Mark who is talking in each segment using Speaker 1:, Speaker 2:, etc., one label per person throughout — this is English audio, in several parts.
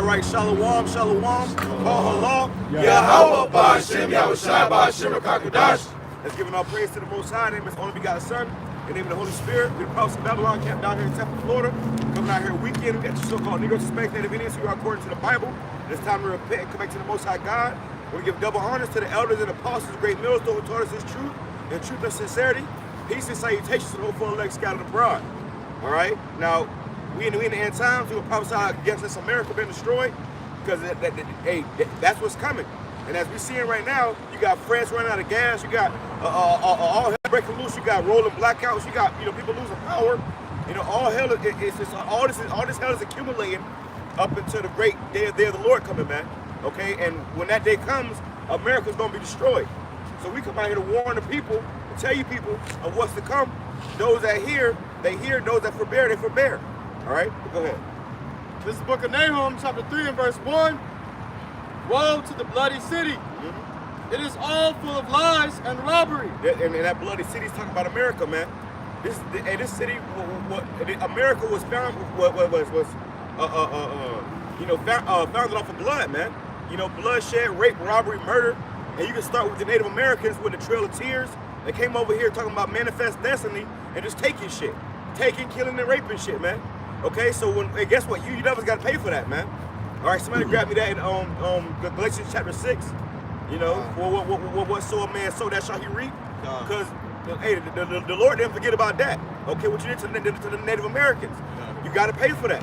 Speaker 1: All right, shalom, shalom, halal,
Speaker 2: Yahweh Ba'Shem, Yahushua Ba'Shem, Rakakadash.
Speaker 1: Let's give our praise to the Most High, name is only begotten Son, in the name of the Holy Spirit. We're the prophets of Babylon, camped down here in Tampa, Florida. Coming out here weekend, we got your so-called Negro Suspect Native Indians who are according to the Bible. It's time to repent and come back to the Most High God. We give double honors to the elders and apostles, great millstones who taught us His truth and truth and sincerity. Peace and salutations to the whole full elect scattered abroad. All right, now we in the end times. We will prophesy against this America being destroyed because that's what's coming. And as we're seeing right now, you got France running out of gas. You got all hell breaking loose. You got rolling blackouts. You got people losing power. All hell. All this hell is accumulating up until the great day of the Lord coming, man. Okay, and when that day comes, America's gonna be destroyed. So we come out here to warn the people, to tell you people of what's to come. Those that hear, they hear. Those that forbear, they forbear. All right, go ahead.
Speaker 3: This is the book of Nahum, chapter 3 and verse 1. Woe to the bloody city. It is all full of lies and robbery.
Speaker 1: And that bloody city is talking about America, man. This city, America was founded off of blood, man. Bloodshed, rape, robbery, murder. And you can start with the Native Americans with the Trail of Tears. They came over here talking about manifest destiny and just taking shit. Taking, killing, and raping shit, man. Okay, so guess what? You never got to pay for that, man. All right, somebody grab me that in Galatians chapter 6. What sow a man sow, that shall he reap. Because hey, the Lord didn't forget about that. Okay, what you did to the Native Americans, you got to pay for that.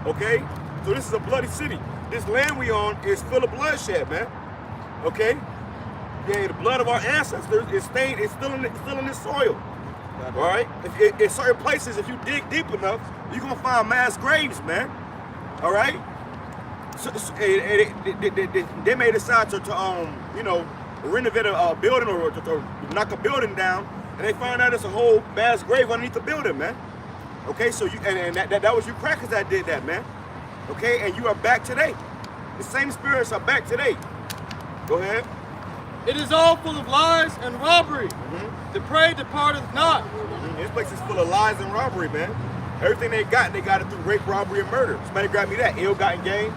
Speaker 1: Okay, so this is a bloody city. This land we on is full of bloodshed, man. Okay, yeah, the blood of our ancestors is stained. It's still in this soil. All right, in certain places, if you dig deep enough, you're gonna find mass graves, man. All right. So, they may decide to renovate a building or to knock a building down, and they find out it's a whole mass grave underneath the building, man. Okay, so that was you crackers that did that, man. Okay, and you are back today. The same spirits are back today. Go ahead.
Speaker 3: It is all full of lies and robbery. The prey departeth not.
Speaker 1: This place is full of lies and robbery, man. Everything they got it through rape, robbery, and murder. Somebody grab me that ill-gotten gain.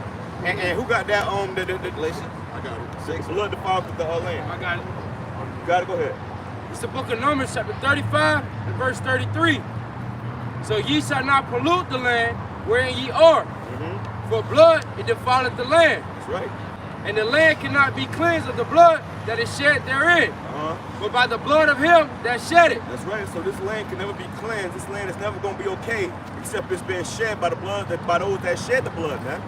Speaker 1: And who got that the Galatians?
Speaker 3: I got it.
Speaker 1: Blood defiled the land.
Speaker 3: I got it.
Speaker 1: You got it, go ahead.
Speaker 3: It's the book of Numbers, chapter 35 and verse 33. So ye shall not pollute the land wherein ye are. For blood it defileth the land.
Speaker 1: That's right.
Speaker 3: And the land cannot be cleansed of the blood that is shed therein. But by the blood of him that shed it.
Speaker 1: That's right. So this land can never be cleansed. This land is never going to be okay except it's being shed by the blood by those that shed the blood, man.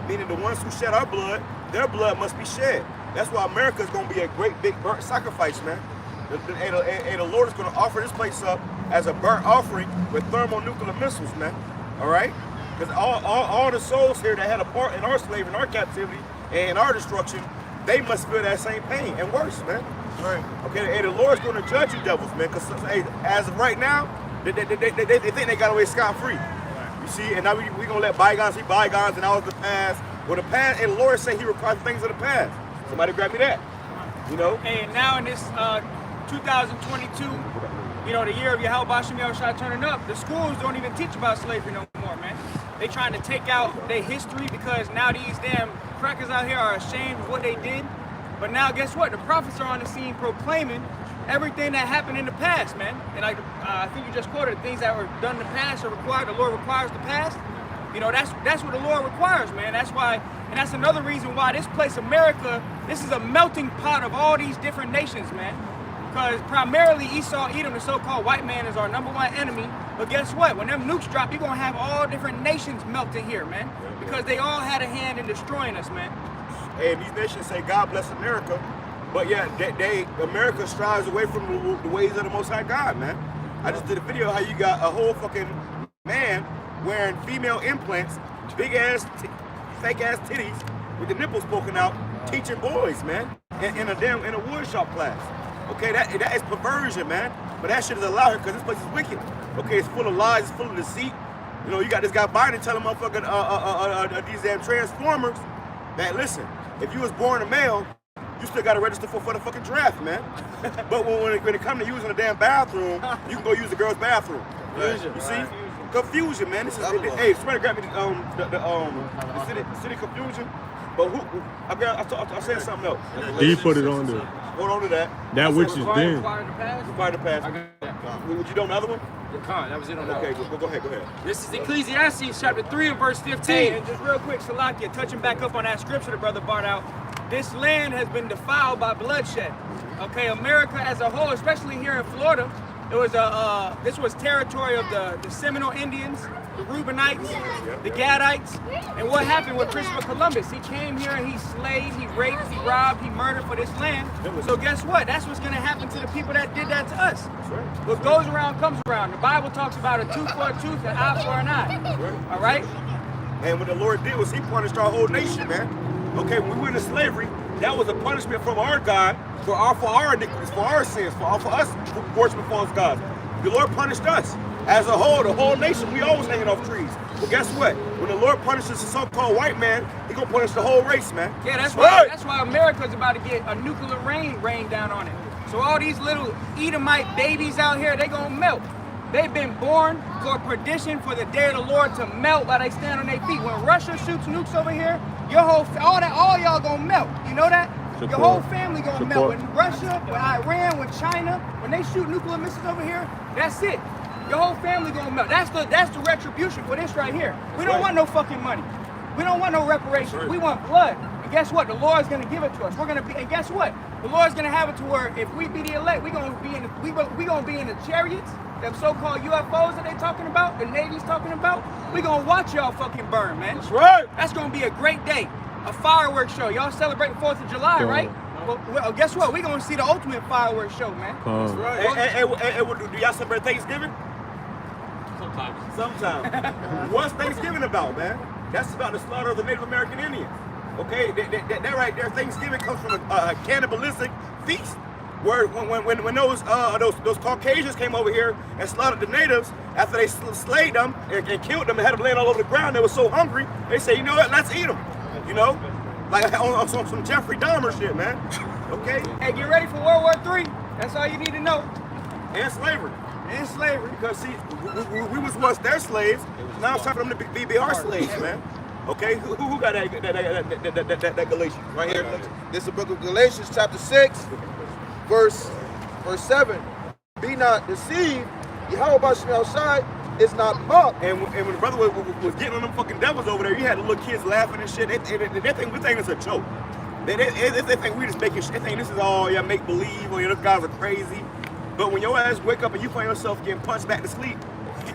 Speaker 1: Meaning the ones who shed our blood, their blood must be shed. That's why America is going to be a great big burnt sacrifice, man. And the Lord is going to offer this place up as a burnt offering with thermonuclear missiles, man. All right? Because all the souls here that had a part in our slavery, in our captivity, and our destruction, they must feel that same pain and worse, man.
Speaker 3: Right.
Speaker 1: Okay, and the Lord's going to judge you devils, man. Because as of right now, they think they got away scot-free. You see, and now we going to let bygones be bygones, and that was the past. Well, the past, and the Lord said He requires things of the past. Somebody grab me that.
Speaker 4: Hey, now in this 2022, the year of Yahweh Ba'Shem Yahushua turning up, the schools don't even teach about slavery no more, man. They trying to take out their history because now these damn crackers out here are ashamed of what they did. But now guess what? The prophets are on the scene proclaiming everything that happened in the past, man. And I think you just quoted things that were done in the past are required. The Lord requires the past. That's what the Lord requires, man. That's why, and that's another reason why this place, America, this is a melting pot of all these different nations, man. Because primarily Esau, Edom, the so-called white man, is our #1 enemy. But guess what? When them nukes drop, you're going to have all different nations melting here, man. Because they all had a hand in destroying us, man.
Speaker 1: And these nations say, God bless America. But yeah, America strives away from the ways of the Most High God, man. I just did a video how you got a whole fucking man wearing female implants, big-ass, fake-ass titties with the nipples poking out, teaching boys, man, in a wood shop class. Okay, that is perversion, man. But that shit is allowed here because this place is wicked. Okay, it's full of lies, it's full of deceit. You got this guy Biden telling motherfucking these damn transformers that, listen, if you was born a male, you still got to register for the fucking draft, man. But when it comes to using a damn bathroom, you can go use the girl's bathroom.
Speaker 3: Right.
Speaker 1: You see? Confusion, man. This is hey, somebody grab me the city confusion. But who? I said something else.
Speaker 5: He put it on there.
Speaker 1: Hold on to that.
Speaker 5: That which is then.
Speaker 3: Fire the past.
Speaker 1: Fire the past.
Speaker 3: I got that.
Speaker 1: Would you know another one?
Speaker 3: The con, that was it on that.
Speaker 1: Okay,
Speaker 3: one.
Speaker 1: go ahead.
Speaker 3: This is Ecclesiastes chapter 3 and verse 15.
Speaker 4: Hey, and just real quick, Salakia, touching back up on that scripture the brother brought out, this land has been defiled by bloodshed. Okay, America as a whole, especially here in Florida, it was this was territory of the Seminole Indians, the Reubenites, the Gadites, and what happened with Christopher Columbus? He came here and he slayed, he raped, he robbed, he murdered for this land. So guess what? That's what's gonna happen to the people that did that to us. What goes around comes around. The Bible talks about a tooth for a tooth, an eye for an eye. All right?
Speaker 1: And what the Lord did was He punished our whole nation, man. Okay, when we went into slavery, that was a punishment from our God for our iniquities, for our sins, for us worshiping false gods. The Lord punished us as a whole, the whole nation. We always hanging off trees. But guess what? When the Lord punishes the so-called white man, He gonna punish the whole race, man.
Speaker 4: Yeah, that's why. That's why America's about to get a nuclear rain down on it. So all these little Edomite babies out here, they gonna melt. They've been born for perdition, for the day of the Lord to melt while they stand on their feet. When Russia shoots nukes over here, your whole all y'all gonna melt. You know that? Your whole family gonna melt. When Russia, when Iran, when China, when they shoot nuclear missiles over here, that's it. Your whole family gonna melt. That's the retribution for this right here. We don't want no fucking money. We don't want no reparations. We want blood. And guess what? The Lord's gonna give it to us. We're gonna be. And guess what? The Lord's gonna have it to where if we be the elect, we gonna be in the chariots, them so-called UFOs that they talking about, the Navy's talking about. We gonna watch y'all fucking burn, man.
Speaker 1: That's right.
Speaker 4: That's gonna be a great day. A fireworks show. Y'all celebrating 4th of July, right? Well, guess what? We're gonna see the ultimate fireworks show, man.
Speaker 1: That's right. Do y'all celebrate Thanksgiving? Sometimes. What's Thanksgiving about, man? That's about the slaughter of the Native American Indians. Okay, that right there, Thanksgiving comes from a cannibalistic feast. Where when those Caucasians came over here and slaughtered the natives after they slayed them and killed them and had them laying all over the ground, they were so hungry, they said, you know what, let's eat them. You know? Like on some Jeffrey Dahmer shit, man. Okay?
Speaker 4: Hey, get ready for World War III. That's all you need to know.
Speaker 1: And slavery.
Speaker 4: And slavery.
Speaker 1: Because see, we was once their slaves. Now it's time for them to be our slaves, man. Okay? Who got that Galatians?
Speaker 2: Right here. This is the book of Galatians, chapter 6, verse 7. Be not deceived. Yahweh Bashim Shai is not mocked.
Speaker 1: And when the brother was getting on them fucking devils over there, you had the little kids laughing and shit. They think it's a joke. They think we just making shit. They think this is all make believe or those guys are crazy. But when your ass wake up and you find yourself getting punched back to sleep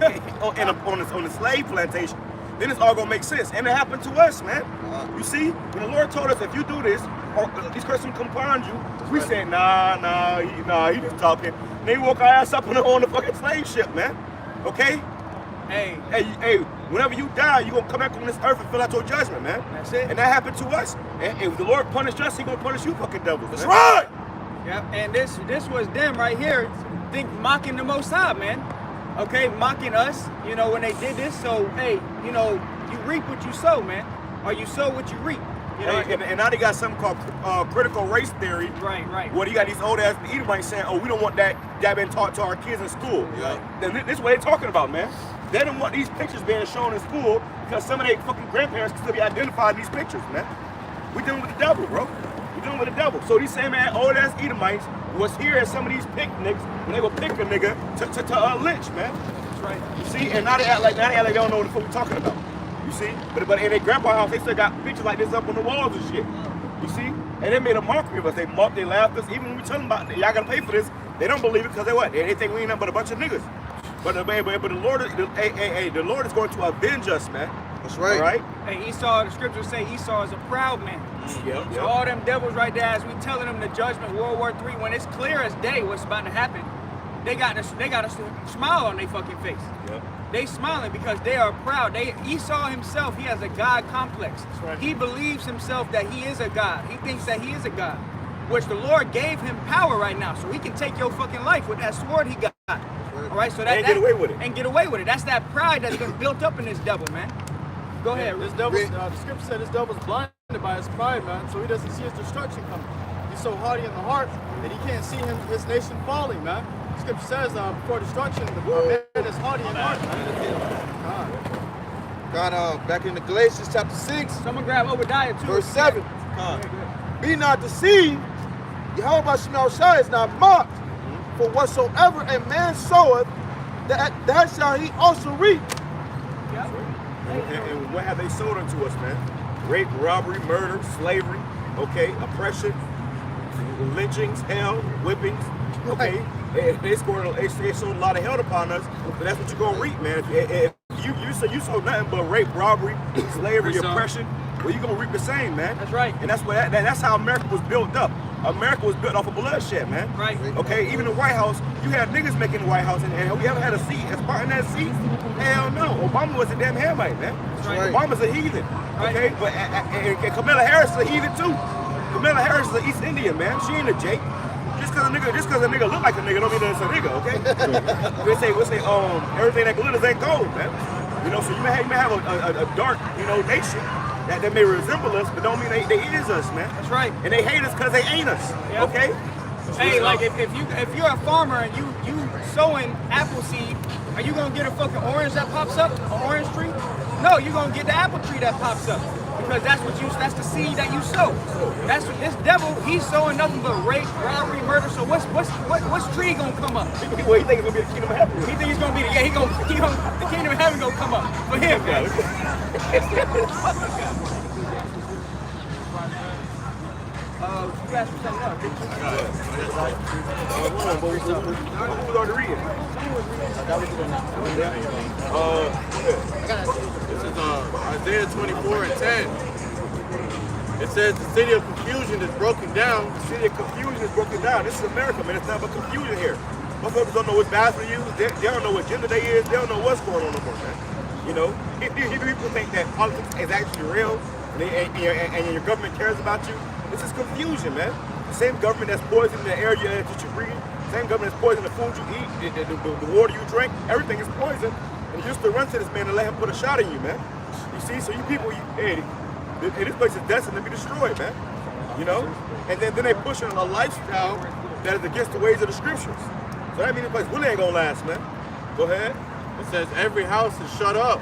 Speaker 1: on the slave plantation, then it's all gonna make sense. And it happened to us, man. You see, when the Lord told us if you do this, these Christians come find you, we said nah, he just talking. And they woke our ass up on the fucking slave ship, man. Okay? Hey, whenever you die, you're gonna come back on this earth and fill out your judgment, man.
Speaker 4: That's it.
Speaker 1: And that happened to us. And if the Lord punished us, He gonna punish you fucking devils.
Speaker 2: That's right!
Speaker 4: Yeah, and this was them right here, mocking the Most High, man. Okay, mocking us, when they did this. So, hey, you reap what you sow, man. Or you sow what you reap.
Speaker 1: And now they got something called critical race theory.
Speaker 4: Right.
Speaker 1: Where you got these old ass Edomites saying, oh, we don't want that being taught to our kids in school.
Speaker 2: Yeah.
Speaker 1: Then this is what they're talking about, man. They don't want these pictures being shown in school because some of their fucking grandparents can still be identified in these pictures, man. We dealing with the devil, bro. We dealing with the devil. So these same old ass Edomites was here at some of these picnics when they go pick a nigga to lynch, man.
Speaker 4: That's right.
Speaker 1: You see, and now they act like they don't know what the fuck we talking about. You see, but in their grandpa house, they still got pictures like this up on the walls and shit. You see, and they made a mockery of us. They mocked, they laughed us. Even when we tell them about y'all gotta pay for this, they don't believe it because they think we ain't nothing but a bunch of niggas. But the Lord is going to avenge us, man.
Speaker 2: That's right.
Speaker 1: All right.
Speaker 4: Hey, Esau, the scriptures say Esau is a proud man.
Speaker 1: Yep.
Speaker 4: So all them devils right there, as we telling them the judgment, World War III, when it's clear as day what's about to happen, they got a smile on their fucking face.
Speaker 1: Yep.
Speaker 4: They smiling because they are proud. Esau himself, he has a God complex.
Speaker 1: Right.
Speaker 4: He believes himself that he is a God. He thinks that he is a God, which the Lord gave him power right now, so he can take your fucking life with that sword he got. All right, so
Speaker 1: and get away with it.
Speaker 4: And get away with it. That's that pride that's been built up in this devil, man. Go ahead.
Speaker 6: This devil, the scripture said this devil's blinded by his pride, man, so he doesn't see his destruction coming. He's so hardy in the heart that he can't see his nation falling, man. The scripture says before destruction, the man is hardy in heart, man.
Speaker 2: Back in the Galatians chapter 6,
Speaker 4: Someone grab Obadiah too.
Speaker 2: verse 7. Be not deceived, Yahweh Shema Shai is not mocked. For whatsoever a man soweth, that shall he also reap.
Speaker 1: And what have they sold unto us, man? Rape, robbery, murder, slavery, okay, oppression, lynchings, hell, whippings, okay. They sold a lot of hell upon us, but that's what you're gonna reap, man. If you sold nothing but rape, robbery, slavery, oppression, well, you're gonna reap the same, man.
Speaker 4: That's right.
Speaker 1: And that's how America was built up. America was built off of bloodshed, man.
Speaker 4: Right.
Speaker 1: Okay, even the White House, you had niggas making the White House, and have we ever had a seat as part in that seat? Hell no. Obama was a damn Hamite, man.
Speaker 2: right.
Speaker 1: Obama's a heathen. Okay, but and Kamala Harris is a heathen too. Kamala Harris is an East Indian, man. She ain't a Jake. Just cause a nigga look like a nigga don't mean that it's a nigga, okay? we say everything that glitters ain't gold, man. You know, so you may have a dark, nation that may resemble us, but don't mean they is us, man.
Speaker 4: That's right.
Speaker 1: And they hate us because they ain't us.
Speaker 4: Yep.
Speaker 1: Okay?
Speaker 4: Hey, like if you're a farmer and you sowing apple seed, are you gonna get a fucking orange that pops up? An orange tree? No, you're gonna get the apple tree that pops up. Because that's the seed that you sow. That's what this devil, he's sowing nothing but rape, robbery, murder. So what's tree gonna come up?
Speaker 1: Well, he think it's gonna be the kingdom of heaven.
Speaker 4: He think he's gonna be the kingdom of heaven gonna come up for him. You guys for something else.
Speaker 1: Who's already reading?
Speaker 6: This is Isaiah 24:10. It says the city of confusion is broken down.
Speaker 1: The city of confusion is broken down. This is America, man. It's not about confusion here. Motherfuckers don't know what's bad for you. They don't know what gender they is. They don't know what's going on no more, man. You know, if people think that politics is actually real and your government cares about you, this is confusion, man. The same government that's poisoning the air that you breathe, the same government that's poisoning the food you eat, the water you drink, everything is poison. And you used to run to this man and let him put a shot in you, man. You see, so you people, this place is destined to be destroyed, man. You know? And then they push on a lifestyle that is against the ways of the scriptures. So that means the place really ain't gonna last, man. Go ahead.
Speaker 6: It says every house is shut up,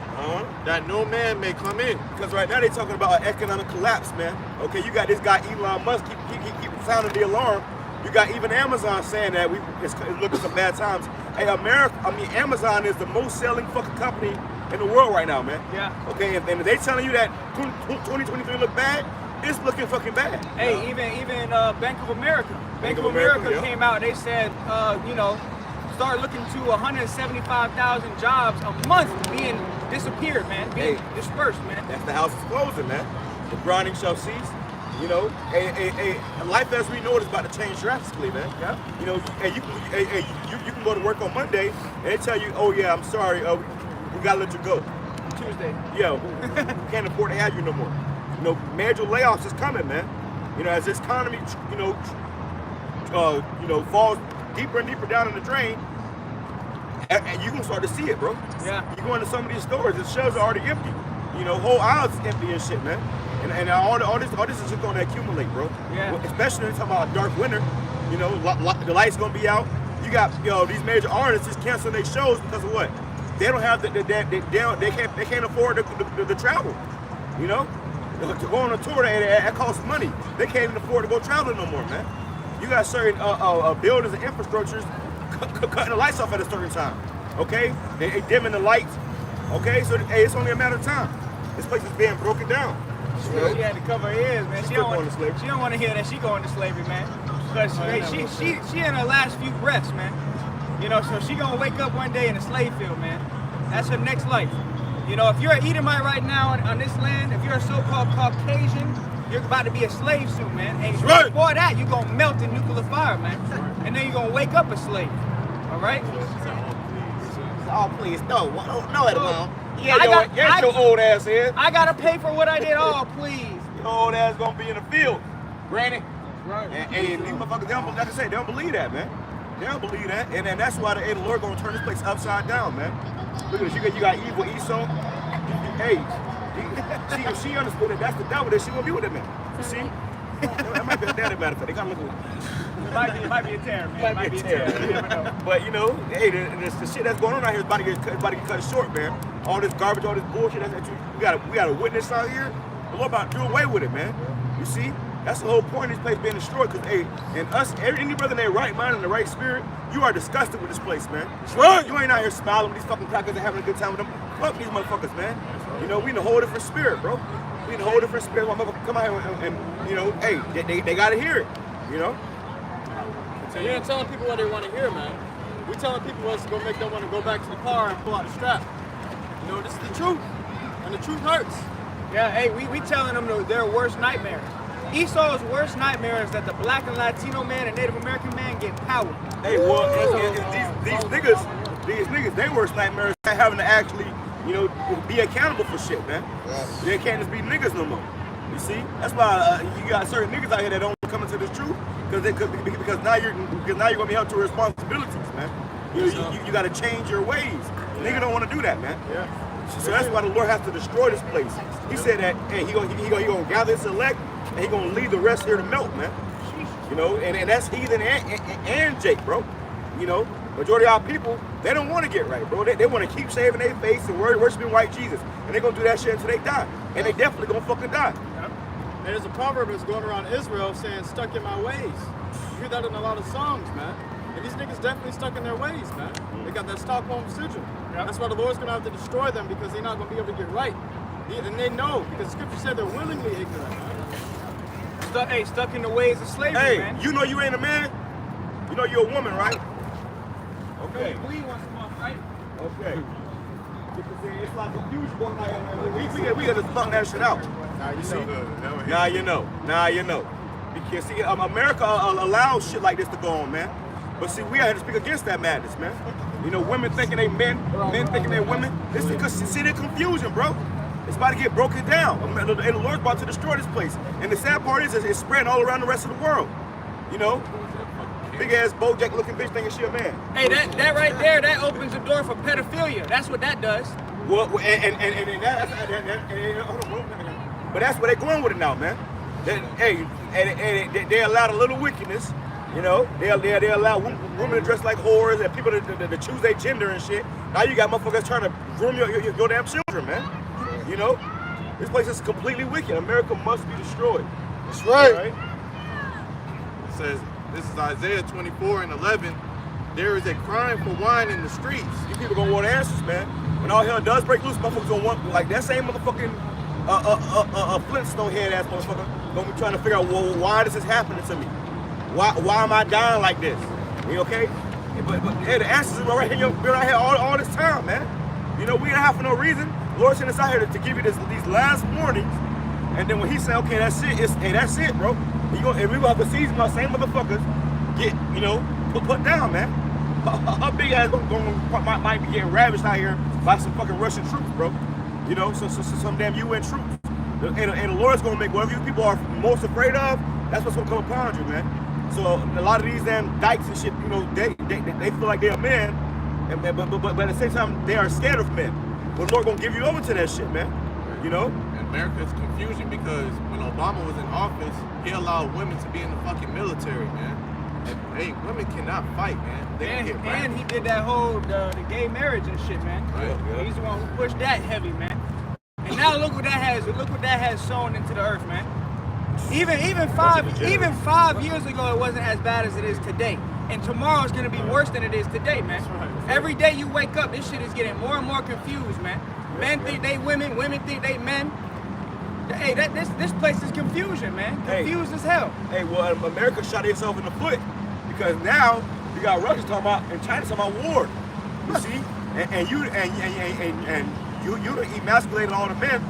Speaker 6: that no man may come in.
Speaker 1: Because right now they're talking about an economic collapse, man. Okay, you got this guy Elon Musk keep sounding the alarm. You got even Amazon saying that it's looking some bad times. Hey, Amazon is the most selling fucking company in the world right now, man.
Speaker 4: Yeah.
Speaker 1: Okay, and they telling you that 2023 look bad, it's looking fucking bad.
Speaker 4: Hey, even Bank of America. Bank of America
Speaker 1: yeah.
Speaker 4: came out. They said, start looking to 175,000 jobs a month being disappeared, man, being dispersed, man.
Speaker 1: That's the house is closing, man. The grinding shall cease. You know, life as we know it is about to change drastically, man.
Speaker 4: Yeah.
Speaker 1: You know, you can go to work on Monday and they tell you, oh yeah, I'm sorry, we gotta let you go.
Speaker 4: Tuesday.
Speaker 1: Yeah, we can't afford to have you no more. You know, major layoffs is coming, man. You know, as this economy, falls deeper and deeper down in the drain, and you can start to see it, bro.
Speaker 4: Yeah.
Speaker 1: You go into some of these stores, the shelves are already empty. You know, whole aisles is empty and shit, man. And all this is just gonna accumulate, bro.
Speaker 4: Yeah.
Speaker 1: Well, especially when you're talking about a dark winter. You know, the lights gonna be out. You got these major artists just canceling their shows because of what? They don't have they can't afford the travel. You know, to go on a tour that costs money. They can't even afford to go traveling no more, man. You got certain buildings and infrastructures cutting the lights off at a certain time. Okay, they dimming the lights. Okay, so it's only a matter of time. This place is being broken down.
Speaker 4: She had to cover her ears, man. She don't want to hear that she going to slavery, man. Because she in her last few breaths, man. You know, so she gonna wake up one day in a slave field, man. That's her next life. You know, if you're an Edomite right now on this land, if you're a so-called Caucasian, you're about to be a slave soon, man. And before that, you're gonna melt in nuclear fire, man. And then you're gonna wake up a slave. All right?
Speaker 1: Oh, please, no. No, Edmond.
Speaker 4: Yeah,
Speaker 1: your old ass is.
Speaker 4: I gotta pay for what I did. Oh, please.
Speaker 1: Your old ass gonna be in the field, granny.
Speaker 4: Right.
Speaker 1: And these motherfuckers, like I say, they don't believe that, man. They don't believe that, and that's why the Lord gonna turn this place upside down, man. Look at this. You got evil Esau. Hey, she understood that that's the devil that she gonna be with him, man. You see? That might be a daddy matter of fact. They got looking.
Speaker 4: It might be a tear, man. It might be a tear. You never know.
Speaker 1: But you know, hey, the shit that's going on out here is about to get cut short, man. All this garbage, all this bullshit we got a witness out here. The Lord about to do away with it, man. You see, that's the whole point of this place being destroyed. Cause hey, and us, any brother in their right mind and the right spirit, you are disgusted with this place, man. That's right. You ain't out here smiling with these fucking crackers and having a good time with them. Fuck these motherfuckers, man. You know, we in a whole different spirit, bro. We in a whole different spirit. Motherfuckers come out here and you know, hey, they gotta hear it. You know.
Speaker 6: So you're not telling people what they want to hear, man. We're telling people what's going to make them want to go back to the car and pull out the strap. You know, this is the truth. And the truth hurts.
Speaker 4: Yeah, hey, we telling them their worst nightmare. Esau's worst nightmare is that the black and Latino man and Native American man get power.
Speaker 1: Hey, well, these niggas, their worst nightmare is having to actually, you know, be accountable for shit, man. Yeah. They can't just be niggas no more. You see, that's why you got certain niggas out here that don't come into this truth because now you're gonna be held to responsibilities, man. You got to change your ways. Nigga don't want to do that, man. Yeah. So that's why the Lord has to destroy this place. He said that, hey, he gonna gather his elect and he gonna leave the rest here to melt, man. You know, and that's heathen and Jake, bro. You know, majority of our people, they don't want to get right, bro. They want to keep shaving their face and worshiping white Jesus, and they're gonna do that shit until they die, and they definitely gonna fucking die.
Speaker 6: And there's a proverb that's going around Israel saying, stuck in my ways. You hear that in a lot of songs, man. And these niggas definitely stuck in their ways, man. They got that Stockholm syndrome. Yep. That's why the Lord's going to have to destroy them because they're not going to be able to get right. And they know, because Scripture said they're willingly ignorant, man.
Speaker 4: Stuck in the ways of slavery, man.
Speaker 1: Hey, you know you ain't a man? You know you're a woman, right? Okay.
Speaker 4: We want some off, right?
Speaker 1: Okay. It's like confusion going on here. We got to fuck that shit out. Now you know. Now you know. Because see, America allows shit like this to go on, man. But see, we had to speak against that madness, man. You know, women thinking they men thinking they're women. This is because see the confusion, bro. It's about to get broken down. And the Lord's about to destroy this place. And the sad part is it's spreading all around the rest of the world. You know? Big ass Bojack looking bitch thinking she a man.
Speaker 4: Hey, that right there, that opens the door for pedophilia. That's what that does.
Speaker 1: Well, but that's where they're going with it now, man. They allowed a little wickedness, you know. They allow women to dress like whores and people to choose their gender and shit. Now you got motherfuckers trying to groom your damn children, man. You know, this place is completely wicked. America must be destroyed.
Speaker 2: That's right.
Speaker 1: Right?
Speaker 7: It says, this is Isaiah 24:11. There is a crying for wine in the streets.
Speaker 1: You people gonna want answers, man. When all hell does break loose, motherfuckers gonna want, like that same motherfucking Flintstone head ass motherfucker gonna be trying to figure out, well, why this is happening to me? Why am I dying like this? You okay? But hey, the answers are right here, been right here all this time, man. You know, we ain't have for no reason. The Lord sent us out here to give you these last warnings, and then when He said, okay, that's it. That's it, bro. And we gonna have to see these same motherfuckers get, you know, put down, man. Her big ass might be getting ravished out here by some fucking Russian troops, bro. You know, so some damn UN troops. And the Lord's gonna make whatever you people are most afraid of, that's what's gonna come upon you, man. So a lot of these damn dykes and shit, you know, they feel like they're men, but at the same time they are scared of men. But the Lord gonna give you over to that shit, man. You know?
Speaker 7: And America's confusion because when Obama was in office, he allowed women to be in the fucking military, man. And hey, women cannot fight, man. They can get raped.
Speaker 4: And he did that whole the gay marriage and shit, man.
Speaker 7: Right.
Speaker 4: He's the one who pushed that heavy, man. And now look what that has sown into the earth, man. Even 5 years ago, it wasn't as bad as it is today. And tomorrow's gonna be worse than it is today, man. Every day you wake up, this shit is getting more and more confused, man. Men think they women think they men. Hey, this place is confusion, man. Confused as hell.
Speaker 1: Hey, well, America shot itself in the foot because now you got Russia talking about and China talking about war. You see, and you emasculated all the men,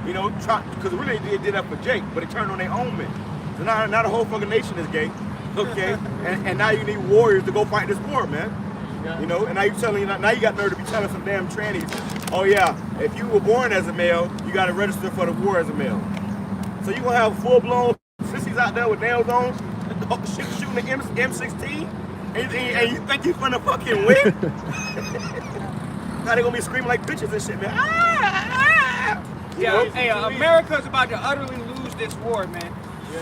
Speaker 1: you know, because really they did that for Jake, but it turned on their own men. So now the whole fucking nation is gay, okay? and now you need warriors to go fight this war, man. You know, and now you got nerve to be telling some damn trannies, oh yeah, if you were born as a male, you got to register for the war as a male. So you gonna have full-blown sissies out there with nails on, shooting the M16, and you think you finna fucking win? Now they gonna be screaming like bitches and shit, man.
Speaker 4: Yeah, hey, America's about to utterly lose this war, man.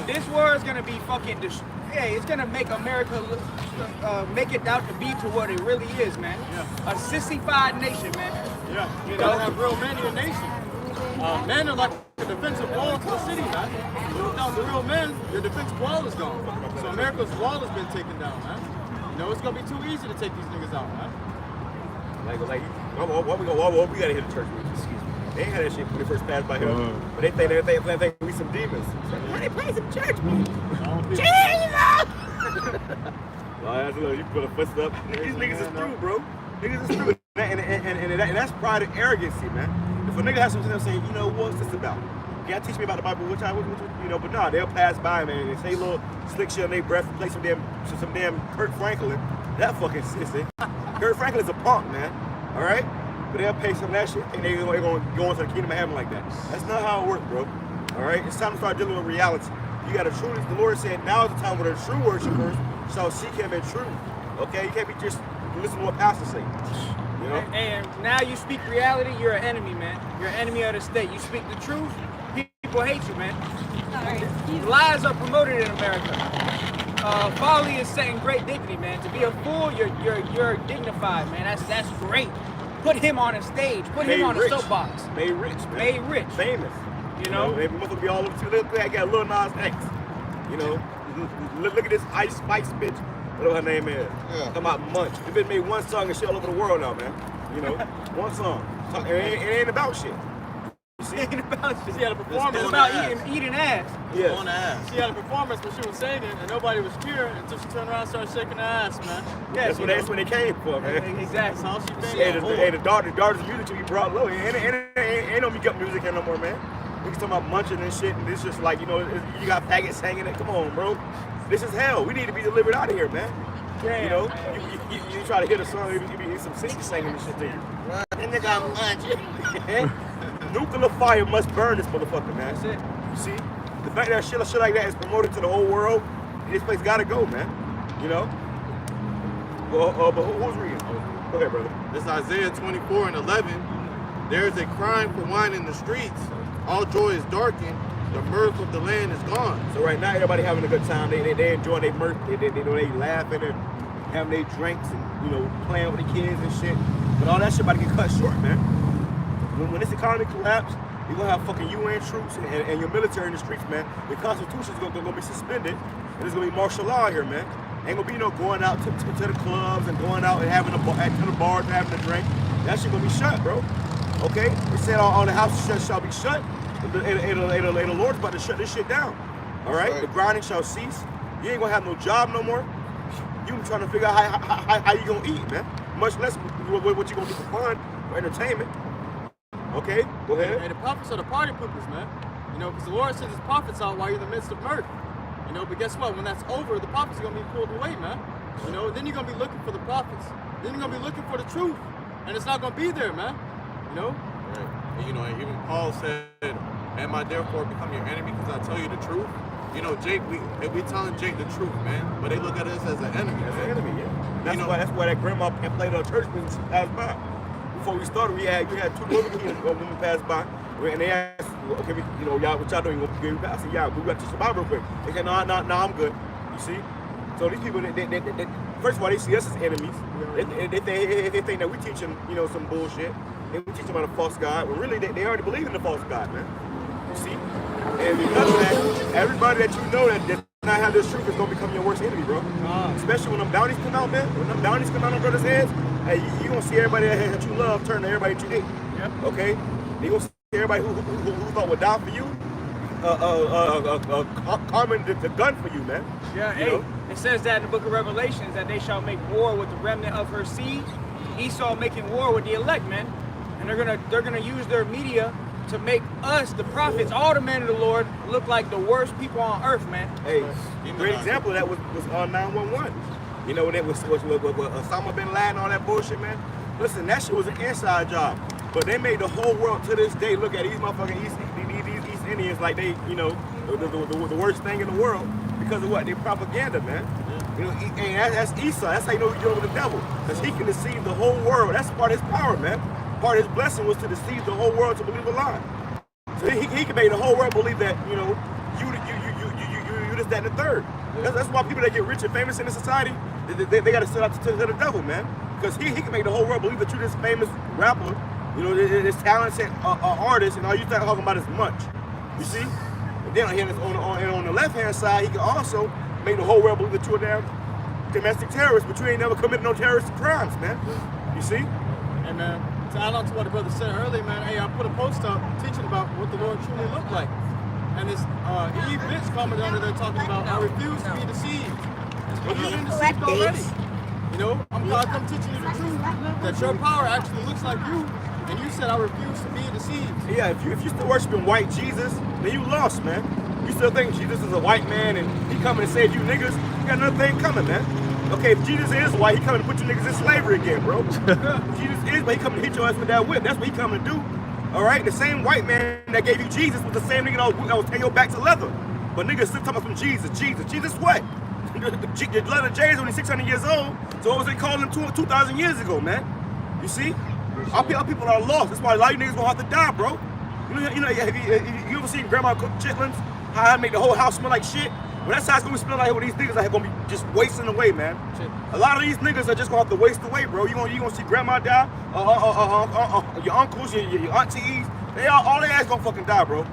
Speaker 4: This war is gonna be fucking. It's gonna make America make it out to be to what it really is, man. A sissified nation, man.
Speaker 6: Yeah, you gotta have real men in your nation. Men are like a defensive wall to the city, man. Without the real men, your defensive wall is gone. So America's wall has been taken down, man. You know, it's gonna be too easy to take these niggas out, man.
Speaker 1: Like, what we gotta hit the church with? Excuse me. They ain't had that shit when they first passed by here. But they think we some demons. Why they play some church music? Jesus! You put a foot up. These niggas is through, bro. Niggas is through. And that's pride and arrogancy, man. If a nigga has something to say, you know, what's this about? You gotta teach me about the Bible, which you know, but nah, they'll pass by, man, and say a little slick shit on their breath and play some damn Kurt Franklin. That fucking sissy. Kurt Franklin's a punk, man. All right? But they'll pay some of that shit and they're gonna go into the kingdom of heaven like that. That's not how it works, bro. All right? It's time to start dealing with reality. You gotta truly, the Lord said, now is the time where the true worshipers shall seek him in truth. Okay? You can't be just listening to what pastors say. You know?
Speaker 4: And now you speak reality, you're an enemy, man. You're an enemy of the state. You speak the truth, people hate you, man. Lies are promoted in America. Folly is set in great dignity, man. To be a fool, you're dignified, man. That's great. Put him on a stage. Put him on a soapbox.
Speaker 1: Made rich, man.
Speaker 4: Made rich.
Speaker 1: Famous.
Speaker 4: You know?
Speaker 1: They must be all over too. Look, I got Lil Nas X. You know? Look at this Ice Spice bitch. Whatever her name is.
Speaker 2: Yeah.
Speaker 1: Talking about Munch. This bitch made one song and shit all over the world now, man. You know? One song. It ain't about shit. You see?
Speaker 4: It ain't about shit.
Speaker 6: She had a performance.
Speaker 4: It's about eating ass.
Speaker 1: Yes.
Speaker 7: On the ass.
Speaker 6: She had a performance when she was singing and nobody was cheering until she turned around and started shaking her ass, man.
Speaker 1: That's what they came for, man.
Speaker 6: That's
Speaker 4: Exactly.
Speaker 6: how she
Speaker 1: Hey,
Speaker 6: been.
Speaker 1: the daughter's music should be brought low. Ain't no make up music here no more, man. We talking about munching and shit, and it's just like, you know, you got faggots hanging it. Come on, bro. This is hell. We need to be delivered out of here, man.
Speaker 4: Damn,
Speaker 1: You know,
Speaker 4: man.
Speaker 1: you try to hit a song, you be some singing and shit to you. And nigga, I'm munching. Nuclear fire must burn this motherfucker, man.
Speaker 4: That's it.
Speaker 1: You see? The fact that shit like that is promoted to the whole world, this place gotta go, man. You know? But who's reading? Go ahead, brother.
Speaker 7: This Isaiah 24:11. There is a crying for wine in the streets. All joy is darkened. The mirth of the land is gone.
Speaker 1: So right now, everybody having a good time. They enjoying their mirth. They know they laughing and having their drinks and, you know, playing with the kids and shit. But all that shit about to get cut short, man. When this economy collapse, you're gonna have fucking UN troops and your military in the streets, man. The Constitution's gonna be suspended, and there's gonna be martial law here, man. Ain't gonna be no going out to the clubs and going out and having to the bars and having a drink. That shit gonna be shut, bro. Okay? It said all the houses shall be shut. The Lord's about to shut this shit down. All right? The grinding shall cease. You ain't gonna have no job no more. You trying to figure out how you gonna eat, man. Much less what you gonna do for fun, for entertainment. Okay, go ahead.
Speaker 6: And the prophets are the party poopers, man. You know, because the Lord sends his prophets out while you're in the midst of murder. You know, but guess what? When that's over, the prophets are going to be pulled away, man. You know, then you're going to be looking for the prophets. Then you're going to be looking for the truth. And it's not going to be there, man. You know?
Speaker 7: Right. And, you know, and even Paul said, am I therefore become your enemy because I tell you the truth? You know, Jake, we telling Jake the truth, man. But they look at us as an enemy.
Speaker 1: That's
Speaker 7: man.
Speaker 1: an enemy, yeah. That's
Speaker 7: know-
Speaker 1: why that grandma played on church music passed by. Before we started, we had two women pass by, and they asked, okay, you know, y'all, what y'all doing? You gonna give me pass? I said, yeah, we got to teach the Bible real quick. They said, no, I'm good. You see? So these people, they first of all, they see us as enemies. They think that we teach them, you know, some bullshit. And we teach them about a false God. But really, they already believe in the false God, man. You see? And because of that, everybody that you know that does not have this truth is gonna become your worst enemy, bro. Especially when them bounties come out, man. When them bounties come out on brothers' heads, hey, you gonna see everybody that you love turn to everybody that you hate.
Speaker 4: Yep.
Speaker 1: Okay? You gonna see everybody who thought would die for you, carving the gun for you, man.
Speaker 4: Yeah,
Speaker 1: You
Speaker 4: hey,
Speaker 1: know?
Speaker 4: it says that in the book of Revelations that they shall make war with the remnant of her seed. Esau making war with the elect, man. And they're gonna use their media to make us, the prophets, all the men of the Lord, look like the worst people on earth, man.
Speaker 1: Hey, great example of that was on 911. You know, that was Osama bin Laden, all that bullshit, man. Listen, that shit was an inside job. But they made the whole world to this day look at these motherfucking these East Indians like they, you know, the worst thing in the world because of what? Their propaganda, man. You know, and that's Esau. That's how you know you're dealing with the devil. Because he can deceive the whole world. That's part of his power, man. Part of his blessing was to deceive the whole world to believe a lie. So he can make the whole world believe that, you know, this, that, and the third. That's why people that get rich and famous in the society, they got to sell out to the devil, man. Because he can make the whole world believe that you're this famous rapper, you know, this talented artist, and all you talking about is much. You see? And then on the left-hand side, he can also make the whole world believe that you're a damn domestic terrorist, but you ain't never committed no terrorist crimes, man. You see?
Speaker 6: And to add on to what the brother said earlier, man, hey, I put a post up teaching about what the Lord truly looked like. And this Eve bitch commented under there talking about, I refuse to be deceived. Well, you've been deceived already. You know, God come teaching you the truth, that your power actually looks like you, and you said, I refuse to be deceived.
Speaker 1: Yeah, if you still worshiping white Jesus, then you lost, man. You still think Jesus is a white man and he coming to save you niggas, you got another thing coming, man. Okay, if Jesus is white, he coming to put you niggas in slavery again, bro. Jesus is, but he coming to hit your ass with that whip. That's what he coming to do. All right, the same white man that gave you Jesus was the same nigga that was taking your back to leather. But niggas still talking about some Jesus. Jesus what? The letter J is only 600 years old, so what was they calling him 2,000 years ago, man? You see? Our people are lost. That's why a lot of you niggas gonna have to die, bro. You know, have you ever seen Grandma cook chitlins? How I make the whole house smell like shit? Well, that's how it's gonna be smelling like with these niggas are gonna be just wasting away, man. A lot of these niggas are just gonna have to waste away, bro. You gonna see grandma die, your uncles, your aunties, all their ass gonna fucking die, bro.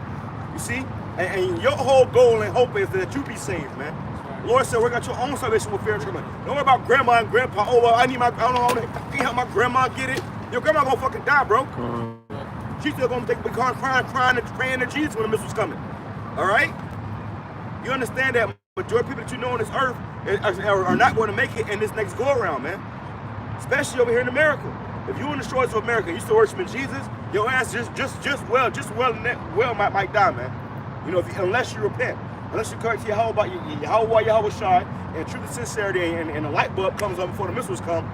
Speaker 1: You see? And your whole goal and hope is that you be saved, man. The Lord said, work out your own salvation with fear and trembling. Don't worry about grandma and grandpa. Oh, well, I can't help my grandma get it. Your grandma gonna fucking die, bro. She's still gonna take crying and praying to Jesus when the missile's coming. All right? You understand that majority of people that you know on this earth are not going to make it in this next go around, man. Especially over here in America. If you're in the shores of America, you still worshiping Jesus, your ass just well might die, man. You know, unless you repent, unless you come to Yahweh Shai, and truth and sincerity, and the light bulb comes on before the missiles come,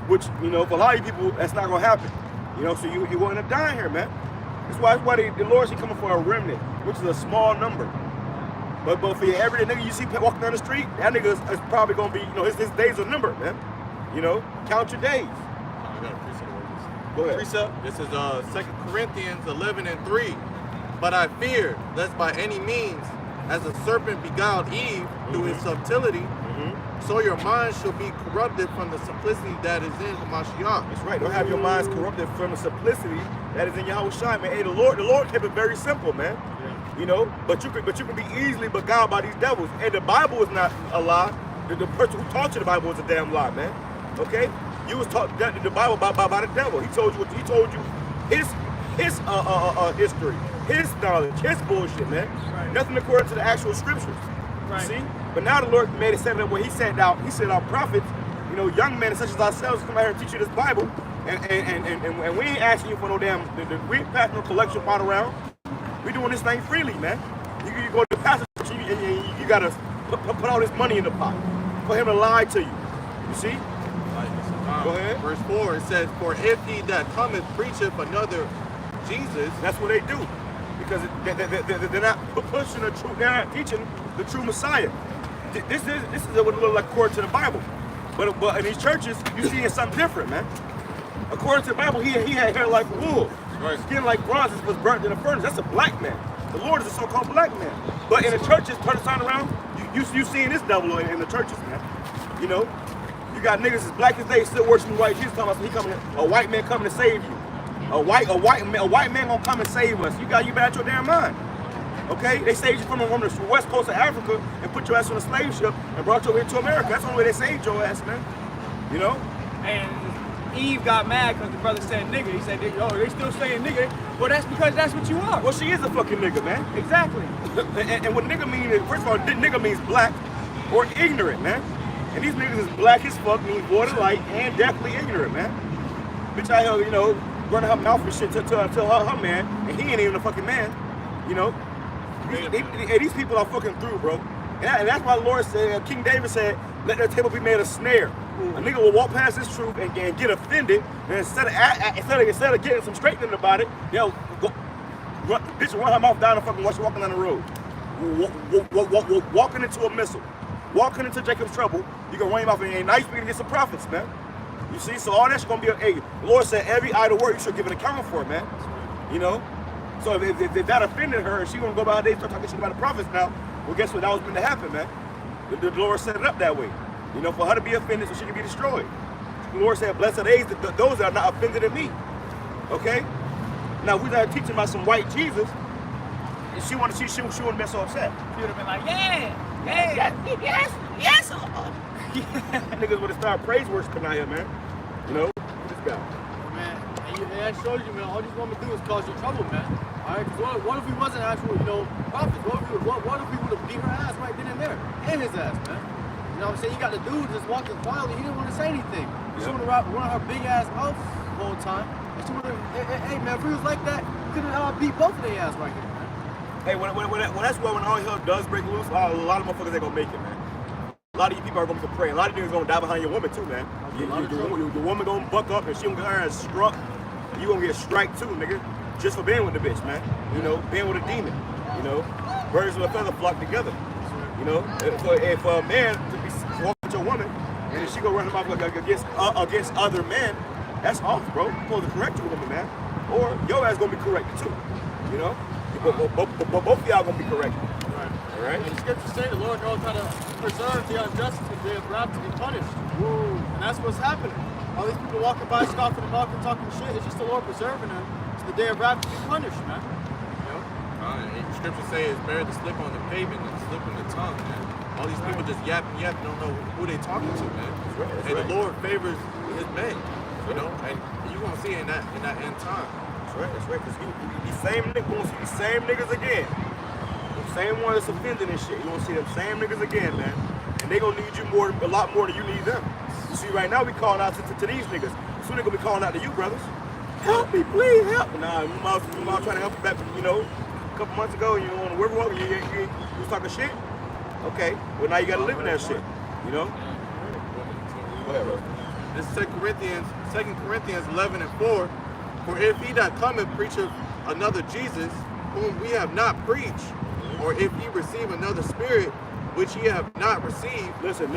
Speaker 1: which, you know, for a lot of you people, that's not gonna happen. You know, so you're going to die here, man. That's why the Lord's coming for a remnant, which is a small number. But for your everyday nigga you see walking down the street, that nigga is probably gonna be, you know, his days are numbered, man. You know, count your days.
Speaker 7: I got a precept.
Speaker 1: Go ahead.
Speaker 7: Precept. This is 2 Corinthians 11:3. But I fear, lest by any means, as the serpent beguiled Eve through his subtlety, so your mind shall be corrupted from the simplicity that is in Hamashiach.
Speaker 1: That's right. Don't have your minds corrupted from the simplicity that is in Yahweh Shai, man. Hey, the Lord kept it very simple, man. You know, but you can be easily beguiled by these devils. And the Bible is not a lie. The person who taught you the Bible is a damn lie, man. Okay? You was taught the Bible by the devil. He told you his history, his knowledge, his bullshit, man. Right. Nothing according to the actual scriptures. Right. See? But now the Lord made it set up where he said our prophets, you know, young men such as ourselves come out here and teach you this Bible. And we ain't asking you for no damn, we ain't passing no collection pot around. We doing this thing freely, man. You go to the pastor and you gotta put all this money in the pot for him to lie to you. You see? Go ahead.
Speaker 7: Verse 4, it says, for if he that cometh preacheth another Jesus.
Speaker 1: That's what they do. Because they're not pushing the truth, they're not teaching the true Messiah. This is what it looks like according to the Bible. But in these churches, you see something different, man. According to the Bible, he had hair like wool. Right. Skin like bronze was burnt in the furnace. That's a black man. The Lord is a so-called black man. But in the churches, turn the sign around, you seeing this devil in the churches, man. You know, you got niggas as black as they still worshiping white Jesus. Talking about a white man coming to save you. A white man gonna come and save us. You better out your damn mind. Okay, they saved you from the west coast of Africa and put your ass on a slave ship and brought you over here to America. That's the only way they saved your ass, man. You know. And
Speaker 4: Eve got mad because the brother said nigga. He said, oh, they still saying nigga. Well, that's because that's what you are.
Speaker 1: Well, she is a fucking nigga, man.
Speaker 4: Exactly.
Speaker 1: and what nigga means, first of all, nigga means black or ignorant, man. And these niggas is black as fuck, means void of light, and definitely ignorant, man. Bitch out here, you know, running her mouth and shit to her man, and he ain't even a fucking man, you know. These people are fucking through, bro. And that's why the Lord said, King David said, let their table be made a snare. A nigga will walk past this truth and get offended, and instead of getting some straightening about it, they'll bitch run her mouth down and fucking watch her walking down the road. Walking into a missile, walking into Jacob's trouble, you can run your mouth and it ain't nice for you to get some profits, man. You see, so all that's gonna be the Lord said every idle word you should give an account for, man. You know? So if that offended her and she gonna go about her day start talking shit about the prophets now, Well, guess what? That was meant to happen, man. The Lord set it up that way. You know, for her to be offended so she can be destroyed. The Lord said, blessed are those that are not offended in me. Okay? Now, we started teaching about some white Jesus, and she wouldn't have been so upset.
Speaker 4: She would have been like, yes, Lord.
Speaker 1: Niggas would have started praise worshiping out here, man. You know? This guy.
Speaker 6: Man, and that shows you, man, all these women do is cause you trouble, man. All right, because what if we wasn't actual, prophets? What if we would have beat her ass right then and there? And his ass, man. You know what I'm saying? You got the dude just walking quietly. He didn't want to say anything. She would have run her big ass mouth the whole time. And she would have, hey, man, if we was like that, we could have beat both of their ass right here, man.
Speaker 1: Hey, that's why when all hell does break loose, a lot of motherfuckers ain't gonna make it, man. A lot of you people are gonna be praying. A lot of niggas gonna die behind your woman too, man. Your woman gonna buck up and she gonna get her ass struck. And you gonna get strike too, nigga. Just for being with the bitch, man. You know, being with a demon. You know, birds with a feather flock together. You know, and for a man to be walking with your woman and then she go run him off against other men, that's off, bro. You're supposed to correct your woman, man. Or your ass gonna be corrected too. You know, but both of y'all gonna be corrected. All right.
Speaker 6: And the scriptures say the Lord knows how to preserve the unjust and they are wrapped to be punished. Woo. And that's what's happening. All these people walking by, scoffing and mocking, talking shit. It's just the Lord preserving them. It's the day of wrath to be punished, man. You know?
Speaker 7: The scriptures say it's better to slip on the pavement than to slip on the tongue, man. All these people just yapping, don't know who they talking to, man.
Speaker 1: That's
Speaker 7: and
Speaker 1: right.
Speaker 7: the Lord favors his men, you know, and you're gonna see it in that end time.
Speaker 1: That's right, because these same niggas, gonna see these same niggas again. The same one that's offended and shit. You gonna see them same niggas again, man. And they gonna need you a lot more than you need them. You see, right now we calling out to these niggas. Soon they gonna be calling out to you, brothers. Help me, please help. Nah, you mom trying to help you back, you know, a couple months ago, you know, on the Riverwalk, you was talking shit. Okay, well now you gotta live in that shit, you know? Go ahead, bro.
Speaker 7: This is 2 Corinthians 11 and 4. For if he that cometh preacheth another Jesus, whom we have not preached, or if ye receive another spirit, which ye have not received.
Speaker 1: Listen,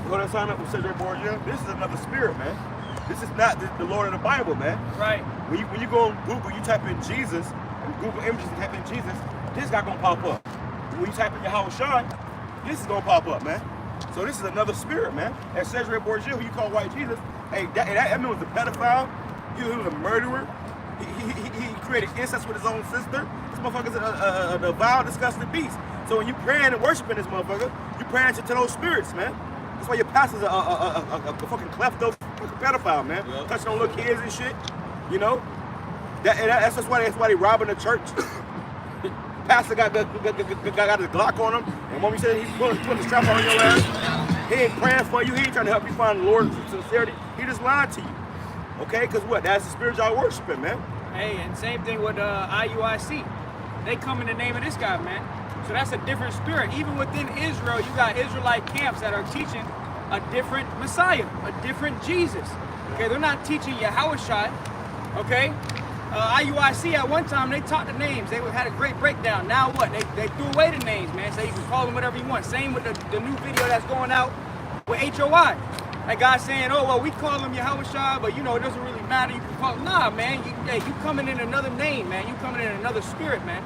Speaker 1: what I signed up with Cedric Borgia, this is another spirit, man. This is not the Lord of the Bible, man.
Speaker 4: Right.
Speaker 1: When you go on Google, you type in Jesus, and Google Images and type in Jesus, this guy gonna pop up. When you type in Yahweh Shai, this is gonna pop up, man. So this is another spirit, man. And Cedric Borgia, who you call white Jesus, hey, that man was a pedophile. He was a murderer. He created incest with his own sister. This motherfucker's a vile, disgusting beast. So when you praying and worshiping this motherfucker, you praying to those spirits, man. That's why your pastor's a fucking klepto, fucking pedophile, man. Yep. Touching on little kids and shit. You know? That's why they robbing the church. Pastor got his Glock on him, and when we said he's putting the strap on your ass, he ain't praying for you. He ain't trying to help you find the Lord's sincerity. He just lied to you. Okay? Because what? That's the spirit y'all worshiping, man.
Speaker 4: Hey, and same thing with IUIC. They come in the name of this guy, man. So that's a different spirit. Even within Israel, you got Israelite camps that are teaching a different Messiah, a different Jesus. Okay, they're not teaching Yahushua. Okay? IUIC at one time, they taught the names. They had a great breakdown. Now what? They threw away the names, man. So you can call them whatever you want. Same with the new video that's going out with HOI. That guy saying, oh, well, we call him Yahushua, but, you know, it doesn't really matter. You can call him. Nah, man. You coming in another name, man. You coming in another spirit, man.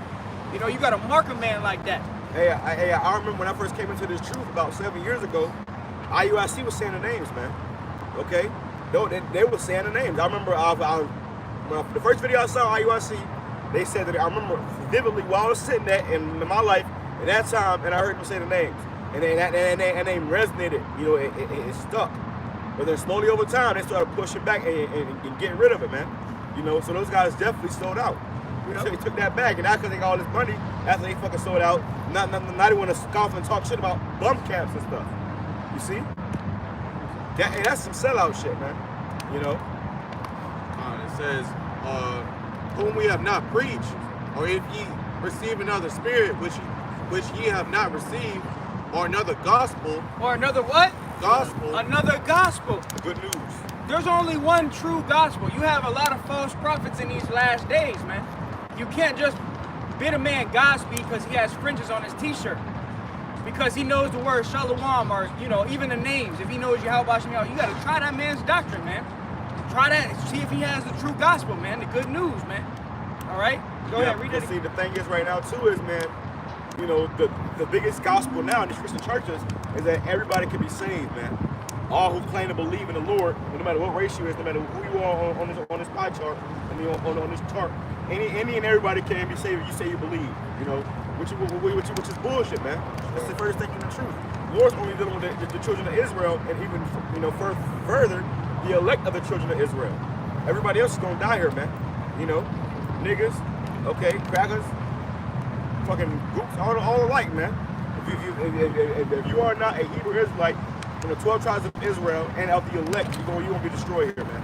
Speaker 4: You know, you got to mark a man like that.
Speaker 1: Hey, I remember when I first came into this truth about 7 years ago, IUIC was saying the names, man. Okay? They were saying the names. I remember the first video I saw on IUIC, they said that I remember vividly while I was sitting there in my life at that time, and I heard them say the names. And that name resonated. You know, it stuck. But then slowly over time, they started pushing back and getting rid of it, man. You know, so those guys definitely sold out. So they took that back, and now because they got all this money, after they fucking sold out, now they want to scoff and talk shit about bum camps and stuff. You see? That's some sellout shit, man. You know?
Speaker 7: It says, whom we have not preached, or if ye receive another spirit, which ye have not received, or another gospel.
Speaker 4: Or another what?
Speaker 7: Gospel.
Speaker 4: Another gospel.
Speaker 1: Good news.
Speaker 4: There's only one true gospel. You have a lot of false prophets in these last days, man. You can't just bid a man Godspeed because he has fringes on his t-shirt. Because he knows the word Shalom, or, you know, even the names. If he knows Yahweh Shem, you got to try that man's doctrine, man. Try that. See if he has the true gospel, man. The good news, man. All right? Go ahead, read it.
Speaker 1: See, the thing is right now, too, is, man, you know, the biggest gospel now in these Christian churches is that everybody can be saved, man. All who claim to believe in the Lord, no matter what race you is, no matter who you are on this pie chart, on this chart, any and everybody can be saved if you say you believe, you know, which is bullshit, man. That's the first thing in the truth. The Lord's only dealing with the children of Israel, and even, you know, further, the elect of the children of Israel. Everybody else is gonna die here, man. You know, niggas, okay, crackers, fucking groups, all alike, man. If you are not a Hebrew Israelite from the 12 tribes of Israel and of the elect, you're gonna be destroyed here, man.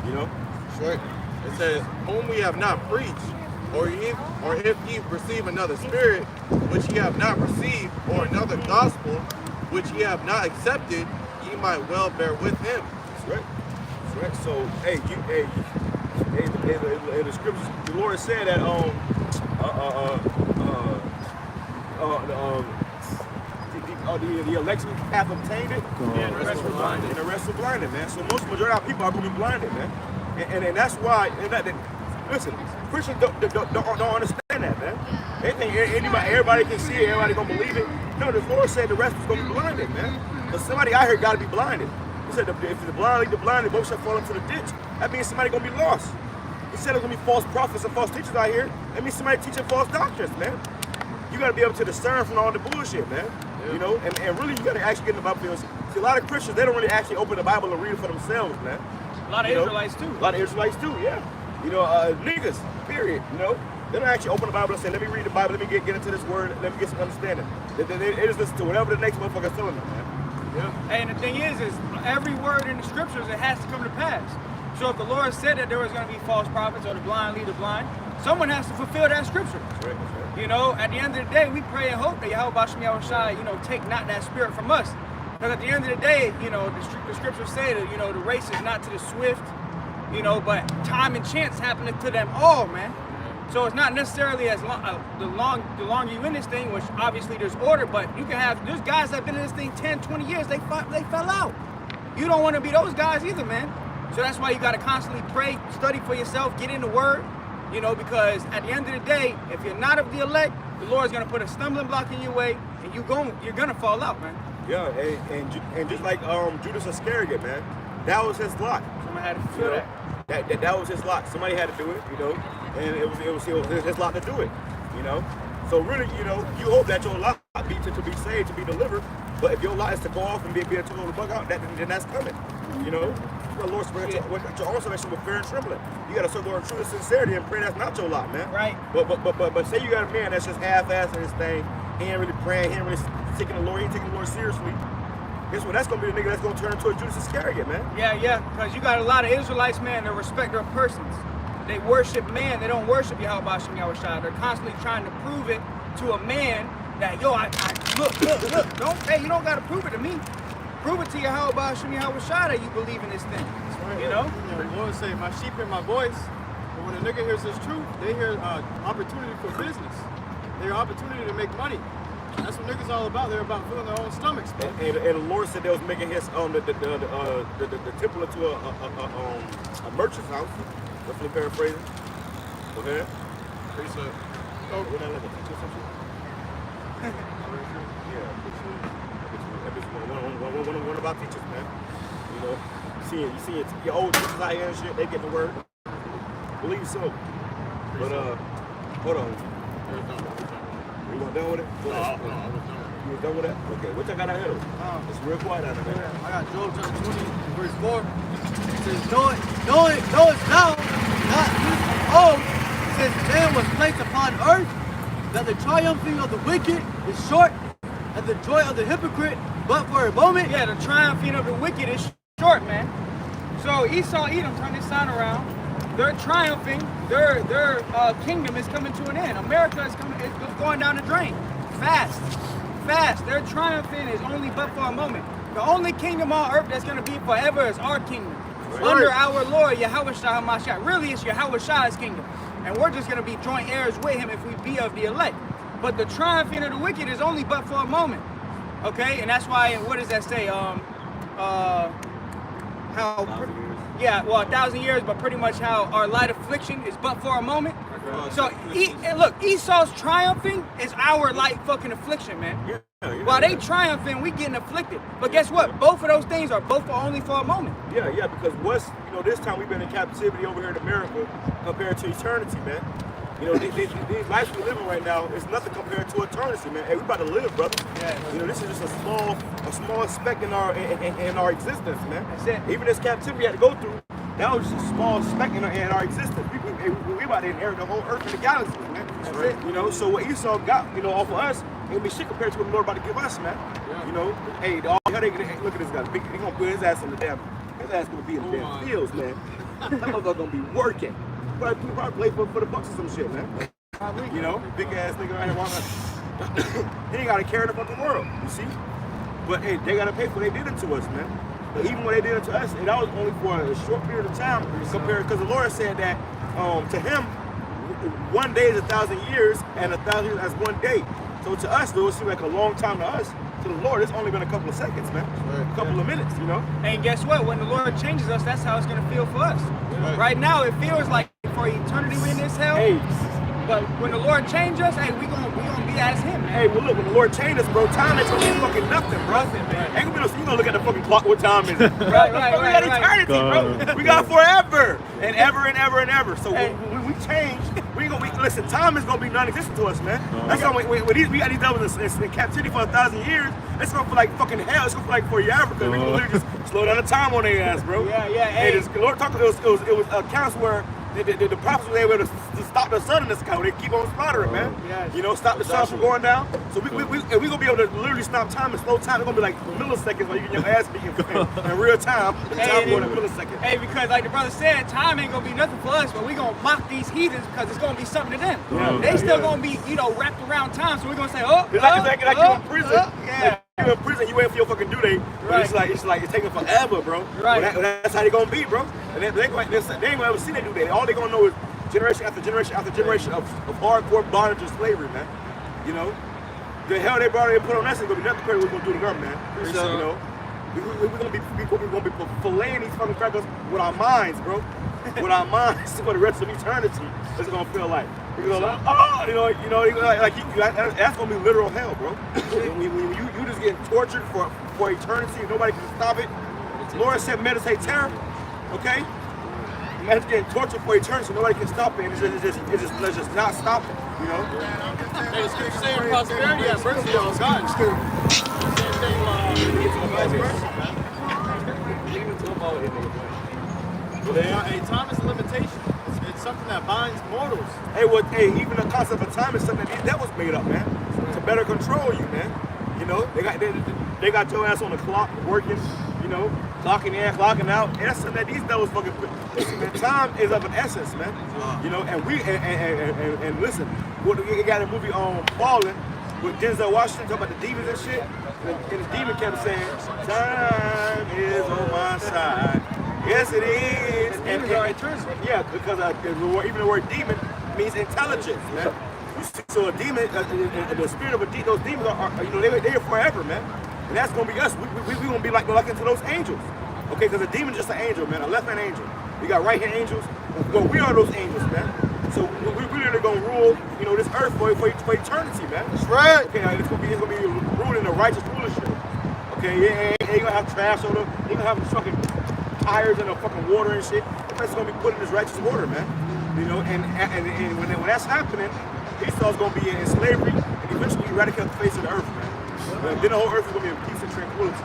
Speaker 1: You know?
Speaker 7: Right. It says, whom we have not preached, or if ye receive another spirit, which ye have not received, or another gospel, which ye have not accepted, ye might well bear with him.
Speaker 1: That's right. That's right. So, in the scriptures, the Lord said that the election hath obtained it,
Speaker 4: and the rest were blinded.
Speaker 1: And the rest were blinded, man. So most majority of people are going to be blinded, man. And that's why. Listen, Christians don't understand that, man. Everybody can see it. Everybody gonna believe it. No, the Lord said the rest was gonna be blinded, man. But somebody out here got to be blinded. He said, if the blind lead the blind, they both shall fall into the ditch. That means somebody gonna be lost. He said there's gonna be false prophets and false teachers out here. That means somebody teaching false doctrines, man. You gotta be able to discern from all the bullshit, man. Yeah. You know, and really you gotta actually get in the Bible. See, a lot of Christians, they don't really actually open the Bible and read it for themselves, man.
Speaker 4: A lot of Israelites too.
Speaker 1: A lot of Israelites too, yeah. You know, niggas, period. You know, they don't actually open the Bible and say, let me read the Bible, let me get into this word, let me get some understanding. They just listen to whatever the next motherfucker's telling them, man. Yeah.
Speaker 4: And the thing is every word in the scriptures, it has to come to pass. So if the Lord said that there was going to be false prophets or the blind lead the blind, someone has to fulfill that scripture.
Speaker 1: That's right, that's right.
Speaker 4: You know, at the end of the day, we pray and hope that Yahweh Shem Yahushua, you know, take not that spirit from us. Because at the end of the day, you know, the scriptures say that, you know, the race is not to the swift, you know, but time and chance happening to them all, man. So it's not necessarily as long, the longer you in this thing, which obviously there's order, but you can have, there's guys that have been in this thing 10, 20 years, they fell out. You don't want to be those guys either, man. So that's why you got to constantly pray, study for yourself, get in the word, you know, because at the end of the day, if you're not of the elect, the Lord's going to put a stumbling block in your way, and you're going to fall out, man.
Speaker 1: Yeah, and just like Judas Iscariot, man, that was his lot.
Speaker 4: Someone had to fulfill that.
Speaker 1: That was his lot. Somebody had to do it, you know, and it was his lot to do it, you know. So really, you know, you hope that your lot be to be saved, to be delivered. But if your lot is to go off and be a total bug out, then that's coming, you know. The Lord spread your own salvation with fear and trembling. You got to serve the Lord in truth and sincerity and pray that's not your lot, man.
Speaker 4: Right.
Speaker 1: But say you got a man that's just half-assing his thing. He ain't really praying. He ain't really taking the Lord. He ain't taking the Lord seriously. Guess what? That's gonna be the nigga that's gonna turn into a Judas Iscariot, man.
Speaker 4: Yeah, because you got a lot of Israelites, man, that respect their persons. They worship man. They don't worship Yahweh Shem Yahushua. They're constantly trying to prove it to a man that, yo, look. You don't gotta prove it to me. Prove it to Yahweh Shem Yahushua that you believe in this thing.
Speaker 6: Right.
Speaker 4: You know?
Speaker 6: The Lord say, my sheep hear my voice. But when a nigga hears his truth, they hear opportunity for business. They hear opportunity to make money. That's what niggas all about. They're about filling their own stomachs, bro.
Speaker 1: And the Lord said they was making his the temple into a merchant's house. Roughly paraphrasing. Go ahead.
Speaker 7: Precept.
Speaker 1: Oh, we're not like a teacher or something. Yeah, one of our teachers, man. You know, you see it. Your old teachers out here and shit, they get the word. Believe so. But hold on. You weren't done with it?
Speaker 7: No, I was done.
Speaker 1: You was done with that? Okay, what y'all got ahead of it? It's real quiet out there.
Speaker 2: I got Job chapter 20, verse 4. It says, know it now, not oh. It says, man was placed upon earth, that the triumphing of the wicked is short, and the joy of the hypocrite but for a moment.
Speaker 4: Yeah, the triumphing of the wicked is short, man. So Esau, Edom, turn this sign around. They're triumphing. Their kingdom is coming to an end. America is coming. It's going down the drain. Fast. Their triumphing is only but for a moment. The only kingdom on earth that's going to be forever is our kingdom. Right. Under our Lord, Yahweh Shah HaMashiach. Really, it's Yahweh Shah's kingdom. And we're just going to be joint heirs with him if we be of the elect. But the triumphing of the wicked is only but for a moment. Okay? And that's why, what does that say? Yeah, well, 1,000 years, but pretty much how our light affliction is but for a moment. So, look, Esau's triumphing is our like fucking affliction, man. While they triumphing, we getting afflicted. But guess what? Both of those things are both only for a moment.
Speaker 1: Yeah, because this time we've been in captivity over here in America compared to eternity, man. These lives we're living right now is nothing compared to eternity, man. Hey, we about to live, brother.
Speaker 4: Yeah.
Speaker 1: This is just a small speck in our existence, man.
Speaker 4: That's it.
Speaker 1: Even this captivity we had to go through, that was just a small speck in our existence. We about to inherit the whole earth and the galaxies, man.
Speaker 4: That's it.
Speaker 1: So what Esau got, off of us, it'll be shit compared to what the Lord about to give us, man.
Speaker 6: Yeah.
Speaker 1: Hey, look at this guy. They gonna put his ass in the damn. His ass gonna be in the damn fields, man. That motherfucker gonna be working. Probably play for the Bucks or some shit, man. Big ass nigga right here wanna. He ain't gotta carry the fucking world, you see. But hey, they gotta pay for what they did it to us, man. But even when they did it to us, that was only for a short period of time compared, because the Lord said that to him, 1 day is 1,000 years, and 1,000 years is 1 day. So to us, though, it seems like a long time to us. To the Lord, it's only been a couple of seconds, man. A couple of minutes,
Speaker 4: And guess what? When the Lord changes us, that's how it's gonna feel for us. Right now, it feels like for eternity we in this hell.
Speaker 1: Hey.
Speaker 4: But when the Lord changes us, hey, we gonna be as Him, man.
Speaker 1: Hey, well look, when the Lord changes, bro, time ain't gonna be fucking nothing, bro. Ain't gonna be no, you gonna look at the fucking clock, what time is it?
Speaker 4: Right,
Speaker 1: We got eternity, bro. We got forever and ever and ever and ever. So when we change, listen, time is gonna be non-existent to us, man. That's why when we got these devils in captivity for 1,000 years, it's gonna feel like fucking hell. It's gonna feel like forever because we gonna literally just slow down the time on their ass, bro.
Speaker 4: Yeah.
Speaker 1: Hey, the Lord talked to us. It was accounts where the prophets were able to stop the sun in the sky. They keep on slaughtering, man.
Speaker 4: Yes.
Speaker 1: Stop the sun from going down. So we gonna be able to literally stop time and slow time. It's gonna be like milliseconds while you get your ass beaten in real time. Time going in milliseconds.
Speaker 4: Hey, because like the brother said, time ain't gonna be nothing for us, but we gonna mock these heathens because it's gonna be something to them. They still gonna be, wrapped around time. So we're gonna say,
Speaker 1: It's like you in prison.
Speaker 4: Yeah.
Speaker 1: You in prison, you waiting for your fucking due date. But it's like it's taking forever, bro.
Speaker 4: Right.
Speaker 1: Well, that's how they gonna be, bro. And they ain't gonna ever see that due date. All they gonna know is generation after generation after generation of hardcore bondage and slavery, man. The hell they brought and put on us ain't gonna be nothing compared to what we're gonna do to them, man. We're gonna be filleting these fucking crackers with our minds, bro. With our minds for the rest of eternity. It's gonna feel like. You're gonna that's gonna be literal hell, bro. when you just getting tortured for eternity and nobody can stop it. Lord said meditate terror, okay? Imagine getting tortured for eternity, nobody can stop it, and let's just not stop it,
Speaker 6: Hey, it's the same prosperity at mercy on God. Hey, time is a limitation. It's something that binds mortals.
Speaker 1: Even the concept of time is something that was made up, man, to better control you, man. They got your ass on the clock working, clocking in, clocking out. And that's something that these devils fucking put. Listen, man, time is of an essence, man. And listen, we got a movie on Fallen with Denzel Washington talking about the demons and shit. And the demon kept saying, "Time is on my side." Yes, it is. Yeah, because even the word demon means intelligence, man. So a demon, the spirit of those demons are they're forever, man. And that's gonna be us. We gonna be like into those angels, okay? Because a demon is just an angel, man, a left hand angel. We got right hand angels. Well, we are those angels, man. So we literally gonna rule, this earth for eternity, man.
Speaker 6: That's right.
Speaker 1: Okay, it's gonna be ruled in the righteous rulership. Okay, you gonna have trash on them. You gonna have fucking tires in the fucking water and shit. The place is gonna be put in this righteous order, man. And when that's happening, Esau's gonna be in slavery and eventually eradicate the face of the earth, man. Then the whole earth is gonna be in peace and tranquility.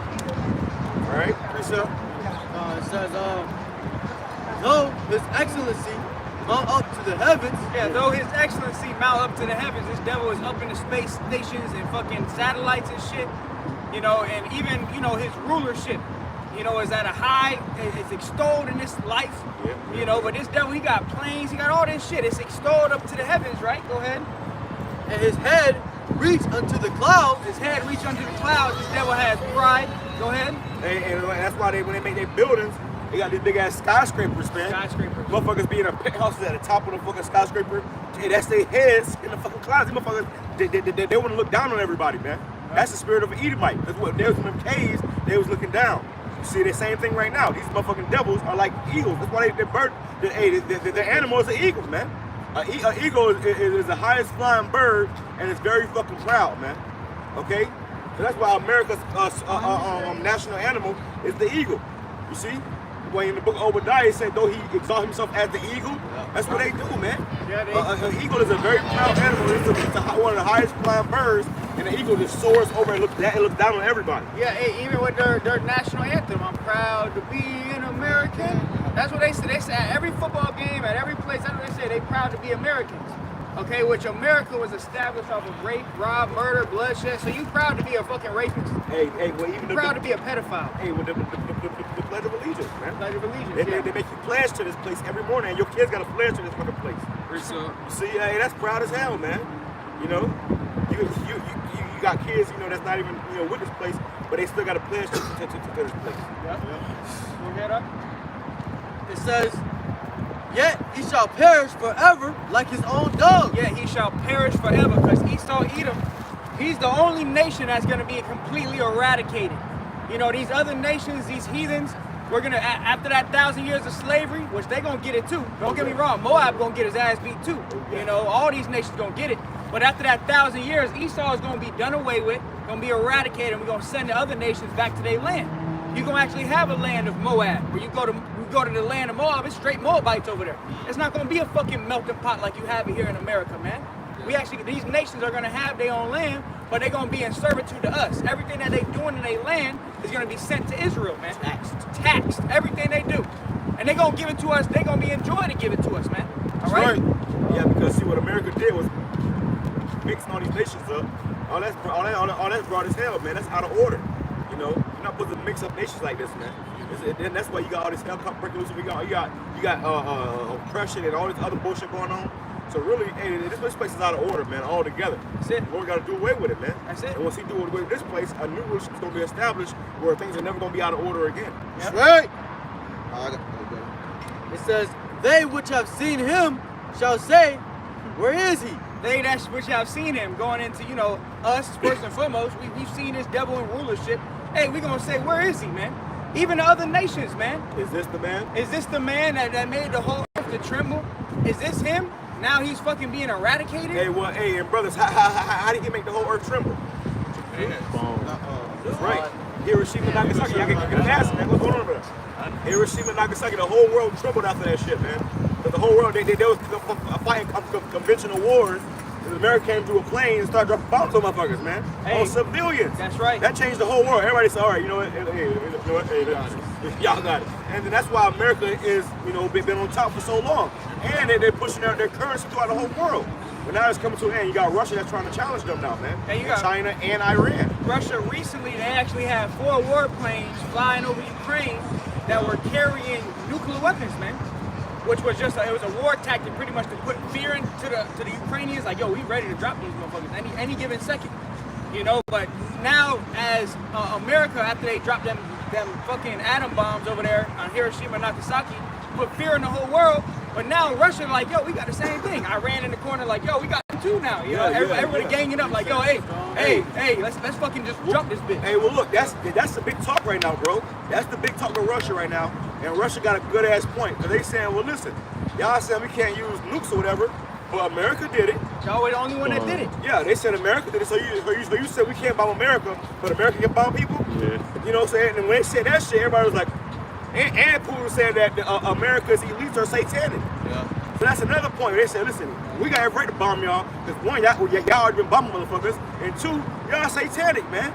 Speaker 1: All right, Esau.
Speaker 2: It says, though His Excellency mount up to the heavens.
Speaker 4: Yeah, though His Excellency mount up to the heavens, this devil is up in the space stations and fucking satellites and shit. And even his rulership. Is at a high, it's extolled in this life, but this devil, he got planes, he got all this shit, it's extolled up to the heavens, right? Go ahead.
Speaker 2: And his head reach unto the clouds.
Speaker 4: His head reach unto the clouds, this devil has pride. Go ahead.
Speaker 1: And that's why when they make their buildings, they got these big ass skyscrapers, man.
Speaker 4: Skyscrapers.
Speaker 1: Motherfuckers be in a penthouses at the top of the fucking skyscraper. Hey, that's their heads in the fucking clouds. These motherfuckers, they want to look down on everybody, man. That's the spirit of an Edomite. That's what they was in them caves, they was looking down. See the same thing right now. These motherfucking devils are like eagles. That's why they bird. The animals are eagles, man. An eagle is the highest flying bird, and it's very fucking proud, man. Okay? So that's why America's national animal is the eagle. You see? When in the book of Obadiah, it said, though he exalt himself as the eagle, that's what they do, man. An eagle is a very proud animal. It's one of the highest flying birds, and the eagle just soars over and looks down on everybody.
Speaker 4: Yeah, hey, even with their national anthem, I'm proud to be an American. That's what they say. They say at every football game, at every place, that's what they say. They proud to be Americans. Okay, which America was established off of rape, rob, murder, bloodshed. So you proud to be a fucking rapist?
Speaker 1: Hey, well, even
Speaker 4: Proud to be a pedophile?
Speaker 1: Hey, with the Pledge of Allegiance, man.
Speaker 4: Pledge of Allegiance,
Speaker 1: They make you pledge to this place every morning, and your kids got to pledge to this fucking place.
Speaker 3: So,
Speaker 1: You see, hey, that's proud as hell, man. You know, you got kids, you know, that's not even, you know, with this place, but they still got to pledge to this place.
Speaker 4: Go ahead up.
Speaker 2: It says, yet he shall perish forever like his own dog.
Speaker 4: Yeah, he shall perish forever, because Esau, Edom, he's the only nation that's going to be completely eradicated. You know, these other nations, these heathens, we're going to, after that 1,000 years of slavery, which they're going to get it too. Don't get me wrong, Moab going to get his ass beat too. You know, all these nations going to get it. But after that 1,000 years, Esau is going to be done away with, going to be eradicated, and we're going to send the other nations back to their land. You're going to actually have a land of Moab, where you go to the land of Moab, it's straight Moabites over there. It's not going to be a fucking melting pot like you have it here in America, man. These nations are going to have their own land, but they're going to be in servitude to us. Everything that they doing in their land is going to be sent to Israel, man. Taxed. Everything they do. And they're going to give it to us. They're going to be enjoying to give it to us, man. All right?
Speaker 1: Yeah, because see what America did was mixing all these nations up. All that's broad as hell, man. That's out of order. You know, you're not supposed to mix up nations like this, man. And that's why you got all this hell breaking loose. You got oppression and all this other bullshit going on. So really, hey, this place is out of order, man, altogether.
Speaker 4: That's it.
Speaker 1: We got to do away with it, man.
Speaker 4: That's it.
Speaker 1: And once he do away with this place, a new rulership is going to be established where things are never going to be out of order again.
Speaker 2: That's right. It says, they which have seen him shall say, where is he?
Speaker 4: They that which have seen him going into, you know, us first and foremost. We've seen this devil in rulership. Hey, we're going to say, where is he, man? Even the other nations, man.
Speaker 1: Is this the man?
Speaker 4: Is this the man that made the whole earth to tremble? Is this him? Now he's fucking being eradicated?
Speaker 1: Hey, well, hey, and brothers, how did he make the whole earth tremble? That's right. Hiroshima, Nagasaki. Y'all can ask, man. What's going on over there? Hiroshima, Nagasaki. The whole world trembled after that shit, man. But the whole world, they was fighting conventional wars. And America came through a plane and started dropping bombs on motherfuckers, man.
Speaker 4: Hey,
Speaker 1: on civilians.
Speaker 4: That's right.
Speaker 1: That changed the whole world. Everybody said, all right, you know what? Hey, y'all got it. And then that's why America is, you know, been on top for so long. And they're pushing out their currency throughout the whole world. But now it's coming to an end. You got Russia that's trying to challenge them now, man.
Speaker 4: And you
Speaker 1: got China and Iran.
Speaker 4: Russia recently, they actually had 4 warplanes flying over Ukraine that were carrying nuclear weapons, man. Which was just it was a war tactic, pretty much to put fear into the Ukrainians. Like, yo, we ready to drop these motherfuckers any given second, you know. But now, as America, after they dropped them fucking atom bombs over there on Hiroshima and Nagasaki, put fear in the whole world. But now Russia, like, yo, we got the same thing. Iran in the corner, like, yo, we got them too now. You know, everybody ganging up, like, yo, hey, let's fucking just drop this bitch.
Speaker 1: Hey, well, look, that's the big talk right now, bro. That's the big talk with Russia right now. And Russia got a good ass point. Because they saying, well, listen, y'all saying we can't use nukes or whatever, but America did it.
Speaker 4: Y'all were the only one that did it.
Speaker 1: Yeah, they said America did it. So you said we can't bomb America, but America can bomb people?
Speaker 5: Yeah.
Speaker 1: You know what I'm saying? And when they said that shit, everybody was like, and Putin said that America's elites are satanic. Yeah. So that's another point. They said, listen, we got every right to bomb y'all, because one, y'all already been bombing motherfuckers, and two, y'all satanic, man.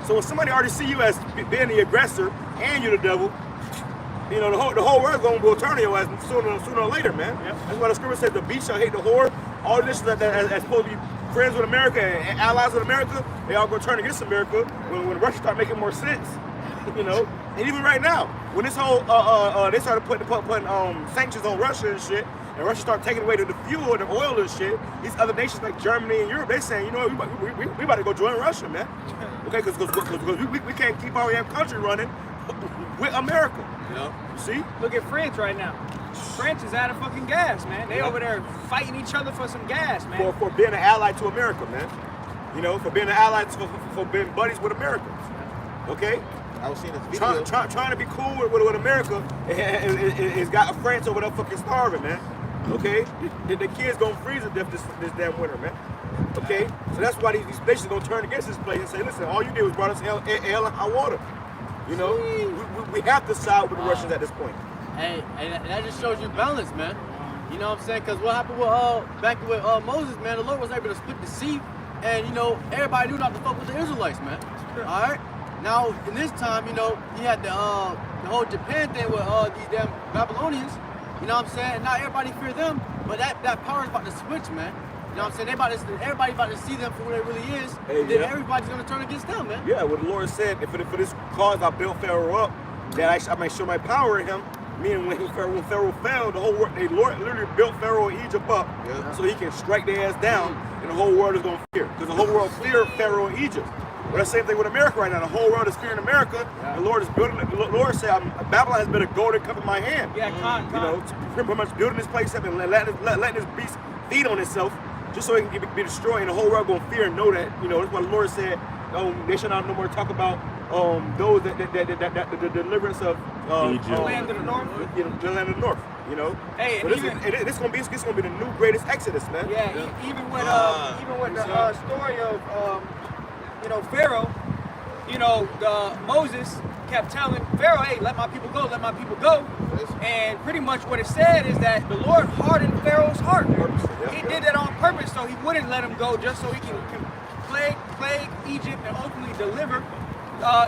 Speaker 1: So when somebody already see you as being the aggressor and you're the devil, you know, the whole world's gonna go turn your ass sooner or later, man. Yep. That's why the scripture says the beast shall hate the whore. All this that's supposed to be friends with America and allies with America, they all gonna turn against America when Russia start making more sense. You know, and even right now, when this whole they started putting sanctions on Russia and shit, and Russia started taking away the fuel and the oil and shit, these other nations like Germany and Europe, they saying, you know, we about to go join Russia, man. Okay, because we can't keep our damn country running with America. You know, you see?
Speaker 4: Look at France right now. France is out of fucking gas, man. They over there fighting each other for some gas, man.
Speaker 1: For being an ally to America, man. You know, for being an ally for being buddies with America. Okay?
Speaker 7: I was seeing this video.
Speaker 1: Trying to be cool with America has got France over there fucking starving, man. Okay, the kids gonna freeze to death this damn winter, man. Okay, so that's why these nations gonna turn against this place and say, listen, all you did was brought us hell and high water. You know, we have to side with the Russians at this point.
Speaker 2: Hey, that just shows you balance, man. You know what I'm saying? Because what happened with back with Moses, man, the Lord was able to split the sea, and you know everybody knew not to fuck with the Israelites, man. All right. Now in this time, you know, he had the whole Japan thing with these damn Babylonians. You know what I'm saying? And now everybody fear them, but that power is about to switch, man. You know what I'm saying? Everybody about to see them for what it really is.
Speaker 1: Hey,
Speaker 2: and then
Speaker 1: yeah.
Speaker 2: everybody's gonna turn against them, man.
Speaker 1: Yeah, what the Lord said, if for this cause I built Pharaoh up, that I might show my power in him. Meaning when Pharaoh fell, the whole world, the Lord literally built Pharaoh in Egypt up so he can strike their ass down, and the whole world is gonna fear. Because the whole world feared Pharaoh in Egypt. But the same thing with America right now. The whole world is fearing America. The Lord is building it. The Lord said, Babylon has been a golden cup in my hand.
Speaker 4: Yeah,
Speaker 1: You know, pretty much building this place up and letting this beast feed on itself, just so it can be destroyed, and the whole world gonna fear and know that. You know, that's why the Lord said, they shall not no more talk about those that the deliverance of
Speaker 5: Egypt.
Speaker 4: Land of the north.
Speaker 1: You know, the land of the north. You know,
Speaker 4: Hey,
Speaker 1: but
Speaker 4: and
Speaker 1: it's gonna be the new greatest Exodus, man.
Speaker 4: Yeah, even with the story of you know, Pharaoh, you know, Moses kept telling Pharaoh, hey, let my people go, let my people go. And pretty much what it said is that the Lord hardened Pharaoh's heart. He did that on purpose so he wouldn't let him go, just so he can plague Egypt and ultimately deliver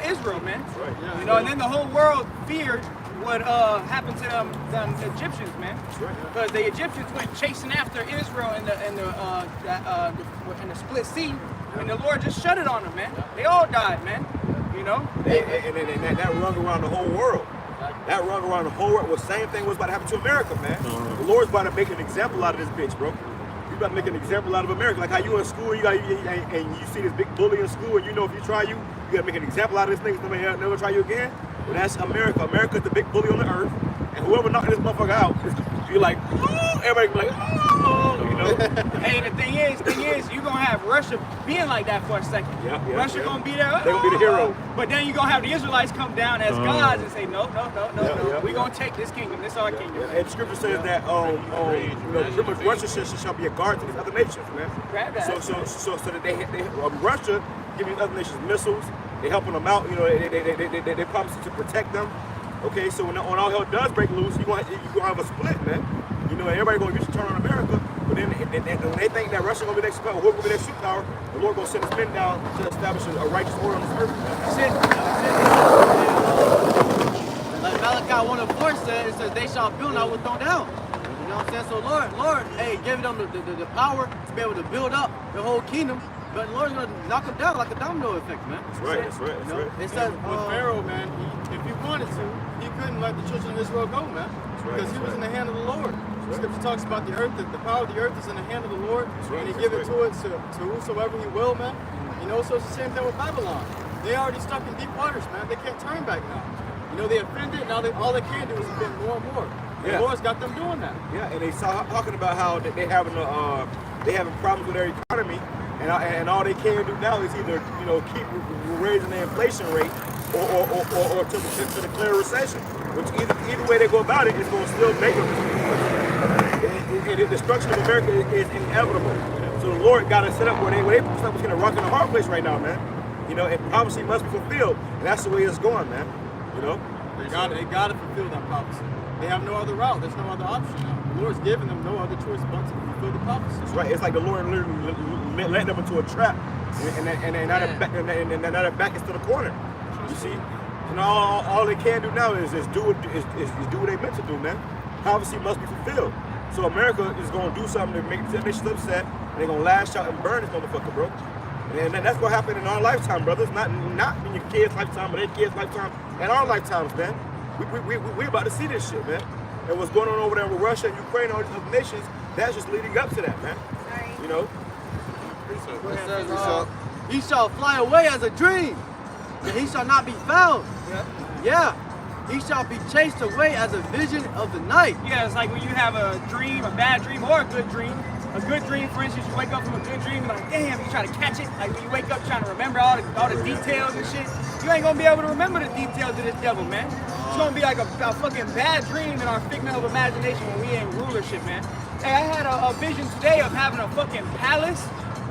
Speaker 4: Israel, man.
Speaker 1: Right.
Speaker 6: Yeah.
Speaker 4: You know, and then the whole world feared what happened to them Egyptians, man.
Speaker 1: right.
Speaker 4: Because the Egyptians went chasing after Israel in the split sea, and the Lord just shut it on them, man. They all died, man. You know.
Speaker 1: And that rung around the whole world. That rung around the whole world. Well, same thing was about to happen to America, man. The Lord's about to make an example out of this bitch, bro. He's about to make an example out of America. Like how you in school, and you see this big bully in school, and you know if you try you gotta make an example out of this thing. So nobody never try you again. Well, that's America. America's the big bully on the earth, and whoever knocking this motherfucker out, you're like, oh, everybody be like, oh, you know.
Speaker 4: Hey, the thing is, you're gonna have Russia being like that for a second.
Speaker 1: Yeah,
Speaker 4: Russia
Speaker 1: yeah.
Speaker 4: gonna be there.
Speaker 1: They gonna be the hero.
Speaker 4: But then you're gonna have the Israelites come down as gods and say, no.
Speaker 1: Yeah.
Speaker 4: We gonna take this kingdom. This is our kingdom.
Speaker 1: Yeah, and Scripture says that you know, pretty much Russia shall be a guard to these other nations, man.
Speaker 4: Grab that.
Speaker 1: So that they Russia give these other nations missiles. They helping them out. You know, they promise to protect them. Okay, so when all hell does break loose, you gonna have a split, man. You know, everybody gonna get to turn on America. But then when they think that Russia gonna be next superpower, whoever gonna be next superpower, the Lord gonna send his men down to establish a righteous order on this earth.
Speaker 4: That's it.
Speaker 2: Like Malachi 1:4 said, it says they shall build, not will throw down. You know what I'm saying? So Lord, hey, give them the power to be able to build up the whole kingdom. But the Lord's gonna knock them down like a domino effect, man.
Speaker 1: That's right. That's right. That's right.
Speaker 2: It says
Speaker 6: With Pharaoh, man, if he wanted to, he couldn't let the children of Israel go, man.
Speaker 1: right,
Speaker 6: Because he
Speaker 1: that's
Speaker 6: was in
Speaker 1: right.
Speaker 6: the hand of the Lord. The scripture talks about the earth, the power of the earth is in the hand of the Lord,
Speaker 1: right,
Speaker 6: and he
Speaker 1: that's
Speaker 6: give it
Speaker 1: right.
Speaker 6: to whosoever he will, man. You know, so it's the same thing with Babylon. They already stuck in deep waters, man. They can't turn back now. You know, they offended, now all they can do is offend more and more.
Speaker 1: Yeah.
Speaker 6: The Lord's got them doing that.
Speaker 1: Yeah, and they saw talking about how they having problems with their economy, and all they can do now is either keep raising the inflation rate or to declare a recession. Which either way they go about it, it's going to still make them. And the destruction of America is inevitable. So the Lord got to set up where they stuck between a rock and a hard place right now, man. You know, and prophecy must be fulfilled, and that's the way it's going, man. You know.
Speaker 6: They gotta fulfill that prophecy. They have no other route. There's no other option now. The Lord's giving them no other choice but to fulfill the prophecy.
Speaker 1: That's right. It's like the Lord literally letting them into a trap, and now they're back into the corner. You see, and all they can do now is do what they meant to do, man. Prophecy must be fulfilled. So America is gonna do something to make the nations upset, and they're gonna lash out and burn this motherfucker, bro. And that's what happened in our lifetime, brothers. Not in your kids' lifetime, but their kids' lifetime, and our lifetimes, man. We about to see this shit, man. And what's going on over there with Russia and Ukraine and all these other nations, that's just leading up to that, man. You know?
Speaker 2: it says, he shall fly away as a dream, and he shall not be found. Yeah. He shall be chased away as a vision of the night.
Speaker 4: Yeah, it's like when you have a dream, a bad dream, or a good dream. A good dream, for instance, you wake up from a good dream, you're like, damn, you try to catch it. Like when you wake up trying to remember all the details and shit, you ain't gonna be able to remember the details of this devil, man. It's gonna be like a fucking bad dream in our figment of imagination when we in rulership, man. Hey, I had a vision today of having a fucking palace,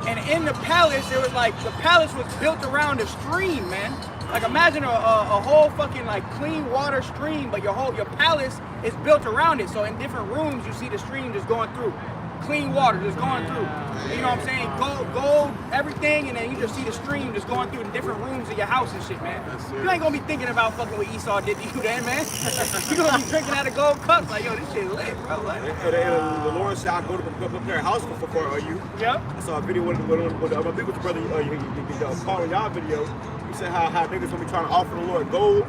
Speaker 4: and in the palace, it was like the palace was built around a stream, man. Like imagine a whole fucking like clean water stream, but your palace is built around it. So in different rooms, you see the stream just going through. Clean water just going through. You know what I'm saying? Gold, everything, and then you just see the stream just going through in different rooms of your house and shit, man. You ain't gonna be thinking about fucking what Esau did to you then, man. You gonna be drinking out of gold cups like, yo, this shit lit, bro. Like,
Speaker 1: And the Lord said, I'll go to prepare a house for you.
Speaker 4: yep.
Speaker 1: I saw a video with my big brother, Paul and y'all video. He said how niggas gonna be trying to offer the Lord gold,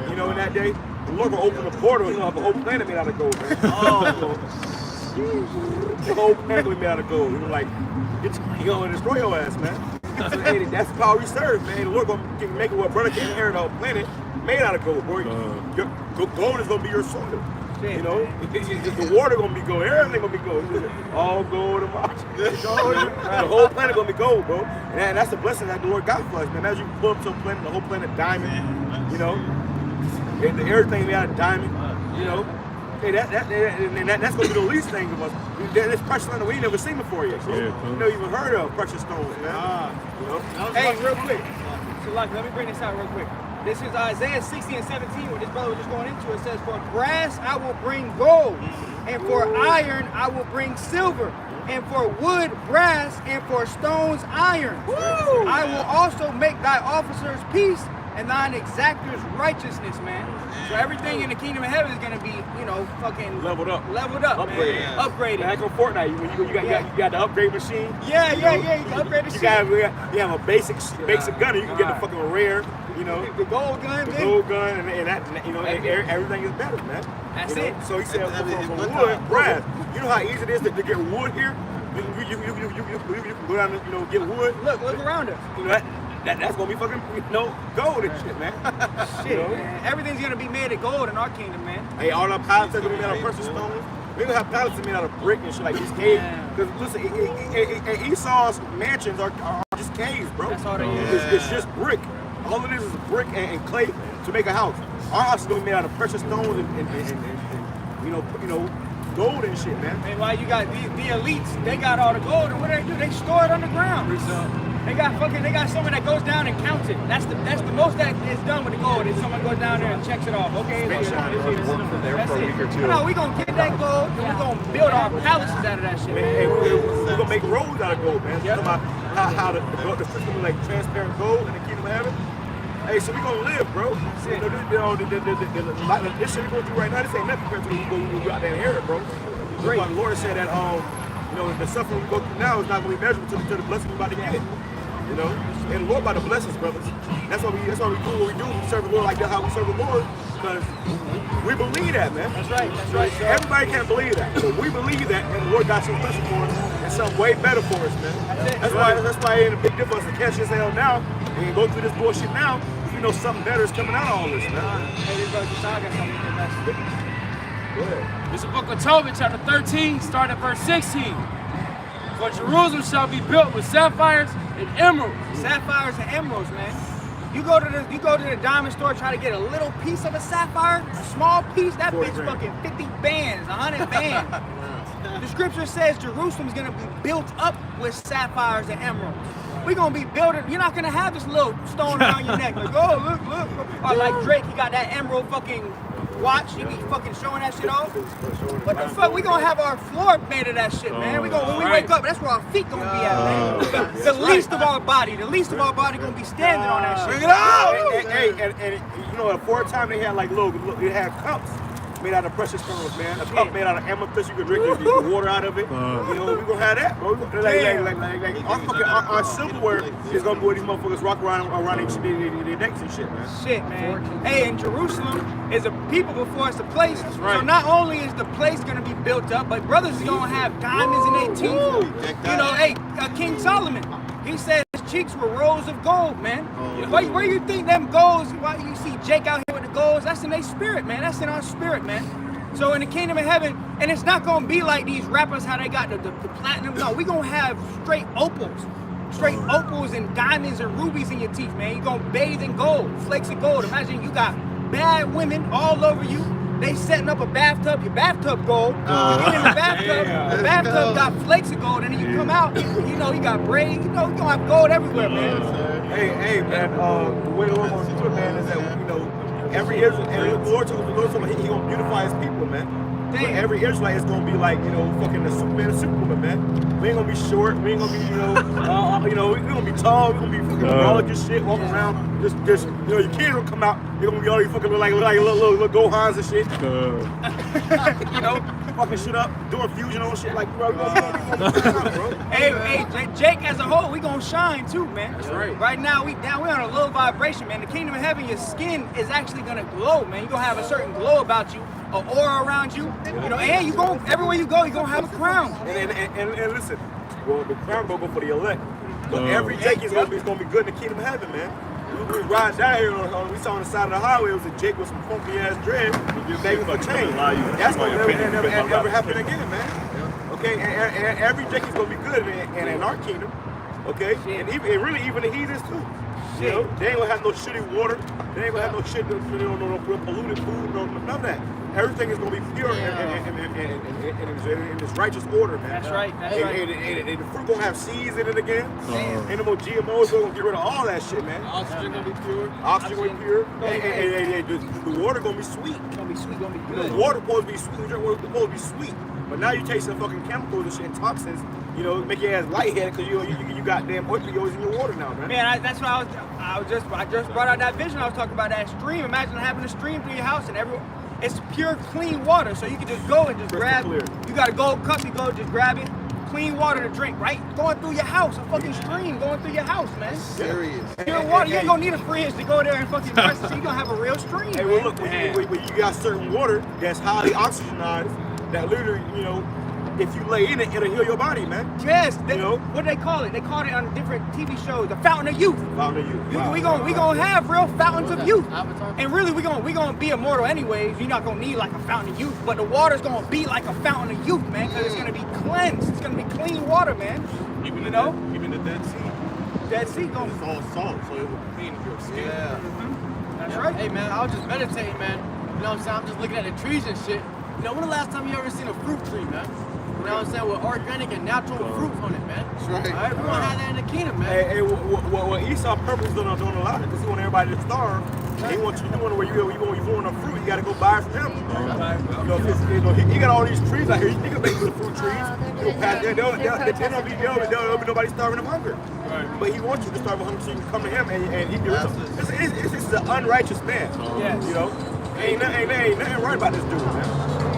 Speaker 1: you know, in that day. The Lord will open the portal and you'll have a whole planet made out of gold, man. The whole planet made out of gold. You know, like, you gonna destroy your ass, man. So, hey, that's the power we serve, man. The Lord gonna make it where brother can inherit a whole planet made out of gold, boy. Your gold is gonna be your soil. You know, the water gonna be gold, everything gonna be gold. All gold and the whole planet gonna be gold, bro. And that's the blessing that the Lord got for us, man. As you pull up to a planet, the whole planet diamond, you know, and everything made out of diamond, you know. Hey, that's gonna be the least thing of us. This precious land that we ain't never seen before yet. So, you never even heard of precious stones, man. You know?
Speaker 4: Hey, real quick. So, like, let me bring this out real quick. This is Isaiah 60 and 17, where this brother was just going into. It says, for brass I will bring gold, and for iron I will bring silver, and for wood brass, and for stones iron. I will also make thy officers peace, and thine exactors righteousness, man. So everything in the kingdom of heaven is gonna be, you know, fucking
Speaker 1: Leveled up,
Speaker 4: upgraded, man. Upgraded.
Speaker 1: Like on Fortnite, you got the upgrade machine.
Speaker 4: Yeah, you can upgrade the shit.
Speaker 1: You have a basic gun, and you can get the fucking rare, you know,
Speaker 4: The gold gun,
Speaker 1: the
Speaker 4: man.
Speaker 1: gold gun, and that, you know, everything is better, man.
Speaker 4: That's
Speaker 1: You know?
Speaker 4: it.
Speaker 1: So he said, for wood, brass. You know how easy it is to get wood here. You can go down, and, you know, get wood.
Speaker 4: Look around us.
Speaker 1: You know, that's gonna be fucking, you know, gold and shit, man.
Speaker 4: Shit,
Speaker 1: You know?
Speaker 4: man. Everything's gonna be made of gold in our kingdom, man.
Speaker 1: Hey, all our pallets are gonna be made out of precious stones. We're gonna have pallets made out of brick and shit like these caves. Because listen, Esau's mansions are just caves, bro.
Speaker 4: That's all they
Speaker 1: It's just brick. All it is brick and clay to make a house. Our house is gonna be made out of precious stones and you know, gold and shit, man.
Speaker 4: And while you got the elites, they got all the gold, and what do? They store it underground. They got someone that goes down and counts it. That's the most that is done with the gold. Is someone goes down there and checks it off. Okay, that's it. No, we gonna get that gold and we gonna build our palaces out of that shit.
Speaker 1: And we're gonna make roads out of gold, man. Talking about how the system is like transparent gold in the kingdom of heaven. Hey, so we gonna live, bro. This shit we going through right now, this ain't nothing compared to what we go out there and inherit, bro. Great. The Lord said that, you know, the suffering we go through now is not gonna be measurable to the blessing we're about to get. You know, and the Lord about to bless us, brothers. That's why we do what we do. We serve the Lord like that, how we serve the Lord, because we believe that, man.
Speaker 4: That's right. That's right.
Speaker 1: Everybody can't believe that. So we believe that, and the Lord got some blessing for us and something way better for us, man. That's why it ain't a big difference to catch this hell now and go through this bullshit now. You know something better is coming out of all this, man.
Speaker 4: Hey, this brother Josiah got something to mess with.
Speaker 1: Go ahead.
Speaker 3: This is the book of Tobit, chapter 13, starting at verse 16. For Jerusalem shall be built with sapphires and emeralds.
Speaker 4: Sapphires and emeralds, man. You go to the diamond store, try to get a little piece of a sapphire, a small piece, that bitch
Speaker 1: $40,000.
Speaker 4: fucking 50 bands, 100 bands. The scripture says Jerusalem's gonna be built up with sapphires and emeralds. We're gonna be building, you're not gonna have this little stone around your neck, like, oh, look. Or like Drake, he got that emerald fucking watch, he be fucking showing that shit off. What the fuck, we gonna have our floor made of that shit, man. When we wake up, that's where our feet gonna be at, man. The least of our body gonna be standing on that shit.
Speaker 1: Bring it out! And you know, at Ford time they had like they had cups made out of precious stones, man. A cup made out of amethyst, you could drink the water out of it. You know, we gonna have that, bro. Our silverware is gonna be where these motherfuckers rock around their necks and shit, man.
Speaker 4: Shit, man. Hey, and Jerusalem is a people before it's a place. That's
Speaker 1: right.
Speaker 4: So not only is the place gonna be built up, but brothers is gonna have diamonds in their teeth. You know, hey, King Solomon, he said his cheeks were rows of gold, man. Where you think them golds? Why you see Jake out here with the golds? That's in their spirit, man. That's in our spirit, man. So in the kingdom of heaven, and it's not gonna be like these rappers how they got the platinum. No, we gonna have straight opals and diamonds and rubies in your teeth, man. You gonna bathe in gold, flakes of gold. Imagine you got bad women all over you. They setting up a bathtub, your bathtub gold. You get in the bathtub got flakes of gold, and then you come out, you know, you got braids, you know, you gonna have gold everywhere, man.
Speaker 1: Hey, man, the way the Lord wants to do it, man, is that, you know, every Israel, and the Lord told he gonna beautify his people, man. But every Israelite is gonna be like, you know, fucking the Superman and Superwoman, man. We ain't gonna be short, we ain't gonna be, we gonna be tall, we gonna be fucking brolic and shit, walking around, just, you know, your kids will come out, they're gonna be all these fucking look like little Gohans and shit. You know, fucking shit up, doing fusion on shit like, bro.
Speaker 4: Hey, Jake as a whole, we gonna shine too, man.
Speaker 3: That's right.
Speaker 4: Right now, we on a low vibration, man. The kingdom of heaven, your skin is actually gonna glow, man. You're gonna have a certain glow about you, an aura around you, you know, and you go everywhere you go, you're gonna have a crown.
Speaker 1: And listen, well, the crown gonna go for the elect. But every Jake is gonna be good in the kingdom of heaven, man. We riding down here, we saw on the side of the highway, it was a Jake with some funky ass dread, begging for change. That's gonna never happen again, man. Okay, and every Jake is gonna be good in our kingdom. Okay, and even the heathens too. You know, they ain't gonna have no shitty water. They ain't gonna have no shit, no polluted food, none of that. Everything is gonna be pure in this righteous order, man.
Speaker 4: That's right.
Speaker 1: And the fruit gonna have seeds in it again. Ain't no more GMOs. We're gonna get rid of all that shit, man.
Speaker 6: Oxygen gonna be pure.
Speaker 1: Oxygen gonna be pure. And the water gonna be sweet.
Speaker 4: Gonna be sweet, gonna be
Speaker 1: You know,
Speaker 4: good.
Speaker 1: water supposed to be sweet. Water supposed to be sweet. But now you taste some fucking chemicals and shit and toxins. You know, make your ass lightheaded because you got damn opioids in your water now, man.
Speaker 4: Man, that's why I just brought out that vision. I was talking about that stream. Imagine having a stream through your house and it's pure, clean water. So you can just go and just grab.
Speaker 1: Clear.
Speaker 4: You got a gold cup, you go just grab it. Clean water to drink, right? Going through your house, a fucking stream going through your house, man.
Speaker 7: Serious.
Speaker 4: Pure water. You ain't gonna need a fridge to go there and fucking rest. So you gonna have a real stream.
Speaker 1: Hey, well, look, when you got certain water that's highly oxygenized, that literally, you know, if you lay in it, it'll heal your body, man.
Speaker 4: Yes,
Speaker 1: You know?
Speaker 4: what do they call it? They call it on different TV shows, the fountain of youth.
Speaker 1: Fountain of youth.
Speaker 4: We gonna have real fountains of youth.
Speaker 2: Avatar?
Speaker 4: And really, we gonna be immortal anyways. You're not gonna need like a fountain of youth, but the water's gonna be like a fountain of youth, man, because it's gonna be cleansed. It's gonna be clean water, man.
Speaker 7: Even
Speaker 4: You know?
Speaker 7: even the Dead Sea.
Speaker 4: Dead Sea gonna.
Speaker 7: It's all salt, so it will clean your skin.
Speaker 2: Yeah.
Speaker 4: That's right.
Speaker 2: Hey man, I was just meditating, man. You know what I'm saying? I'm just looking at the trees and shit. You know, when the last time you ever seen a fruit tree, man? You know what I'm saying? With organic and natural fruits on it, man.
Speaker 7: That's right.
Speaker 2: All right, we gonna have that in the kingdom, man.
Speaker 1: Hey, well, Esau purpose doing a lot because he want everybody to starve. He wants you doing where you want a fruit, you gotta go buy it from him. You know, he got all these trees out here. He can make the fruit trees. He'll pass there. There'll be nobody starving of hunger. But he wants you to starve of hunger so you can come to him and he do it. This is an unrighteous man.
Speaker 4: Yes.
Speaker 1: You know, ain't nothing right about this dude, man.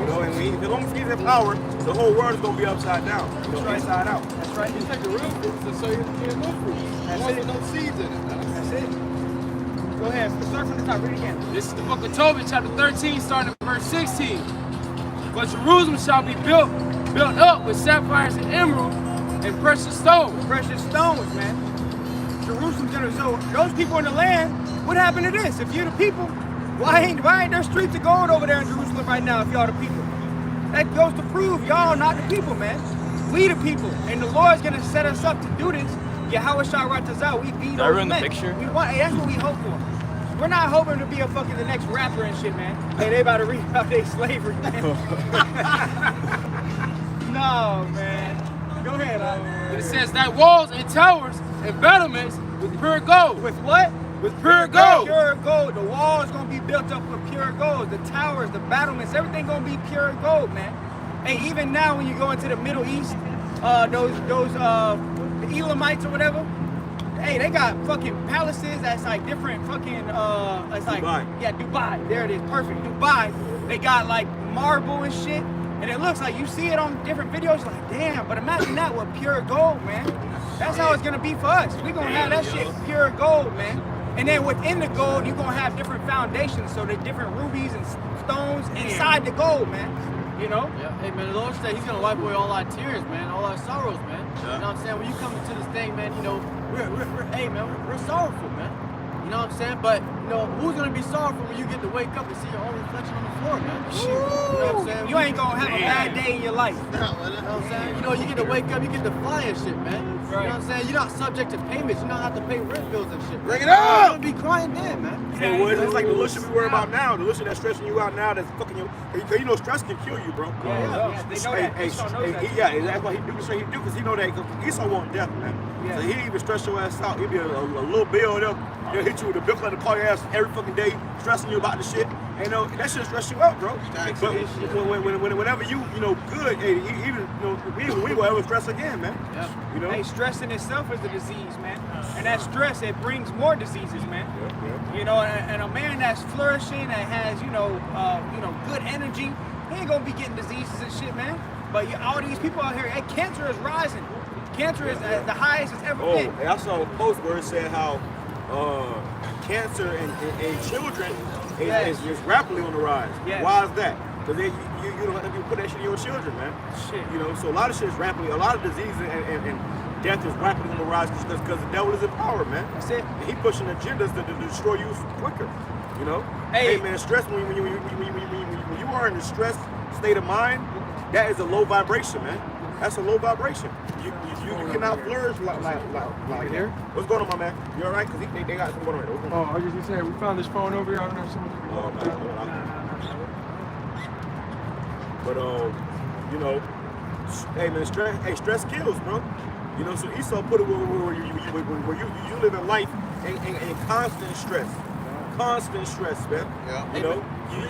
Speaker 1: You know, and as long as he's in power, the whole world is gonna be upside down. You know, inside out.
Speaker 4: That's right.
Speaker 6: You take the real fruits and sow your GMO fruits.
Speaker 4: That's
Speaker 6: Ones
Speaker 4: it.
Speaker 6: with no seeds in it, man.
Speaker 4: That's it. Go ahead. Start from the top. Read it again.
Speaker 3: This is the book of Tobit, chapter 13, starting at verse 16. But Jerusalem shall be built up with sapphires and emerald and precious stones.
Speaker 4: Precious stones, man. Jerusalem's gonna. So those people in the land, what happened to this? If you're the people, why ain't there streets of gold over there in Jerusalem right now? If y'all the people, that goes to prove y'all not the people, man. We the people, and the Lord's gonna set us up to do this. Yahweh Shai Ratazah, we be those
Speaker 8: ruin the
Speaker 4: men.
Speaker 8: picture?
Speaker 4: We want. Hey, that's what we hope for. We're not hoping to be a fucking the next rapper and shit, man. Hey, they about to read about their slavery, man. No, man. Go ahead.
Speaker 3: And it says that walls and towers and battlements with pure gold.
Speaker 4: With what?
Speaker 3: With pure gold.
Speaker 4: Pure gold. The walls gonna be built up with pure gold. The towers, the battlements, everything gonna be pure gold, man. Hey, even now when you go into the Middle East, the Elamites or whatever, hey, they got fucking palaces that's like different fucking it's like
Speaker 1: Dubai.
Speaker 4: Yeah, Dubai. There it is, perfect. Dubai. They got like marble and shit. And it looks like you see it on different videos, you're like, damn, but imagine that with pure gold, man. That's how it's gonna be for us. We're gonna have that shit pure gold, man. And then within the gold, you're gonna have different foundations, so there's different rubies and stones inside the gold, man. You know?
Speaker 2: Yeah, hey man, the Lord said He's gonna wipe away all our tears, man, all our sorrows, man. You know what I'm saying? When you come into this thing, man, you know, we're sorrowful, man. You know what I'm saying? But, you know, who's gonna be sorrowful when you get to wake up and see your own reflection on the floor, man? You know what I'm saying?
Speaker 4: You ain't gonna have a bad day in your life.
Speaker 2: You know what I'm saying? You know, you get to wake up, you get to fly and shit, man. You know what I'm saying? You're not subject to payments. You don't have to pay rent bills and shit.
Speaker 1: Bring it
Speaker 2: You're
Speaker 1: up!
Speaker 2: gonna be crying then, man.
Speaker 1: Hey, well, it's like the little shit we worry about now. The little shit that's stressing you out now that's fucking you. Because you know stress can kill you, bro.
Speaker 4: Yeah, they know that. Esau knows that.
Speaker 1: Yeah, that's what he do. So he do because he know that Esau want death, man.
Speaker 4: Yeah.
Speaker 1: So he even stress your ass out. He'll be a little bill up. He'll hit you with a bill letter, call your ass every fucking day, stressing you about the shit. And that shit stress you out, bro. But whenever you know, good, hey, even we will ever stress again, man.
Speaker 2: Yeah.
Speaker 1: You know.
Speaker 4: Hey, stress in itself is a disease, man. And that stress, it brings more diseases, man. You know, and a man that's flourishing, that has, good energy, he ain't gonna be getting diseases and shit, man. But all these people out here, hey, cancer is rising. Cancer is the highest it's ever been.
Speaker 1: Oh, I saw a post where it said how cancer in children is rapidly on the rise.
Speaker 4: Yes.
Speaker 1: Why is that? Because you don't let people put that shit in your children, man.
Speaker 4: Shit.
Speaker 1: You know, so a lot of shit is rapidly, a lot of disease and death is rapidly on the rise because the devil is in power, man.
Speaker 4: That's it.
Speaker 1: And he pushing agendas to destroy you quicker. You know.
Speaker 4: Hey.
Speaker 1: Hey man, stress when you are in a stressed state of mind, that is a low vibration, man. That's a low vibration. You cannot flourish like
Speaker 2: here.
Speaker 1: What's going on, my man? You all right? Because they got something going on right there.
Speaker 3: Oh, I was just saying, we found this phone over here. I don't know if someone.
Speaker 1: Oh, man. But you know, hey man, stress kills, bro. You know, so Esau put it where you live in life in constant stress. Constant stress, man.
Speaker 7: Yeah.
Speaker 1: You know, you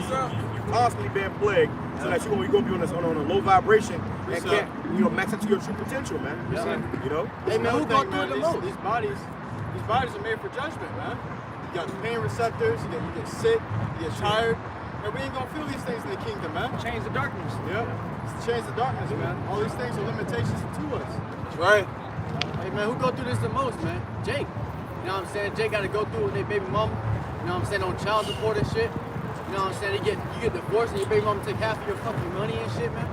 Speaker 1: constantly being plagued, so that you're gonna be on a low vibration and can't, max out to your true potential, man. You know.
Speaker 2: Hey, man, who
Speaker 6: Another
Speaker 2: go
Speaker 6: thing,
Speaker 2: through it the most?
Speaker 6: These bodies are made for judgment, man. You got pain receptors. You get sick. You get tired. And we ain't gonna feel these things in the kingdom, man.
Speaker 4: Change the darkness.
Speaker 6: Yep. It's to change the darkness, man. All these things are limitations to us.
Speaker 7: Right.
Speaker 2: Hey, man, who go through this the most, man? Jake. You know what I'm saying? Jake got to go through it with their baby mama. You know what I'm saying? On child support and shit. You know what I'm saying? You get divorced and your baby mama take half of your fucking money and shit, man.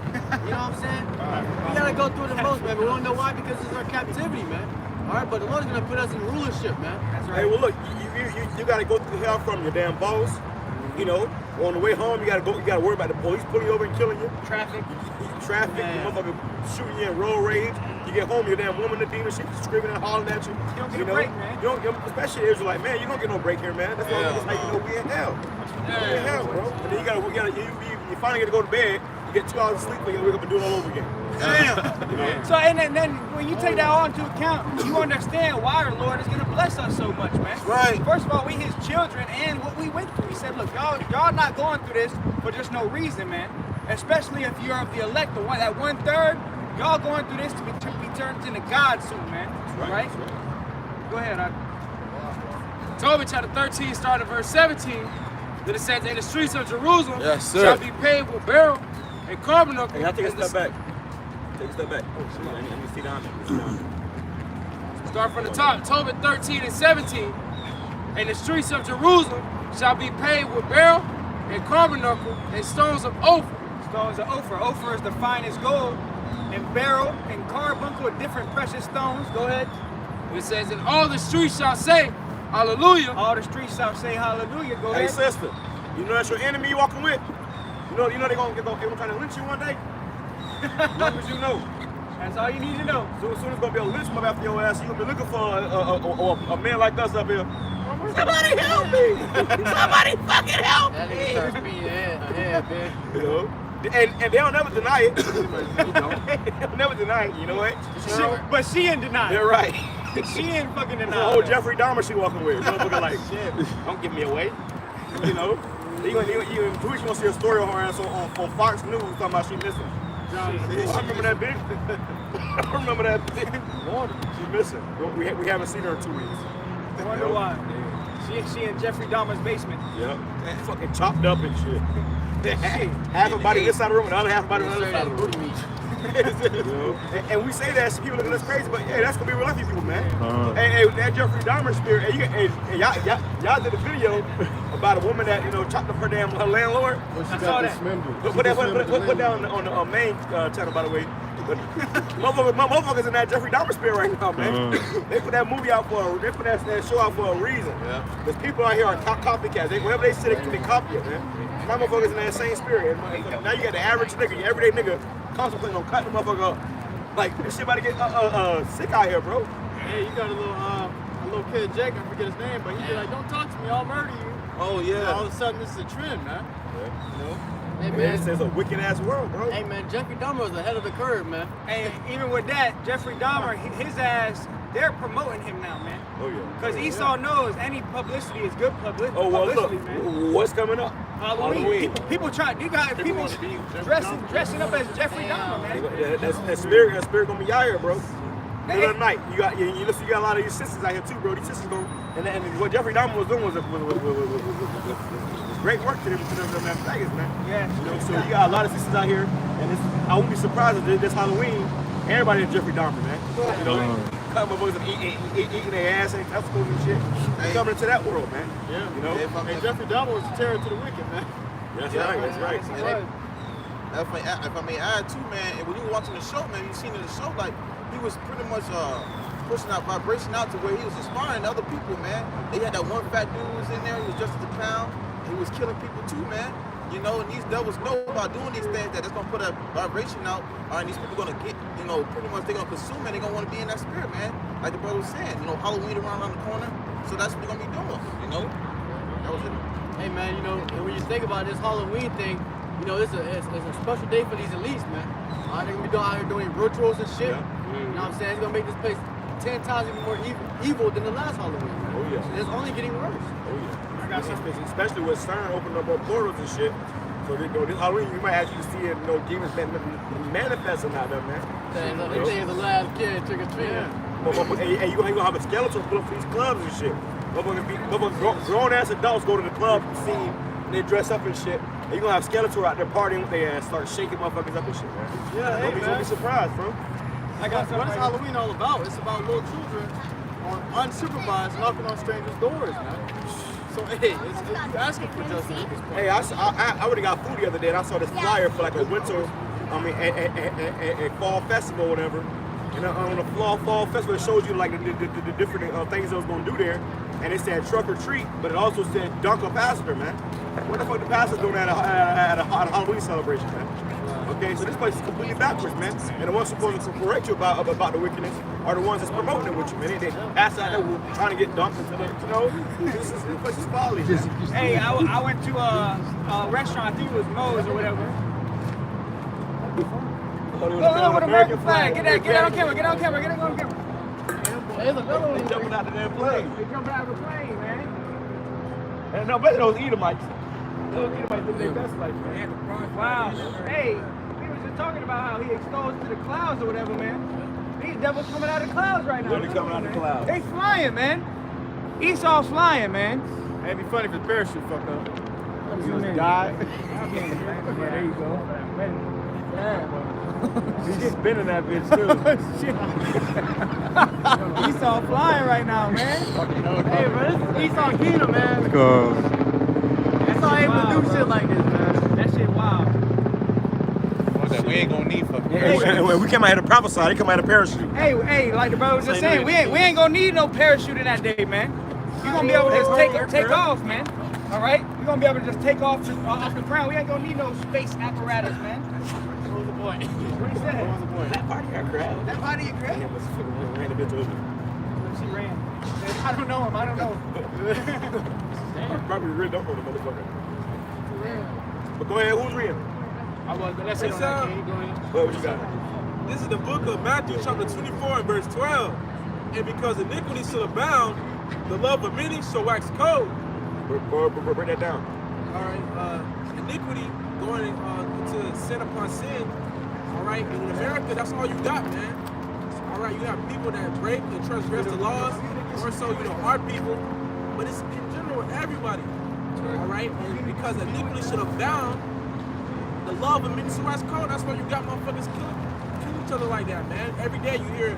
Speaker 2: You know what I'm saying? We got to go through it the most, man. But we don't know why, because it's our captivity, man. All right, but the Lord's going to put us in rulership, man.
Speaker 4: That's
Speaker 1: Hey,
Speaker 4: right.
Speaker 1: well, look, you got to go through hell from your damn boss. You know, on the way home, you got to worry about the police pulling you over and killing you.
Speaker 4: Traffic.
Speaker 1: Traffic,
Speaker 4: Man.
Speaker 1: the motherfucker shooting you in road rage. You get home, your damn woman, the demon, she's screaming and hollering at you.
Speaker 4: You don't get a break, man.
Speaker 1: You don't, especially Israelite, man, you don't get no break here, man. That's why that's how you know we in hell. We in hell, bro. And then you finally get to go to bed. You get 2 hours of sleep, and you wake up and do it all over again. Damn. You know?
Speaker 4: So and then when you take that all into account, you understand why our Lord is gonna bless us so much, man.
Speaker 7: Right.
Speaker 4: First of all, we His children, and what we went through. He said, "Look, y'all not going through this for just no reason, man. Especially if you're of the elect, that 1/3, y'all going through this to be turned into God soon, man. Right? Go ahead.
Speaker 3: Tobit chapter 13, starting at verse 17. Then it says, "In the streets of Jerusalem
Speaker 7: Yes, sir.
Speaker 3: shall be paved with beryl and carbuncle."
Speaker 1: Hey, I take a
Speaker 3: and the-
Speaker 1: step back. Take a step back. Let me see down there.
Speaker 3: Start from the top. Tobit 13 and 17. "And the streets of Jerusalem shall be paved with beryl and carbuncle and stones of Ophir."
Speaker 4: Stones of Ophir. Ophir is the finest gold, and beryl and carbuncle are different precious stones. Go ahead.
Speaker 3: And it says, "And all the streets shall say, Hallelujah."
Speaker 4: All the streets shall say hallelujah. Go
Speaker 1: Hey,
Speaker 4: ahead.
Speaker 1: sister, you know that's your enemy you walking with? You know they're gonna try to lynch you one day? As long as you know.
Speaker 4: That's all you need to know.
Speaker 1: So as soon as gonna be a lynch mob after your ass, you're gonna be looking for a man like us up here. Somebody help me! Somebody fucking help
Speaker 2: That nigga
Speaker 1: me!
Speaker 2: starts beating your head, man.
Speaker 1: You know? And they'll never deny it. They'll never deny it, you know what?
Speaker 4: But she in denial.
Speaker 1: They're right.
Speaker 4: She in fucking
Speaker 1: The
Speaker 4: denial.
Speaker 1: whole Jeffrey Dahmer she walking with. Motherfucker like, shit, don't give me away. You know? You in 2 weeks you gonna see a story on her ass on Fox News talking about she missing. I remember that bitch. I remember that bitch. She missing. We haven't seen her in 2 weeks.
Speaker 4: I wonder why. She in Jeffrey Dahmer's basement.
Speaker 1: Yep. Fucking chopped up and shit. Half her body this side of the room and the other half her body on the other side of the room.
Speaker 2: Booty meat.
Speaker 1: You know? And we say that, people look at us crazy, but hey, that's gonna be real life people, man. Hey, that Jeffrey Dahmer spirit, y'all did a video about a woman that, chopped up her landlord.
Speaker 6: But she
Speaker 4: I
Speaker 6: got
Speaker 4: saw that.
Speaker 6: dismembered.
Speaker 1: Put that on the main channel, by the way. Motherfuckers in that Jeffrey Dahmer spirit right now, man. They put that movie out they put that show out for a reason.
Speaker 7: Yeah.
Speaker 1: Because people out here are copycats. Wherever they sit, they copy it, man. My motherfuckers in that same spirit. And now you got the average nigga, your everyday nigga, contemplating on cutting the motherfucker up. Like, this shit about to get sick out here, bro.
Speaker 6: Hey, you got a little kid, Jake, I forget his name, but he be like, don't talk to me, I'll murder you.
Speaker 7: Oh
Speaker 6: And
Speaker 7: yeah.
Speaker 6: all of a sudden, this is a trend, man. You know?
Speaker 2: Hey,
Speaker 1: Man, it's
Speaker 2: man.
Speaker 1: a wicked ass world, bro.
Speaker 2: Hey, man, Jeffrey Dahmer was ahead of the curve, man.
Speaker 4: And even with that, Jeffrey Dahmer, his ass, they're promoting him now, man.
Speaker 1: Oh, yeah.
Speaker 4: Because Esau knows any publicity is good publicity,
Speaker 1: Oh, well, look,
Speaker 4: man.
Speaker 1: what's coming up?
Speaker 4: Halloween. People dressing up as Jeffrey Dahmer, man.
Speaker 1: That spirit gonna be out here, bro. Middle of the night, you got a lot of these sisters out here too, bro. These sisters going, and what Jeffrey Dahmer was doing was great work to them Vegas, man.
Speaker 4: Yeah.
Speaker 1: You know, so you got a lot of sisters out here, and I wouldn't be surprised if this Halloween, everybody is Jeffrey Dahmer, man. You know, cutting motherfuckers up, eating their ass and testicles and shit. Coming into that world, man.
Speaker 6: Yeah.
Speaker 1: You know?
Speaker 6: Hey, Jeffrey Dahmer was a terror to the wicked, man.
Speaker 1: That's right. That's right.
Speaker 7: If I may add too, man, and when you were watching the show, man, you seen in the show, like, he was pretty much pushing out vibration out to where he was inspiring other people, man. They had that one fat dude who was in there, he was just as a clown, he was killing people too, man. You know, and these devils know about doing these things that it's gonna put a vibration out, and these people gonna get, you know, pretty much they're gonna consume it, they're gonna wanna be in that spirit, man. Like the brother was saying, you know, Halloween around the corner, so that's what they're gonna be doing, you know? That was it.
Speaker 2: Hey, man, you know, and when you think about this Halloween thing, you know, it's a special day for these elites, man. They're gonna be out here doing rituals and shit.
Speaker 1: Yeah.
Speaker 2: You know what I'm saying? It's gonna make this place 10 times even more evil than the last Halloween, man.
Speaker 1: Oh, yeah.
Speaker 2: It's only getting worse.
Speaker 1: Oh yeah, especially with CERN opening up portals and shit. So this Halloween, you might actually see it, demons manifesting out there, man.
Speaker 2: They think the last kid trick or treat.
Speaker 1: And you gonna have a skeleton pull up for these clubs and shit. Grown ass adults go to the club scene and they dress up and shit. And you gonna have Skeletor out there partying with their ass, start shaking motherfuckers up and shit, man.
Speaker 6: Yeah, hey,
Speaker 1: Don't be surprised, bro.
Speaker 6: What is Halloween all about? It's about little children unsupervised knocking on strangers' doors, man. So, hey, you asking for justice at this point.
Speaker 1: Hey, I already got food the other day and I saw this flyer for like a winter, a fall festival or whatever. And on the fall festival, it showed you like the different things they was gonna do there. And it said truck or treat, but it also said dunk a pastor, man. What the fuck the pastor's doing at a Halloween celebration, man? Okay, so this place is completely backwards, man. And the ones supposed to correct you about the wickedness are the ones that's promoting it with you, man. They pass out there trying to get dunked into the, this place is quality, man.
Speaker 4: Hey, I went to a restaurant, I think it was Moe's or whatever. Look, with American flag. Get that on camera, get on camera.
Speaker 2: Hey, there's another one.
Speaker 1: Jumping out of their plane.
Speaker 4: They jumping out of the plane, man.
Speaker 1: And no, but those Edomites. Those Edomites did their best life, man.
Speaker 4: Wow. Hey, we was just talking about how he exposed to the clouds or whatever, man. These devils coming out of the clouds right now.
Speaker 1: Really coming out of the clouds.
Speaker 4: They flying, man. Esau's flying, man.
Speaker 6: Hey, it'd be funny if his parachute fucked up.
Speaker 1: Die.
Speaker 4: There you go.
Speaker 1: He's spinning that bitch too.
Speaker 4: Esau flying right now, man.
Speaker 2: Hey, bro, this is Esau Kingdom, man.
Speaker 5: Let's go.
Speaker 2: Esau able to do shit like this, man.
Speaker 4: That shit wild.
Speaker 7: We ain't gonna need fucking
Speaker 1: We came out here to prophesy. They come out of parachute.
Speaker 4: Hey, like the brother was just saying, we ain't gonna need no parachute in that day, man. You're gonna be able to just take off, man. All right? You're gonna be able to just take off off the ground. We ain't gonna need no space apparatus, man.
Speaker 6: What was the point?
Speaker 4: What he said?
Speaker 6: What was the point?
Speaker 1: That party got grabbed.
Speaker 4: That body you grab?
Speaker 1: Ran the bitch over.
Speaker 4: She ran. I don't know him. I don't know.
Speaker 1: Probably really don't know the motherfucker. But go ahead, who's real?
Speaker 4: I was, but let's say on that game. Go ahead.
Speaker 1: What you got?
Speaker 3: This is the book of Matthew, chapter 24, and verse 12. And because iniquity shall abound, the love of many shall wax cold.
Speaker 1: Break that down.
Speaker 3: All right, iniquity going into sin upon sin. All right, and in America, that's all you got, man. All right, you have people that break and transgress the laws, or so, our people, but it's in general everybody. All right, and because iniquity should abound, the love of many shall wax cold. That's why you got motherfuckers kill each other like that, man. Every day you hear,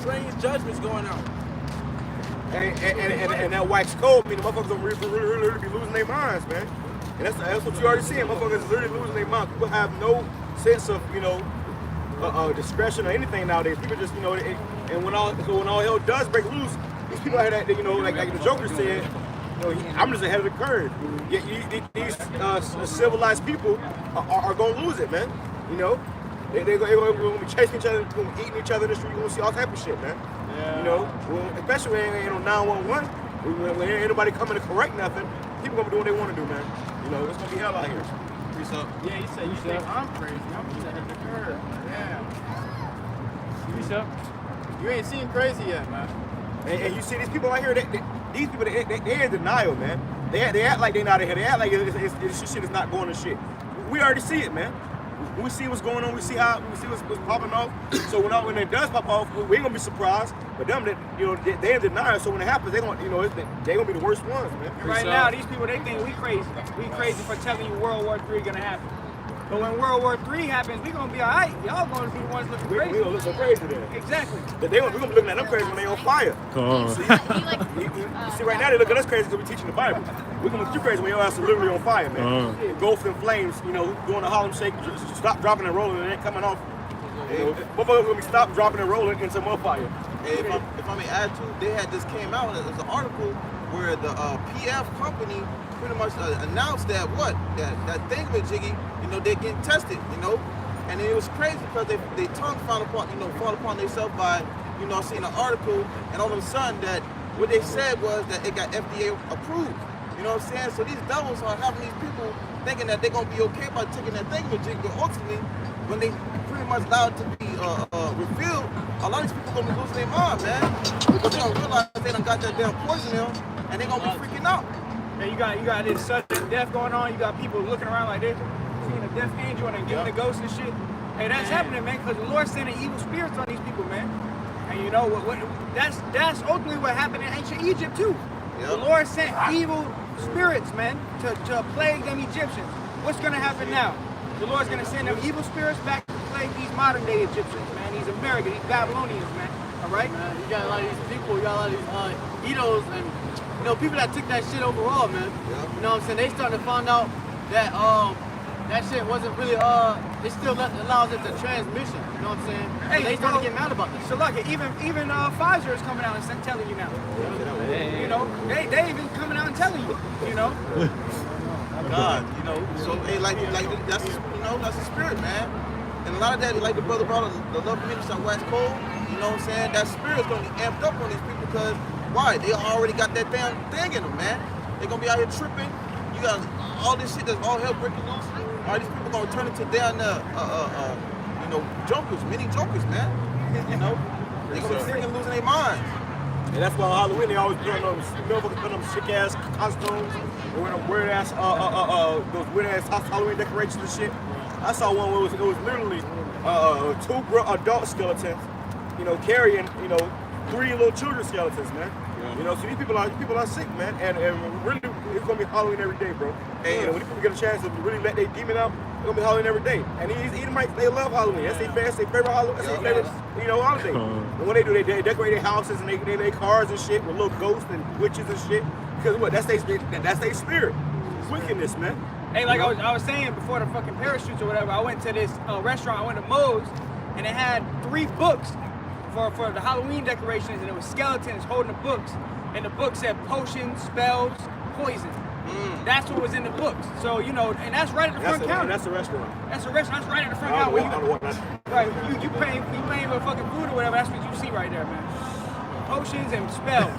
Speaker 3: strange judgments going out.
Speaker 1: And that wax cold mean the motherfuckers don't really be losing their minds, man. And that's what you already seeing. Motherfuckers is literally losing their mind. People have no sense of, discretion or anything nowadays. People just, and when all hell does break loose, these people out here that, like the Joker said, I'm just ahead of the curve. Yet these civilized people are going to lose it, man. They're going to be chasing each other, going to be eating each other in the street. You're going to see all type of shit, man. Yeah. Especially when ain't no 911. When ain't nobody coming to correct nothing, people going to be doing what they want to do, man. It's going to be hell out here.
Speaker 6: Yeah, you said you think I'm crazy. I'm just ahead of the curve. Damn. You ain't seen crazy yet, man.
Speaker 1: And you see these people out here, these people, they're in denial, man. They act like they're not ahead. They act like this shit is not going to shit. We already see it, man. We see what's going on. We see what's popping off. So when it does pop off, we ain't gonna be surprised. But them, they're in denial. So when it happens, they're gonna be the worst ones, man.
Speaker 4: Right now, these people, they think we crazy. We crazy for telling you World War III gonna happen. But when World War III happens, we gonna be all right. Y'all gonna be the ones looking crazy.
Speaker 1: We gonna look so crazy then.
Speaker 4: Exactly.
Speaker 1: But we gonna be looking at them crazy when they on fire. See, right now they look at us crazy because we teaching the Bible. We gonna look at you crazy when your ass is literally on fire, man. Engulfed in flames, doing the Harlem Shake, just stop, dropping, and rolling, and it ain't coming off. Motherfuckers gonna be stop, dropping, and rolling into more fire.
Speaker 7: Hey, if I may add to, they had just came out. It was an article where the PF company pretty much announced that that thingamajiggy, they're getting tested, and it was crazy because they tongue fall upon themselves by, seeing an article, and all of a sudden that what they said was that it got FDA approved. You know what I'm saying? So these devils are having these people thinking that they're gonna be okay by taking that thingamajig, but ultimately, when they pretty much allow it to be revealed, a lot of these people gonna be losing their mind, man, because they don't realize they done got that damn poison in them, and they gonna be freaking out.
Speaker 4: Yeah, you got this sudden death going on. You got people looking around like this, seeing a death angel and then getting the ghosts and shit. Hey, that's happening, man, because the Lord's sending evil spirits on these people, man. And you know what? That's ultimately what happened in ancient Egypt too. Yep. The Lord sent evil spirits, man, to plague them Egyptians. What's gonna happen now? The Lord's gonna send them evil spirits back to plague these modern day Egyptians, man. These Americans, these Babylonians, man. All right?
Speaker 2: Man, you got a lot of these people, you got a lot of these Edos and people that took that shit overall, man. Yep. You know what I'm saying? They starting to find out that that shit wasn't really it still allows it to transmission. You know what I'm saying? Hey, so they started to get mad about this.
Speaker 4: So look, even Pfizer is coming out and telling you now. Hey. They even coming out and telling you.
Speaker 7: God, so hey, like that's that's a spirit, man. And a lot of that, like the brother brought the love community on West Coast. You know what I'm saying? That spirit's gonna be amped up on these people because why? They already got that damn thing in them, man. They're gonna be out here tripping. You got all this shit that's all hell breaking loose. All these people gonna turn into down jokers, mini jokers, man. They're gonna be freaking losing their minds.
Speaker 1: And that's why on Halloween they always put on them sick ass costumes, and wear them weird ass those weird ass Halloween decorations and shit. I saw one where it was literally two adult skeletons, carrying 3 little children skeletons, man. Yeah. So these people are sick, man, and really it's gonna be Halloween every day, bro. And when these people get a chance to really let their demon out, it's gonna be Halloween every day. And these Edomites, they love Halloween. That's their favorite Halloween. That's their favorite, holiday. And what they do, they decorate their houses and they make cars and shit with little ghosts and witches and shit. Because what? That's their spirit. It's wickedness, man.
Speaker 4: Hey, like I was saying before the fucking parachutes or whatever, I went to this restaurant. I went to Moe's, and it had 3 books for the Halloween decorations, and it was skeletons holding the books, and the book said potions, spells, poison. That's what was in the books. So and that's right at the front counter.
Speaker 1: That's a restaurant.
Speaker 4: That's a restaurant. That's right at the front counter. Right, you paying for fucking food or whatever. That's what you see right there, man. Potions and spells.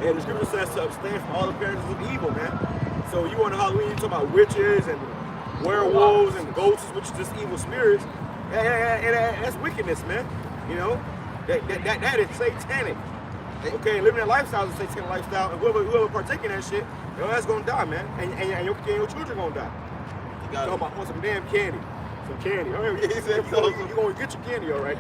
Speaker 1: Yeah, the scripture says to abstain from all appearances of evil, man. So you on Halloween, you talking about witches and werewolves and ghosts, which is just evil spirits. That's wickedness, man. That is satanic. Okay, living that lifestyle is a satanic lifestyle, and whoever partake in that shit, your ass gonna die, man, and your children gonna die. You talking about some damn candy, some candy. You gonna get your candy, all right?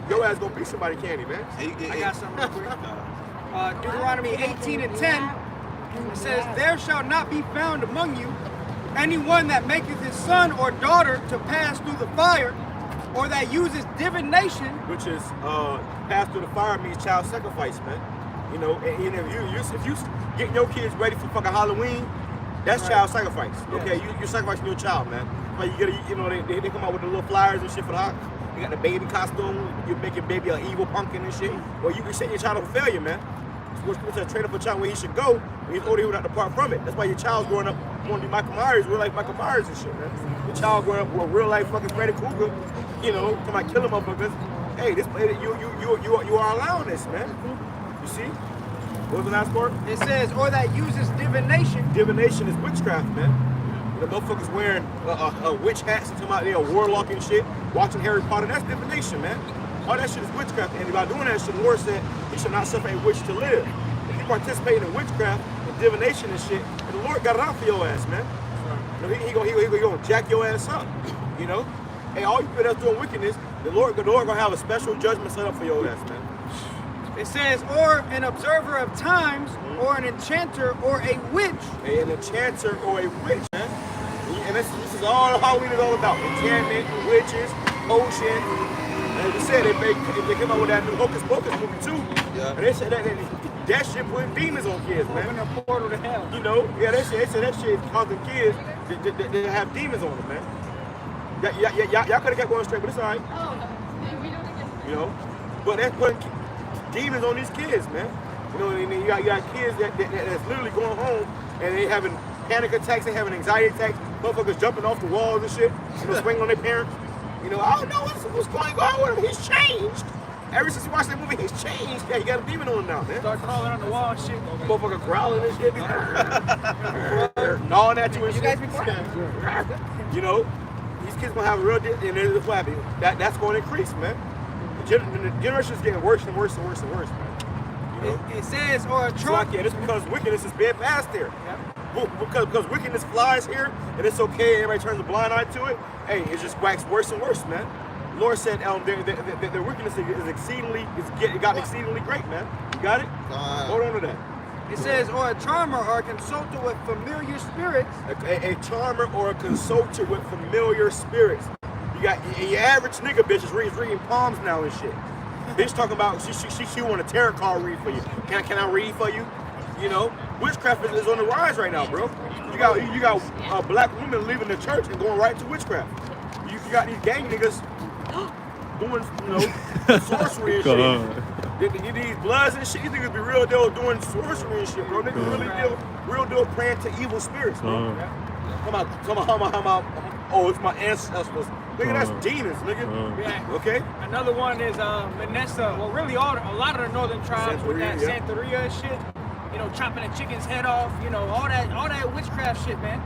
Speaker 1: Your ass gonna beat somebody candy, man.
Speaker 4: I got something real quick. Deuteronomy 18:10. It says, "There shall not be found among you anyone that maketh his son or daughter to pass through the fire, or that uses divination." Which is
Speaker 1: pass through the fire means child sacrifice, man. And if you getting your kids ready for fucking Halloween, That's child sacrifice. Okay, you're sacrificing your child, man. Like you get, you know, they come out with the little flyers and shit for the hot. You got the baby costume. You're making baby an evil pumpkin and shit. Or you can set your child up for failure, man. Which to train up a child where he should go. When he's older, he would not depart from it. That's why your child's growing up want to be Michael Myers, real life Michael Myers and shit, man. Your child growing up with real life fucking Freddy Krueger, you know, come out killing motherfuckers. Hey, this you are allowing this, man. You see? What was the last part?
Speaker 4: It says, or that uses divination.
Speaker 1: Divination is witchcraft, man. The motherfuckers wearing witch hats and talking about they're a warlock and shit, watching Harry Potter. That's divination, man. All that shit is witchcraft. And by doing that shit, the Lord said he should not suffer a witch to live. If you participate in witchcraft and divination and shit, and the Lord got it out for your ass, man. You know, he gonna jack your ass up. You know? Hey, all you people that's doing wickedness, the Lord gonna have a special judgment set up for your ass, man.
Speaker 4: It says, or an observer of times, or an enchanter, or a witch.
Speaker 1: An enchanter or a witch, man. And this is all Halloween is all about. Enchantment, witches, potion. And as you said, they came out with that new Hocus Pocus movie too. Yeah. And they said that shit putting demons on kids, man.
Speaker 4: Open a portal to hell.
Speaker 1: You know? Yeah, they said that shit is causing kids to have demons on them, man. Y'all could have kept going straight, but it's alright. You know? But that's putting demons on these kids, man. You know, and you got kids that's literally going home and they having panic attacks, they having anxiety attacks, motherfuckers jumping off the walls and shit, you know, swinging on their parents. You know, I don't know what's going on with him. He's changed. Ever since he watched that movie, he's changed. Yeah, he got a demon on him now, man.
Speaker 4: Start crawling on the wall and shit.
Speaker 1: Motherfucker growling and shit. Gnawing at you and shit.
Speaker 4: You guys be quiet.
Speaker 1: You know, these kids gonna have a real and there's what happens. That's going to increase, man. The generation's getting worse and worse and worse and worse, man. You know?
Speaker 4: It says, or a
Speaker 1: So
Speaker 4: trunk.
Speaker 1: yeah, it's because wickedness is being passed here.
Speaker 4: Yep.
Speaker 1: Because wickedness flies here, and it's okay, everybody turns a blind eye to it, hey, it just waxes worse and worse, man. The Lord said the wickedness is gotten exceedingly great, man. You got it? Hold on to that.
Speaker 4: It says, or a charmer, or a consultant with familiar spirits.
Speaker 1: A charmer or a consultant with familiar spirits. You got your average nigga bitch is reading palms now and shit. Bitch talking about she want a tarot card read for you. Can I read for you? You know, witchcraft is on the rise right now, bro. You got black women leaving the church and going right to witchcraft. You got these gang niggas doing, you know, sorcery and shit. These bloods and shit, these niggas be real deal doing sorcery and shit, bro. Niggas real deal praying to evil spirits, bro. Come on. Oh, it's my ancestors. Nigga, that's demons, nigga.
Speaker 4: Yeah.
Speaker 1: Okay?
Speaker 4: Another one is Manessa. Well, really, a lot of the northern tribes with that Santeria shit. You know, chopping a chicken's head off. You know, all that witchcraft shit, man.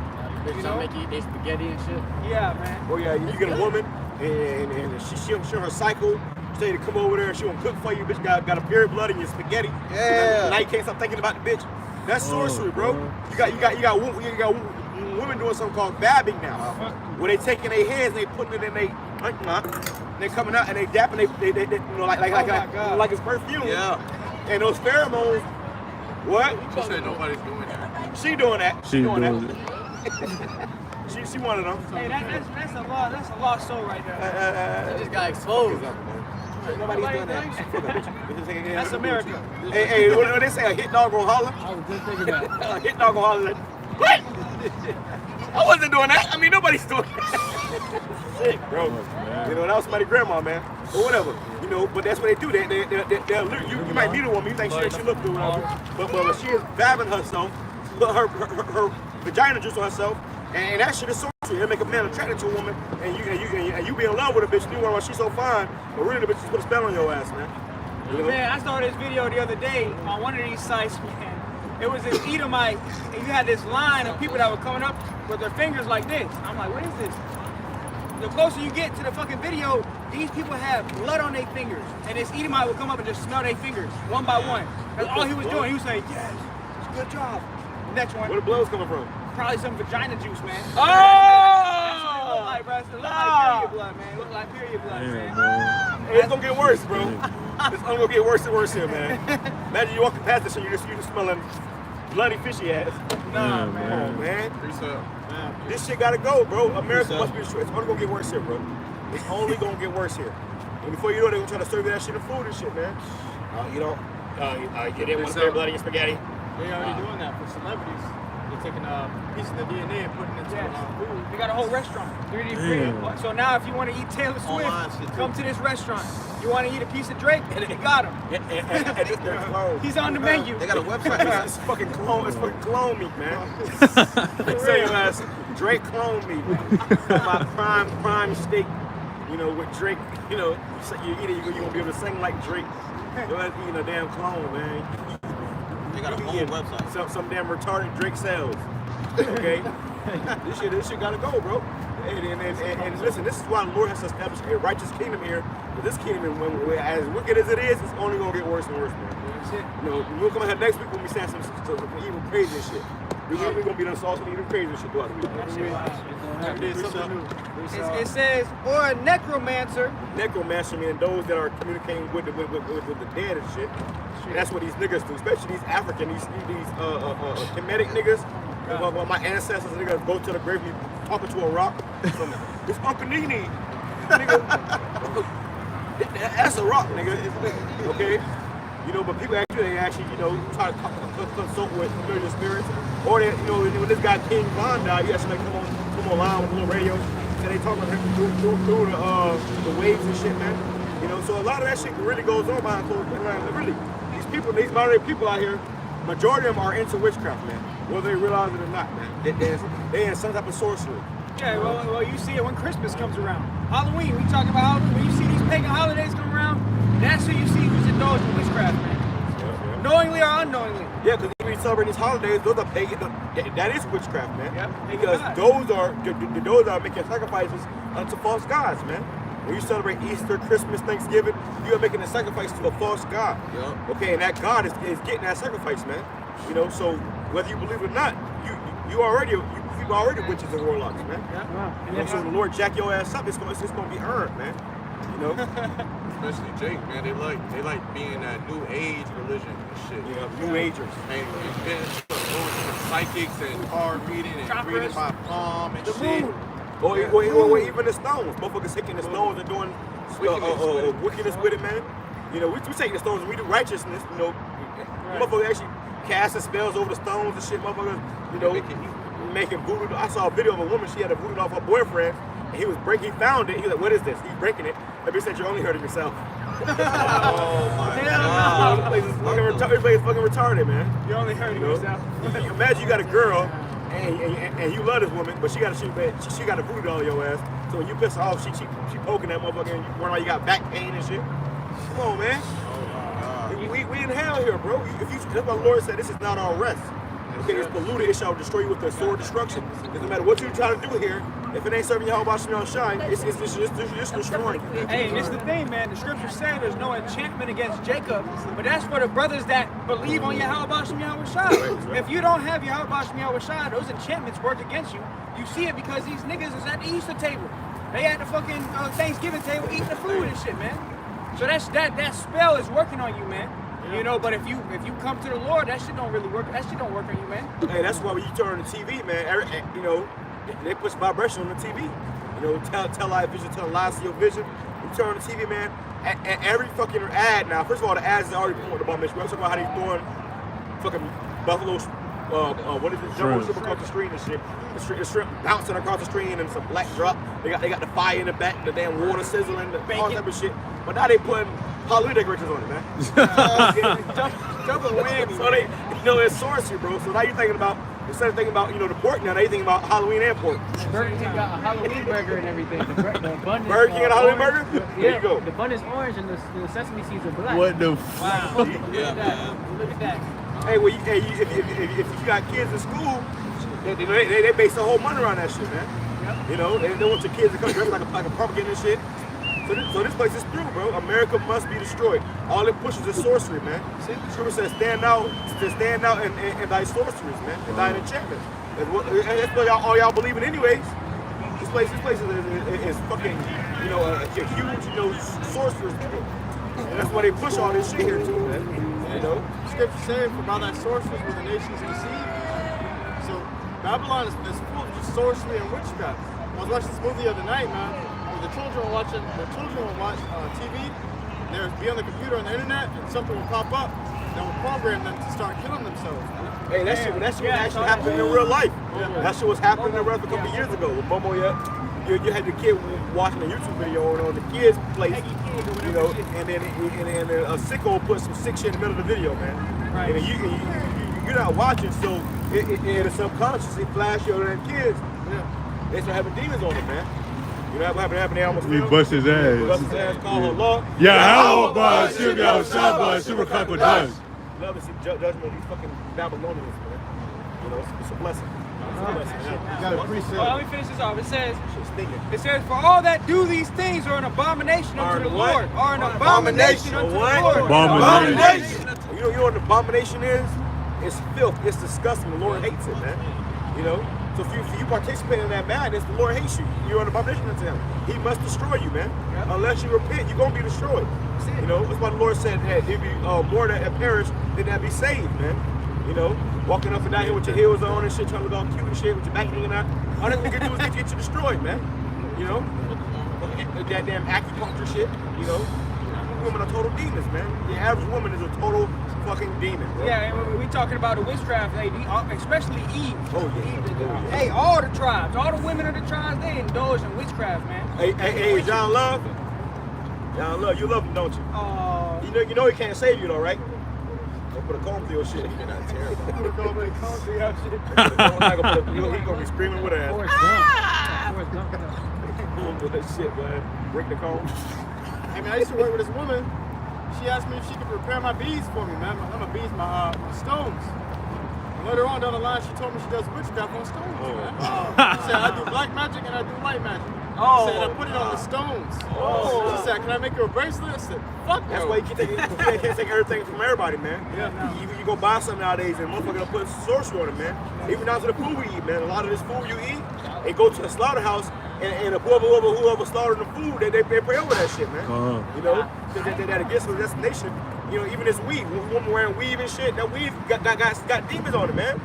Speaker 2: You know, make you eat their spaghetti and shit.
Speaker 4: Yeah, man.
Speaker 1: Oh yeah, you get a woman and she'll her cycle. Say to come over there and she gonna cook for you. Bitch got a period blood in your spaghetti.
Speaker 7: Yeah.
Speaker 1: Now you can't stop thinking about the bitch. That's sorcery, bro. You got women doing something called babbing now, where they taking their hands and they putting it in they coming out and they dapping they you know like it's perfume.
Speaker 7: Yeah.
Speaker 1: And those pheromones. What?
Speaker 7: She said nobody's doing that.
Speaker 1: She doing that.
Speaker 5: She doing
Speaker 1: that.
Speaker 5: it.
Speaker 1: She one of them.
Speaker 4: Hey, that's a lost soul right there.
Speaker 2: They just got exposed.
Speaker 1: Nobody's doing that.
Speaker 4: That's America.
Speaker 1: Hey, what they say? A hit dog gonna holler?
Speaker 2: I was just thinking that.
Speaker 1: A hit dog gonna holler. What? I wasn't doing that. I mean, nobody's doing that. Sick, bro. You know, that was somebody's grandma, man. Or whatever. You know, but that's what they do. You might meet a woman, you think she look good, whatever. But she is babbing herself, put her vagina juice on herself, and that shit is sorcery. It make a man attracted to a woman, and you be in love with a bitch, and you wonder why she's so fine, but really the bitch just put a spell on your ass, man. You know?
Speaker 4: Man, I saw this video the other day on one of these sites, man. It was this Edomite, and you had this line of people that were coming up with their fingers like this. I'm like, what is this? The closer you get to the fucking video, these people have blood on their fingers. And this Edomite would come up and just smell their fingers, one by one. That's all he was doing. He was saying, yes, good job. Next one.
Speaker 1: Where the blood's coming from?
Speaker 4: Probably some vagina juice, man.
Speaker 1: Oh!
Speaker 4: That's what it look like, bro. It look like period blood, man. It look like period blood, man.
Speaker 1: Hey, it's gonna get worse, bro. It's only gonna get worse and worse here, man. Imagine you walking past this and you just smelling bloody fishy ass.
Speaker 4: Nah,
Speaker 1: Come
Speaker 4: man.
Speaker 1: on, man.
Speaker 7: Peace out.
Speaker 1: This shit gotta go, bro. America must be destroyed. It's only gonna get worse here, bro. It's only gonna get worse here. And before you know it, they're gonna try to serve you that shit in food and shit, man. You didn't want to spare blood in your spaghetti.
Speaker 6: They already doing that for celebrities. They're taking a piece of the DNA and putting it into food.
Speaker 4: They got a whole restaurant, 3D print. So now if you want to eat Taylor
Speaker 7: Online shit,
Speaker 4: Swift,
Speaker 7: too.
Speaker 4: come to this restaurant. You want to eat a piece of Drake? They got him.
Speaker 1: And it's their clone.
Speaker 4: He's on the menu.
Speaker 7: They got a website.
Speaker 1: It's fucking clone. It's fucking clone meat, man. Say your ass, Drake clone meat. My prime steak. You know, with Drake. You know, you eat it, you're gonna be able to sing like Drake. You're eating a damn clone, man.
Speaker 7: They got a whole website.
Speaker 1: Some damn retarded Drake sales. Okay, this shit gotta go, bro. And listen, this is why the Lord has established a righteous kingdom here. But this kingdom, when as wicked as it is, it's only gonna get worse and worse, man. You know, we'll come ahead next week when we saying some evil crazy and shit. We're gonna be done sauce and even crazy and shit throughout the week.
Speaker 6: Every day is something new.
Speaker 4: It says, or a necromancer.
Speaker 1: Necromancer meaning those that are communicating with the dead and shit. And that's what these niggas do, especially these African, these Kemetic niggas. Well, my ancestors niggas go to the grave, be talking to a rock. It's Uncle Nene, nigga. That's a rock, nigga. Okay. You know, but people actually, you know, try to consult with familiar spirits. Or that, you know, when this guy King Von died, he actually like come online with a little radio, and they talk about him through the waves and shit, man. You know, so a lot of that shit really goes on behind closed doors. Really, these modern day people out here, majority of them are into witchcraft, man. Whether they realize it or not, man. They in some type of sorcery.
Speaker 4: Yeah, well, you see it when Christmas comes around. Halloween, we talking about Halloween. When you see these pagan holidays come around, that's who you see who's indulged in witchcraft, man. Knowingly or unknowingly.
Speaker 1: Yeah, because when you celebrate these holidays, those are pagan. That is witchcraft, man.
Speaker 4: Yep,
Speaker 1: because
Speaker 4: pagan
Speaker 1: those are making sacrifices unto false gods, man. When you celebrate Easter, Christmas, Thanksgiving, you are making a sacrifice to a false god.
Speaker 7: Yep.
Speaker 1: Okay, and that god is getting that sacrifice, man. You know, so whether you believe it or not, you already witches and warlocks, man.
Speaker 4: Yeah.
Speaker 1: You know, so the Lord jack your ass up, it's gonna be earned, man. You know?
Speaker 7: Especially Jake, man. They like being that new age religion and shit.
Speaker 1: Yeah, New Agers.
Speaker 7: And it's been psychics and card reading and
Speaker 4: Choppers.
Speaker 7: reading by palm and shit.
Speaker 1: Or even the stones. Motherfuckers taking the stones and doing wickedness with it, man. You know, we take the stones and we do righteousness, you know. Motherfuckers actually casting spells over the stones and shit, motherfuckers, you know, making voodoo. I saw a video of a woman, she had a voodoo off her boyfriend, and he found it. He was like, what is this? He's breaking it. That bitch said, you're only hurting yourself.
Speaker 7: Oh my God.
Speaker 1: Everybody's fucking retarded, man.
Speaker 4: You're only hurting yourself.
Speaker 1: Imagine you got a girl, and you love this woman, but she got a voodoo doll on your ass. So when you piss her off, she poking that motherfucker, and you wonder why you got back pain and shit. Come on, man. We in hell here, bro. That's why the Lord said this is not our rest. Okay, it's polluted, it shall destroy you with the sword of destruction. Because no matter what you try to do here, if it ain't serving Yahweh Shem Shine, it's just destroying you.
Speaker 4: Hey, and this is the thing, man. The scriptures say there's no enchantment against Jacob, but that's for the brothers that believe on Yahweh Shem Shai. If you don't have Yahweh Shem Shai, those enchantments work against you. You see it because these niggas is at the Easter table. They at the fucking Thanksgiving table eating the food and shit, man. So that spell is working on you, man. You know, but if you come to the Lord, that shit don't really work. That shit don't work on you, man.
Speaker 1: Hey, that's why when you turn on the TV, man, you know, they push vibration on the TV. You know, tell live vision, tell lies to your vision. You turn on the TV, man, and every fucking ad now. First of all, the ads is already pouring the bomb. We're talking about how they throwing fucking buffalo. What is it? Jumbo shrimp across the screen and shit. The shrimp bouncing across the screen and some black drop. They got the fire in the back, the damn water sizzling, all type of shit. But now they putting Halloween decorations on it, man.
Speaker 4: Double whammy.
Speaker 1: So they, you know, it's sorcery, bro. So now you're thinking about, instead of thinking about, you know, the pork, now you're thinking about Halloween and pork.
Speaker 8: Burger King got a Halloween burger and everything. The bun is,
Speaker 1: Burger King got a Halloween burger? There you go.
Speaker 8: The bun is orange and the sesame seeds are black.
Speaker 9: What the
Speaker 4: Wow.
Speaker 7: Yeah, man.
Speaker 4: Look at that.
Speaker 1: Hey, well, if you got kids in school, they base the whole money around that shit, man. You know, they want your kids to come dressed like a pumpkin and shit. So this place is through, bro. America must be destroyed. All it pushes is sorcery, man. Scripture says, stand out in thy sorceries, man, and thine enchantments. That's what all y'all believe in anyways. This place is fucking, you know, a huge, you know, sorcerers. And that's why they push all this shit here too, man. You know?
Speaker 6: Scripture saying, for by thy sorceries were the nations deceived. So Babylon is full of just sorcery and witchcraft. I was watching this movie the other night, man. Where the children will watch TV. They'll be on the computer on the internet, and something will pop up. that will program them to start killing themselves, man.
Speaker 1: Hey, that shit
Speaker 4: Yeah,
Speaker 1: actually happened in real life.
Speaker 6: Yeah.
Speaker 1: That shit was happening in real life a couple years ago with Momo. You had the kid watching a YouTube video on the kid's place, you know, and then a sicko put some sick shit in the middle of the video, man.
Speaker 4: Right.
Speaker 1: And you're not watching, so it subconsciously flash you to them kids.
Speaker 6: Yeah.
Speaker 1: They start having demons on them, man. You know what happened? They almost
Speaker 5: He
Speaker 1: fell.
Speaker 5: bust his ass.
Speaker 1: Bust his ass, call her law.
Speaker 5: Yeah, how about shoot out shot by super cock with dust.
Speaker 1: Love to see judgment of these fucking Babylonians, man. You know, it's a blessing. It's a blessing. Yeah.
Speaker 6: You gotta appreciate
Speaker 4: Well,
Speaker 6: it.
Speaker 4: let me finish this off.
Speaker 1: Shit's stinking.
Speaker 4: It says, for all that do these things are an abomination
Speaker 1: Are
Speaker 4: unto the
Speaker 1: what?
Speaker 4: Lord. Are an abomination unto the
Speaker 1: What?
Speaker 4: Lord.
Speaker 5: Abomination.
Speaker 1: You know what an abomination is? It's filth. It's disgusting. The Lord hates it, man. You know? So if you participate in that madness, the Lord hates you. You're an abomination unto him. He must destroy you, man. Unless you repent, you're going to be destroyed. You know? That's why the Lord said that there'd be more that perish than that be saved, man. You know? Walking up and down here with your heels on and shit, trying to look all cute and shit with your back hanging out. All that nigga do is get you destroyed, man. You know? That damn acupuncture shit, you know? Women are total demons, man. The average woman is a total fucking demon, bro.
Speaker 4: Yeah, and we talking about the witchcraft lady, especially Eve.
Speaker 1: Oh, yeah.
Speaker 4: Hey, all the tribes, all the women of the tribes, they indulge in witchcraft, man.
Speaker 1: Hey, John Love. John Love, you love him, don't you?
Speaker 4: Oh,
Speaker 1: You know he can't save you though, right? Don't put a comb through your shit. You're not terrible. He gonna be screaming with her ass.
Speaker 8: Forrest Gump. Forrest Gump.
Speaker 1: With that shit, man. Break the comb.
Speaker 6: I mean, I used to work with this woman. She asked me if she could repair my beads for me, man. My beads, my stones. And later on down the line, she told me she does witchcraft on stones, man. She said, I do black magic and I do light magic. She said, I put it on the stones. She said, can I make you a bracelet? I said, fuck
Speaker 1: That's
Speaker 6: no.
Speaker 1: why you can't take everything from everybody, man. You go buy something nowadays and motherfucker don't put sorcery on it, man. Even down to the food we eat, man. A lot of this food you eat, they go to the slaughterhouse and whoever slaughtered the food, they pray over that shit, man. You know, that against the destination. You know, even this weave, woman wearing weave and shit, that weave got demons on it, man.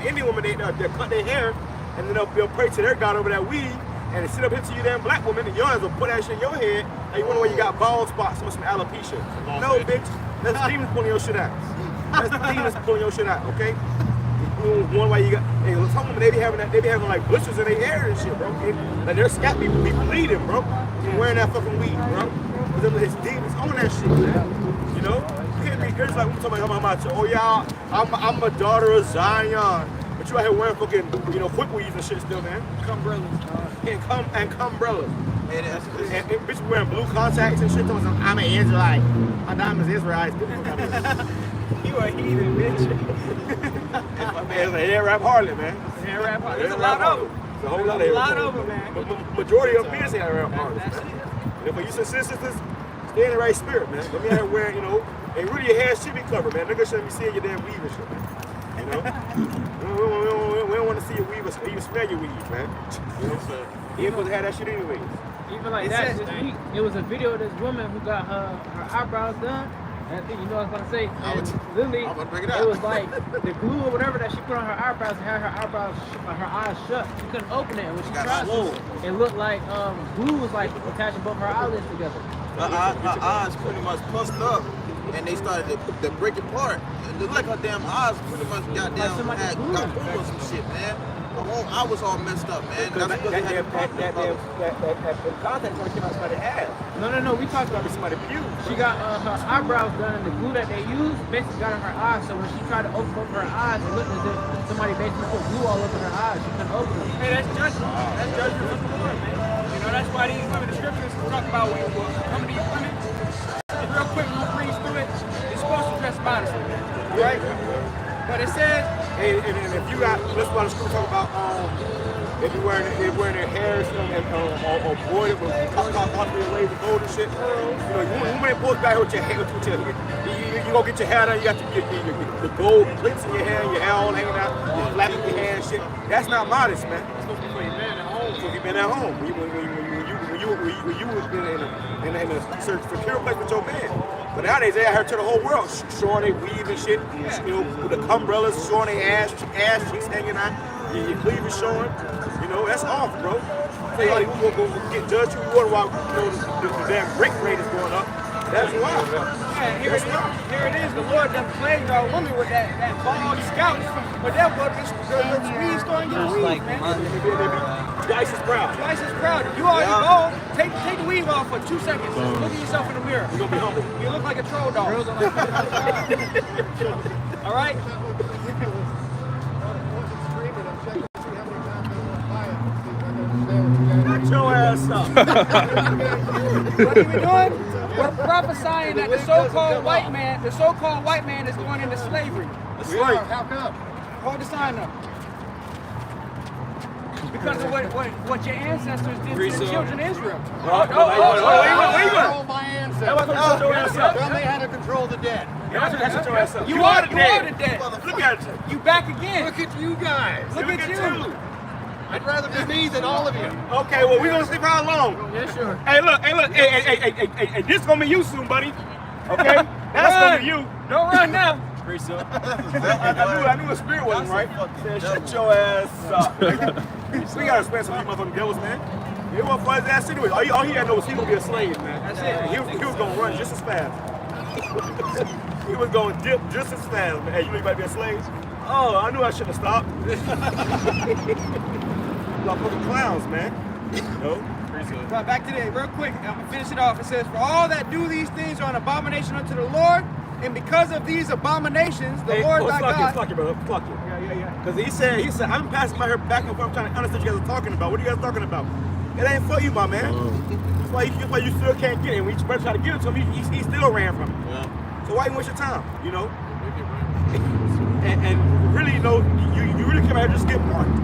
Speaker 1: Indian women, they cut their hair and then they'll pray to their God over that weave. And they sit up here to you damn black woman and your ass will put that shit in your head and you wonder why you got bald spots or some alopecia. No, bitch. That's demons pulling your shit out. That's demons pulling your shit out, okay? One way you got, hey, some women, they be having like blisters in their hair and shit, bro. Like their scalp be bleeding, bro. From wearing that fucking weed, bro. Because it's demons on that shit, man. You know? You can't be girls like, we talking about, oh yeah, I'm a daughter of Zion. But you out here wearing fucking, you know, quick weeds and shit still, man. And cumbrellas. And bitch wearing blue contacts and shit. I'm an Israelite. My diamond's Israelite.
Speaker 4: you a heathen,
Speaker 1: My man's a hair rap harlot, man.
Speaker 4: Hair rap harlot. There's a lot of them.
Speaker 1: There's a whole lot
Speaker 4: There's
Speaker 1: of
Speaker 4: a lot
Speaker 1: hair
Speaker 4: of them, man.
Speaker 1: But majority of them is hair rap harlots, man. And if you sisters, stay in the right spirit, man. Don't be out here wearing, you know, and really your hair should be covered, man. Niggas shouldn't be seeing your damn weave and shit, man. You know? We don't want to see your weave or even smell your weave, man. You know what I'm saying? You ain't supposed to have that shit anyways.
Speaker 8: Even like that, this week, it was a video of this woman who got her eyebrows done. And I think you know what I was gonna say. And literally,
Speaker 7: I'm gonna bring it up.
Speaker 8: it was like the glue or whatever that she put on her eyebrows had her eyebrows, her eyes shut. She couldn't open it, and when she tried to, it looked like glue was like attaching both her eyelids together.
Speaker 9: Her eyes pretty much pussed up, and they started to break apart. It looked like her damn eyes pretty much got pulled or some shit, man. Her whole eye was all messed up, man.
Speaker 1: That damn contact when it came out somebody's ass.
Speaker 8: No, we talked about
Speaker 1: Somebody's pew.
Speaker 8: She got her eyebrows done, and the glue that they used basically got in her eyes. So when she tried to open up her eyes, it looked as if somebody basically put glue all over her eyes. She couldn't open them.
Speaker 4: Hey, that's judgment. That's judgment from the Lord, man. You know, that's why these women, the scriptures talk about when you come to these women, real quick, we'll breeze through it. You're supposed to dress modestly, right? But it says,
Speaker 1: And if you got, that's why the scripture talk about, if you're wearing their hair or embroidered with possibly waves of gold and shit, you know, you ain't supposed to back here with your hair, you gonna get your hair done, you got the gold clips in your hair, and your hair all hanging out, you flapping your hair and shit. That's not modest, man. It's supposed to be for your man at home. So if you've been at home, when you was in a secure place with your man. But nowadays they out here to the whole world, showing their weave and shit, you know, with the umbrellas, showing their ass cheeks hanging out, your cleavage showing. You know, that's off, bro. Say, like, we gonna go get judged. We wonder why, you know, the damn rape rate is going up. That's why.
Speaker 4: Yeah, here it is. The Lord done plagued our woman with that bald scout. But that was the weed store and get weed, man.
Speaker 1: Dice is proud.
Speaker 4: Dice is proud. You already bald. Take the weave off for 2 seconds. Just look at yourself in the mirror.
Speaker 1: You're gonna be humble.
Speaker 4: You look like a troll dog. All right?
Speaker 1: Shut your ass up.
Speaker 4: What are we doing? We're prophesying that the so-called white man is going into slavery.
Speaker 1: How
Speaker 6: come?
Speaker 4: Hold the sign up. Because of what your ancestors did to the children of Israel.
Speaker 1: Where you going?
Speaker 6: My ancestors.
Speaker 1: Shut your ass up.
Speaker 6: Tell me how to control the dead.
Speaker 1: Shut your ass up.
Speaker 4: You are the dead.
Speaker 1: Look at you.
Speaker 4: You back again.
Speaker 6: Look at you guys.
Speaker 4: Look at you.
Speaker 6: I'd rather be me than all of you.
Speaker 1: Okay, well, we're gonna sleep how long?
Speaker 6: Yeah, sure.
Speaker 1: Hey, look, hey, this gonna be you soon, buddy. Okay? That's gonna be you.
Speaker 4: Don't run now.
Speaker 1: I knew a spirit wasn't right. Said, shut your ass up. We gotta spend some of you motherfucking devils, man. He wasn't for his ass anyway. All he had to know was he gonna be a slave, man.
Speaker 4: That's it.
Speaker 1: He was gonna run just as fast. He was gonna dip just as fast, man. Hey, you know you might be a slave? Oh, I knew I shouldn't have stopped. Y'all fucking clowns, man. You know?
Speaker 4: But back to that, real quick. I'm gonna finish it off. It says, "For all that do these things are an abomination unto the Lord, and because of these abominations, the Lord thy God."
Speaker 1: Fuck it, brother. Fuck it. Yeah. Because he said, I'm passing my hair back and forth. I'm trying to understand what you guys are talking about. What are you guys talking about? It ain't for you, my man. That's why you still can't get it. When you try to give it to him, he still ran from it.
Speaker 7: Yeah.
Speaker 1: So why you waste your time? You know? and really, you know, you really came out here just get marked.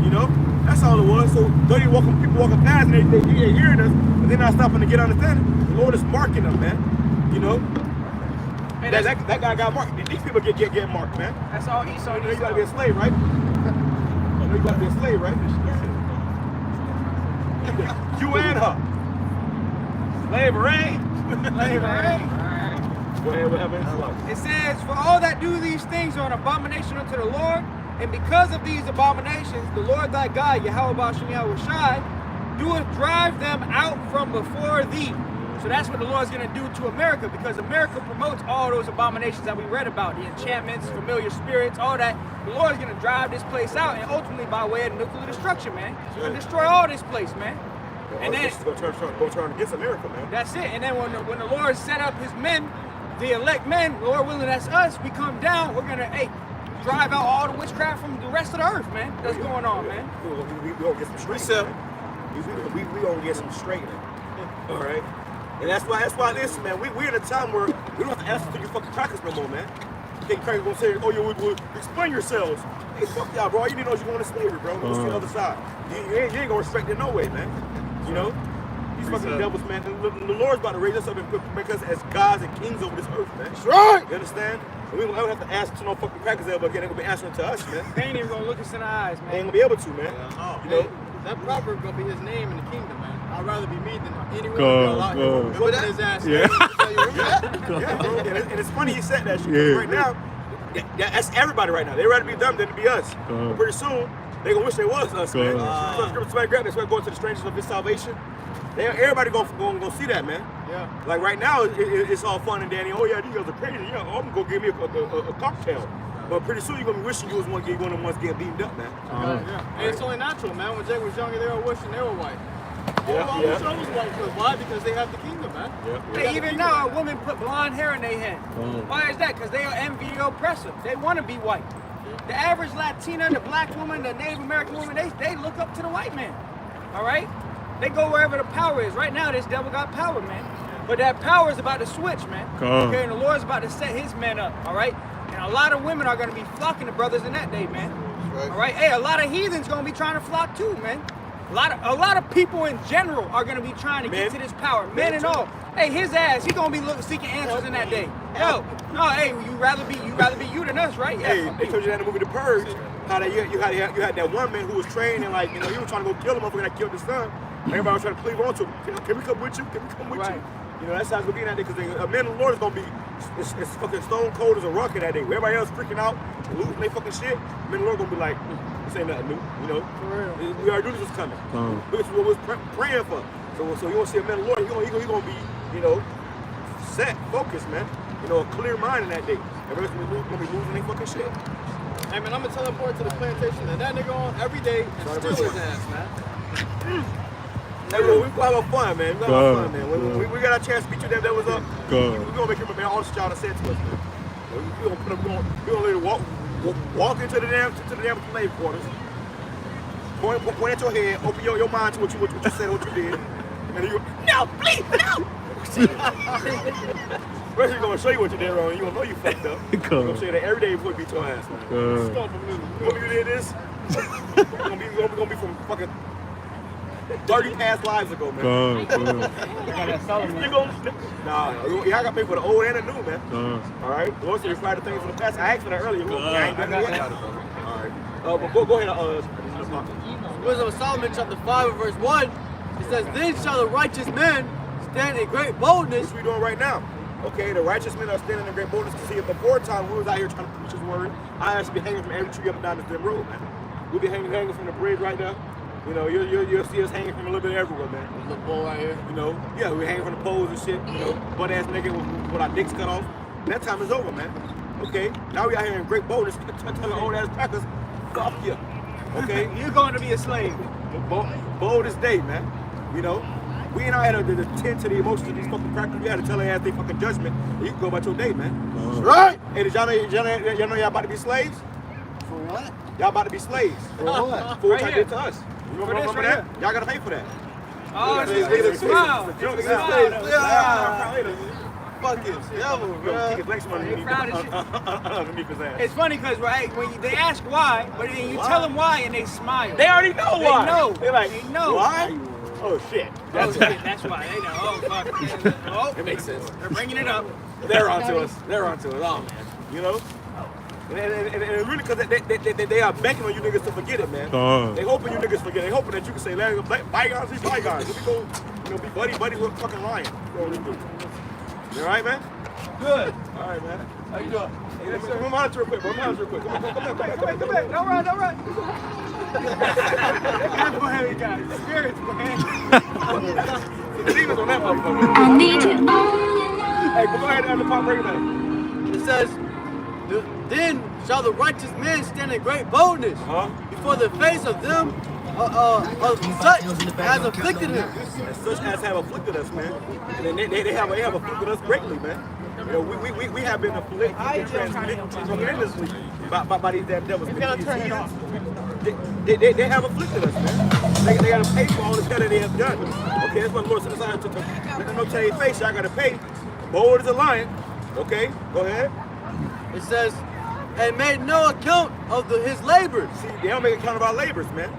Speaker 1: You know? That's all it was. So 30 people walking past and they hearing us, but they're not stopping to get understanding. The Lord is marking them, man. You know?
Speaker 4: Hey,
Speaker 1: that guy got marked. These people get marked, man.
Speaker 4: That's all Esau
Speaker 1: You know
Speaker 4: needs.
Speaker 1: you gotta be a slave, right? You know you gotta be a slave, right? You and her. Slavery. Go ahead, whatever.
Speaker 4: It says, "For all that do these things are an abomination unto the Lord, and because of these abominations, the Lord thy God, Yahweh Ba'ashem Yahweh Shai, doeth drive them out from before thee." So that's what the Lord's going to do to America, because America promotes all those abominations that we read about, the enchantments, familiar spirits, all that. The Lord's going to drive this place out, and ultimately by way of nuclear destruction, man. He's going to destroy all this place, man. And then
Speaker 1: go turn against America, man.
Speaker 4: that's it. And then when the Lord set up his men, the elect men, Lord willing, that's us, we come down, we're going to, drive out all the witchcraft from the rest of the earth, man. That's going on, man.
Speaker 1: We gonna get some straight. We gonna get some straight. All right. And that's why listen, man, we're in a time where we don't have to answer to your fucking crackers no more, man. You think crackers gonna say, oh, you explain yourselves. Hey, fuck y'all, bro. All you need to know is you're going to slavery, bro. Go see the other side. You ain't gonna respect it no way, man. You know? These fucking devils, man. The Lord's about to raise us up and make us as gods and kings over this earth, man. That's right. You understand? And we don't have to answer to no fucking crackers ever again. They're gonna be answering to us, man.
Speaker 4: They ain't even gonna look us in the eyes, man.
Speaker 1: They ain't gonna be able to, man. You know?
Speaker 6: That proverb gonna be his name in the kingdom, man. I'd rather be me than anyone
Speaker 5: Go,
Speaker 6: out
Speaker 5: go.
Speaker 6: here whooping his ass.
Speaker 5: Yeah.
Speaker 1: Yeah, bro. And it's funny he said that shit.
Speaker 5: Yeah.
Speaker 1: Right now, that's everybody right now. They'd rather be them than to be us. But pretty soon, they gonna wish they was us, man. Somebody grab this, going to the strangers of his salvation. Everybody gonna see that, man.
Speaker 6: Yeah.
Speaker 1: Like right now, it's all fun and dandy. Oh yeah, these guys are crazy. Yeah, I'm gonna go give me a cocktail. But pretty soon you're gonna be wishing you was one of the ones getting beamed up, man.
Speaker 6: Yeah. And it's only natural, man. When Jake was younger, they were wishing they were white.
Speaker 1: Yeah.
Speaker 6: I wish I was white. Why? Because they have the kingdom, man.
Speaker 4: Hey, even now, a woman put blonde hair in their head. Why is that? Because they are envy the oppressor. They want to be white. The average Latina, the black woman, the Native American woman, they look up to the white man. All right? They go wherever the power is. Right now, this devil got power, man. But that power is about to switch, man. Okay, and the Lord's about to set his men up, all right? And a lot of women are going to be flocking to brothers in that day, man. All right? Hey, a lot of heathens going to be trying to flock too, man. A lot of people in general are going to be trying to get to this power, men and all. Hey, his ass, he going to be seeking answers in that day. Yo, no, hey, you rather be you than us, right? Yeah.
Speaker 1: Hey, they told you that in the movie The Purge, how that you had that one man who was trained and like, you know, he was trying to go kill him motherfucker that killed his son. Everybody was trying to cleave on to him. Can we come with you? Can we come with you? You know, that's how it's gonna be that day, because a man of the Lord is gonna be it's fucking stone cold as a rock in that day. Where everybody else freaking out, losing their fucking shit, man of the Lord gonna be like, this ain't nothing new, you know. For real. We already knew this was coming. This is what we was praying for. So you wanna see a man of the Lord, he gonna be, you know, set, focused, man. You know, a clear mind in that day. Everybody's gonna be losing their fucking shit.
Speaker 6: Hey man, I'm gonna teleport to the plantation that nigga on every day and steal his ass, man.
Speaker 1: Hey, bro, we gonna have fun, man. We gonna have fun, man. When we got a chance to beat you that was up. We gonna make him man all the y'all said to us, man. We gonna let it walk into the damn slave quarters. Point at your head, open your mind to what you said, what you did. And then you no, please, no. First, he's gonna show you what you did wrong. You gonna know you fucked up. He's gonna show you that every day before you beat your ass, man. You did this. We're gonna be from fucking 30 past lives ago, man. You gonna nah, y'all gotta pay for the old and the new, man. All right. The Lord said require the things from the past. I asked for that earlier. I ain't done that yet. All right. But go ahead.
Speaker 2: Wisdom of Solomon, chapter 5, verse 1. It says, "Then shall the righteous man stand in great boldness."
Speaker 1: Which we doing right now. Okay, the righteous men are standing in great boldness. To see, if before time we was out here trying to preach His word, I actually be hanging from every tree up and down this damn road, man. We'll be hanging from the bridge right now. You know, you'll see us hanging from a little bit everywhere, man.
Speaker 6: This little boy right here.
Speaker 1: You know, yeah, we're hanging from the poles and shit. You know, butt ass nigga with our dicks cut off. That time is over, man. Okay, now we out here in great boldness, telling old ass crackers, fuck you. Okay,
Speaker 4: You're going to be a slave.
Speaker 1: bold as day, man. You know, we ain't out here to tend to the emotions of these fucking crackers. We had to tell their ass they fucking judgment. And you can go about your day, man. Right? Hey, did y'all know y'all about to be slaves?
Speaker 2: For what?
Speaker 1: Y'all about to be slaves.
Speaker 2: For what?
Speaker 1: For what
Speaker 4: Right
Speaker 1: y'all
Speaker 4: here.
Speaker 1: did to us. You
Speaker 4: For this
Speaker 1: remember
Speaker 4: right
Speaker 1: that? Y'all gotta pay for that.
Speaker 4: Oh, it's a smile.
Speaker 1: It's a joke.
Speaker 4: It's
Speaker 1: It's
Speaker 4: a smile.
Speaker 9: Fucking devil,
Speaker 1: Yo,
Speaker 9: bro.
Speaker 1: he flex money
Speaker 4: They proud as shit.
Speaker 1: underneath his ass.
Speaker 4: It's funny because when they ask why, but then you tell them why and they smile.
Speaker 1: They already know
Speaker 4: They
Speaker 1: why.
Speaker 4: know.
Speaker 1: They're like,
Speaker 4: They know.
Speaker 1: why? Oh shit.
Speaker 4: Oh, shit, that's why. They know. Oh, fuck. Oh,
Speaker 1: It makes sense.
Speaker 4: they're bringing it up.
Speaker 1: They're onto us. They're onto us. Oh man. You know? And really, because they are banking on you niggas to forget it, man. They hoping you niggas forget. They hoping that you can say, bygones, these bygones. We go, be buddy with fucking lion. You all right, man? Good. All right, man. How you doing? Hey, come on, monitor real quick, bro. Monitor real quick. Come back.
Speaker 4: Don't run. That's what heavy guys. Spirits, man.
Speaker 1: The demons on that motherfucker.
Speaker 10: I need you on
Speaker 1: Hey, go ahead and pop break back.
Speaker 2: It says, "Then shall the righteous man stand in great boldness before the face of them of such as afflicted him."
Speaker 1: And such as have afflicted us, man. And they have afflicted us greatly, man. You know, we have been afflicted tremendously by these damn devils. They have afflicted us, man. They got to pay for all the hell that they have done. Okay, that's what the Lord said aside to let them know to your face, y'all got to pay. Bold as a lion. Okay, go ahead.
Speaker 2: It says, "And made no account of his labors."
Speaker 1: See, they don't make account of our labors, man.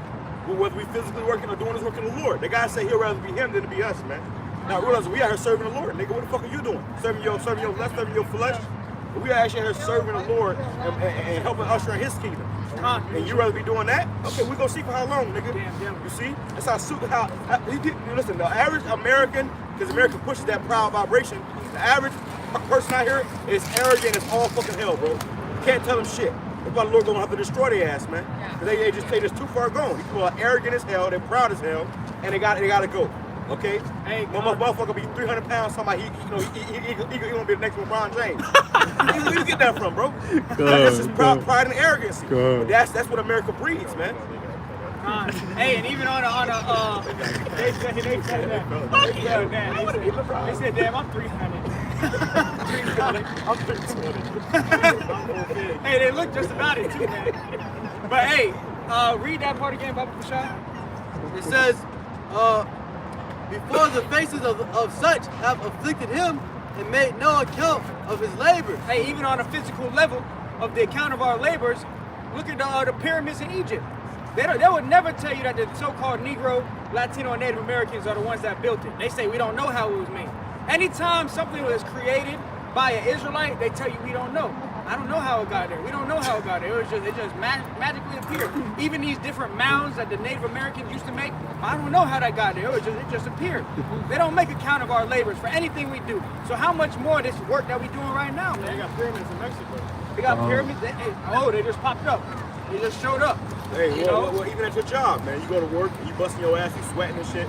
Speaker 1: Whether we physically working or doing this work in the Lord. The guy say he'll rather be him than to be us, man. Now realize we out here serving the Lord, nigga. What the fuck are you doing? Serving your flesh, serving your flesh. But we are actually here serving the Lord and helping usher in His kingdom. And you rather be doing that? Okay, we gonna see for how long, nigga. You see? That's how listen, the average American, because America pushes that proud vibration, the average person out here is arrogant as all fucking hell, bro. You can't tell them shit. That's why the Lord gonna have to destroy their ass, man. Cause they just too far gone. These people are arrogant as hell, they're proud as hell, and they gotta go. Okay?
Speaker 4: Hey,
Speaker 1: my motherfucker be 300 pounds, somebody he gonna be the next LeBron James. Where you get that from, bro? That's just pride and arrogancy. But that's what America breeds, man.
Speaker 4: Hey, and even on they said that. They said, damn, I'm 300.
Speaker 1: I'm 320.
Speaker 4: Hey, they look just about it too, man. But hey, read that part again, Baba Prashad.
Speaker 2: It says, "Before the faces of such have afflicted him and made no account of his labor."
Speaker 4: Hey, even on a physical level of the account of our labors, look at the pyramids in Egypt. They would never tell you that the so-called Negro, Latino, and Native Americans are the ones that built it. They say we don't know how it was made. Anytime something was created by an Israelite, they tell you we don't know. I don't know how it got there. We don't know how it got there. It just magically appeared. Even these different mounds that the Native Americans used to make, I don't know how that got there. It just appeared. They don't make account of our labors for anything we do. So how much more this work that we doing right now, man?
Speaker 6: They got pyramids in Mexico.
Speaker 4: They got pyramids. They just popped up. They just showed up.
Speaker 1: Hey,
Speaker 4: You know?
Speaker 1: well, even at your job, man, you go to work, you busting your ass, you sweating and shit.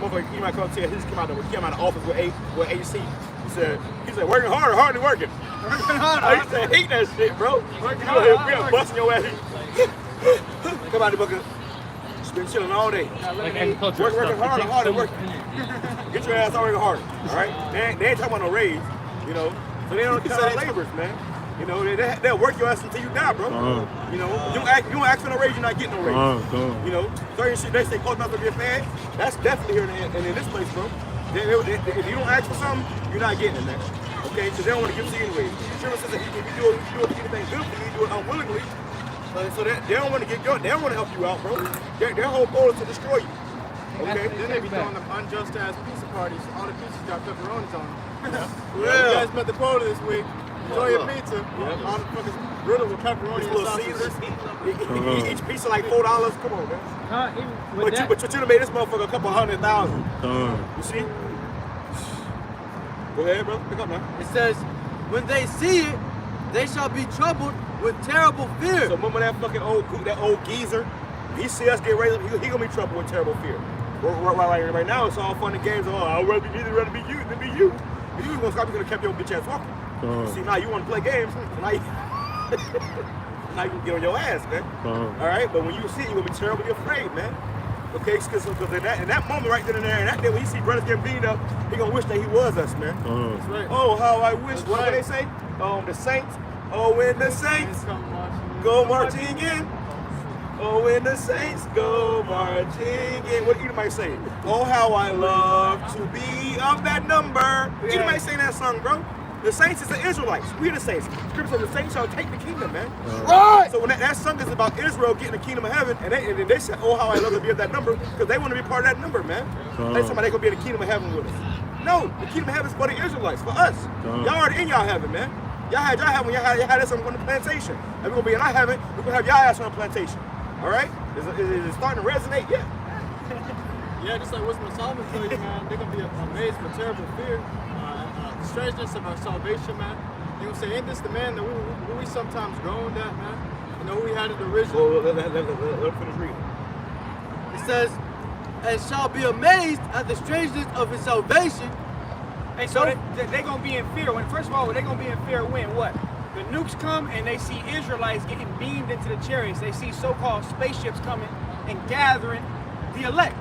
Speaker 1: motherfucker, he might come tell you, he just came out of the office with AC. He said, working harder, hardly working. I used to hate that shit, bro. You know, we are busting your ass. Come out the bucket. Just been chilling all day.
Speaker 8: Like agriculture.
Speaker 1: Working harder, working. Get your ass out working harder, all right? They ain't talking about no raise, you know. So they don't count laborers, man. You know, they'll work your ass until you die, bro. You know, you don't ask for no raise, you're not getting no raise. You know, certain shit they say cost not to be a fad. That's definitely here in this place, bro. If you don't ask for something, you're not getting it, man. Okay, so they don't want to give it to you anyway. Sure says that if you do anything good for you, you do it unwillingly. So they don't want to get they don't want to help you out, bro. Their whole goal is to destroy you. Okay,
Speaker 6: Then they be throwing them unjust ass pizza parties. All the pizzas got pepperonis on them. You
Speaker 1: Yeah.
Speaker 6: guys met the quota this week. Enjoy your pizza. All the fuckers riddled with pepperoni and
Speaker 1: little
Speaker 6: sausages.
Speaker 1: Caesars. Each piece of like $4. Come on, man.
Speaker 8: Even
Speaker 1: But
Speaker 8: with
Speaker 1: you
Speaker 8: that,
Speaker 1: done made this motherfucker a couple 100,000. You see? Go ahead, bro. Pick up now.
Speaker 2: It says, when they see it, they shall be troubled with terrible fear.
Speaker 1: So remember that fucking old geezer? He see us get raised up, he gonna be troubled with terrible fear. Right now, it's all fun and games. Oh, I'd rather be you than be you. If you was gonna stop, you could have kept your bitch ass walking. See, now you want to play games. Now you, now you can get on your ass, man. All right, but when you see it, you're gonna be terribly afraid, man. Okay, because in that moment right then and there, and that day when you see brothers getting beat up, he gonna wish that he was us, man.
Speaker 6: That's right.
Speaker 1: Oh, how I wish.
Speaker 6: That's
Speaker 1: What
Speaker 6: right.
Speaker 1: do they say? The Saints. Oh, when the Saints go marching in. Oh, when the Saints go marching in. What Edom might say? Oh, how I love to be of that number. Edom might sing that song, bro. The Saints is the Israelites. We're the Saints. Scripture says the Saints shall take the kingdom, man. Right. So when that song is about Israel getting the kingdom of heaven, and they said, oh, how I love to be of that number, because they want to be part of that number, man. They somebody they gonna be in the kingdom of heaven with us. No, the kingdom of heaven is for the Israelites, for us. Y'all already in y'all heaven, man. Y'all had y'all had us on the plantation. And we're gonna be in our heaven, we're gonna have y'all ass on the plantation. All right? Is it starting to resonate? Yeah.
Speaker 6: Yeah, just like Wisdom of Solomon told you, man, they're gonna be amazed with terrible fear. The strangeness of our salvation, man. You're gonna say, ain't this the man that we sometimes groaned at, man? You know, we had it original.
Speaker 1: Well, let finish reading.
Speaker 2: It says, and shall be amazed at the strangeness of his salvation.
Speaker 4: Hey, so they gonna be in fear. First of all, they gonna be in fear when what? The nukes come and they see Israelites getting beamed into the chariots. They see so-called spaceships coming and gathering the elect.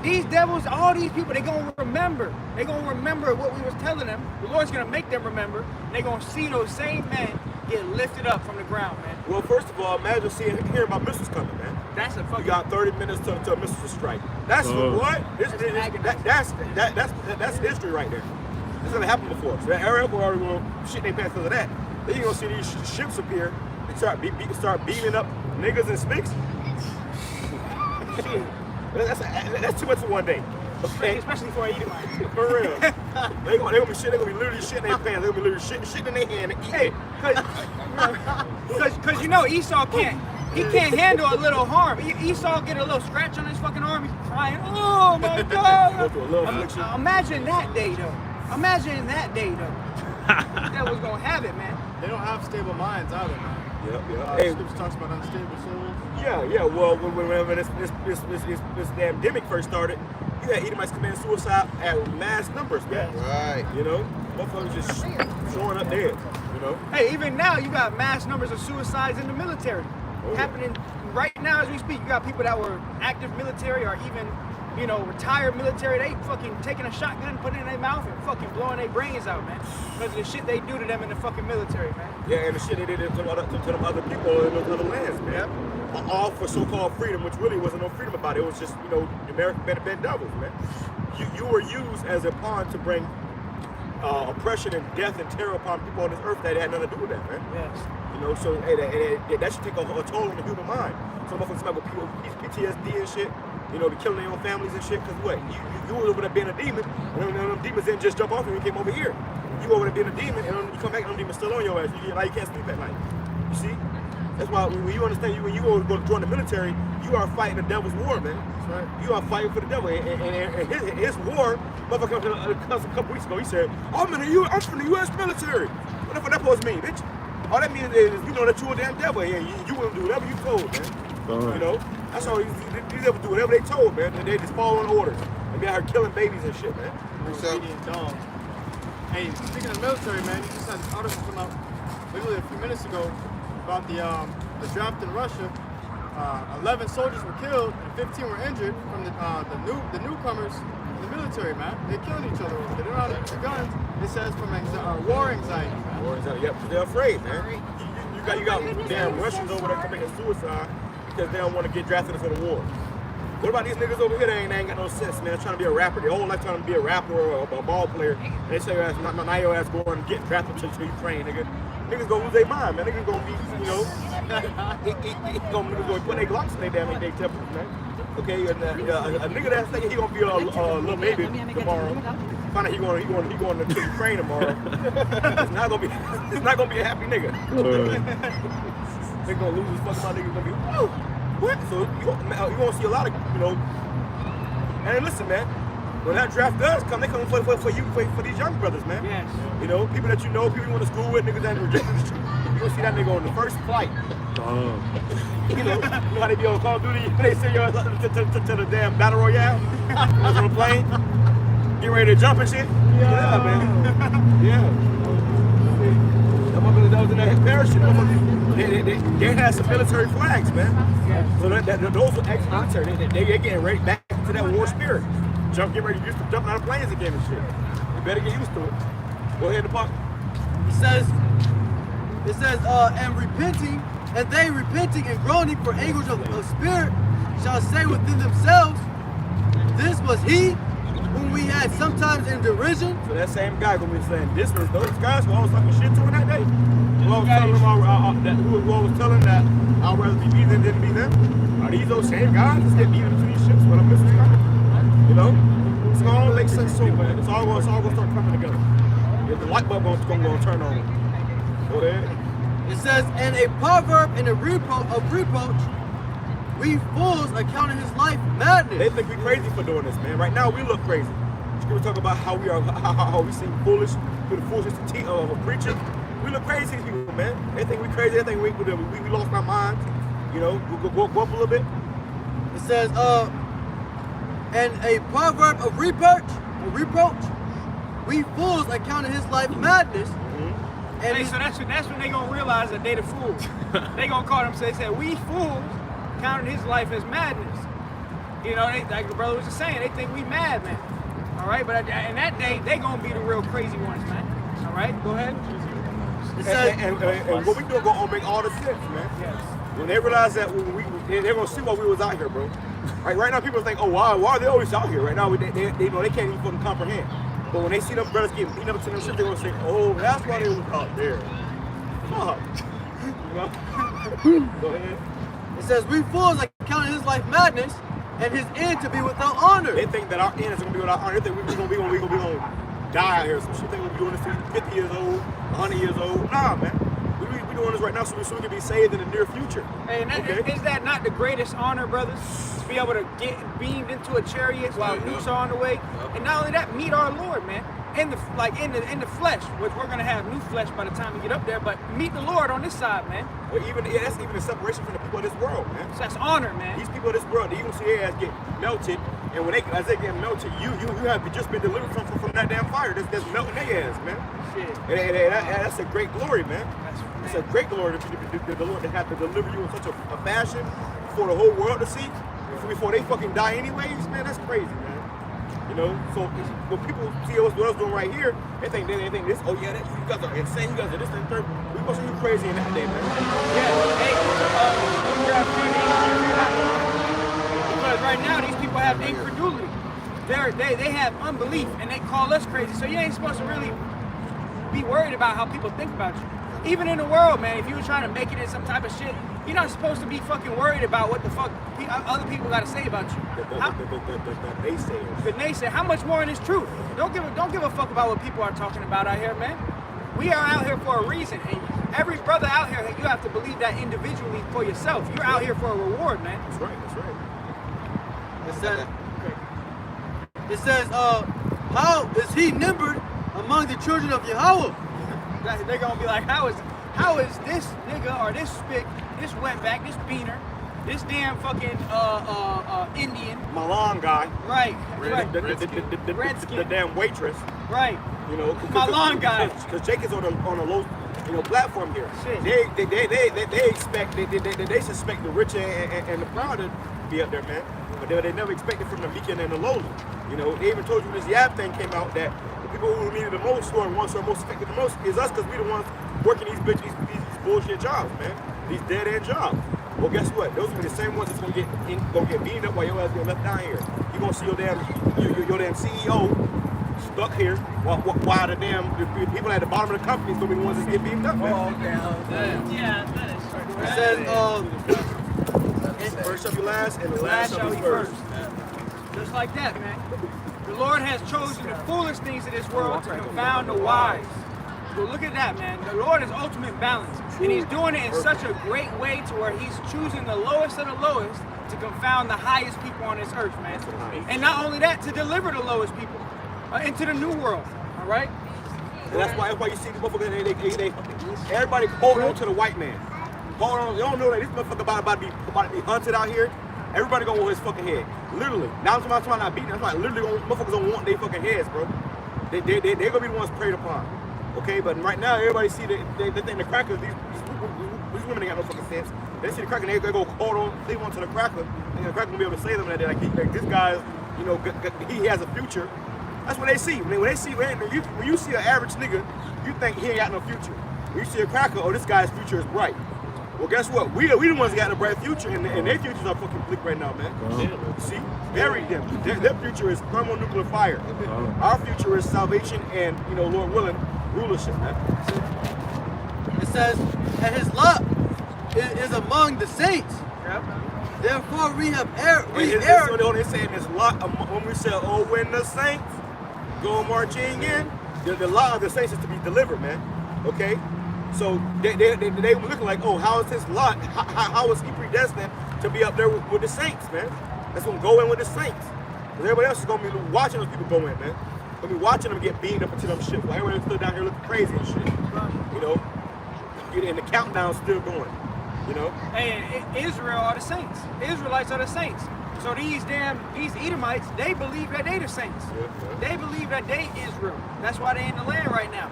Speaker 4: These devils, all these people, they gonna remember. They gonna remember what we was telling them. The Lord's gonna make them remember. They gonna see those same men get lifted up from the ground, man.
Speaker 1: Well, first of all, imagine hearing about missiles coming, man.
Speaker 4: That's a
Speaker 1: You
Speaker 4: fucking.
Speaker 1: got 30 minutes to a missile to strike. That's what? That's history right there. That's never happened before. So that Arab will already gonna shit they pants because of that. Then you gonna see these ships appear and start beaming up niggas and spicks. That's too much for one day. Okay?
Speaker 4: Especially for Edomite.
Speaker 1: For real. They gonna be shit. They gonna be literally shitting their pants. They gonna be literally shitting in their hand and eating.
Speaker 4: Cause you know Esau can't handle a little harm. Esau get a little scratch on his fucking arm, he's crying. Oh my God!
Speaker 1: Go through a little affliction.
Speaker 4: Imagine that day though. That was gonna have it, man.
Speaker 6: They don't have stable minds either, man.
Speaker 1: Yep. Hey,
Speaker 6: Scripture talks about unstable souls.
Speaker 1: yeah. Well, when this damn demic first started, you had Edomites committing suicide at mass numbers, man.
Speaker 9: Right.
Speaker 1: You know, motherfuckers just showing up dead. You know.
Speaker 4: Hey, even now you got mass numbers of suicides in the military happening right now as we speak. You got people that were active military or even, you know, retired military. They fucking taking a shotgun, putting it in their mouth, and fucking blowing their brains out, man. Because of the shit they do to them in the fucking military, man.
Speaker 1: Yeah, and the shit they did to them other people in those other lands, man. All for so-called freedom, which really wasn't no freedom about it. It was just, you know, the American bed devils, man. You were used as a pawn to bring oppression and death and terror upon people on this earth that had nothing to do with that, man.
Speaker 4: Yes.
Speaker 1: You know, so that should take a toll on the human mind. Some motherfuckers with PTSD and shit, you know, to killing their own families and shit. Because what? You were over there being a demon, and them demons didn't just jump off and you came over here. You over there being a demon, and you come back and them demons still on your ass. Now you can't sleep at night. You see? That's why when you understand, when you go to join the military, you are fighting the devil's war, man. That's right. You are fighting for the devil. And his war, motherfucker came to us a couple weeks ago. He said, I'm from the U.S. military. What that supposed to mean, bitch? All that means is you know that you're a damn devil here. You will do whatever you told, man. You know? That's all these ever do. Whatever they told, man. They just follow in orders. They be out here killing babies and shit, man.
Speaker 6: Obedient dogs. Hey, speaking of military, man, you just had this article come out literally a few minutes ago about the draft in Russia. 11 soldiers were killed and 15 were injured from the newcomers in the military, man. They're killing each other over there. They don't know how to use the guns. It says from war anxiety, man.
Speaker 1: War anxiety, yep, because they're afraid, man. You got damn Russians over there committing suicide because they don't want to get drafted into the war. What about these niggas over here? They ain't got no sense, man. Trying to be a rapper. Their whole life trying to be a rapper or a ball player. And they say your ass, now your ass going and get drafted to Ukraine, nigga. Niggas gonna lose their mind, man. Niggas gonna be, you know, niggas gonna put their Glocks in their damn temples, man. Okay, and a nigga that's thinking he gonna be a little baby tomorrow. Find out he going to Ukraine tomorrow. It's not gonna be a happy nigga. They gonna lose his fucking mind. Niggas gonna be, oh, what? So you gonna see a lot of, you know. And listen, man. When that draft does come, they come for these young brothers, man.
Speaker 4: Yes.
Speaker 1: You know, people that you know, people you went to school with, niggas that rejected the street. You gonna see that nigga on the first flight. You know how they be on Call of Duty? They send you to the damn Battle Royale. On the plane. Get ready to jump and shit. Yeah, man. Yeah. That was in that parachute. They had some military flags, man. So those were ex-military. They getting ready back to that war spirit. Get ready to jumping out of planes again and shit. You better get used to it. Go ahead, Park.
Speaker 2: It says, and repenting, and they repenting and groaning for anguish of spirit shall say within themselves, this was he whom we had sometimes in derision.
Speaker 1: So that same guy gonna be saying, this was those guys who I was talking shit to in that day. Who I was telling that I'd rather be me than be them. Are these those same guys that's getting beat into these ships when I'm missing coming? You know? It's gonna make sense soon, man. It's all gonna start coming together. The light bulb gonna turn on. Go ahead.
Speaker 2: It says, and a proverb and a reproach, we fools accounting his life madness.
Speaker 1: They think we crazy for doing this, man. Right now we look crazy. We talk about how we are, how we seem foolish through the foolishness of a preacher. We look crazy, these people, man. They think we crazy. They think we lost our minds. You know, go up a little bit.
Speaker 2: It says, and a proverb of reproach, we fools accounting his life madness.
Speaker 4: And so that's when they gonna realize that they the fools. They gonna call them. So they said, we fools counting his life as madness. You know, like the brother was just saying, they think we mad, man. All right, but in that day, they gonna be the real crazy ones, man. All right, go ahead.
Speaker 1: And what we do gonna make all the sense, man.
Speaker 4: Yes.
Speaker 1: When they realize that they're gonna see why we was out here, bro. Right now, people think, oh, why are they always out here? Right now, they know they can't even fucking comprehend. But when they see them brothers getting beat up to them shit, they're gonna say, oh, that's why they was out there. Fuck. You know? Go ahead.
Speaker 2: It says, we fools accounting his life madness and his end to be without honor.
Speaker 1: They think that our end is gonna be without honor. They think we're gonna die out here. Some shit. They gonna be doing this till 50 years old, 100 years old. Nah, man. We doing this right now so we can be saved in the near future.
Speaker 4: Hey, is that not the greatest honor, brothers? To be able to get beamed into a chariot while nukes are on the way, and not only that, meet our Lord, man, in the flesh, which we're gonna have new flesh by the time we get up there. But meet the Lord on this side, man.
Speaker 1: Well, that's even a separation from the people of this world, man.
Speaker 4: So that's honor, man.
Speaker 1: These people of this world, you gonna see their ass get melted, and as they get melted, you have just been delivered from that damn fire that's melting their ass, man.
Speaker 4: Shit.
Speaker 1: And that's a great glory, man. It's a great glory to the Lord to have to deliver you in such a fashion for the whole world to see before they fucking die anyways, man. That's crazy, man. You know, so when people see what else doing right here, they think this. Oh yeah, you guys are insane. You guys are this and third. We must be crazy in that day, man.
Speaker 4: Because right now these people have incredulity. They have unbelief and they call us crazy. So you ain't supposed to really be worried about how people think about you. Even in the world, man, if you were trying to make it in some type of shit, you're not supposed to be fucking worried about what the fuck other people got to say about you.
Speaker 1: The naysayers.
Speaker 4: The naysayers. How much more in this truth? Don't give a fuck about what people are talking about out here, man. We are out here for a reason, and every brother out here, you have to believe that individually for yourself. You're out here for a reward, man.
Speaker 1: That's right.
Speaker 2: It says, how is he numbered among the children of Yahweh?
Speaker 4: They're gonna be like, how is this nigga or this spick, this wetback, this beaner, This damn fucking Indian.
Speaker 1: Milan guy.
Speaker 4: Right. Right.
Speaker 1: The
Speaker 4: Redskin.
Speaker 1: damn waitress.
Speaker 4: Right.
Speaker 1: You know,
Speaker 4: Milan guy.
Speaker 1: Because Jake is on a low, platform here.
Speaker 4: Shit.
Speaker 1: They expect they suspect the rich and the proud to be up there, man. But they never expected from the meek and the lowly. You know, they even told you when this Yap thing came out that the people who needed the most, who are the ones who are most affected the most, is us, because we the ones working these bullshit jobs, man. These dead end jobs. Well, guess what? Those are the same ones that's gonna get beaten up while your ass get left down here. You gonna see your damn CEO stuck here while the people at the bottom of the company is gonna be the ones that get beaten up, man.
Speaker 4: Yeah, that is
Speaker 2: It says,
Speaker 1: First shall be last, and the last shall be first.
Speaker 4: Just like that, man. The Lord has chosen the foolish things of this world to confound the wise. So look at that, man. The Lord is ultimate balance. And he's doing it in such a great way to where he's choosing the lowest of the lowest to confound the highest people on this earth, man. And not only that, to deliver the lowest people into the new world, all right?
Speaker 1: And that's why you see the motherfuckers, everybody hold on to the white man. Hold on, they don't know that this motherfucker about to be hunted out here. Everybody gonna want his fucking head. Literally. Now I'm talking about not beating, that's why literally motherfuckers don't want their fucking heads, bro. They're gonna be the ones preyed upon. Okay, but right now everybody see the crackers, these women ain't got no fucking sense. They see the cracker, they go hold on, leave on to the cracker, and the cracker gonna be able to save them that day. Like this guy, he has a future. That's what they see. When you see an average nigga, you think he ain't got no future. When you see a cracker, oh, this guy's future is bright. Well, guess what? We the ones that got a bright future, and their futures are fucking bleak right now, man. See? Bury them. Their future is thermonuclear fire. Our future is salvation and, Lord willing, rulership, man.
Speaker 2: it says, and his lot is among the saints.
Speaker 4: Yep.
Speaker 2: Therefore we have erred.
Speaker 1: They saying this lot, when we say, oh, when the saints go marching in, the law of the saints is to be delivered, man. Okay? So they were looking like, oh, how is his lot? How is he predestined to be up there with the saints, man? That's gonna go in with the saints. Because everybody else is gonna be watching those people go in, man. Gonna be watching them get beaten up into them shit. While everybody stood down here looking crazy and shit. And the countdown's still going.
Speaker 4: Hey, Israel are the saints. Israelites are the saints. So these Edomites, they believe that they the saints. They believe that they Israel. That's why they in the land right now.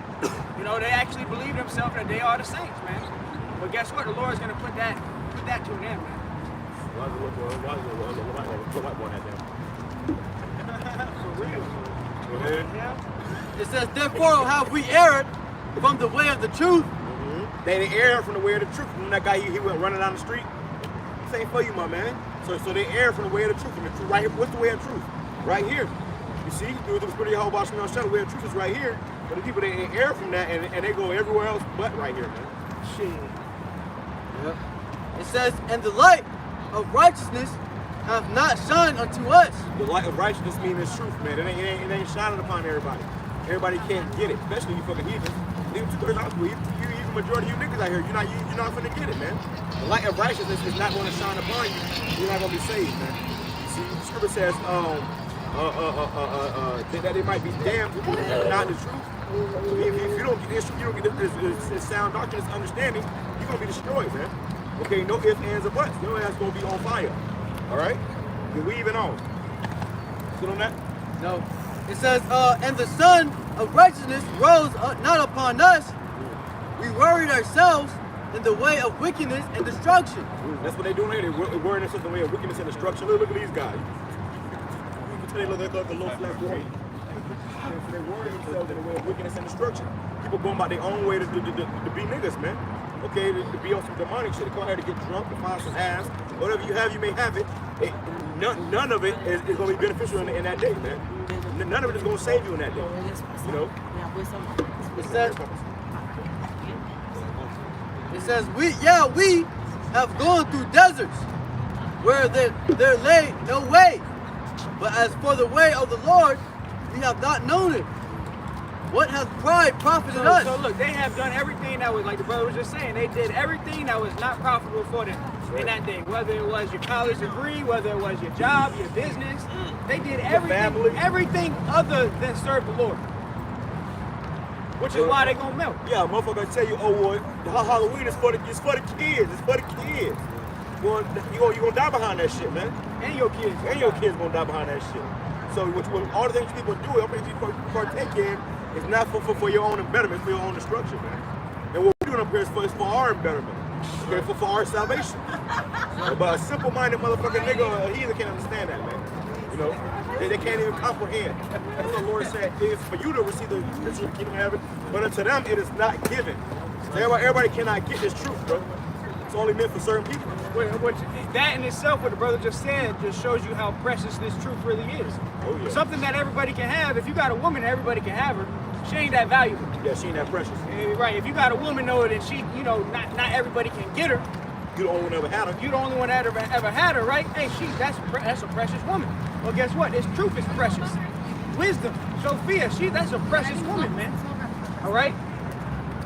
Speaker 4: They actually believe themselves that they are the saints, man. But guess what? The Lord's gonna put that to an end, man. For real.
Speaker 1: Go ahead.
Speaker 4: Yeah.
Speaker 2: It says, therefore have we erred from the way of the truth.
Speaker 1: They erred from the way of the truth. When that guy he went running down the street, this ain't for you, my man. So they erred from the way of the truth. And the truth right here. What's the way of truth? Right here. You see, through the Spirit of Yahweh Bashmi Al-Shah, the way of truth is right here. But the people they err from that and they go everywhere else but right here, man.
Speaker 4: Shit.
Speaker 2: Yep. It says, and the light of righteousness have not shined unto us.
Speaker 1: The light of righteousness means truth, man. It ain't shining upon everybody. Everybody can't get it, especially you fucking heathens. Even the majority of you niggas out here, you're not gonna get it, man. The light of righteousness is not gonna shine upon you. You're not gonna be saved, man. See, the scripture says, that they might be damned who are not the truth. If you don't get this truth, you don't get this sound doctrine, this understanding, you're gonna be destroyed, man. Okay, no ifs, ands, or buts. Your ass gonna be on fire. All right? You're weaving on. Still on that?
Speaker 2: No. It says, and the sun of righteousness rose not upon us. We worried ourselves in the way of wickedness and destruction.
Speaker 1: That's what they're doing here. They're worrying themselves in the way of wickedness and destruction. Look at these guys. You can tell they look like a little flat boy. They're worrying themselves in the way of wickedness and destruction. People going about their own way to be niggas, man. Okay, to be on some demonic shit. They come here to get drunk, to find some ass. Whatever you have, you may have it. None of it is going to be beneficial in that day, man. None of it is going to save you in that day.
Speaker 2: It says, we have gone through deserts where there lay no way. But as for the way of the Lord, we have not known it. What hath pride profited us?
Speaker 4: So look, they have done everything that was, like the brother was just saying, they did everything that was not profitable for them in that day. Whether it was your college degree, whether it was your job, your business, they did everything other than serve the Lord. Which is why they gonna melt.
Speaker 1: Yeah, motherfucker tell you, oh, well, Halloween is for the kids. It's for the kids. you're gonna die behind that shit, man.
Speaker 4: And your kids.
Speaker 1: And your kids gonna die behind that shit. So all the things people do, all the things you partake in, is not for your own betterment, it's for your own destruction, man. And what we're doing up here is for our betterment, okay, for our salvation. But a simple-minded motherfucking nigga or a heathen can't understand that, man. You know, they can't even comprehend. That's what the Lord said. It's for you to receive the riches of the kingdom of heaven, but unto them it is not given. Everybody cannot get this truth, bro. It's only meant for certain people.
Speaker 4: That in itself, what the brother just said, just shows you how precious this truth really is.
Speaker 1: Oh, yeah.
Speaker 4: Something that everybody can have. If you got a woman, everybody can have her. She ain't that valuable.
Speaker 1: Yeah, she ain't that precious.
Speaker 4: Right. If you got a woman, though, that she, not everybody can get her.
Speaker 1: You the only one ever had her.
Speaker 4: You the only one that ever had her, right? Hey, that's a precious woman. Well, guess what? This truth is precious. Wisdom, Sophia, that's a precious woman, man. All right.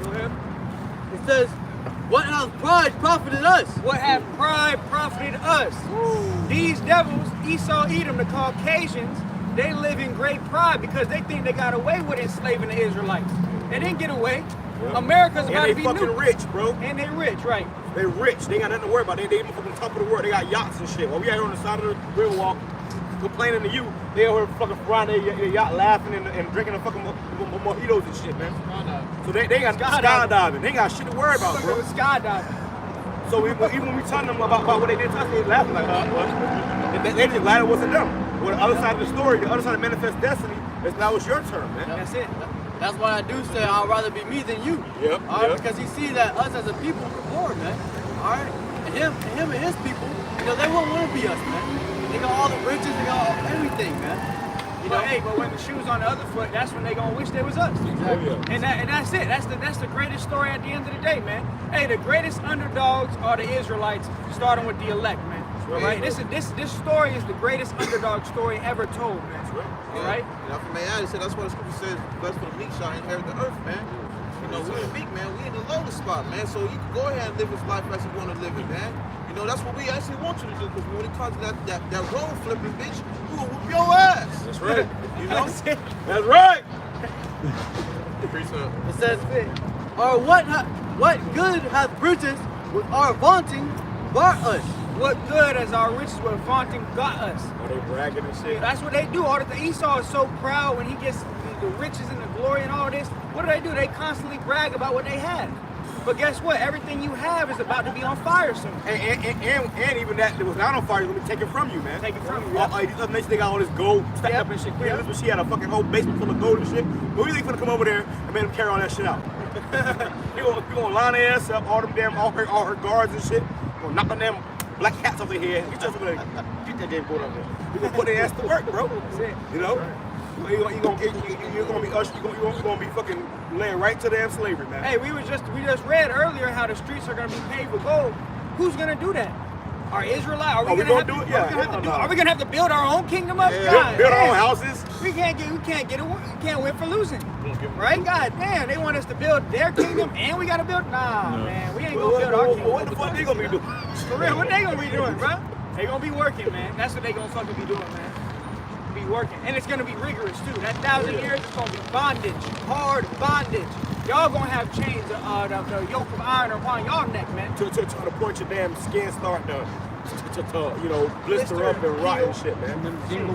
Speaker 4: Go ahead.
Speaker 2: It says, what hath pride profited us?
Speaker 4: What hath pride profited us? These devils, Esau, Edom, the Caucasians, they live in great pride because they think they got away with enslaving the Israelites. They didn't get away. Yeah. America's about to be
Speaker 1: fucking
Speaker 4: new.
Speaker 1: Rich, bro.
Speaker 4: And they rich, right?
Speaker 1: They rich. They got nothing to worry about. They even fucking top of the world. They got yachts and shit. While we out here on the side of the river walk, complaining to you, they over here fucking flying their yacht, laughing and drinking the fucking mojitos and shit, man. So they got skydiving. They ain't got shit to worry about, bro.
Speaker 4: Skydiving.
Speaker 1: So even when we telling them about what they did to us, they laughing like, what? They just glad it wasn't them. Well, the other side of the story, the other side of Manifest Destiny, is now it's your turn, man.
Speaker 4: That's it.
Speaker 2: That's why I do say I'd rather be me than you.
Speaker 1: Yep.
Speaker 2: All right, because he see that us as a people we're born, man. All right, and him and his people, they won't want to be us, man. They got all the riches, they got everything, man.
Speaker 4: But when the shoe's on the other foot, that's when they gonna wish they was us.
Speaker 2: Exactly.
Speaker 1: Oh, yeah.
Speaker 4: And that's it. That's the greatest story at the end of the day, man. Hey, the greatest underdogs are the Israelites, starting with the elect, man. All right. This story is the greatest underdog story ever told, man.
Speaker 1: That's right.
Speaker 4: All right.
Speaker 9: And I'm from Miami, so that's why the scripture says, blessed for the meek shall inherit the earth, man. We the meek, man. We in the lowest spot, man. So you can go ahead and live his life as you want to live it, man. That's what we actually want you to do, because when it comes to that road flipping, bitch, we will whoop your ass.
Speaker 1: That's right.
Speaker 4: That's
Speaker 1: right.
Speaker 2: It says, or what good hath riches with our vaunting brought us?
Speaker 4: What good has our riches with vaunting got us?
Speaker 1: Are they bragging and shit?
Speaker 4: That's what they do. Esau is so proud when he gets the riches and the glory and all this. What do? They constantly brag about what they have. But guess what? Everything you have is about to be on fire soon.
Speaker 1: And even that was not on fire, it's gonna be taken from you, man.
Speaker 4: Take it from you.
Speaker 1: These other nations, they got all this gold stacked up and shit. Queen Elizabeth, she had a fucking whole basement full of gold and shit. But we think gonna come over there and make them carry all that shit out. We gonna line their ass up, all her guards and shit. We're gonna knock on them black hats off their head. Get that damn board up there. We gonna put their ass to work, bro. You know? You're gonna be fucking led right to damn slavery, man.
Speaker 4: Hey, we just read earlier how the streets are gonna be paved with gold. Who's gonna do that? Are Israelites? Are we gonna do it? Yeah. Are we gonna have to build our own kingdom up?
Speaker 1: Yeah. Build our own houses.
Speaker 4: We can't win for losing. Right? God damn, they want us to build their kingdom and we gotta build. Nah, man, we ain't gonna build our kingdom.
Speaker 1: What the fuck they gonna be doing?
Speaker 4: For real, what they gonna be doing, bro? They gonna be working, man. That's what they gonna fucking be doing, man. Be working, and it's gonna be rigorous too. That 1,000 years is gonna be bondage, hard bondage. Y'all gonna have chains of the yoke of iron upon y'all neck, man.
Speaker 1: To the point your damn skin start to blister up and rot and shit, man.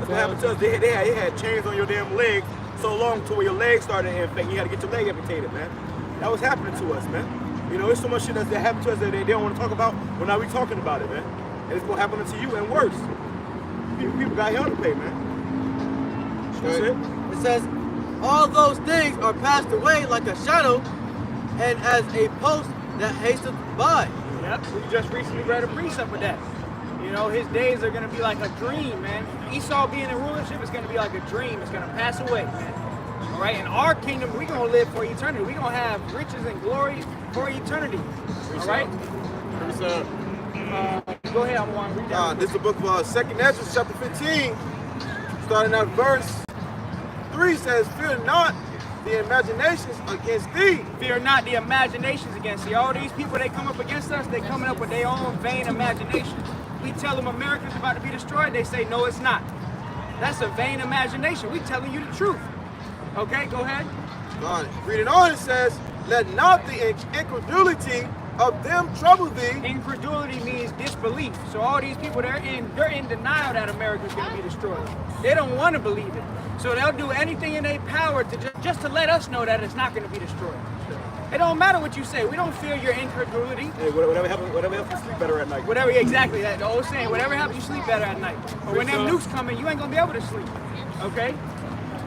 Speaker 1: What happened to us? They had chains on your damn legs so long to where your legs started to infect. You had to get your leg amputated, man. That was happening to us, man. There's so much shit that happened to us that they don't want to talk about. Well, now we talking about it, man. And it's gonna happen to you and worse. People got hell to pay, man.
Speaker 2: It says, all those things are passed away like a shadow, and as a post that hasteth by.
Speaker 4: Yep, we just recently read a precept with that. His days are going to be like a dream, man. Esau being in rulership is going to be like a dream. It's going to pass away, man. All right, in our kingdom, we're going to live for eternity. We're going to have riches and glory for eternity. All right? Go ahead, I want to read that.
Speaker 9: This is the book of 2nd Ezra, chapter 15, starting at verse 3 says, fear not the imaginations against thee.
Speaker 4: Fear not the imaginations against thee. All these people, they come up against us, they coming up with their own vain imaginations. We tell them America's about to be destroyed, they say, no, it's not. That's a vain imagination. We telling you the truth. Okay, go ahead.
Speaker 9: Reading on, it says, let not the incredulity of them trouble thee.
Speaker 4: Incredulity means disbelief. So all these people, they're in denial that America's going to be destroyed. They don't want to believe it. So they'll do anything in their power to just to let us know that it's not going to be destroyed. It don't matter what you say. We don't feel your incredulity.
Speaker 1: Hey, whatever helps you sleep better at night.
Speaker 4: Whatever, exactly. That the old saying, whatever helps you sleep better at night. But when them nukes come in, you ain't going to be able to sleep. Okay?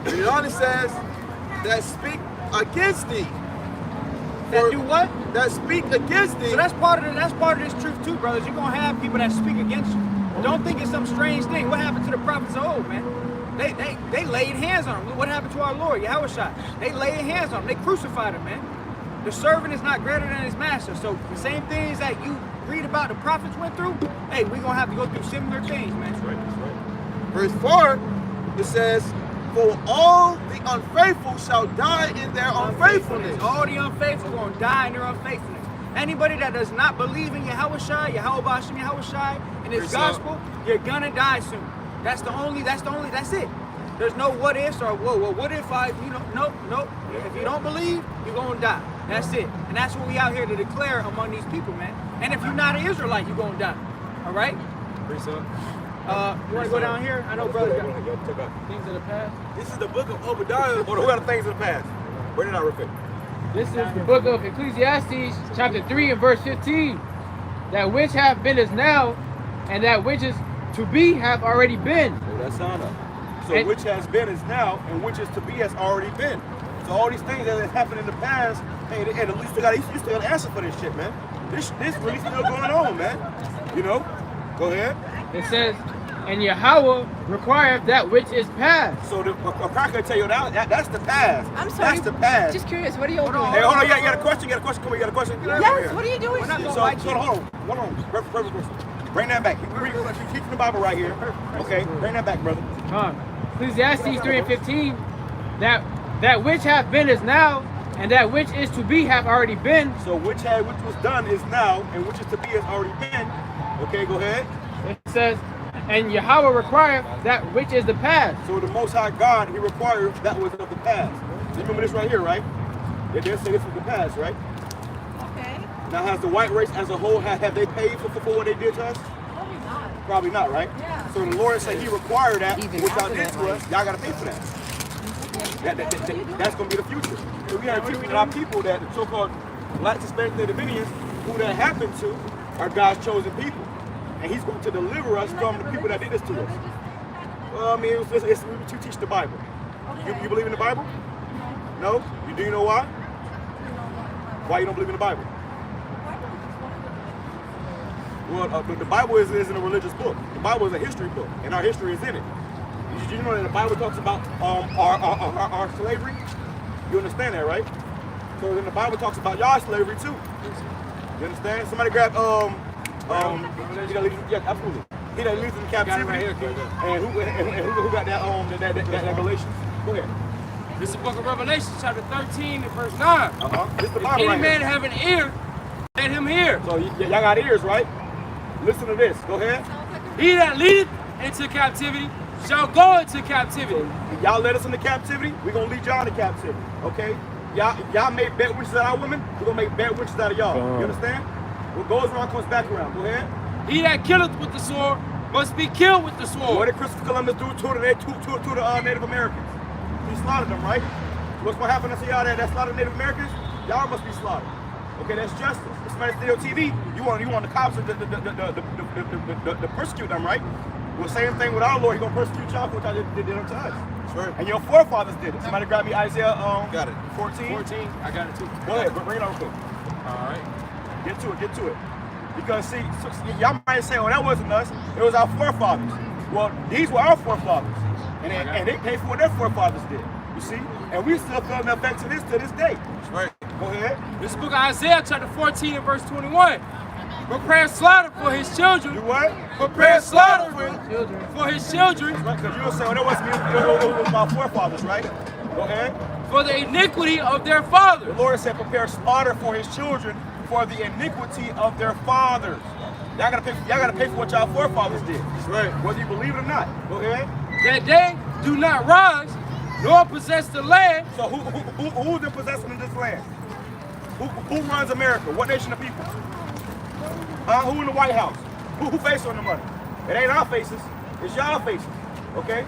Speaker 9: It only says that speak against thee.
Speaker 4: That do what?
Speaker 9: That speak against thee.
Speaker 4: So that's part of this truth too, brothers. You're gonna have people that speak against you. Don't think it's some strange thing. What happened to the prophets of old, man? They laid hands on him. What happened to our Lord, Yahushua? They laid hands on him. They crucified him, man. The servant is not greater than his master. So the same things that you read about the prophets went through, hey, we're gonna have to go through similar things, man.
Speaker 1: That's right, that's right.
Speaker 9: Verse 4, it says, for all the unfaithful shall die in their unfaithfulness.
Speaker 4: All the unfaithful are gonna die in their unfaithfulness. Anybody that does not believe in Yahushua, Yahushua, in his gospel, you're gonna die soon. That's it. There's no what ifs or whoa, what if nope. If you don't believe, you're gonna die. That's it. And that's what we out here to declare among these people, man. And if you're not an Israelite, you're gonna die. All right? You want to go down here? I know, brother.
Speaker 8: Things of the past.
Speaker 1: This is the book of Obadiah. Hold on, who got the things of the past? Bring it out real quick.
Speaker 8: This is the book of Ecclesiastes, chapter 3 and verse 15. That which have been is now, and that which is to be have already been.
Speaker 1: Oh, that sound up. So
Speaker 8: And-
Speaker 1: which has been is now, and which is to be has already been. So all these things that have happened in the past, hey, and at least you still got an answer for this shit, man. This really still going on, man. You know? Go ahead.
Speaker 8: It says, and Yahweh requireth that which is past.
Speaker 1: So a cracker tell you that's the past.
Speaker 10: I'm sorry.
Speaker 1: That's the past.
Speaker 10: Just curious, what are you doing?
Speaker 1: Hey, hold on, you got a question? Come here, you got a question?
Speaker 10: Yes, what are you doing?
Speaker 4: We're not
Speaker 1: So,
Speaker 4: gonna
Speaker 1: hold on. Perfect. Bring that back. We're keeping the Bible right here. Okay, bring that back, brother.
Speaker 8: Ecclesiastes 3 and 15. That which hath been is now, and that which is to be have already been.
Speaker 1: So which was done is now, and which is to be has already been. Okay, go ahead.
Speaker 8: It says, and Yahweh requireth that which is the past.
Speaker 1: So the Most High God, He requires that was of the past. You remember this right here, right? They did say this was the past, right?
Speaker 10: Okay.
Speaker 1: Now, has the white race as a whole, have they paid for what they did to us?
Speaker 10: Probably not.
Speaker 1: Probably not, right?
Speaker 10: Yeah.
Speaker 1: So the Lord said He required that,
Speaker 10: Even
Speaker 1: which y'all
Speaker 10: after
Speaker 1: did
Speaker 10: that,
Speaker 1: to
Speaker 10: like-
Speaker 1: us, y'all got to pay for that. That's going to be the future. So we got to teach our people that the so-called Blacks, Hispanics, Native Indians, who that happened to, are God's chosen people. And He's going to deliver us from the people that did this to us. Well, I mean, we teach the Bible. You believe in the Bible? No? Do you know why? Why you don't believe in the Bible? Well, the Bible isn't a religious book. The Bible is a history book, and our history is in it. Did you know that the Bible talks about our slavery? You understand that, right? So then the Bible talks about y'all slavery too. You understand? Somebody grab yeah, absolutely. He that leads in captivity. And who got that Galatians? Go ahead.
Speaker 3: This is the book of Revelation, chapter 13 and verse 9.
Speaker 1: This is the
Speaker 3: If
Speaker 1: Bible
Speaker 3: any
Speaker 1: right
Speaker 3: man
Speaker 1: here.
Speaker 3: have an ear, let him hear.
Speaker 1: So y'all got ears, right? Listen to this. Go ahead.
Speaker 3: He that leadeth into captivity shall go into captivity.
Speaker 1: If y'all led us into captivity, we're gonna lead y'all into captivity. Okay? Y'all made bad witches out of our women, we're gonna make bad witches out of y'all. You understand? What goes around comes back around. Go ahead.
Speaker 3: He that killeth with the sword must be killed with the
Speaker 1: What
Speaker 3: sword.
Speaker 1: did Christopher Columbus do to the Native Americans? He slaughtered them, right? What's gonna happen to y'all that slaughtered Native Americans? Y'all must be slaughtered. Okay, that's justice. If somebody steal TV, you want the cops to persecute them, right? Well, same thing with our Lord. He gonna persecute y'all for what y'all did unto us.
Speaker 9: Sure.
Speaker 1: And your forefathers did it. Somebody grab me Isaiah
Speaker 9: Got it.
Speaker 1: 14.
Speaker 3: 14, I got it too.
Speaker 1: Go ahead, bring it on quick.
Speaker 3: All right.
Speaker 1: Get to it. Because see, y'all might say, oh, that wasn't us. It was our forefathers. Well, these were our forefathers. And they paid for what their forefathers did. You see? And we still feel the effects of this to this day.
Speaker 9: That's right.
Speaker 1: Go ahead.
Speaker 3: This is the book of Isaiah, chapter 14 and verse 21. Prepare slaughter for his children.
Speaker 1: You what?
Speaker 3: Prepare slaughter
Speaker 8: Children.
Speaker 3: for his children.
Speaker 1: Right, because you'll say, oh, that wasn't me. It was my forefathers, right? Go ahead.
Speaker 3: For the iniquity of their fathers.
Speaker 1: The Lord said, prepare slaughter for his children for the iniquity of their fathers. Y'all gotta pay for what y'all forefathers did.
Speaker 9: That's right.
Speaker 1: Whether you believe it or not. Go ahead.
Speaker 3: That they do not rise nor possess the land
Speaker 1: So who's in possession of this land? Who runs America? What nation of people? Who in the White House? Who faces on the money? It ain't our faces. It's y'all faces. Okay?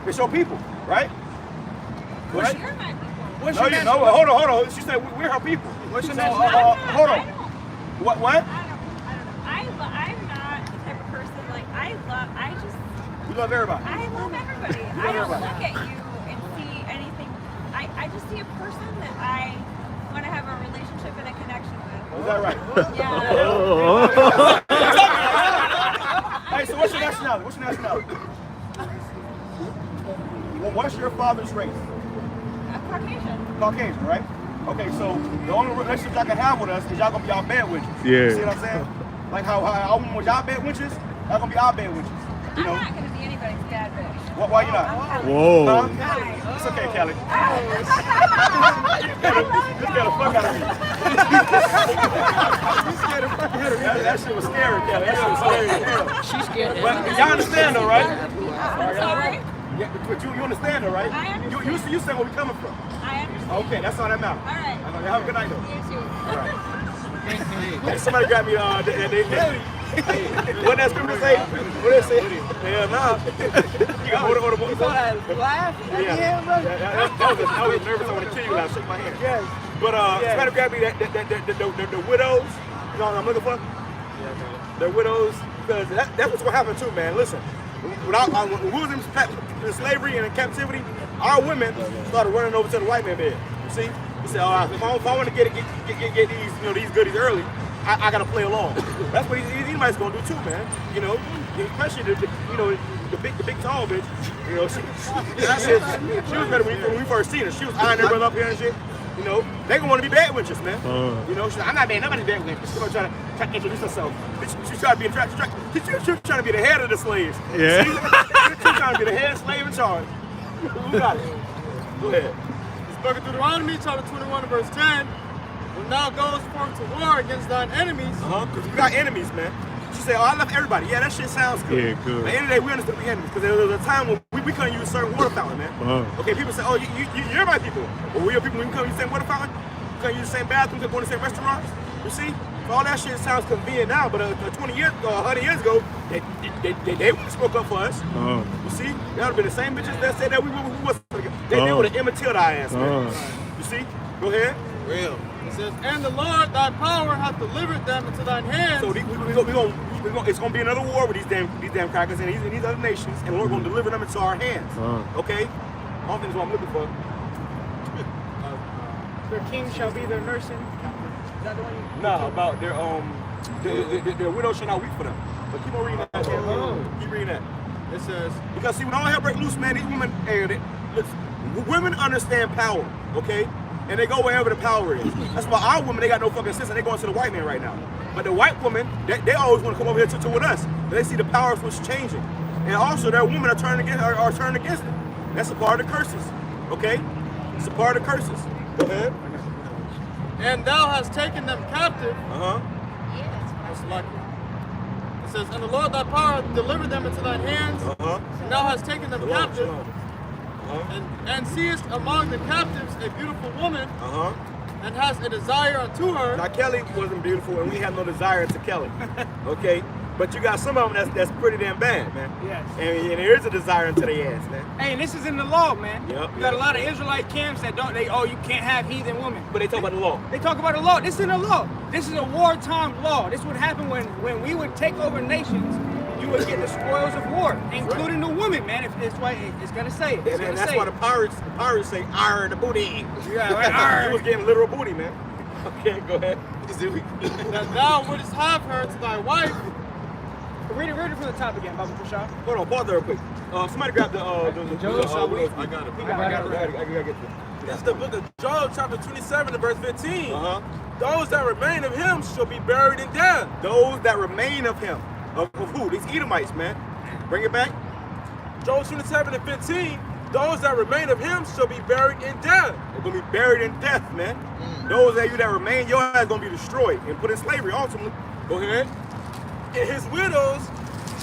Speaker 1: It's your people, right?
Speaker 10: What's
Speaker 1: Right?
Speaker 10: your my people?
Speaker 4: What's
Speaker 1: No,
Speaker 4: your
Speaker 1: you
Speaker 4: national-
Speaker 1: know. Hold on. She said we're her people.
Speaker 4: What's your
Speaker 1: So,
Speaker 4: national-
Speaker 1: hold on.
Speaker 10: I don't.
Speaker 1: What?
Speaker 10: I don't know. I'm not the type of person like
Speaker 1: You love everybody.
Speaker 10: I love everybody.
Speaker 1: love
Speaker 10: I don't
Speaker 1: everybody.
Speaker 10: look at you and see anything. I just see a person that I want to have a relationship and a connection with.
Speaker 1: Is that right?
Speaker 10: Yeah.
Speaker 1: Hey, so what's your nationality? What's your father's race?
Speaker 10: A Caucasian.
Speaker 1: Caucasian, right? Okay, so the only relationship y'all can have with us is y'all gonna be our bad witches.
Speaker 5: Yeah.
Speaker 1: You see what I'm saying? Like how our women was y'all bad witches, y'all gonna be our bad witches. You
Speaker 10: I'm
Speaker 1: know?
Speaker 10: not going to be anybody's bad bitch.
Speaker 1: Why you not?
Speaker 5: Whoa.
Speaker 1: Huh? It's okay, Kelly. You scared the fuck out of me. That shit was scary, Kelly. That shit was scary as hell.
Speaker 8: She's scared.
Speaker 1: But y'all understand though, right?
Speaker 10: I'm sorry.
Speaker 1: Yeah, but you understand though, right?
Speaker 10: I understand.
Speaker 1: You saying where we coming from.
Speaker 10: I understand.
Speaker 1: Okay, that's all that matters.
Speaker 10: All right.
Speaker 1: Have a good night though.
Speaker 10: You too.
Speaker 1: All right. Hey, somebody got me what that scripture say? What they say? Yeah, nah. You got hold on.
Speaker 8: Laugh?
Speaker 1: Yeah. That was nervous. I want to kill you. I shake my hand.
Speaker 8: Yes.
Speaker 1: But somebody grab me the widows. You know what I'm looking for? The widows, because that's what's gonna happen too, man. Listen, when we was in slavery and in captivity, our women started running over to the white man bed. You see? You say, oh, if I want to get these, these goodies early, I gotta play along. That's what anybody's gonna do too, man. You know, especially the big tall bitch. You know, she was better when we first seen her. She was eyeing everybody up here and shit. You know, they gonna want to be bad witches, man. You know, she's like, I'm not being nobody's bad witch. She's gonna try to introduce herself. She's trying to be she's trying to be the head of the slaves.
Speaker 5: Yeah.
Speaker 1: She's trying to be the head slave in charge. Who got it? Go ahead.
Speaker 6: This book of Deuteronomy, chapter 21, verse 10. When thou goest forth to war against thine enemies.
Speaker 1: Because we got enemies, man. She said, oh, I love everybody. Yeah, that shit sounds good.
Speaker 5: Yeah, good.
Speaker 1: At the end of the day, we understood we enemies. Because there was a time when we couldn't use certain water fountain, man. Okay, people say, oh, you're my people. Well, we your people, when we couldn't use the same water fountain, we couldn't use the same bathrooms, we couldn't go to the same restaurants. You see? So all that shit sounds convenient now, but 20 years ago, 100 years ago, they would have spoke up for us. You see? That would have been the same bitches that said that we was. They would have imitated our ass, man. You see? Go ahead.
Speaker 9: Real.
Speaker 6: It says, and the Lord thy power hath delivered them into thine hands.
Speaker 1: So it's gonna be another war with these damn crackers and these other nations, and the Lord gonna deliver them into our hands. Okay? I don't think that's what I'm looking for.
Speaker 4: Their king shall be their nursing. Is that the one you?
Speaker 1: Nah, about their widow shall not weep for them. But keep on reading that. Keep reading that.
Speaker 6: It says,
Speaker 1: because see, when all hell break loose, man, these women, women understand power, okay? And they go wherever the power is. That's why our women, they got no fucking sense, and they going to the white man right now. But the white women, they always want to come over here to with us. But they see the power switch changing. And also, their women are turning against it. That's a part of the curses, okay? It's a part of the curses. Go ahead.
Speaker 6: and thou hast taken them captive.
Speaker 10: Yes.
Speaker 6: That's lucky. It says, and the Lord thy power hath delivered them into thine hands, and thou hast taken them captive. And seest among the captives a beautiful woman, and hast a desire unto her.
Speaker 1: Now Kelly wasn't beautiful, and we have no desire to Kelly. Okay, but you got some of them that's pretty damn bad, man.
Speaker 4: Yes.
Speaker 1: And there is a desire unto their ass, man.
Speaker 4: Hey, and this is in the law, man.
Speaker 1: Yep.
Speaker 4: You got a lot of Israelite camps that you can't have heathen women.
Speaker 1: But they talk about the law.
Speaker 4: They talk about the law. This is in the law. This is a wartime law. This would happen when we would take over nations. You would get the spoils of war, including the women, man. It's why it's gonna say it.
Speaker 1: And that's why the pirates say, "Arr, the booty."
Speaker 4: Yeah, right. Arr.
Speaker 1: He was getting literal booty, man. Okay, go ahead.
Speaker 6: That thou wouldst have her to thy wife.
Speaker 4: Read it from the top again, Baba Prashad.
Speaker 1: Hold on, pause there real quick. Somebody grab the
Speaker 9: I got it.
Speaker 1: I gotta get this.
Speaker 3: This is the book of Job, chapter 27, and verse 15. Those that remain of him shall be buried in death.
Speaker 1: Those that remain of him. Of who? These Edomites, man. Bring it back.
Speaker 3: Job 27 and 15. Those that remain of him shall be buried in death.
Speaker 1: They're gonna be buried in death, man. Those of you that remain, your ass gonna be destroyed and put in slavery ultimately. Go ahead.
Speaker 3: And his widows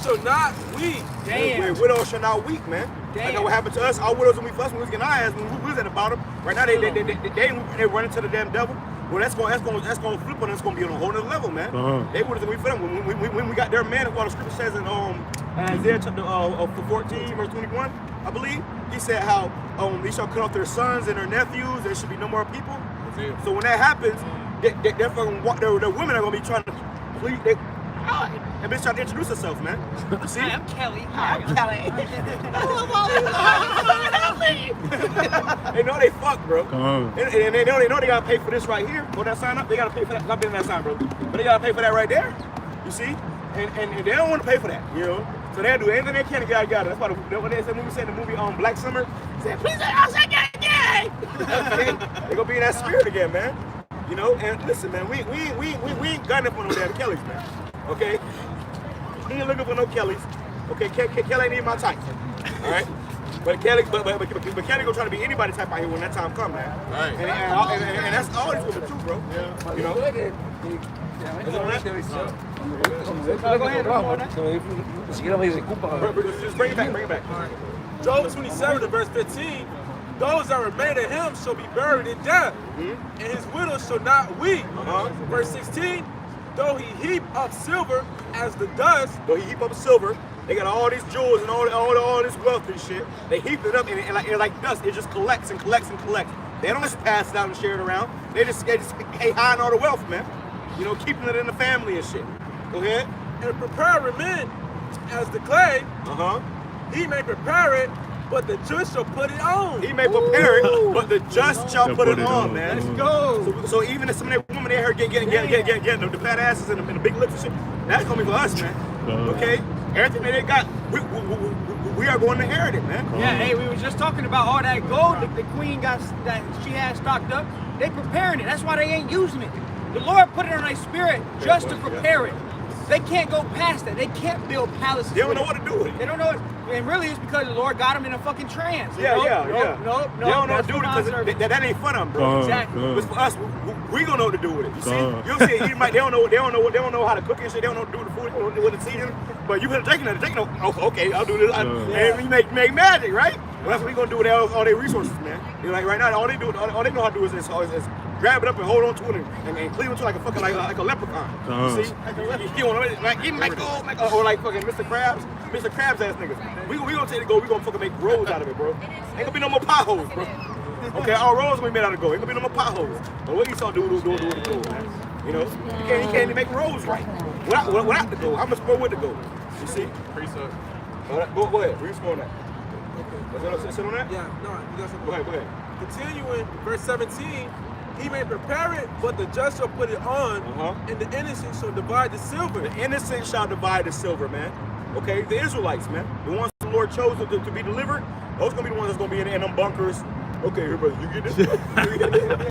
Speaker 3: shall not weep.
Speaker 4: Damn.
Speaker 1: Widows shall not weep, man.
Speaker 4: Damn.
Speaker 1: I know what happened to us. Our widows when we was getting our ass when we was at the bottom. Right now they run into the damn devil. Well, that's going to flip on. It's going to be on a whole nother level, man. They would have for them when we got their man. What the scripture says in Isaiah chapter 14 verse 21, I believe. He said how they shall cut off their sons and their nephews. There should be no more people. So when that happens, their women are going to be trying to plead. That bitch trying to introduce herself, man. See?
Speaker 4: Hi, I'm Kelly. Hi, I'm Kelly.
Speaker 1: They know they fuck, bro. And they know they gotta pay for this right here. Go that sign up, they gotta pay for that. I've been in that sign, bro. But they gotta pay for that right there. You see? And they don't want to pay for that, you know? So they do anything they can to get it. That's why when they said when we said in the movie Black Summer, said, please let us get gay. They gonna be in that spirit again, man. You know, and listen, man, we ain't gunning for no damn Kellys, man. Okay? He ain't looking for no Kellys. Okay, Kelly ain't even my type. Alright? But Kelly gonna try to be anybody type out here when that time come, man.
Speaker 7: Right.
Speaker 1: And that's all these women too, bro. Yeah. You know?
Speaker 4: Go ahead.
Speaker 1: Just bring it back.
Speaker 3: Job 27 verse 15. Those that remain in him shall be buried in death, and his widow shall not weep. Verse 16. Though he heap up silver as the dust.
Speaker 1: Though he heap up silver, they got all these jewels and all this wealth and shit. They heap it up and like dust. It just collects and collects and collects. They don't just pass it out and share it around. They just hide all the wealth, man. You know, keeping it in the family and shit. Go ahead.
Speaker 3: And prepare remain as the clay. He may prepare it, but the just shall put it on.
Speaker 1: He may prepare it, but the just shall put it on, man.
Speaker 3: Let's go.
Speaker 1: So even if some of that women they heard getting the fat asses and the big lips and shit, that's gonna be for us, man. Okay? Everything that they got, we are going to inherit it, man.
Speaker 4: Yeah, hey, we were just talking about all that gold that the queen got, that she had stocked up. They preparing it. That's why they ain't using it. The Lord put it on their spirit just to prepare it. They can't go past that. They can't build palaces.
Speaker 1: They don't know what to do with it.
Speaker 4: They don't know it. And really it's because the Lord got them in a fucking trance.
Speaker 1: Yeah. They don't know what
Speaker 4: that's
Speaker 1: to do with
Speaker 4: for
Speaker 1: it
Speaker 4: my
Speaker 1: because that ain't for them, bro.
Speaker 4: Exactly.
Speaker 1: But for us, we gonna know what to do with it. You see? You don't see it. They don't know how to cook and shit. They don't know what to do with the food, with the seasoning. But you put a drink in it, okay, I'll do this. And we make magic, right? Well, that's what we gonna do with all their resources, man. You know, like right now, all they know how to do is grab it up and hold on to it and cleave it to like a fucking like a leprechaun. You see? You want to like even make gold, or like fucking Mr. Krabs ass niggas. We gonna take the gold. We gonna fucking make roads out of it, bro. Ain't gonna be no more potholes, bro. Okay, our roads gonna be made out of gold. Ain't gonna be no more potholes. But what Esau do with the gold, man? You know, you can't even make roads right without the gold. How much more with the gold? You see?
Speaker 7: Precept.
Speaker 1: Go ahead. Read on that. Sit on that?
Speaker 3: Yeah, no, you got something.
Speaker 1: Go ahead.
Speaker 3: Continuing, verse 17. He may prepare it, but the just shall put it on, and the innocent shall divide the silver.
Speaker 1: The innocent shall divide the silver, man. Okay, the Israelites, man. The ones the Lord chose to be delivered, those gonna be the ones that's gonna be in them bunkers. Okay, here, brother, you get this? They're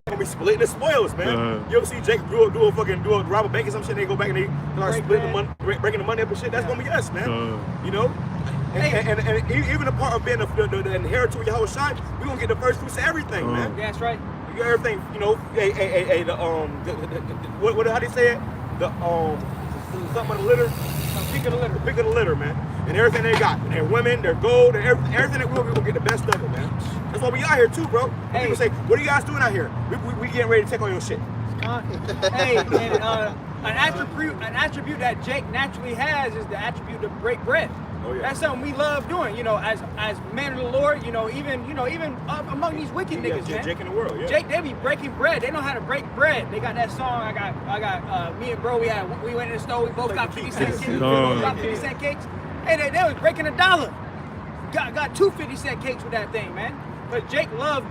Speaker 1: gonna be splitting the spoils, man. You ever see Jake do a rob a bank or some shit, they go back and they start splitting the money, breaking the money up and shit? That's gonna be us, man. You know? And even the part of being the inheritor of Yahushua, we're gonna get the first fruits of everything, man.
Speaker 4: That's right.
Speaker 1: You got everything, you know, what how do you say it? Something of the litter. Pick of the litter, man. And everything they got. And their women, their gold, and everything that we're gonna get the best of it, man. That's why we out here too, bro. People say, what are you guys doing out here? We getting ready to take all your shit.
Speaker 4: Hey, and an attribute that Jake naturally has is the attribute of break bread.
Speaker 1: Oh, yeah.
Speaker 4: That's something we love doing, you know, as men of the Lord, even among these wicked niggas, man.
Speaker 1: Jake in the world, yeah.
Speaker 4: Jake, they be breaking bread. They know how to break bread. They got that song. I got me and bro. We went in the store. We both got 50-cent cakes. We both got 50-cent cakes. Hey, they was breaking $1. Got 2 50-cent cakes with that thing, man. But Jake loved,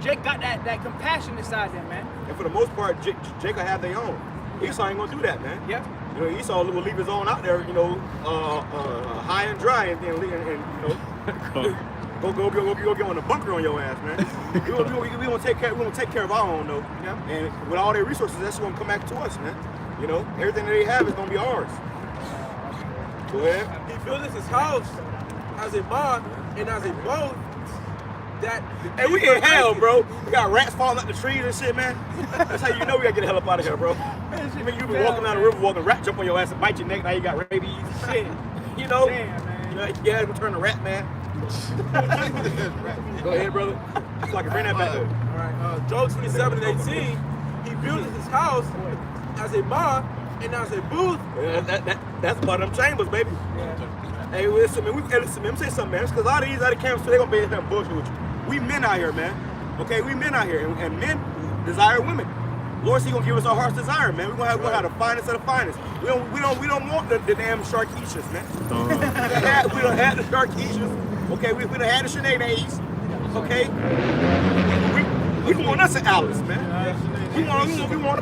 Speaker 4: Jake got that compassion inside them, man.
Speaker 1: And for the most part, Jake will have their own. Esau ain't gonna do that, man.
Speaker 4: Yeah.
Speaker 1: You know, Esau will leave his own out there, high and dry, and go get on the bunker on your ass, man. we gonna take care of our own though.
Speaker 4: Yeah.
Speaker 1: And with all their resources, that's gonna come back to us, man. You know, everything that they have is gonna be ours. Go ahead.
Speaker 3: He buildeth his house as a moth and as a boat.
Speaker 1: Hey, we in hell, bro. We got rats falling out the trees and shit, man. That's how you know we gotta get the hell up out of here, bro. I mean, you be walking down the river, walking, rat jump on your ass and bite your neck. Now you got rabies. Shit, you know.
Speaker 4: Damn, man.
Speaker 1: You gotta turn the rat, man. Go ahead, brother. So I can bring that back up.
Speaker 3: All right, Job 27 and 18. He built his house as a bar and as a booth.
Speaker 1: That's part of them chambers, baby. Hey, listen, man. Let me say something, man. Because a lot of these other camps, they're gonna be in there bullshit with you. We men out here, man. Okay, we men out here, and men desire women. Lord, He gonna give us our heart's desire, man. We gonna have the finest of the finest. We don't want the damn Sharkeishas, man. We don't have the Sharkeishas. Okay, we don't have the Sineads. Okay, we want us an Alice, man. We want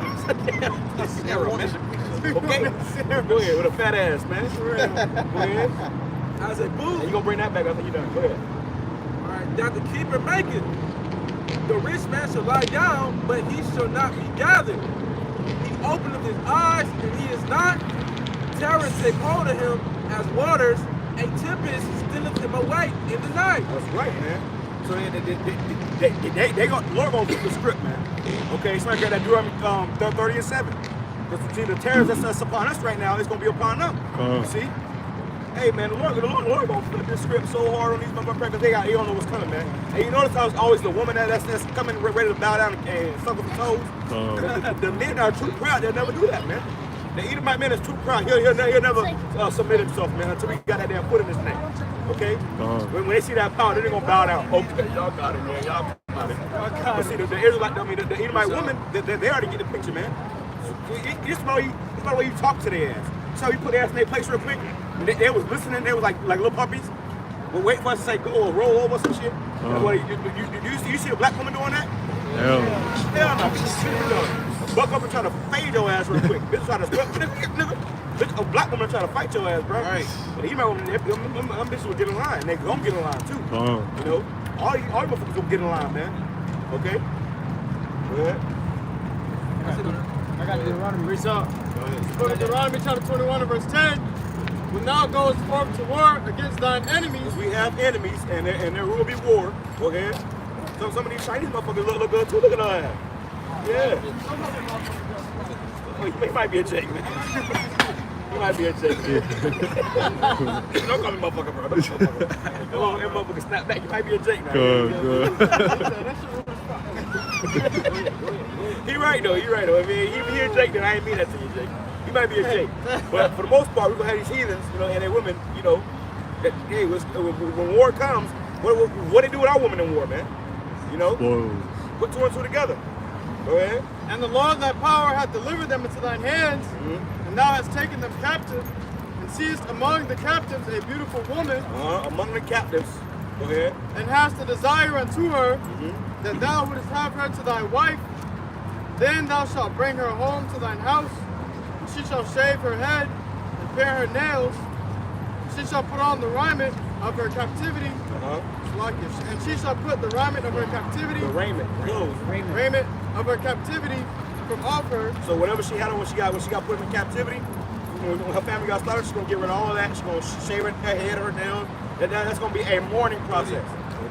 Speaker 1: us a damn Sarah, man. Okay, go ahead with a fat ass, man. Go ahead.
Speaker 3: As a booth.
Speaker 1: You gonna bring that back after you done? Go ahead.
Speaker 3: All right, now to keep it making. The rich man shall lie down, but he shall not be gathered. He openeth his eyes, and he is not. Terror take hold of him as waters. A tempest stealeth him away in the night.
Speaker 1: That's right, man. So they Lord gonna flip the script, man. Okay, it's like that Deuteronomy 30:7. Because see, the terrors that's upon us right now is gonna be upon them. See? Hey man, the Lord gonna flip this script so hard on these motherfuckers because they don't know what's coming, man. And you notice how it's always the woman that's coming ready to bow down and suck with the toes. The men are too proud; they'll never do that, man. The Edomite man is too proud; he'll never submit himself, man, until he got that damn foot in his neck. Okay? When they see that power, they're gonna bow down. Okay, y'all got it, man. Y'all got it. But see, the Israelite, the Edomite woman, they already get the picture, man. This is the way you talk to their ass. So you put their ass in their place real quick. They was listening. They was like little puppies. We're waiting for us to say go or roll over some shit. You see a black woman doing that?
Speaker 5: Hell
Speaker 1: no. Buck up and try to fade your ass real quick. Bitch trying to a black woman trying to fight your ass, bro. Right. But he might them bitches will get in line. They gonna get in line too. You know, all you motherfuckers gonna get in line, man. Okay. Go ahead.
Speaker 8: I got Deuteronomy.
Speaker 6: Reach up. Book of Deuteronomy chapter 21 and verse 10. When thou goest forth to war against thine enemies.
Speaker 1: We have enemies and there will be war. Go ahead. Some of these Chinese motherfuckers look good too. Look at that. Yeah. Oh, he might be a Jake, man. He might be a Jake. Don't call me motherfucker, bro. Come on, that motherfucker snap back. You might be a Jake now.
Speaker 5: Good.
Speaker 1: He right though. I mean, he a Jake, then I ain't mean that to you, Jake. He might be a Jake. But for the most part, we're gonna have these heathens, you know, and their women, you know, that, hey, when war comes, what they do with our women in war, man? You know?
Speaker 5: Whoa.
Speaker 1: Put two and two together. Go ahead.
Speaker 6: And the Lord thy power hath delivered them into thine hands, and thou hast taken them captive, and seest among the captives a beautiful woman.
Speaker 1: Among the captives. Go ahead.
Speaker 6: And hast a desire unto her, that thou wouldest have her to thy wife. Then thou shalt bring her home to thine house, and she shall shave her head, and pare her nails. She shall put on the raiment of her captivity. And she shall put the raiment of her captivity.
Speaker 1: The raiment. Clothes.
Speaker 6: Raiment of her captivity from off her.
Speaker 1: So whatever she had on when she got put in captivity, when her family got started, she's gonna get rid of all of that. She's gonna shave her head, her nails. That's gonna be a mourning process.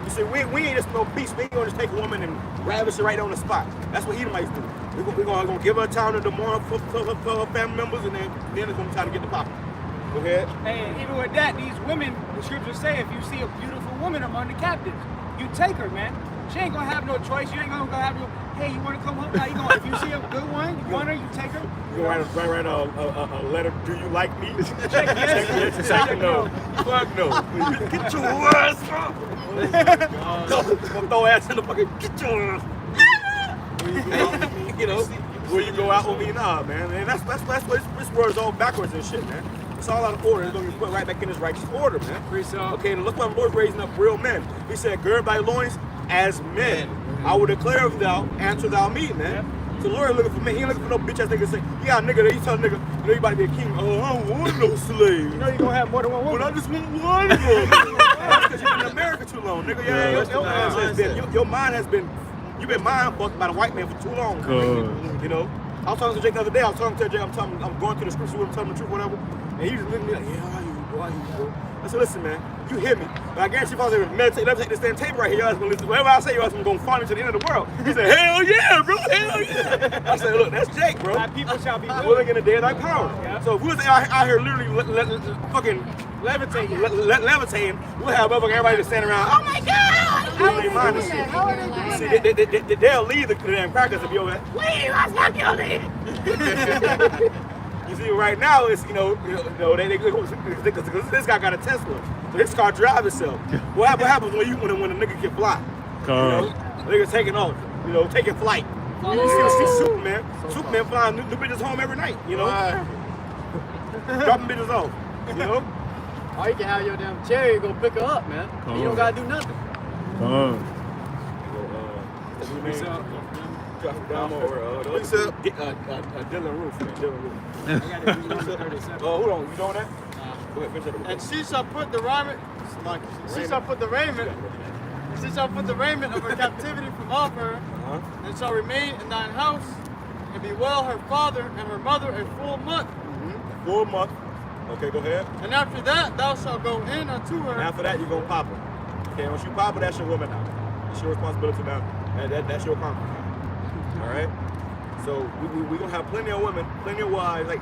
Speaker 1: You see, we ain't just no beast. We ain't gonna just take a woman and ravish her right on the spot. That's what Edomites do. We're gonna give her time to mourn for her family members, and then it's gonna be time to get the popping. Go ahead.
Speaker 4: And even with that, these women, the scriptures say, if you see a beautiful woman among the captives, you take her, man. She ain't gonna have no choice. You ain't gonna have no, hey, you wanna come home? How you going? If you see a good one, you want her, you take her.
Speaker 1: You write a letter, do you like me?
Speaker 4: Check yes.
Speaker 1: Check no. Fuck no. Get your ass up. Throw ass in the fucking, get your ass. You know, where you go out with me, nah, man. And that's what this world is all backwards and shit, man. It's all out of order. It's gonna be put right back in its righteous order, man. Okay, and look what the Lord's raising up real men. He said, gird thy loins as men. I will declare of thou, answer thou me, man. So the Lord looking for me. He ain't looking for no bitch ass nigga say, yeah, nigga, he tell nigga, you know you about to be a king. Oh, I don't want no slave.
Speaker 4: You know you gonna have more than one woman.
Speaker 1: But I just want one woman. That's because you've been in America too long, nigga. Your mind has been, you've been mind fucked by the white man for too long. You know? I was talking to Jake the other day. I was talking to Jake. I'm going through the scripture with him, telling him the truth, whatever. And he just looking at me like, yeah, how you, bro? I said, listen, man, you hear me. But I guarantee if I was able to meditate this damn table right here, y'all gonna listen. Whatever I say, y'all gonna follow me to the end of the world. He said, hell yeah, bro, hell yeah. I said, look, that's Jake, bro.
Speaker 4: My people shall be
Speaker 1: willing in the day of thy power. Yeah. So if we was out here literally fucking levitating, we'll have everybody to stand around, oh my God, clear their mind and shit. See, they'll leave the damn crackers and be over there. Wait, let's not kill it. You see, right now it's they this guy got a Tesla, so his car drive itself. What happens when a nigga can fly? Niggas taking off, taking flight. You see Superman. Superman flying new bitches home every night. Dropping bitches off.
Speaker 2: Or you can have your damn chariot go pick her up, man. And you don't gotta do nothing.
Speaker 1: Dylan Roof, man. Dylan Roof. Hold on, you doing that? Go ahead, finish it.
Speaker 6: And she shall put the raiment. She shall put the raiment. She shall put the raiment of her captivity from off her, and shall remain in thine house, and bewail her father and her mother a full month.
Speaker 1: Full month. Okay, go ahead.
Speaker 6: And after that, thou shalt go in unto her.
Speaker 1: And after that, you're gonna pop her. Okay, once you pop her, that's your woman now. It's your responsibility now. That's your comfort now. All right. So we gonna have plenty of women, plenty of wives, like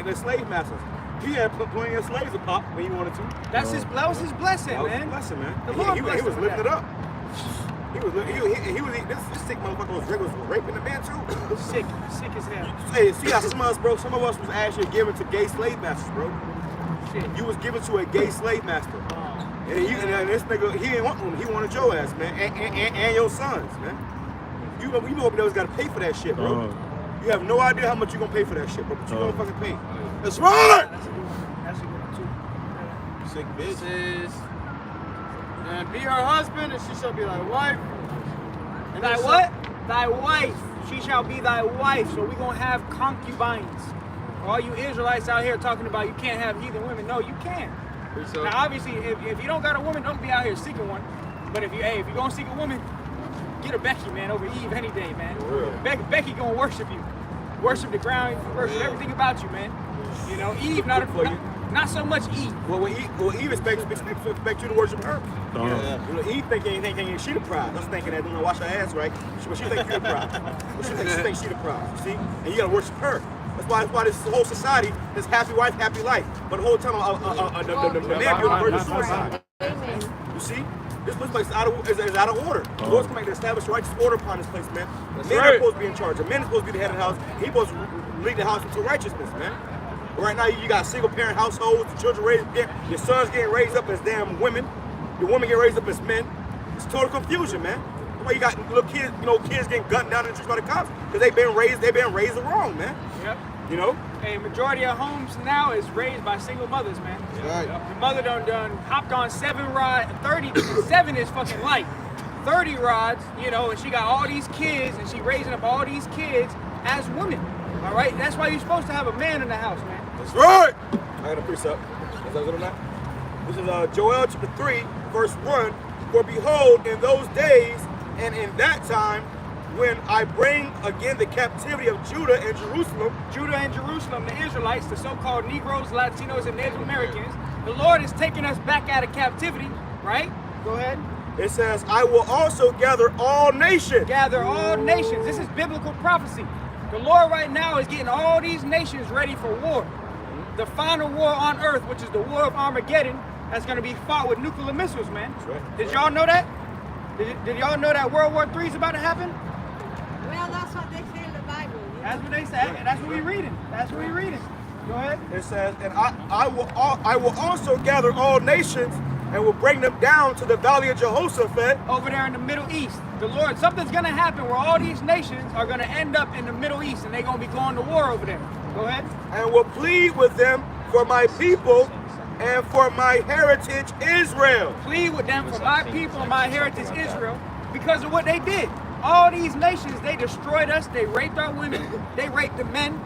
Speaker 1: the slave masters. He had plenty of slaves to pop when he wanted to.
Speaker 4: That was his blessing,
Speaker 1: That was
Speaker 4: man.
Speaker 1: his blessing, man.
Speaker 4: The Lord
Speaker 1: He
Speaker 4: blessed
Speaker 1: was
Speaker 4: him
Speaker 1: lifting
Speaker 4: with
Speaker 1: it up. This sick motherfucker was raping the man too.
Speaker 4: Sick as hell.
Speaker 1: Hey, see how some of us, bro? Some of us was actually given to gay slave masters, bro.
Speaker 4: Shit.
Speaker 1: You was given to a gay slave master. And this nigga, he didn't want one. He wanted your ass, man, and your sons, man. You know they was gotta pay for that shit, bro. You have no idea how much you gonna pay for that shit, bro. But you gonna fucking pay. That's right.
Speaker 4: That's a good one too.
Speaker 9: Sick
Speaker 6: It
Speaker 9: bitch.
Speaker 6: says, and be her husband, and she shall be thy wife. And
Speaker 4: Thy
Speaker 6: it shall-
Speaker 4: what? Thy wife. She shall be thy wife. So we're gonna have concubines. All you Israelites out here talking about you can't have heathen women. No, you can. Now obviously, if you don't got a woman, don't be out here seeking one. But if you're gonna seek a woman, get a Becky, man, over Eve any day, man. Becky gonna worship you. Worship the ground, worship everything about you, man. Eve, not so much Eve.
Speaker 1: Well, Eve expect you to worship her. Eve thinking she the prize. I was thinking that, wash her ass right. But she think you the prize. But she thinks she the prize. You see, and you gotta worship her. That's why this whole society is happy wife, happy life. But the whole time the man be on the verge of suicide. You see, this place is out of order. The Lord's coming to establish righteous order upon this place, man. Men are supposed to be in charge. A man is supposed to be the head of the house. He's supposed to lead the house into righteousness, man. Right now, you got single parent households. The children your sons getting raised up as damn women. Your women get raised up as men. It's total confusion, man. That's why you got little kids, kids getting gunned down in the streets by the cops because they've been raised wrong, man.
Speaker 4: Yep.
Speaker 1: Hey,
Speaker 4: majority of homes now is raised by single mothers, man.
Speaker 9: Right.
Speaker 4: The mother done hopped on 7 rods. 7 is fucking light. 30 rods, and she got all these kids, and she raising up all these kids as women. All right, that's why you're supposed to have a man in the house, man.
Speaker 1: That's right. I got a precept. Is that good or not? This is Joel chapter 3, verse 1. For behold, in those days and in that time, when I bring again the captivity of Judah and Jerusalem,
Speaker 4: the Israelites, the so-called Negroes, Latinos, and Native Americans, the Lord is taking us back out of captivity, right? Go ahead.
Speaker 1: It says, I will also gather all nations.
Speaker 4: Gather all nations. This is biblical prophecy. The Lord right now is getting all these nations ready for war. The final war on earth, which is the war of Armageddon, that's going to be fought with nuclear missiles, man.
Speaker 1: That's right.
Speaker 4: Did y'all know that? Did y'all know that World War III is about to happen?
Speaker 10: Well, that's what they say in the Bible.
Speaker 4: That's what they say. That's what we're reading. Go ahead.
Speaker 1: It says, and I will also gather all nations and will bring them down to the valley of Jehoshaphat.
Speaker 4: Over there in the Middle East. The Lord, something's going to happen where all these nations are going to end up in the Middle East and they're going to be going to war over there. Go ahead.
Speaker 1: And will plead with them for my people and for my heritage Israel.
Speaker 4: Plead with them for my people and my heritage Israel because of what they did. All these nations, they destroyed us. They raped our women. They raped the men.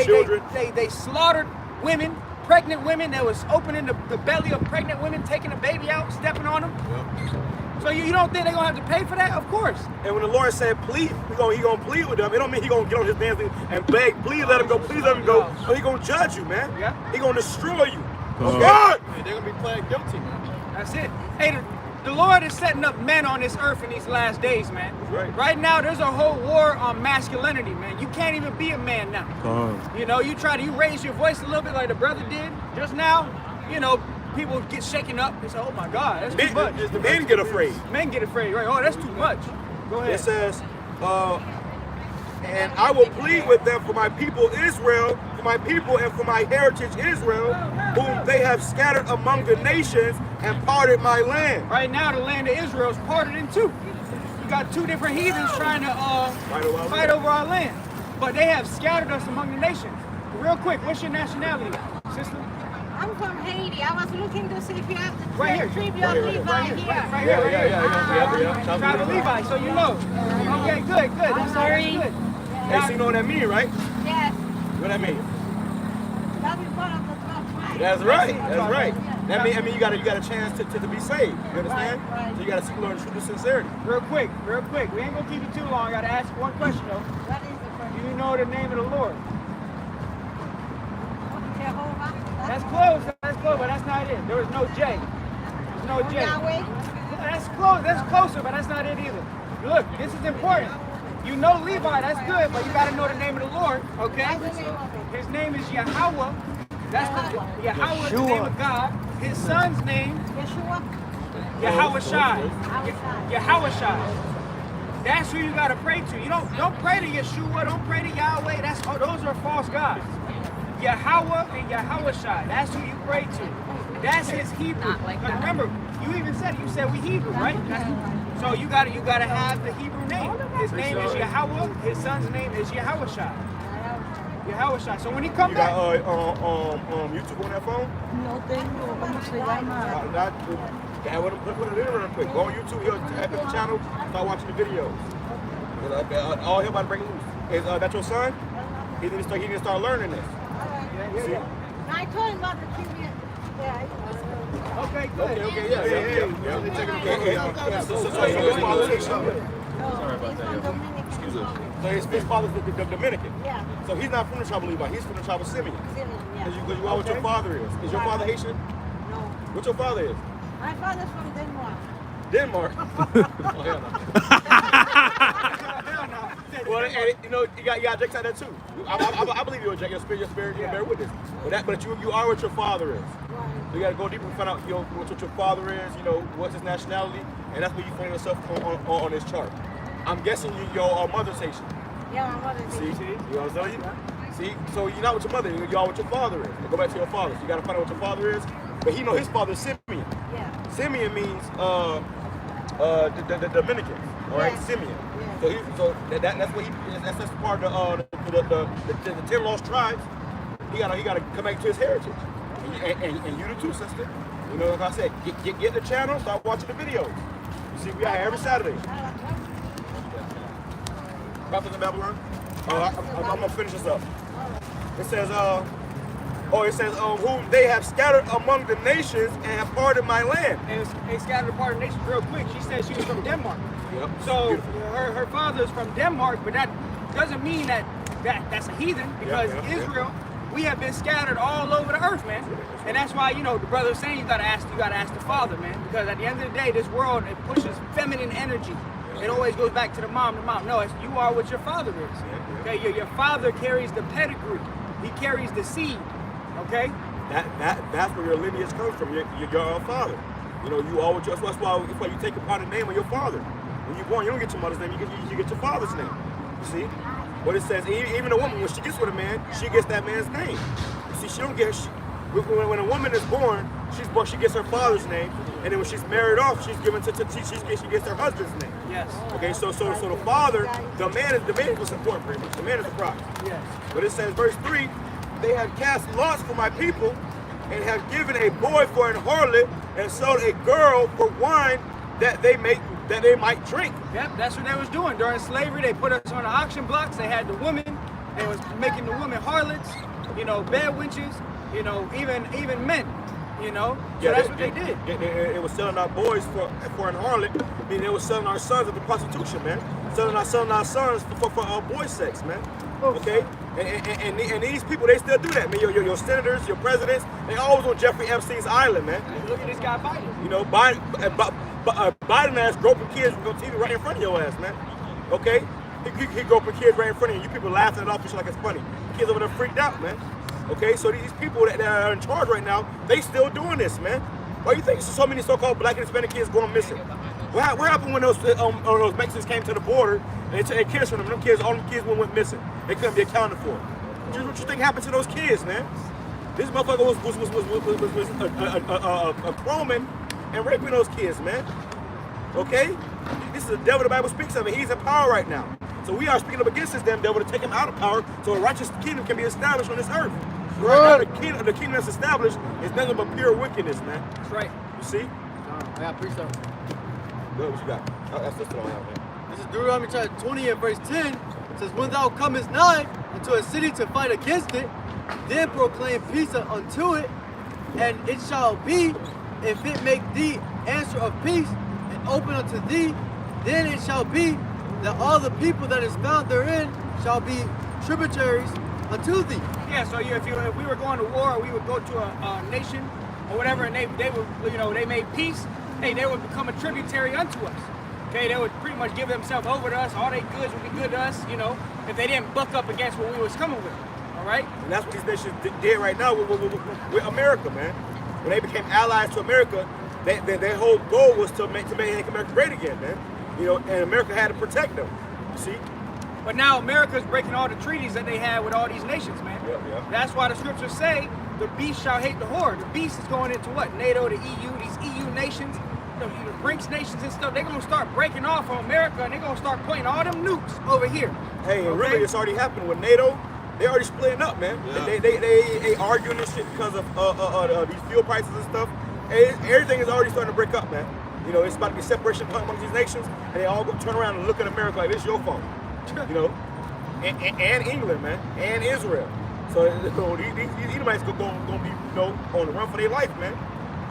Speaker 1: Children.
Speaker 4: They slaughtered women, pregnant women. That was opening the belly of pregnant women, taking a baby out, stepping on them. Yep. So you don't think they're going to have to pay for that? Of course.
Speaker 1: And when the Lord said plead, he gonna plead with them. It don't mean he going to get on his dancing and beg, please let him go, please let him go. But he going to judge you, man.
Speaker 4: Yeah.
Speaker 1: He going to destroy you.
Speaker 6: Okay. They're going to be playing guilty, man.
Speaker 4: That's it. Hey, the Lord is setting up men on this earth in these last days, man.
Speaker 1: Right.
Speaker 4: Right now, there's a whole war on masculinity, man. You can't even be a man now. You raise your voice a little bit like the brother did just now. people get shaken up. They say, "Oh my God, that's too much."
Speaker 1: The men get afraid.
Speaker 4: Men get afraid, right? Oh, that's too much. Go ahead.
Speaker 1: It says, and I will plead with them for my people Israel, for my people and for my heritage Israel, whom they have scattered among the nations and parted my land.
Speaker 4: Right now, the land of Israel is parted in two. You got two different heathens trying to fight over our land, but they have scattered us among the nations. Real quick, what's your nationality, sister?
Speaker 11: I'm from Haiti. I was looking to see if you have the
Speaker 4: Right here.
Speaker 11: tribute of Levi here.
Speaker 4: Right here. Tribe of Levi, so you know. Okay, good.
Speaker 11: I'm sorry.
Speaker 4: That's good.
Speaker 1: Hey, so you know what that mean, right?
Speaker 11: Yes.
Speaker 1: What that mean?
Speaker 11: That is one of the 12 tribes.
Speaker 1: That's right. That's right. That mean, you got a chance to be saved. You understand?
Speaker 11: Right.
Speaker 1: So you got to learn true sincerity.
Speaker 4: Real quick. We ain't gonna keep you too long. I gotta ask you one question though.
Speaker 11: What is the first?
Speaker 4: Do you know the name of the Lord?
Speaker 11: Jehovah.
Speaker 4: That's close, but that's not it. There was no J. There's no J.
Speaker 11: Yahweh.
Speaker 4: That's close, that's closer, but that's not it either. Look, this is important. You know Levi, that's good, but you gotta know the name of the Lord, okay?
Speaker 11: What's the name of it?
Speaker 4: His name is Yahweh. That's Yahweh is the name of God. His son's name,
Speaker 11: Yeshua.
Speaker 4: Yahweh Shai. That's who you gotta pray to. You don't pray to Yeshua, don't pray to Yahweh. Those are false gods. Yahweh and Yahweh Shai. That's who you pray to. That's his Hebrew. Because remember, you even said we Hebrew, right? So you gotta have the Hebrew name. His name is Yahweh. His son's name is Yahweh Shai. Yahweh Shai. So when he come
Speaker 1: You
Speaker 4: back,
Speaker 1: got YouTube on that phone?
Speaker 11: No tengo. ¿Cómo se llama?
Speaker 1: Yeah, put it in real quick. Go on YouTube, he'll type in the channel, start watching the videos. All he'll about to bring loose. Is that your son? He need to start learning this. See?
Speaker 11: I told him about the tribute. Yeah.
Speaker 4: okay, good.
Speaker 1: Okay, yeah. So his father takes something.
Speaker 11: Sorry about that. Excuse us.
Speaker 1: So his father's the Dominican.
Speaker 11: Yeah.
Speaker 1: So he's not from the tribe of Levi, he's from the tribe of Simeon.
Speaker 11: Yeah.
Speaker 1: Because you are what your father is. Is your father Haitian?
Speaker 11: No.
Speaker 1: What your father is?
Speaker 11: My father's from Denmark.
Speaker 1: Denmark. Oh, hell no. Well, and you know, you got Jake's out there too. I believe you're Jake. Your spirit, you bear witness. But you are what your father is.
Speaker 11: Right.
Speaker 1: So you got to go deeper and find out, what your father is. What's his nationality, and that's where you find yourself on this chart. I'm guessing your mother's Haitian.
Speaker 11: Yeah, my mother's
Speaker 1: See,
Speaker 11: Haitian.
Speaker 1: you know what I'm telling you? See, so you're not with your mother. You are what your father is. Go back to your father. So you got to find out what your father is. But he know his father is Simeon.
Speaker 11: Yeah.
Speaker 1: Simeon means the Dominicans. All right,
Speaker 11: Yeah.
Speaker 1: Simeon.
Speaker 11: Yeah.
Speaker 1: So that's what that's part of the 10 lost tribes. He gotta come back to his heritage, and you do too, sister. You know, like I said, get the channel, start watching the videos. You see, we out here every Saturday. Prophets of Babylon. I'm gonna finish this up. It says, whom they have scattered among the nations and have parted my land.
Speaker 4: And they scattered apart the nations real quick. She said she was from Denmark.
Speaker 1: Yep.
Speaker 4: So her father is from Denmark, but that doesn't mean that's a heathen, because Israel, we have been scattered all over the earth, man. And that's why, the brother was saying you gotta ask the father, man. Because at the end of the day, this world, it pushes feminine energy. It always goes back to the mom. No, you are what your father is. Okay, your father carries the pedigree. He carries the seed. Okay?
Speaker 1: That's where your lineage comes from. Your father. You are what that's why you take upon the name of your father. When you're born, you don't get your mother's name, you get your father's name. You see? What it says, even a woman, when she gets with a man, she gets that man's name. You see, she don't get, when a woman is born, she gets her father's name, and then when she's married off, she's given she gets her husband's name.
Speaker 4: Yes.
Speaker 1: Okay, so the father, the man is what's important pretty much. The man is the prize.
Speaker 4: Yes.
Speaker 1: But it says, verse 3, they have cast lots for my people, and have given a boy for an harlot, and sold a girl for wine that they might drink.
Speaker 4: Yep, that's what they was doing. During slavery, they put us on the auction blocks. They had the women. They was making the women harlots, bed wenches, even men, So that's what they did.
Speaker 1: It was selling our boys for an harlot. I mean, they was selling our sons into prostitution, man. Selling our sons for boy sex, man. Okay? And these people, they still do that, man. Your senators, your presidents, they always on Jeffrey Epstein's island, man.
Speaker 4: Look at this guy Biden.
Speaker 1: Biden ass groping kids on TV right in front of your ass, man. Okay? He groping kids right in front of you. You people laughing it off like it's funny. Kids over there freaked out, man. Okay, so these people that are in charge right now, they still doing this, man. Why do you think so many so-called black and Hispanic kids going missing? What happened when those Mexicans came to the border and they took their kids from them? All them kids went missing. They couldn't be accounted for. What you think happened to those kids, man? This motherfucker was chroming and raping those kids, man. Okay? This is the devil the Bible speaks of, and he's in power right now. So we are speaking up against this damn devil to take him out of power so a righteous kingdom can be established on this earth. Right now, the kingdom that's established is nothing but pure wickedness, man.
Speaker 4: That's right.
Speaker 1: You see?
Speaker 2: I appreciate it.
Speaker 1: Good, what you got? That's just what I have, man.
Speaker 2: This is Deuteronomy chapter 20 and verse 10. It says, when thou comest nigh unto a city to fight against it, then proclaim peace unto it, and it shall be, if it make thee answer of peace, and open unto thee, then it shall be that all the people that is found therein shall be tributaries unto thee.
Speaker 4: Yeah, so if we were going to war, we would go to a nation or whatever, and they would, they made peace. Hey, they would become a tributary unto us. Okay, they would pretty much give themselves over to us. All their goods would be good to us, if they didn't buck up against what we was coming with. All right?
Speaker 1: And that's what these nations did right now with America, man. When they became allies to America, their whole goal was to make America great again, man. And America had to protect them. You see?
Speaker 4: But now America's breaking all the treaties that they had with all these nations, man.
Speaker 1: Yep.
Speaker 4: That's why the scriptures say the beast shall hate the whore. The beast is going into what? NATO, the EU, these EU nations, the BRICS nations and stuff. They're going to start breaking off from America, and they're going to start pointing all them nukes over here.
Speaker 1: Hey, and really, it's already happened with NATO. They already splitting up, man. Yeah. They arguing this shit because of these fuel prices and stuff. Everything is already starting to break up, man. It's about to be separation among these nations, and they all go turn around and look at America like, it's your fault. And England, man, and Israel. So these Edomites gonna be, on the run for their life, man.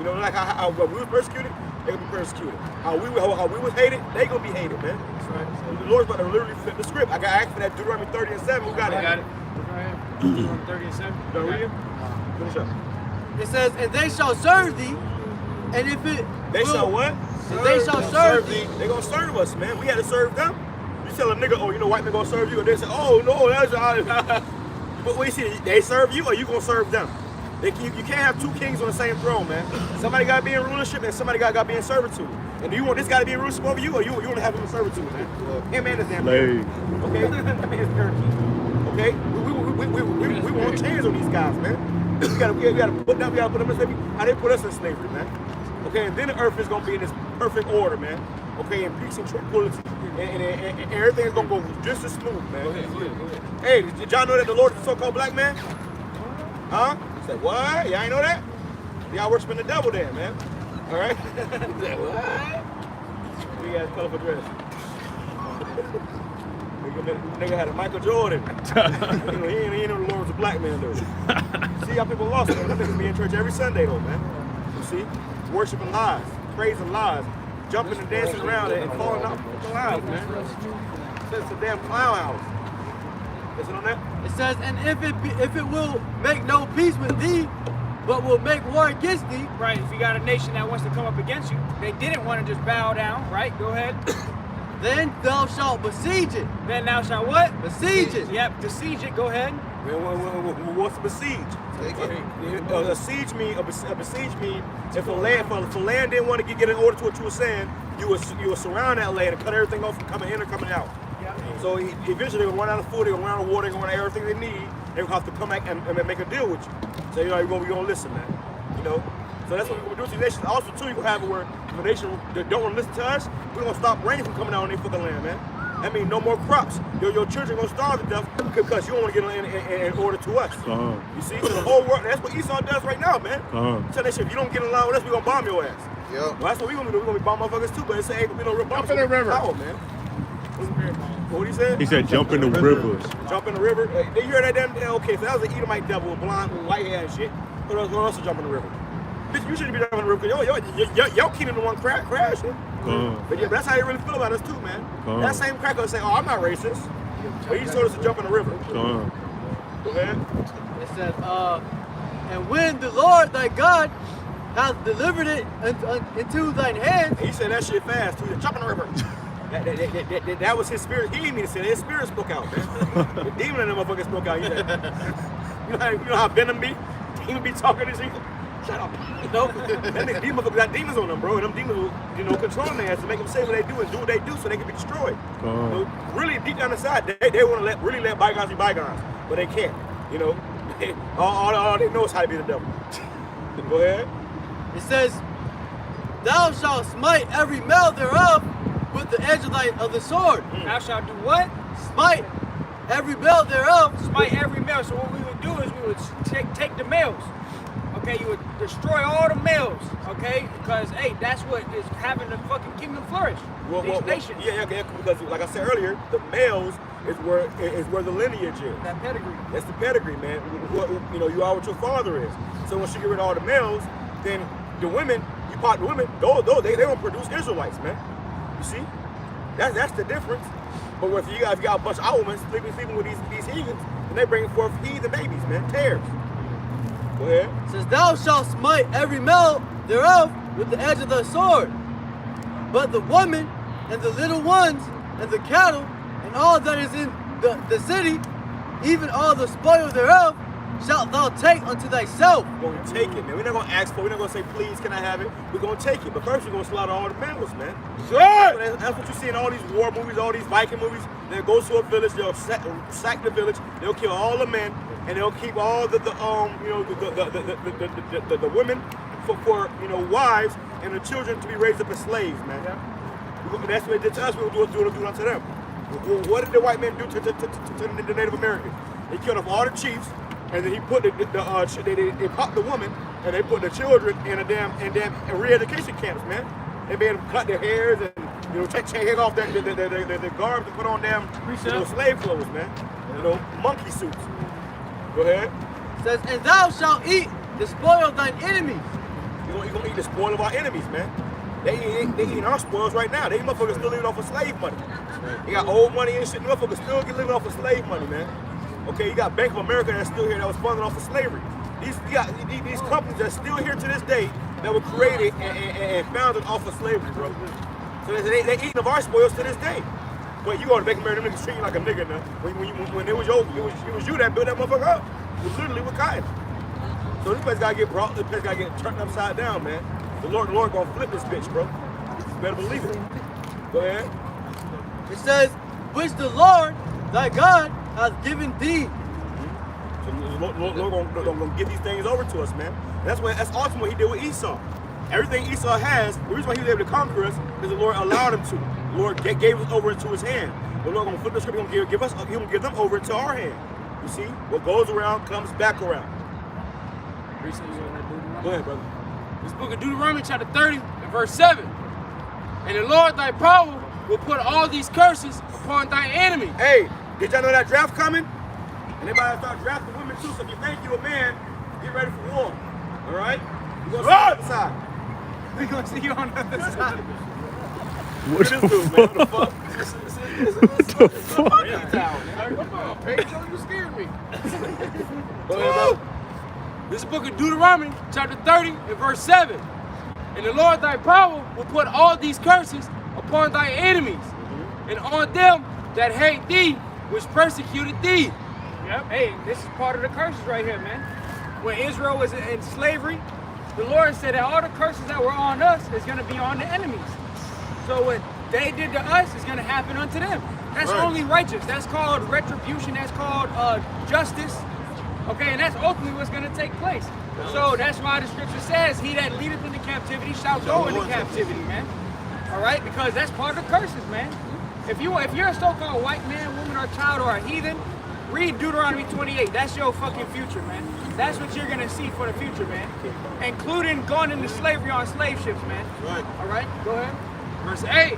Speaker 1: Like how we were persecuted, they gonna be persecuted. How we was hated, they gonna be hated, man. That's right. So the Lord's about to literally flip the script. I got asked for that Deuteronomy 30 and 7. Who got it?
Speaker 8: I got it. Deuteronomy 30 and 7.
Speaker 1: You read it? Finish up.
Speaker 2: It says, and they shall serve thee, and if it
Speaker 1: shall what?
Speaker 2: They shall serve thee.
Speaker 1: They gonna serve us, man. We had to serve them. You tell a nigga, white man gonna serve you, and they say, oh no, that's but wait, see, they serve you, or you gonna serve them? You can't have two kings on the same throne, man. Somebody gotta be in rulership, and somebody gotta be in servitude. And do you want this guy to be in rulership over you, or you want to have him in servitude, man? Him and his damn man. Okay, that man is parakeet. Okay, we want change on these guys, man. We gotta put them in slavery. How they put us in slavery, man. Okay, and then the earth is gonna be in this perfect order, man. Okay, and peace and tranquility, and everything is gonna go just as smooth, man. Go ahead. Hey, did y'all know that the Lord is a so-called black man? Huh? He said, what? Y'all ain't know that? Y'all worshiping the devil then, man. All right? He said, what? Big ass colorful dress. Nigga had a Michael Jordan. He ain't know the Lord was a black man, though. See how people lost it. Them niggas be in church every Sunday, though, man. You see? Worshiping lies, praising lies, jumping and dancing around and falling off the lies, man. It's a damn clown house. Listen on that?
Speaker 2: It says, and if it will make no peace with thee, but will make war against thee.
Speaker 4: Right, if you got a nation that wants to come up against you, they didn't want to just bow down, right? Go ahead.
Speaker 2: Then thou shalt besiege it.
Speaker 4: Then thou shalt what?
Speaker 2: Besiege it.
Speaker 4: Yep, besiege it, go ahead.
Speaker 1: What's besiege? A besiege means if a land didn't want to get in order to what you were saying, you would surround that land and cut everything off from coming in or coming out. Yeah. So eventually they're gonna run out of food, they're gonna run out of water, they're gonna run out of everything they need. They're gonna have to come back and make a deal with you. So you're gonna listen, man. So that's what we're gonna do to these nations. Also, too, you gonna have it where if a nation that don't want to listen to us, we're gonna stop rain from coming out on their fucking land, man. That means no more crops. Your children gonna starve to death because you don't want to get in order to us. You see, so the whole world. That's what Esau does right now, man. Tell that shit, if you don't get in line with us, we're gonna bomb your ass. Yeah. Well, that's what we're gonna do. We're gonna be bomb motherfuckers too, but it's ain't gonna be no real bomb.
Speaker 5: Jump in the river.
Speaker 1: Power, man. What he said?
Speaker 5: He said jump in the river.
Speaker 1: Jump in the river. Did you hear that damn? Okay, so that was an Edomite devil with blonde, with white hair and shit. What else to jump in the river? Bitch, you shouldn't be jumping in the river because your kingdom the one crashing. But yeah, that's how they really feel about us too, man. That same cracker say, "Oh, I'm not racist," but he told us to jump in the river. Go ahead.
Speaker 2: It says, and when the Lord thy God hath delivered it into thine hand.
Speaker 1: He said that shit fast too. Jump in the river. That was his spirit. He didn't mean to say that. His spirit spoke out, man. The demon in the motherfucker spoke out. He said, You know how Venom be? Demon be talking to shit. Shut up. You know? These motherfuckers got demons on them, bro. And them demons will, you know, control them ass to make them say what they do and do what they do so they can be destroyed. You know, really deep down inside, they want to really let bygones be bygones. But they can't. You know? all they know is how to be the devil. Go ahead.
Speaker 2: It says, thou shalt smite every male thereof with the edge of the sword.
Speaker 4: Thou shalt do what?
Speaker 2: Smite every male thereof.
Speaker 4: Smite every male. So what we would do is we would take the males. Okay, you would destroy all the males. Okay, because hey, that's what is having the fucking kingdom flourish. These nations.
Speaker 1: Yeah, because like I said earlier, the males is where the lineage is.
Speaker 4: That pedigree.
Speaker 1: That's the pedigree, man. You know, you are what your father is. So once you get rid of all the males, then the women, you pop the women, they don't produce Israelites, man. You see? That's the difference. But if you got a bunch of women sleeping with these heathens, and they bring forth heathen babies, man. Tares. Go ahead.
Speaker 2: It says, thou shalt smite every male thereof with the edge of the sword. But the woman and the little ones and the cattle and all that is in the city, even all the spoil thereof, shalt thou take unto thyself.
Speaker 1: We're going to take it, man. We're not going to ask for it. We're not going to say, please, can I have it? We're going to take it. But first, we're going to slaughter all the males, man. Sure. That's what you see in all these war movies, all these Viking movies. They'll go to a village, they'll sack the village, they'll kill all the men, and they'll keep all the women for you know, wives, and the children to be raised up as slaves, man. Yeah. That's what they did to us. We'll do it unto them. What did the white men do to the Native Americans? They killed off all the chiefs. And then he put they popped the woman and they put the children in damn re-education camps, man. They made them cut their hairs and you know take off their garbs and put on damn slave clothes, man. You know, monkey suits. Go ahead.
Speaker 2: It says, and thou shalt eat the spoil of thine enemies.
Speaker 1: You're gonna eat the spoil of our enemies, man. They eating our spoils right now. They motherfuckers still living off of slave money. They got old money and shit. Motherfuckers still living off of slave money, man. Okay, you got Bank of America that's still here that was funded off of slavery. These companies that are still here to this day that were created and founded off of slavery, bro. So they eating of our spoils to this day. But you go to Bank of America, them niggas treat you like a nigga now. When it was you that built that motherfucker up. It was literally with cotton. So this place gotta get brought, this place gotta get turned upside down, man. The Lord gonna flip this bitch, bro. You better believe it. Go ahead.
Speaker 2: It says, which the Lord, thy God, hath given thee.
Speaker 1: So the Lord gonna give these things over to us, man. And that's awesome what he did with Esau. Everything Esau has, the reason why he was able to conquer us is the Lord allowed him to. The Lord gave us over into his hand. The Lord gonna flip the script, he's gonna give them over into our hand. You see? What goes around comes back around. Go ahead, brother.
Speaker 3: This book of Deuteronomy chapter 30 and verse 7. And the Lord thy power will put all these curses upon thy enemy.
Speaker 1: Hey, did y'all know that draft coming? And everybody start drafting women too, so if you think you're a man, get ready for war. All right? We're gonna see you on the other side.
Speaker 4: We're gonna see you on the other side.
Speaker 1: What this dude, man? What the fuck?
Speaker 5: What the fuck?
Speaker 3: Come on, Pedro, you scared me.
Speaker 1: Go ahead, brother.
Speaker 3: This is the book of Deuteronomy, chapter 30 and verse 7. And the Lord thy power will put all these curses upon thy enemies, and on them that hate thee, which persecuted thee.
Speaker 4: Yep. Hey, this is part of the curses right here, man. When Israel was in slavery, the Lord said that all the curses that were on us is going to be on the enemies. So what they did to us is going to happen unto them. That's only righteous. That's called retribution. That's called justice. Okay, and that's ultimately what's going to take place. So that's why the scripture says, he that leadeth into captivity shall go into captivity, man. All right, because that's part of the curses, man. If you're a so-called white man, woman, or child, or a heathen, read Deuteronomy 28. That's your fucking future, man. That's what you're gonna see for the future, man. Including going into slavery on slave ships, man.
Speaker 9: Right.
Speaker 4: All right, go ahead.
Speaker 3: Verse 8.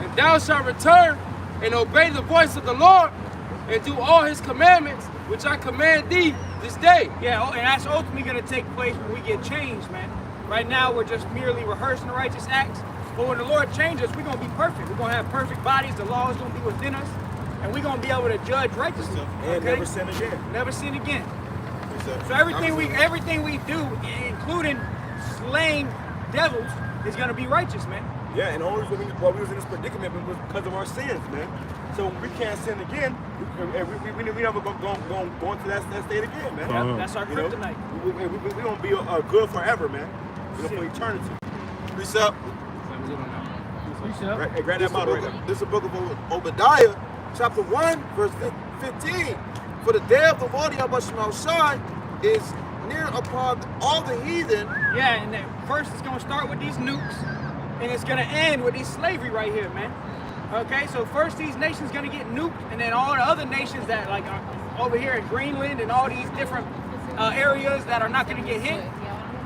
Speaker 3: And thou shalt return and obey the voice of the Lord and do all his commandments, which I command thee this day.
Speaker 4: Yeah, and that's ultimately gonna take place when we get changed, man. Right now, we're just merely rehearsing the righteous acts. But when the Lord changes, we're going to be perfect. We're going to have perfect bodies. The law is going to be within us. And we're going to be able to judge righteously.
Speaker 1: And never sin again.
Speaker 4: Never sin again. So everything we do, including slaying devils, is going to be righteous, man.
Speaker 1: Yeah, and the only reason why we was in this predicament was because of our sins, man. So we can't sin again. We never go into that state again, man.
Speaker 4: Yep, that's our kryptonite.
Speaker 1: We gonna be good forever, man. You know, for eternity.
Speaker 7: Precept.
Speaker 1: Hey, grab that bottle right there.
Speaker 7: This is the book of Obadiah, chapter 1, verse 15. For the day of the Lord Yahweh Shai is near upon all the heathen.
Speaker 4: Yeah, and then first it's gonna start with these nukes, and it's gonna end with these slavery right here, man. Okay, so first these nations gonna get nuked, and then all the other nations that like are over here in Greenland and all these different areas that are not gonna get hit.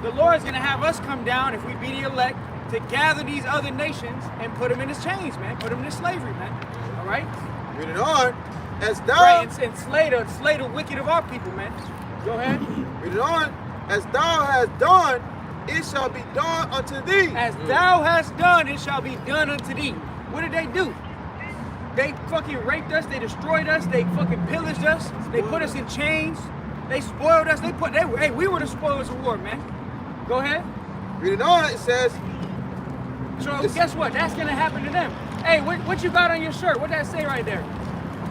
Speaker 4: The Lord's gonna have us come down if we be the elect to gather these other nations and put them in his chains, man. Put them in slavery, man. All right.
Speaker 7: Read it on. As thou.
Speaker 4: Right, and slay the wicked of our people, man. Go ahead.
Speaker 7: Read it on. As thou hast done, it shall be done unto thee.
Speaker 4: As thou hast done, it shall be done unto thee. What did they do? They fucking raped us. They destroyed us. They fucking pillaged us. They put us in chains. They spoiled us. Hey, we were the spoilers of war, man. Go ahead.
Speaker 7: Read it on. It says.
Speaker 4: So guess what? That's gonna happen to them. Hey, what you got on your shirt? What that say right there?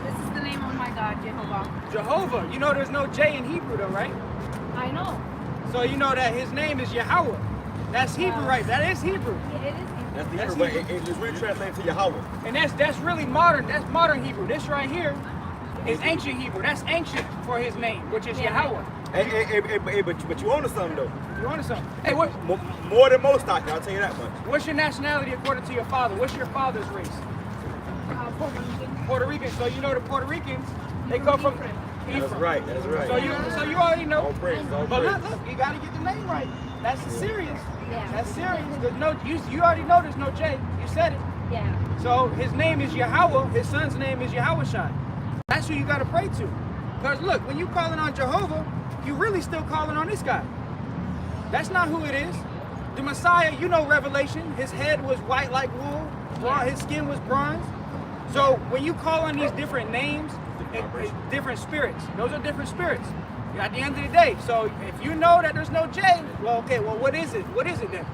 Speaker 10: This is the name of my God, Jehovah.
Speaker 4: Jehovah. You know there's no J in Hebrew though, right?
Speaker 10: I know.
Speaker 4: So you know that his name is Yahweh. That's Hebrew, right? That is Hebrew.
Speaker 10: Yeah, it is Hebrew.
Speaker 1: That's the Hebrew, but it's really translated to Yahweh.
Speaker 4: And that's really modern. That's modern Hebrew. This right here is ancient Hebrew. That's ancient for his name, which is Yahweh.
Speaker 1: Hey, but you onto something though.
Speaker 4: You onto something. Hey, what?
Speaker 1: More than most out there, I'll tell you that much.
Speaker 4: What's your nationality according to your father? What's your father's race?
Speaker 10: Puerto Rican.
Speaker 4: Puerto Rican. So you know the Puerto Ricans, they come from
Speaker 1: That's right. That's right.
Speaker 4: So you already know.
Speaker 1: All praise, all
Speaker 4: But
Speaker 1: praise.
Speaker 4: look, you gotta get the name right. That's serious.
Speaker 10: Yeah.
Speaker 4: That's serious. There's no, you already know there's no J. You said it.
Speaker 10: Yeah.
Speaker 4: So his name is Yahweh. His son's name is Yahushua. That's who you gotta pray to. Because look, when you calling on Jehovah, you really still calling on this guy. That's not who it is. The Messiah, you know Revelation. His head was white like wool. His skin was bronze. So when you call on these different names, it's different spirits. Those are different spirits. At the end of the day, so if you know that there's no J, well, okay, well, what is it? What is it then?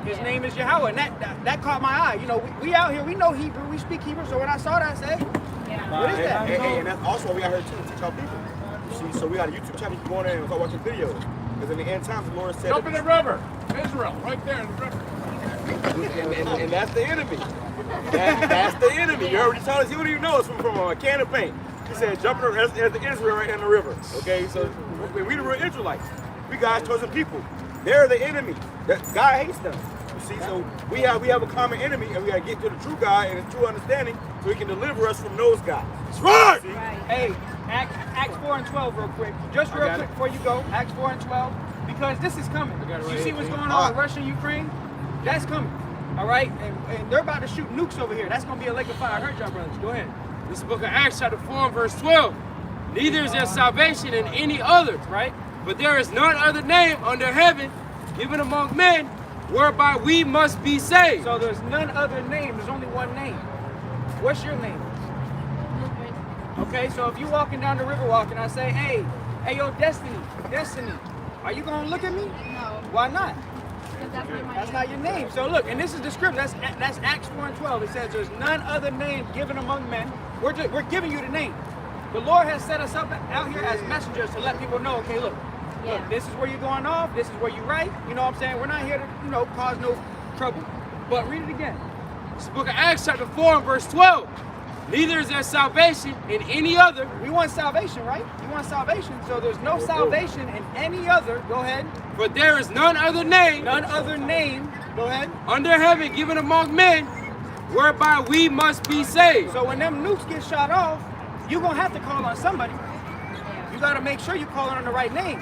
Speaker 4: His name is Yahweh, and that caught my eye. You know, we out here, we know Hebrew, we speak Hebrew. So when I saw that, I said, what is that?
Speaker 1: And that's also why we out here to teach our people. You see, so we got a YouTube channel. You can go on there and start watching videos. Because in the end times, the Lord said,
Speaker 5: Jump in the river. Israel, right there in the river.
Speaker 1: and that's the enemy. That's the enemy. You already told us. You don't even know it's from a can of paint. He said, jump in the there's the Israel right in the river. Okay, so we the real Israelites. We God's chosen people. They're the enemy. God hates them. You see, so we have a common enemy, and we gotta get to the true God and the true understanding, so He can deliver us from those guys.
Speaker 5: That's right.
Speaker 4: Hey, Acts 4 and 12 real quick. Just real quick before you go, Acts 4 and 12, because this is coming. You see what's going on in Russia and Ukraine? That's coming. All right? And they're about to shoot nukes over here. That's going to be a lake of fire. I heard y'all brothers. Go ahead.
Speaker 12: This book of Acts chapter 4 verse 12. Neither is there salvation in any other,
Speaker 4: right?
Speaker 12: But there is none other name under heaven given among men whereby we must be saved.
Speaker 4: So there's none other name. There's only one name. What's your name? Okay, so if you walking down the river walk and I say, hey, yo, Destiny, are you going to look at me?
Speaker 10: No.
Speaker 4: Why not?
Speaker 10: Because that's not my
Speaker 4: That's
Speaker 10: name.
Speaker 4: not your name. So look, and this is the script. That's Acts 4 and 12. It says there's none other name given among men. We're giving you the name. The Lord has set us up out here as messengers to let people know, okay, look, this is where you're going off. This is where you're right. You know what I'm saying? We're not here to, cause no trouble. But read it again.
Speaker 12: This book of Acts chapter 4 verse 12. Neither is there salvation in any other.
Speaker 4: We want salvation, right? You want salvation. So there's no salvation in any other. Go ahead.
Speaker 12: But there is none other name.
Speaker 4: None other name. Go ahead.
Speaker 12: Under heaven given among men whereby we must be saved.
Speaker 4: So when them nukes get shot off, you're going to have to call on somebody. You got to make sure you're calling on the right name.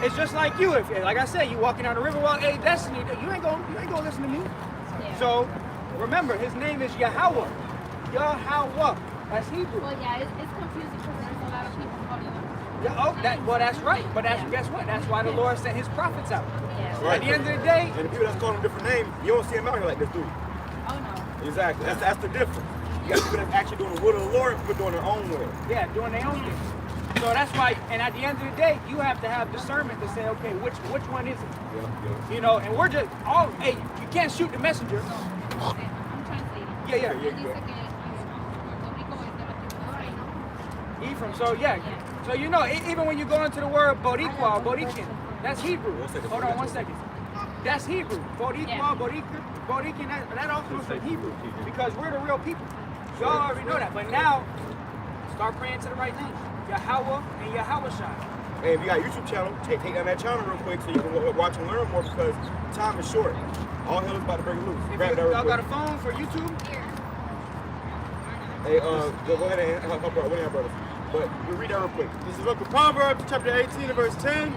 Speaker 4: It's just like you. If, like I said, you walking down the river, well, hey, Destiny, you ain't gonna listen to me.
Speaker 10: Yeah.
Speaker 4: So remember, his name is Yahweh. Yahweh. That's Hebrew.
Speaker 10: Well, yeah, it's confusing because there's a lot of people calling on.
Speaker 4: Yeah, that's right. But guess what? That's why the Lord sent his prophets out.
Speaker 10: Yeah.
Speaker 1: Right.
Speaker 4: At the end of the day,
Speaker 1: And the people that's calling them different names, you don't see them out here like this, do you?
Speaker 10: Oh no.
Speaker 1: Exactly. That's the difference. You got people that's actually doing the will of the Lord, people doing their own will.
Speaker 4: yeah, doing their own thing. So that's why, and at the end of the day, you have to have discernment to say, okay, which one is it?
Speaker 1: Yeah.
Speaker 4: You know, and we're just hey, you can't shoot the messenger.
Speaker 13: I'm translating.
Speaker 4: Yeah.
Speaker 13: Él dice que Puerto Rico es de la tribu de Efraín.
Speaker 4: Ephraim. So yeah. So you know, even when you go into the word Boricua, Borican, that's Hebrew. Hold on 1 second. That's Hebrew. Boricua, Borican, that all comes from Hebrew because we're the real people. Y'all already know that. But now, start praying to the right name. Yahweh and Yahawashai.
Speaker 1: Hey, if you got a YouTube channel, take down that channel real quick so you can watch and learn more because time is short. All hell is about to break loose. Grab that real
Speaker 4: Y'all
Speaker 1: quick.
Speaker 4: got a phone for YouTube?
Speaker 1: Hey, go ahead and help out one of y'all brothers. But we read that real quick.
Speaker 6: This is the book of Proverbs, chapter 18, and verse 10.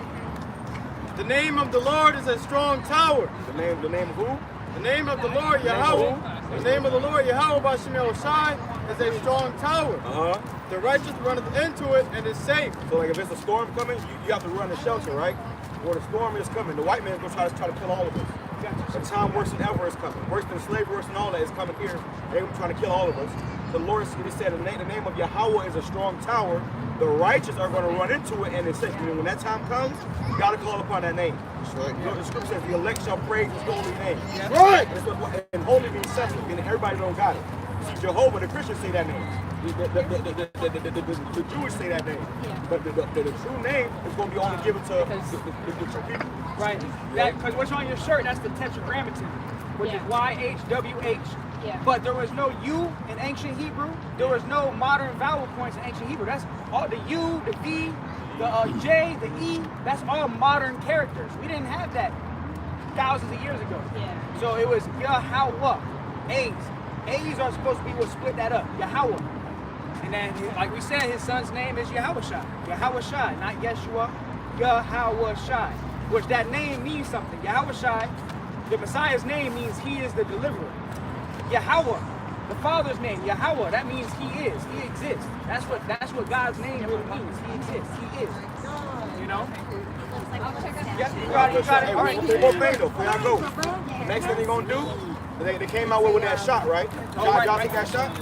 Speaker 6: The name of the Lord is a strong tower.
Speaker 1: The name of who?
Speaker 6: The name of the Lord, Yahweh. The name of the Lord, Yahweh, Bashem Yahushai, is a strong tower. The righteous runneth into it and is safe.
Speaker 1: So like if it's a storm coming, you have to run the shelter, right? Or the storm is coming. The white man's gonna try to kill all of us. A time worse than ever is coming. Worse than slavery, worse than all that is coming here. They're trying to kill all of us. The Lord said the name of Yahweh is a strong tower. The righteous are going to run into it and it's safe. And when that time comes, you got to call upon that name. You know, the scripture says the elect shall praise his holy name. Right. And holy means sensitive, and everybody don't got it. See, Jehovah, the Christians say that name. The Jewish say that name. But the true name is going to be only given to the true people.
Speaker 4: Right. Because what's on your shirt, that's the tetragrammaton, which is YHWH.
Speaker 13: Yeah.
Speaker 4: But there was no U in ancient Hebrew. There was no modern vowel points in ancient Hebrew. That's all the U, the V, the J, the E. That's all modern characters. We didn't have that thousands of years ago.
Speaker 13: Yeah.
Speaker 4: So it was Yahweh. A's. A's are supposed to be what split that up. Yahweh. And then, like we said, his son's name is Yahushai. Yahushai, not Yeshua. Yahushai. Which that name means something. Yahushai, the Messiah's name means he is the deliverer. Yahweh, the Father's name, Yahweh, that means he is, he exists. That's what God's name really means. He exists, he is. You know? Yeah, you got it.
Speaker 1: Hey,
Speaker 4: All right.
Speaker 1: one more thing though, before I go. Next thing they're gonna do, they came out with that shot, right? Y'all take that shot?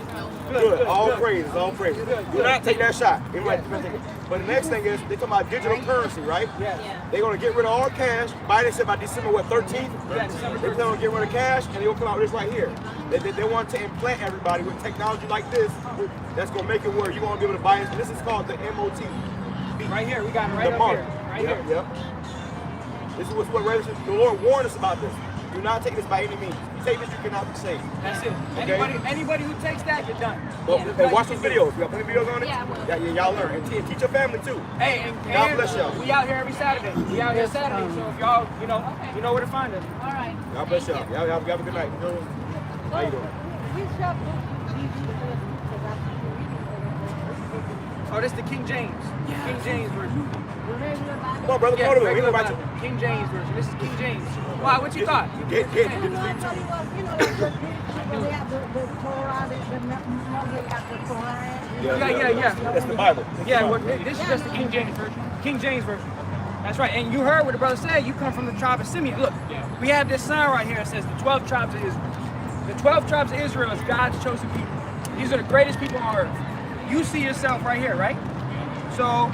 Speaker 1: Good. All praises, all praises. Do not take that shot. But the next thing is, they talking about digital currency, right?
Speaker 4: Yeah.
Speaker 1: They're gonna get rid of all cash. Biden said by December 13th?
Speaker 4: Yeah, December
Speaker 1: They're gonna get rid of cash and they're gonna come out with this right here. They want to implant everybody with technology like this that's gonna make it where you're gonna be able to buy it. This is called the MOT.
Speaker 4: Right here, we got it right
Speaker 1: The
Speaker 4: up
Speaker 1: mark.
Speaker 4: here. Right
Speaker 1: Yep,
Speaker 4: here.
Speaker 1: yep. This is what the Lord warned us about this. Do not take this by any means. You take this, you cannot be saved.
Speaker 4: That's it.
Speaker 1: Okay?
Speaker 4: Anybody who takes that, you're done.
Speaker 1: But, and watch those videos. You got plenty of videos on it?
Speaker 13: Yeah,
Speaker 1: y'all learn. And teach your family too.
Speaker 4: Hey, and
Speaker 1: God bless y'all.
Speaker 4: we out here every Saturday. We out here Saturday, so if y'all, you know where to find us.
Speaker 13: All right.
Speaker 1: God bless y'all. Y'all have a good night. How you doing?
Speaker 4: Oh, this is the King James. King James version.
Speaker 1: Come on, brother.
Speaker 4: Yeah,
Speaker 1: Come on, we
Speaker 4: regular
Speaker 1: can write you.
Speaker 4: Bible. King James version. This is King James. Wow, what you thought?
Speaker 1: Get
Speaker 11: You know, I thought he was, you know, the people they have the Torah, the Quran.
Speaker 4: Yeah.
Speaker 1: That's the Bible.
Speaker 4: Yeah, well, this is just the King James version. King James version. That's right. And you heard what the brother said. You come from the tribe of Simeon. Look, we have this sign right here that says the 12 tribes of Israel. The 12 tribes of Israel is God's chosen people. These are the greatest people on earth. You see yourself right here, right? So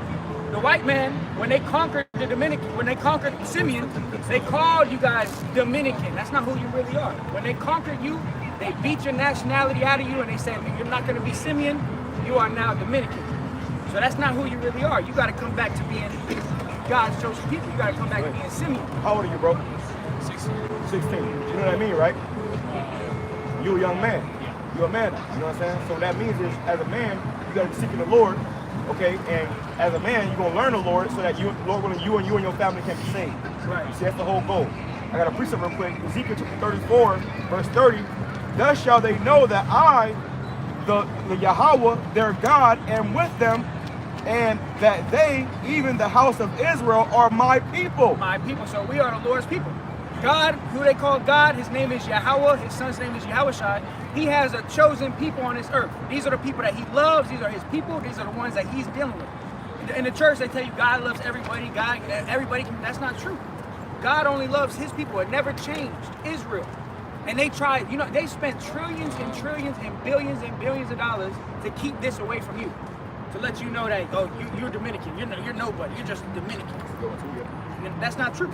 Speaker 4: the white man, when they conquered the Dominican, when they conquered Simeon, they called you guys Dominican. That's not who you really are. When they conquered you, they beat your nationality out of you and they said, you're not going to be Simeon, you are now Dominican. So that's not who you really are. You got to come back to being God's chosen people. You got to come back to being Simeon.
Speaker 1: How old are you, bro? 16. You know what I mean, right? You a young man. You're a man. You know what I'm saying? So what that means is, as a man, you got to be seeking the Lord. Okay, and as a man, you're gonna learn the Lord so that you and your family can be saved.
Speaker 4: Right.
Speaker 1: You see, that's the whole goal. I got a precept real quick. Ezekiel chapter 34, verse 30. Thus shall they know that I, the Yahweh, their God, am with them, and that they, even the house of Israel, are my people.
Speaker 4: My people. So we are the Lord's people. God, who they call God, his name is Yahweh, his son's name is Yahushai. He has a chosen people on this earth. These are the people that he loves. These are his people. These are the ones that he's dealing with. In the church, they tell you God loves everybody. Everybody can. That's not true. God only loves his people. It never changed. Israel. And they tried, they spent trillions and trillions and billions of dollars to keep this away from you. To let you know that, you're Dominican. You're nobody. You're just Dominican. And that's not true.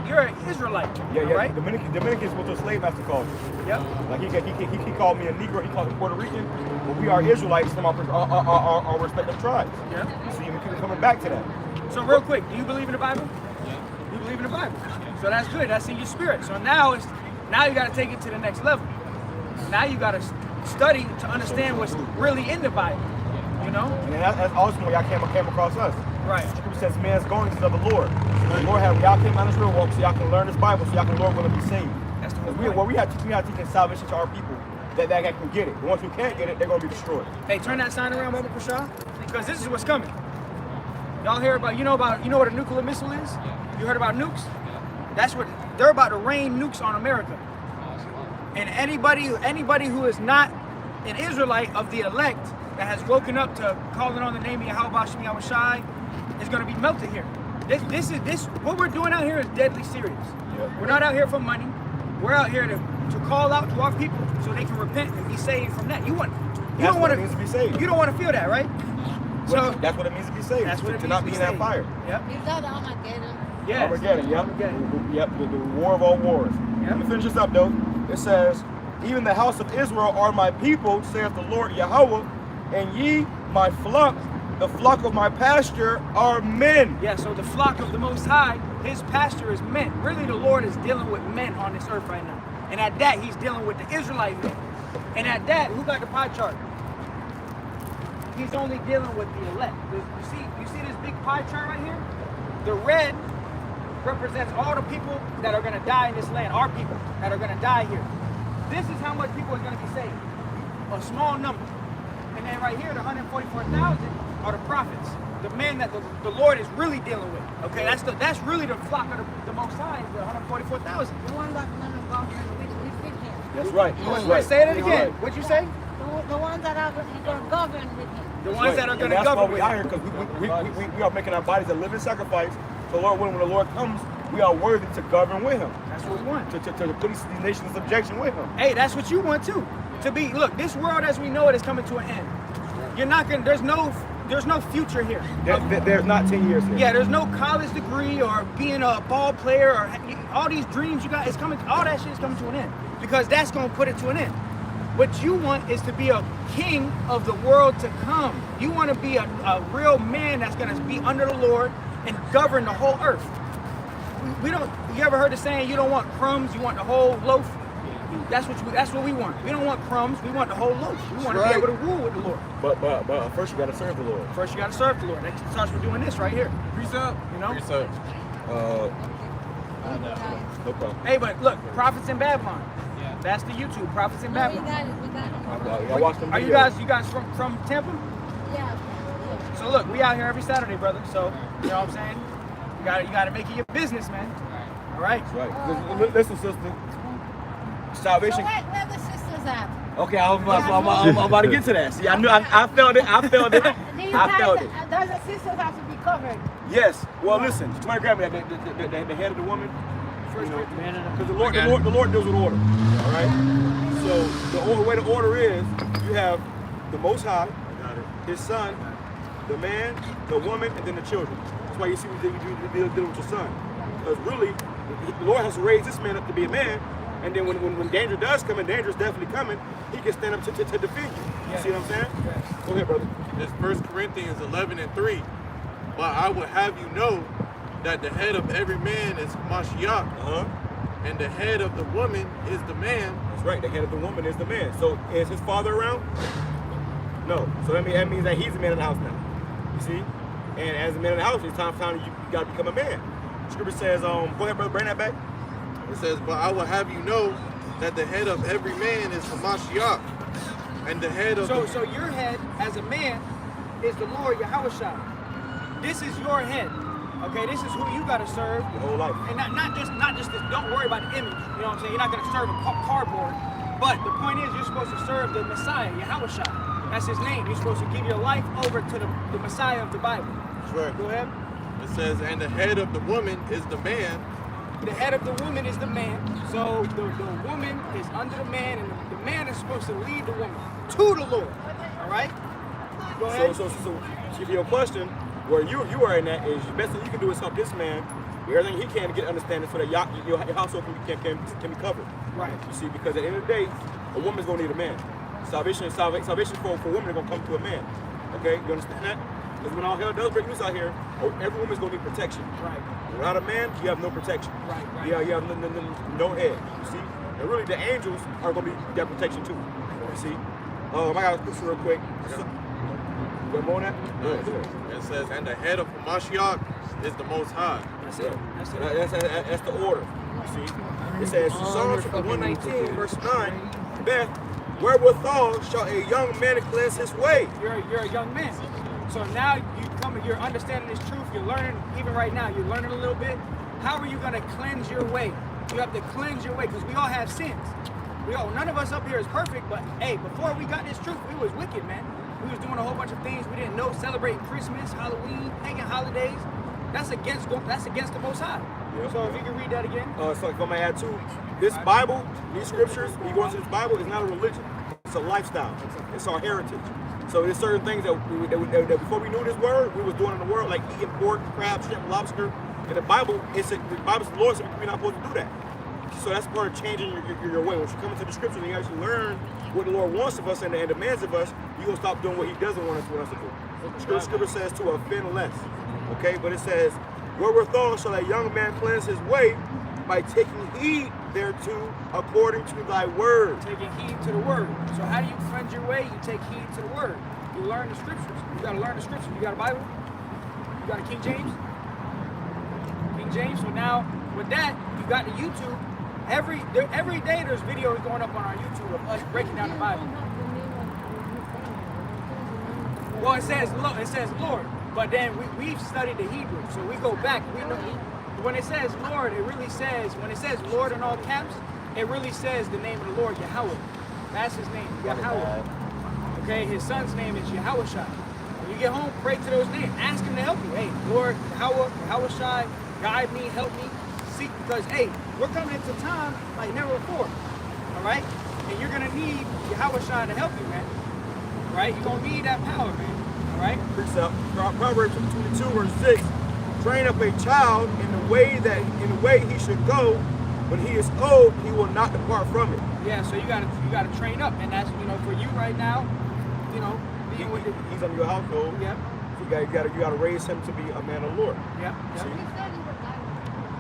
Speaker 4: you're an Israelite.
Speaker 1: Yeah, yeah.
Speaker 4: Right?
Speaker 1: Dominicans what the slave master called you.
Speaker 4: Yep.
Speaker 1: Like he called me a Negro, he called me Puerto Rican, but we are Israelites from our respective tribes.
Speaker 4: Yeah.
Speaker 1: See, we keep coming back to that.
Speaker 4: So real quick, do you believe in the Bible? Yeah. You believe in the Bible. So that's good. That's in your spirit. So now you got to take it to the next level. Now you got to study to understand what's really in the Bible. You know?
Speaker 1: And that's also why y'all came across us.
Speaker 4: Right.
Speaker 1: Scripture says, man's going to the Lord. The Lord y'all came out of this real walk so y'all can learn this Bible so y'all can Lord will be saved.
Speaker 4: That's the whole
Speaker 1: we
Speaker 4: point.
Speaker 1: have teaching salvation to our people that can get it. The ones who can't get it, they're going to be destroyed.
Speaker 4: Hey, turn that sign around, Baba Prashad, because this is what's coming. Y'all hear about, you know what a nuclear missile is? You heard about nukes? That's what, they're about to rain nukes on America. And anybody who is not an Israelite of the elect that has woken up to calling on the name of Yahweh Shem Yahweh Shai is going to be melted here. This what we're doing out here is deadly serious.
Speaker 1: Yep.
Speaker 4: We're not out here for money. We're out here to call out to our people so they can repent and be saved from that. You don't want
Speaker 1: to be saved.
Speaker 4: You don't want to feel that, right? So
Speaker 1: that's what it means to be saved.
Speaker 4: That's what it
Speaker 1: to
Speaker 4: means
Speaker 1: not
Speaker 4: to
Speaker 1: be
Speaker 4: be
Speaker 1: in that
Speaker 4: saved.
Speaker 1: fire.
Speaker 4: Yep.
Speaker 11: Is that Armageddon?
Speaker 4: Yes.
Speaker 1: Armageddon, yep.
Speaker 4: Armageddon.
Speaker 1: Yep, the war of all wars.
Speaker 4: Yep.
Speaker 1: Let me finish this up though. It says, even the house of Israel are my people, saith the Lord Yahweh, and ye, my flock, the flock of my pasture, are men.
Speaker 4: Yeah, so the flock of the Most High, his pasture is men. Really, the Lord is dealing with men on this earth right now. And at that, he's dealing with the Israelite men. And at that, who got the pie chart? He's only dealing with the elect. You see this big pie chart right here? The red represents all the people that are going to die in this land, our people that are going to die here. This is how much people are going to be saved. A small number. And then right here, the 144,000 are the prophets, the men that the Lord is really dealing with. Okay, that's really the flock of the Most High, is the 144,000.
Speaker 11: The one that's going to govern with him.
Speaker 1: That's right. That's right.
Speaker 4: Say that again. What'd you say?
Speaker 11: The ones that are going to govern with him.
Speaker 4: The ones that are going to
Speaker 1: That's
Speaker 4: govern
Speaker 1: why we
Speaker 4: with
Speaker 1: are
Speaker 4: him.
Speaker 1: here, because we are making our bodies a living sacrifice. So Lord, when the Lord comes, we are worthy to govern with him.
Speaker 4: That's what we want.
Speaker 1: To put these nations in subjection with him.
Speaker 4: Hey, that's what you want too. Look, this world as we know it is coming to an end. You're not gonna. There's no future here.
Speaker 1: There's not 10 years here.
Speaker 4: Yeah, there's no college degree or being a ball player or all these dreams you got. It's coming. All that shit is coming to an end because that's gonna put it to an end. What you want is to be a king of the world to come. You want to be a real man that's gonna be under the Lord and govern the whole earth. We don't. You ever heard the saying? You don't want crumbs. You want the whole loaf. That's what we want. We don't want crumbs. We want the whole loaf. We want to be able to rule with the Lord.
Speaker 1: But first you got to serve the Lord.
Speaker 4: First you got to serve the Lord. That starts with doing this right here.
Speaker 3: Precept.
Speaker 4: You know.
Speaker 7: Precept.
Speaker 1: No problem.
Speaker 4: Hey, but look, Prophets in Babylon. Yeah. That's the YouTube. Prophets in
Speaker 11: No, we
Speaker 4: Babylon.
Speaker 11: got it.
Speaker 1: I watched them
Speaker 4: Are you
Speaker 1: videos.
Speaker 4: guys from Tampa?
Speaker 11: Yeah.
Speaker 4: So look, we out here every Saturday, brother. So you know what I'm saying? You got to make it your business, man. All right.
Speaker 1: That's right. Listen, sister. Salvation.
Speaker 11: So where the sisters at?
Speaker 1: Okay, I'm about to get to that. See, I knew I felt it. I felt it. I felt it.
Speaker 11: Does the sisters have to be covered?
Speaker 1: Yes. Well, listen. Somebody grab me the head of the woman. Because the Lord deals with order. All right. So the way the order is, you have the Most High, His Son, the man, the woman, and then the children. That's why you see you deal with your son. Because really, the Lord has to raise this man up to be a man. And then when danger does come, and danger is definitely coming, he can stand up to defend you. You see what I'm saying? Yes. Go ahead, brother.
Speaker 7: It's 1 Corinthians 11:3. But I would have you know that the head of every man is Mashiach, and the head of the woman is the man.
Speaker 1: That's right. The head of the woman is the man. So is his father around? No. So that means that he's the man in the house now. You see? And as a man in the house, it's time you got to become a man. Scripture says, go ahead, brother, bring that back.
Speaker 7: It says, but I will have you know that the head of every man is Hamashiach, and the head of
Speaker 4: So your head as a man is the Lord Yahushua. This is your head. Okay, this is who you gotta serve
Speaker 1: your whole life.
Speaker 4: And not just this, don't worry about the image. You know what I'm saying? You're not gonna serve a cardboard. But the point is you're supposed to serve the Messiah, Yahushua. That's his name. You're supposed to give your life over to the Messiah of the Bible.
Speaker 7: That's right.
Speaker 4: Go ahead.
Speaker 7: It says, and the head of the woman is the man.
Speaker 4: The head of the woman is the man. So the woman is under the man, and the man is supposed to lead the woman to the Lord. All right? Go ahead.
Speaker 1: So to your question, where you are in that is the best thing you can do is help this man everything he can to get understanding so that your household can be covered.
Speaker 4: Right.
Speaker 1: You see, because at the end of the day, a woman's gonna need a man. Salvation for women are gonna come to a man. Okay, you understand that? Because when all hell does break loose out here, every woman's gonna need protection.
Speaker 4: Right.
Speaker 1: Without a man, you have no protection.
Speaker 4: Right.
Speaker 1: You have no head. You see, and really the angels are gonna be that protection too. You see. I got this real quick. You got more on that?
Speaker 7: Yeah. It says, and the head of Hamashiach is the Most High.
Speaker 4: That's it.
Speaker 1: That's the order. You see, it says Psalms 119 verse 9. Beth, wherewithal shall a young man cleanse his way?
Speaker 4: You're a young man. So now you're understanding this truth. You're learning, even right now, you're learning a little bit. How are you going to cleanse your way? You have to cleanse your way because we all have sins. None of us up here is perfect, but hey, before we got this truth, we was wicked, man. We was doing a whole bunch of things we didn't know, celebrating Christmas, Halloween, pagan holidays. That's against the Most High.
Speaker 1: Yeah.
Speaker 4: So if you can read that again.
Speaker 1: So if I'm gonna add too, this Bible, these scriptures, when you go into this Bible, is not a religion. It's a lifestyle. It's our heritage. So there's certain things that before we knew this word, we was doing in the world, like eating pork, crab, shrimp, lobster. In the Bible, the Lord said we're not supposed to do that. So that's part of changing your way. Once you come into the scripture and you actually learn what the Lord wants of us and demands of us, you're going to stop doing what he doesn't want us to do. The scripture says to offend less. Okay, but it says, wherewithal shall a young man cleanse his way by taking heed thereto according to thy word.
Speaker 4: Taking heed to the word. So how do you cleanse your way? You take heed to the word. You learn the scriptures. You got to learn the scriptures. You got a Bible? You got a King James? King James. So now with that, you got the YouTube. Every day there's videos going up on our YouTube of us breaking down the Bible. Well, it says Lord, but then we've studied the Hebrew, so we go back. We know when it says Lord, it really says, when it says Lord in all caps, it really says the name of the Lord, Yahweh. That's his name, Yahweh. Okay, his son's name is Yahushua. When you get home, pray to those names. Ask him to help you. Hey, Lord, Yahushua, guide me, help me. Because hey, we're coming into time like never before. All right? And you're gonna need Yahushua to help you, man. All right? You're gonna need that power, man. All right?
Speaker 1: Precept. Proverbs 22 verse 6. Train up a child in the way he should go. When he is old, he will not depart from it.
Speaker 4: Yeah, so you gotta train up, and that's for you right now.
Speaker 1: He's under your household.
Speaker 4: Yep.
Speaker 1: So you gotta raise him to be a man of the Lord.
Speaker 4: Yep.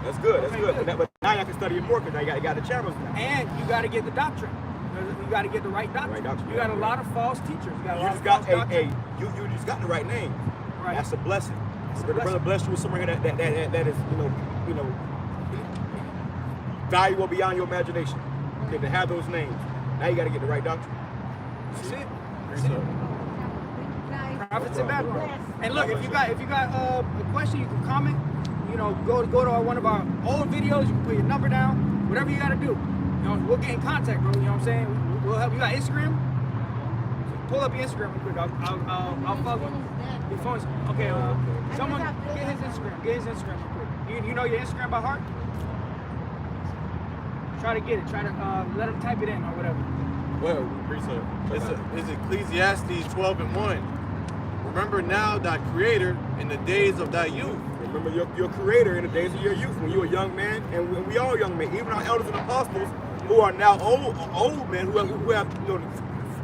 Speaker 1: That's good. That's good. But now you can study it more because now you got the channels now.
Speaker 4: And you got to get the doctrine. You got to get the right doctrine. You got a lot of false teachers. You just got
Speaker 1: the right name.
Speaker 4: Right.
Speaker 1: That's a blessing. The brother blessed you with somewhere here that is valuable beyond your imagination. Okay, to have those names. Now you got to get the right doctrine.
Speaker 4: That's it. Prophets in Babylon. And look, if you got a question, you can comment. Go to one of our old videos. You can put your number down. Whatever you got to do. We'll get in contact, bro. You know what I'm saying? We'll help. You got Instagram? Pull up your Instagram real quick. I'll follow your phones. Okay. Someone get his Instagram. Get his Instagram real quick. You know your Instagram by heart? Try to get it. Try to let him type it in or whatever.
Speaker 7: Well, it's Ecclesiastes 12:1. Remember now thy Creator in the days of thy youth.
Speaker 1: Remember your Creator in the days of your youth, when you were a young man, and we all young men, even our elders and apostles, who are now old men, who have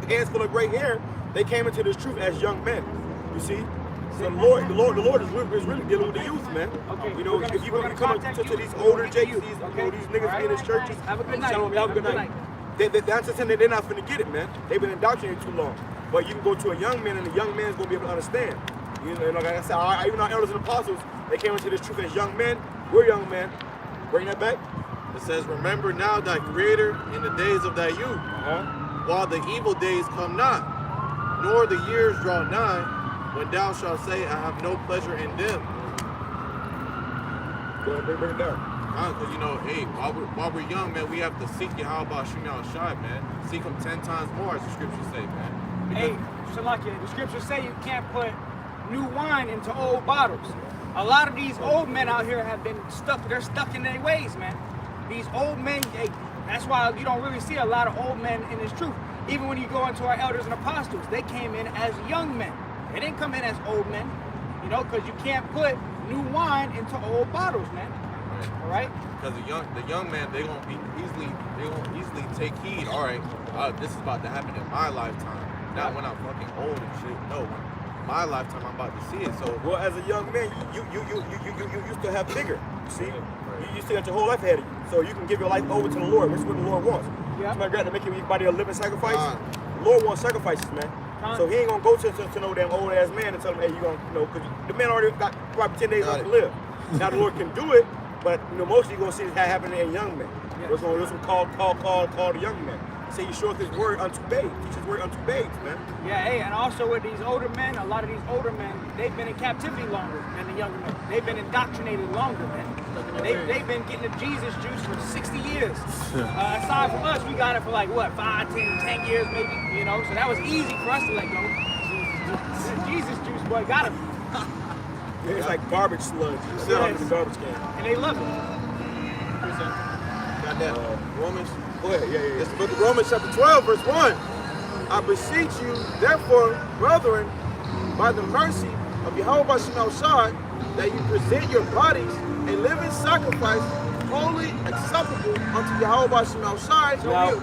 Speaker 1: hands full of gray hair, they came into this truth as young men. You see, so the Lord is really dealing with the youth, man.
Speaker 4: Okay.
Speaker 1: If you come to these older jakes, these niggas in these churches,
Speaker 4: have a good night.
Speaker 1: Have a good night. They're not finna get it, man. They've been indoctrinated too long. But you can go to a young man, and the young man's gonna be able to understand. Like I said, even our elders and apostles, they came into this truth as young men. We're young men. Bring that back.
Speaker 7: It says, remember now thy Creator in the days of thy youth, while the evil days come not, nor the years draw nigh, when thou shalt say, I have no pleasure in them.
Speaker 1: Go ahead, bring it down.
Speaker 7: Because, hey, while we're young, man, we have to seek Yahweh Shemel Shai, man. Seek him 10 times more, as the scriptures say, man.
Speaker 4: Hey, Shalakia, the scriptures say you can't put new wine into old bottles. A lot of these old men out here have been they're stuck in their ways, man. These old men, that's why you don't really see a lot of old men in this truth. Even when you go into our elders and apostles, they came in as young men. They didn't come in as old men, because you can't put new wine into old bottles, man. All right?
Speaker 7: Because the young man, they gonna easily take heed. All right, this is about to happen in my lifetime. Not when I'm fucking old and shit. No, my lifetime, I'm about to see it. So,
Speaker 1: well, as a young man, you still have bigger. You see, you still got your whole life ahead of you, so you can give your life over to the Lord, which is what the Lord wants.
Speaker 4: Yeah.
Speaker 1: Somebody got to make everybody a living sacrifice. The Lord wants sacrifices, man. So he ain't gonna go to no damn old ass man and tell him, hey, you gonna, because the man already got probably 10 days left to live. Now the Lord can do it, but mostly you're gonna see that happening in young men. There's some call the young men. Say he showeth his word unto babes. Teach his word unto babes, man.
Speaker 4: Yeah, hey, and also with these older men, a lot of these older men, they've been in captivity longer than the younger men. They've been indoctrinated longer, man. They've been getting the Jesus juice for 60 years. Aside from us, we got it for like, what, 5, 10 years maybe, you know? So that was easy for us to let go. The Jesus juice, boy, got him.
Speaker 1: It's like garbage sludge. It's in the garbage can.
Speaker 4: And they love it.
Speaker 7: got that Romans.
Speaker 1: Go ahead, yeah.
Speaker 7: It's the book of Romans chapter 12, verse 1. I beseech you, therefore, brethren, by the mercy of Yahuwah Shemel Shai, that you present your bodies a living sacrifice, holy, acceptable unto Yahuwah Shemel Shai.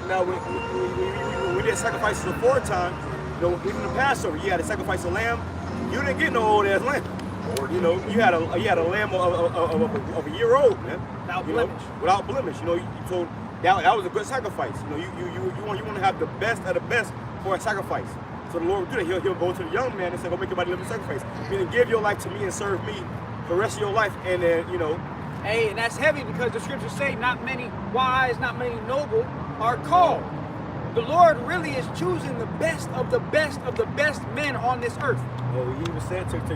Speaker 1: Now we did sacrifices aforetime. You know, even the Passover, you had to sacrifice a lamb. You didn't get no old ass lamb. Or, you know, you had a lamb of a year old, man. Without blemish. You know, you told that was a good sacrifice. You know, you want to have the best of the best for a sacrifice. So the Lord will do that. He'll go to the young man and say, go make your body live a sacrifice. Meaning give your life to me and serve me for the rest of your life. And then, you know.
Speaker 4: Hey, and that's heavy because the scriptures say not many wise, not many noble are called. The Lord really is choosing the best of the best of the best men on this earth.
Speaker 1: Well, he even said to use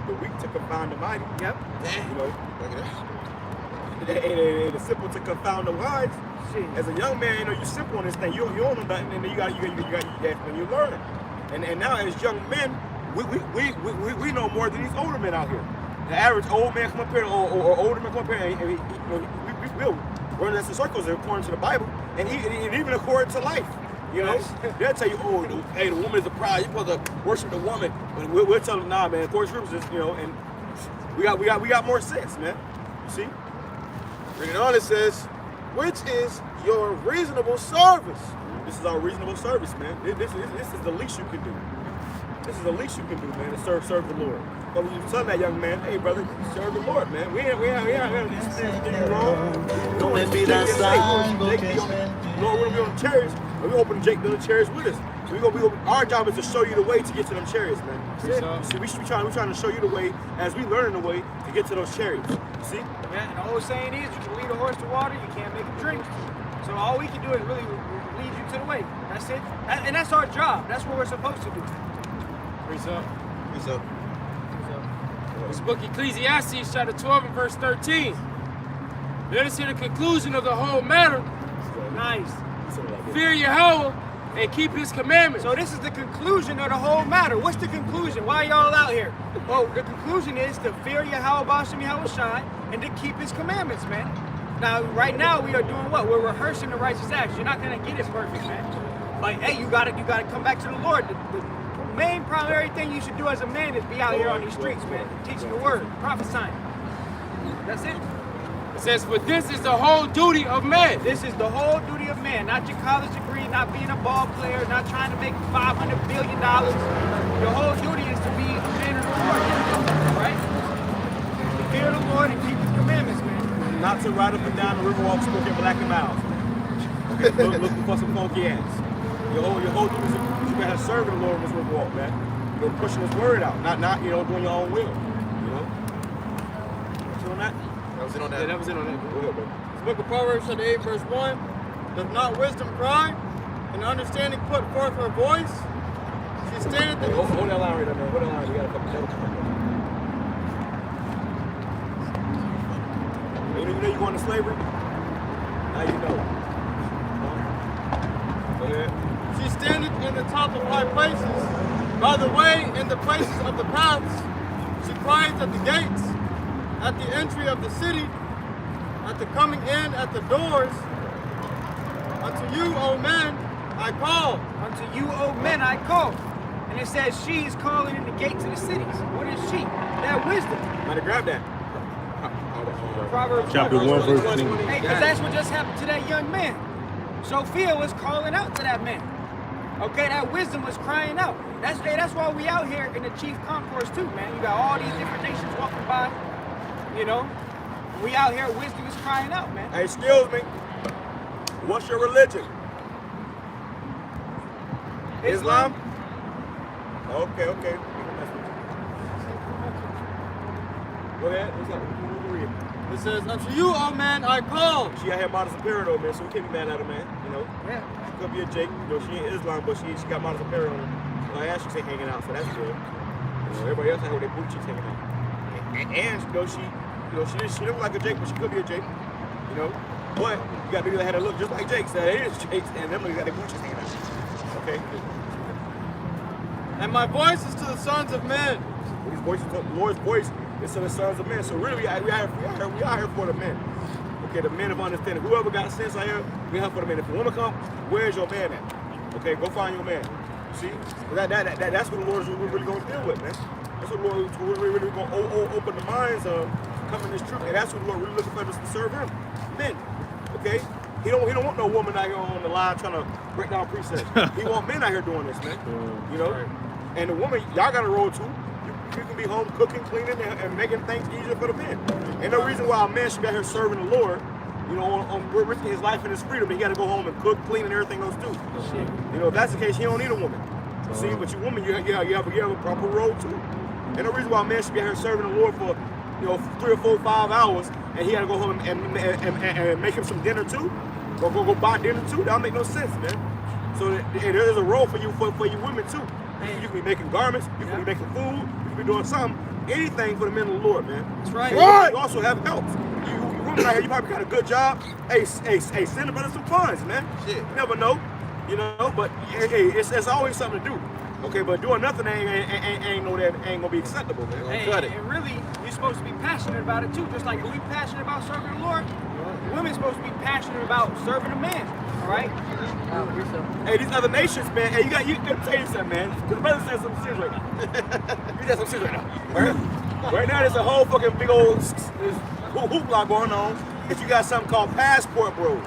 Speaker 1: the weak to confound the mighty.
Speaker 4: Yep.
Speaker 1: You know. And the simple to confound the wise. As a young man, you know, you're simple on this thing. You don't know nothing, and then you got when you learn. And now as young men, we know more than these older men out here. The average old man come up here, or older man come up here, and we'll run in circles according to the Bible, and even according to life. You know, they'll tell you, hey, the woman is a pride. You're supposed to worship the woman. But we'll tell them, nah, man. According to scriptures, you know, and we got more sense, man. You see?
Speaker 7: Reading on, it says, which is your reasonable service.
Speaker 1: This is our reasonable service, man. This is the least you can do. This is the least you can do, man, to serve the Lord. But when you tell that young man, hey, brother, serve the Lord, man. We ain't these things do you wrong. Lord, we're gonna be on the chariots, and we hoping Jake build the chariots with us. So our job is to show you the way to get to them chariots, man. See, we trying to show you the way as we learn the way to get to those chariots. You see?
Speaker 4: Yeah, and the old saying is, you can lead a horse to water, you can't make him drink. So all we can do is really lead you to the way. That's it. And that's our job. That's what we're supposed to do.
Speaker 12: Praise up.
Speaker 7: Praise up.
Speaker 12: This book Ecclesiastes chapter 12 and verse 13. Let us hear the conclusion of the whole matter.
Speaker 4: Nice.
Speaker 12: Fear Yahweh and keep his commandments.
Speaker 4: So this is the conclusion of the whole matter. What's the conclusion? Why are y'all out here? Well, the conclusion is to fear Yahweh Bashem Yahweh Shai and to keep his commandments, man. Now, right now we are doing what? We're rehearsing the righteous acts. You're not gonna get it perfect, man. But hey, you gotta come back to the Lord. The main primary thing you should do as a man is be out here on these streets, man, teaching the word, prophesying. That's it.
Speaker 12: It says, for this is the whole duty of man.
Speaker 4: This is the whole duty of man, not your college degree, not being a ball player, not trying to make $500 billion. Your whole duty is to be a man of the Lord, right? To fear the Lord and keep his commandments, man.
Speaker 1: Not to ride up and down the river walk smoking black and miles. Okay, looking for some funky ass. Your whole duty is you gotta serve the Lord in this river walk, man. You know, pushing his word out, not doing your own will. You know? You on that?
Speaker 7: That was it on that.
Speaker 12: Yeah, that was it on that.
Speaker 1: Go ahead, bro.
Speaker 6: The book of Proverbs chapter 8, verse 1. Does not wisdom cry, and understanding put forth her voice? She standeth
Speaker 1: Hey, hold that line right there, man. Hold that line. We got a couple notes. You know you going to slavery? Now you know. Go ahead.
Speaker 6: She standeth in the top of high places, by the way, in the places of the paths. She crieth at the gates, at the entry of the city, at the coming in at the doors. Unto you, O men, I call.
Speaker 4: Unto you, O men, I call. And it says she is calling in the gates of the cities. What is she? That wisdom.
Speaker 1: Might have grabbed that.
Speaker 4: Proverbs
Speaker 5: Chapter 1, verse 20.
Speaker 4: Hey, because that's what just happened to that young man. Sophia was calling out to that man. Okay, that wisdom was crying out. That's why we out here in the chief concourse too, man. You got all these different nations walking by. You know, we out here. Wisdom is crying out, man.
Speaker 1: Hey, excuse me. What's your religion? Islam? Okay. Go ahead. What's up?
Speaker 6: It says, unto you, O man, I call.
Speaker 1: She out here modest apparel though, man, so we can't be mad at her, man. You know?
Speaker 4: Yeah.
Speaker 1: She could be a Jake. You know, she ain't Islam, but she got modest apparel on her. So I asked, she say hanging out, so that's good. You know, everybody else out here with their boot cheeks hanging out. And she look like a Jake, but she could be a Jake. You know? But you got people that had a look just like Jake, so it is Jake's, and them niggas got their boot cheeks hanging out. Okay?
Speaker 6: And my voice is to the sons of men.
Speaker 1: His voice is the Lord's voice is to the sons of men. So really, we out here for the men. Okay, the men of understanding. Whoever got sense out here, we out for the men. If a woman come, where's your man at? Okay, go find your man. See, that's what the Lord is really going to deal with, man. That's what the Lord is really going to open the minds of, come in this truth, and that's what the Lord really looking for us to serve Him, men. Okay, He don't want no woman out here on the line trying to break down precepts. He want men out here doing this, man. You know, and the woman, y'all got a role too. You can be home cooking, cleaning, and making things easier for the men. Ain't no reason why a man should be out here serving the Lord, you know, on risking his life and his freedom. He got to go home and cook, clean, and everything else too. You know, if that's the case, he don't need a woman. See, but you woman, you have a proper role too. Ain't no reason why a man should be out here serving the Lord for, you know, 3 or 4, 5 hours, and he got to go home and make him some dinner too. Go buy dinner too. That don't make no sense, man. So there is a role for you women too. You can be making garments, you can be making food, you can be doing something, anything for the men of the Lord, man. That's right. You also have helps. You women out here, you probably got a good job. Hey, send the brother some funds, man. Shit, you never know, you know. But hey, it's always something to do. Okay, but doing nothing ain't gonna be acceptable, man.
Speaker 4: Hey, and really, you're supposed to be passionate about it too. Just like we passionate about serving the Lord, women's supposed to be passionate about serving a man. All right.
Speaker 1: Hey, these other nations, man. Hey, you got to tell you something, man. Because the brother said something serious right now. You got something serious right now. Right now, there's a whole fucking big old hoopla going on. That you got something called passport bros,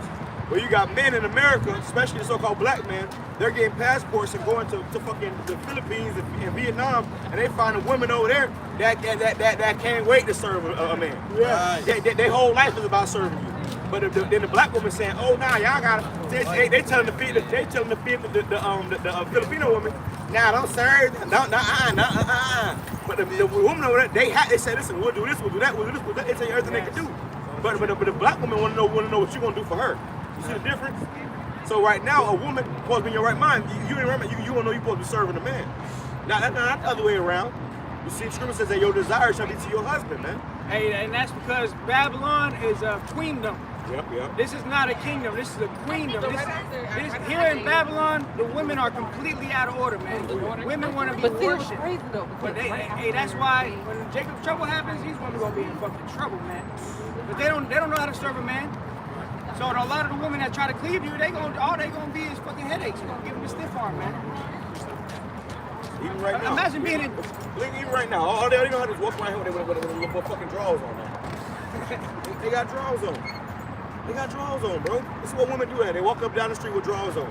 Speaker 1: where you got men in America, especially the so-called black men, they're getting passports and going to fucking the Philippines and Vietnam, and they find a woman over there that can't wait to serve a man. Yeah. Their whole life is about serving you. But then the black woman saying, "Oh, now y'all gotta," they telling the Filipino woman, "Nah, don't serve, But the woman over there, they say, "Listen, we'll do this, we'll do that, we'll do this, we'll do that." They tell you everything they can do. But the black woman want to know what you gonna do for her. You see the difference? So right now, a woman supposed to be in your right mind. You remember, you wanna know you're supposed to be serving a man. Now that's not the other way around. You see, Scripture says that your desire shall be to your husband, man.
Speaker 4: Hey, and that's because Babylon is a queendom.
Speaker 1: Yep.
Speaker 4: This is not a kingdom. This is a queendom. Here in Babylon, the women are completely out of order, man. Women want to be worshipped. But that's why when Jacob's trouble happens, these women gonna be in fucking trouble, man. But they don't know how to serve a man. So a lot of the women that try to cleave you, all they gonna be is fucking headaches. You're gonna give them a stiff arm, man.
Speaker 1: Even right now.
Speaker 4: Imagine being in.
Speaker 1: Even right now, all they know how to do is walk around here with fucking drawers on. Man. They got drawers on. They got drawers on, bro. This is what women do. They walk up down the street with drawers on.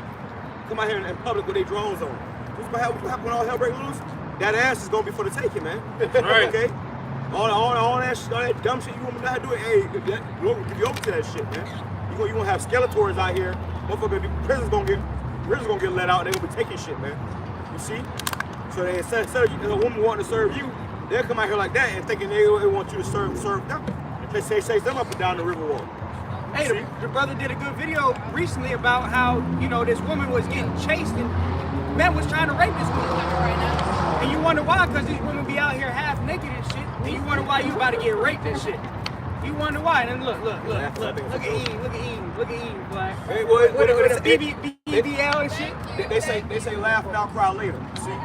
Speaker 1: Come out here in public with their drawers on. What's gonna happen when all hell breaks loose? That ass is gonna be for the taking, man. Right. Okay. All that dumb shit you women know how to do it. Hey, you open to that shit, man. You gonna have Skeletors out here. Motherfucker, prison's gonna get let out. They gonna be taking shit, man. You see? So they instead of a woman wanting to serve you, they'll come out here like that and thinking they want you to serve them. They say them up and down the river wall.
Speaker 4: Hey, the brother did a good video recently about how, you know, this woman was getting chased and men was trying to rape this woman. And you wonder why, because these women be out here half naked and shit. And you wonder why you about to get raped and shit. You wonder why. And then look at Eve, black.
Speaker 1: Hey,
Speaker 4: with a BBL and shit.
Speaker 1: They say laugh now, cry later. See?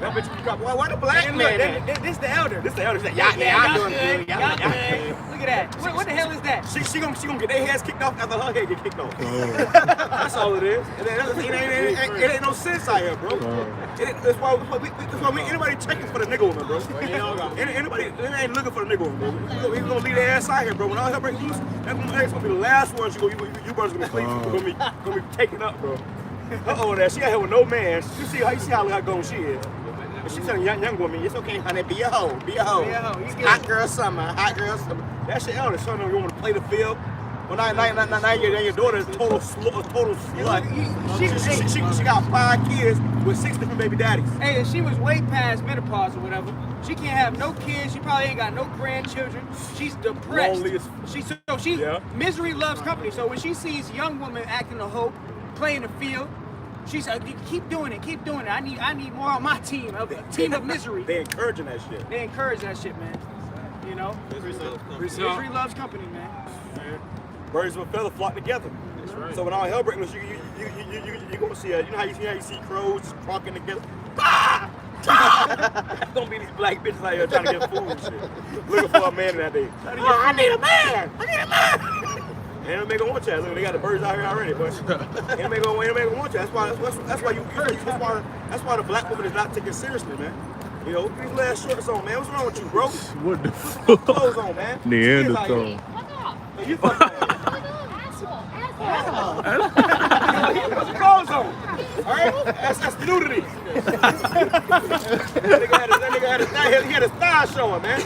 Speaker 1: That bitch got why the black
Speaker 4: And
Speaker 1: man?
Speaker 4: look, this the elder.
Speaker 1: This the elder. This y'all doing good. Y'all
Speaker 4: Look at that. What the hell is that?
Speaker 1: She gonna get their heads kicked off after her head get kicked off. That's all it is. And it ain't no sense out here, bro. That's why we anybody checking for the nigga woman, bro. Anybody ain't looking for the nigga woman, bro. We gonna leave their ass out here, bro. When all hell breaks loose, that's gonna be the last ones you brothers gonna be taking up, bro. That she out here with no man. You see how gone she is. And she telling young woman, it's okay, honey, be a hoe. Hot girl summer. That shit elder, son, you want to play the field. Well, now your daughter is total slut. She got 5 kids with 6 different baby daddies.
Speaker 4: Hey, and she was way past menopause or whatever. She can't have no kids. She probably ain't got no grandchildren. She's depressed. Misery loves company. So when she sees young women acting a hoe, playing the field, she said, keep doing it. I need more on my team, a team of misery.
Speaker 1: They encouraging that shit.
Speaker 4: They encourage that shit, man. You know? Misery loves company, man.
Speaker 1: Birds of a feather flock together.
Speaker 3: That's right.
Speaker 1: So when all hell breaks loose, you gonna see you know how you see crows flocking together. Ah! Gonna be these black bitches out here trying to get food and shit. Looking for a man that day. I need a man. Ain't no gonna want you. Look, they got the birds out here already, but ain't no gonna want you. That's why the black woman is not taken seriously, man. You know, these last shorts on, man. What's wrong with you, bro?
Speaker 5: What the
Speaker 1: Put
Speaker 5: fuck?
Speaker 1: clothes on, man.
Speaker 5: Neanderthal.
Speaker 1: You fucking put some clothes on. Alright? That's nudity. That nigga had his thigh showing, man.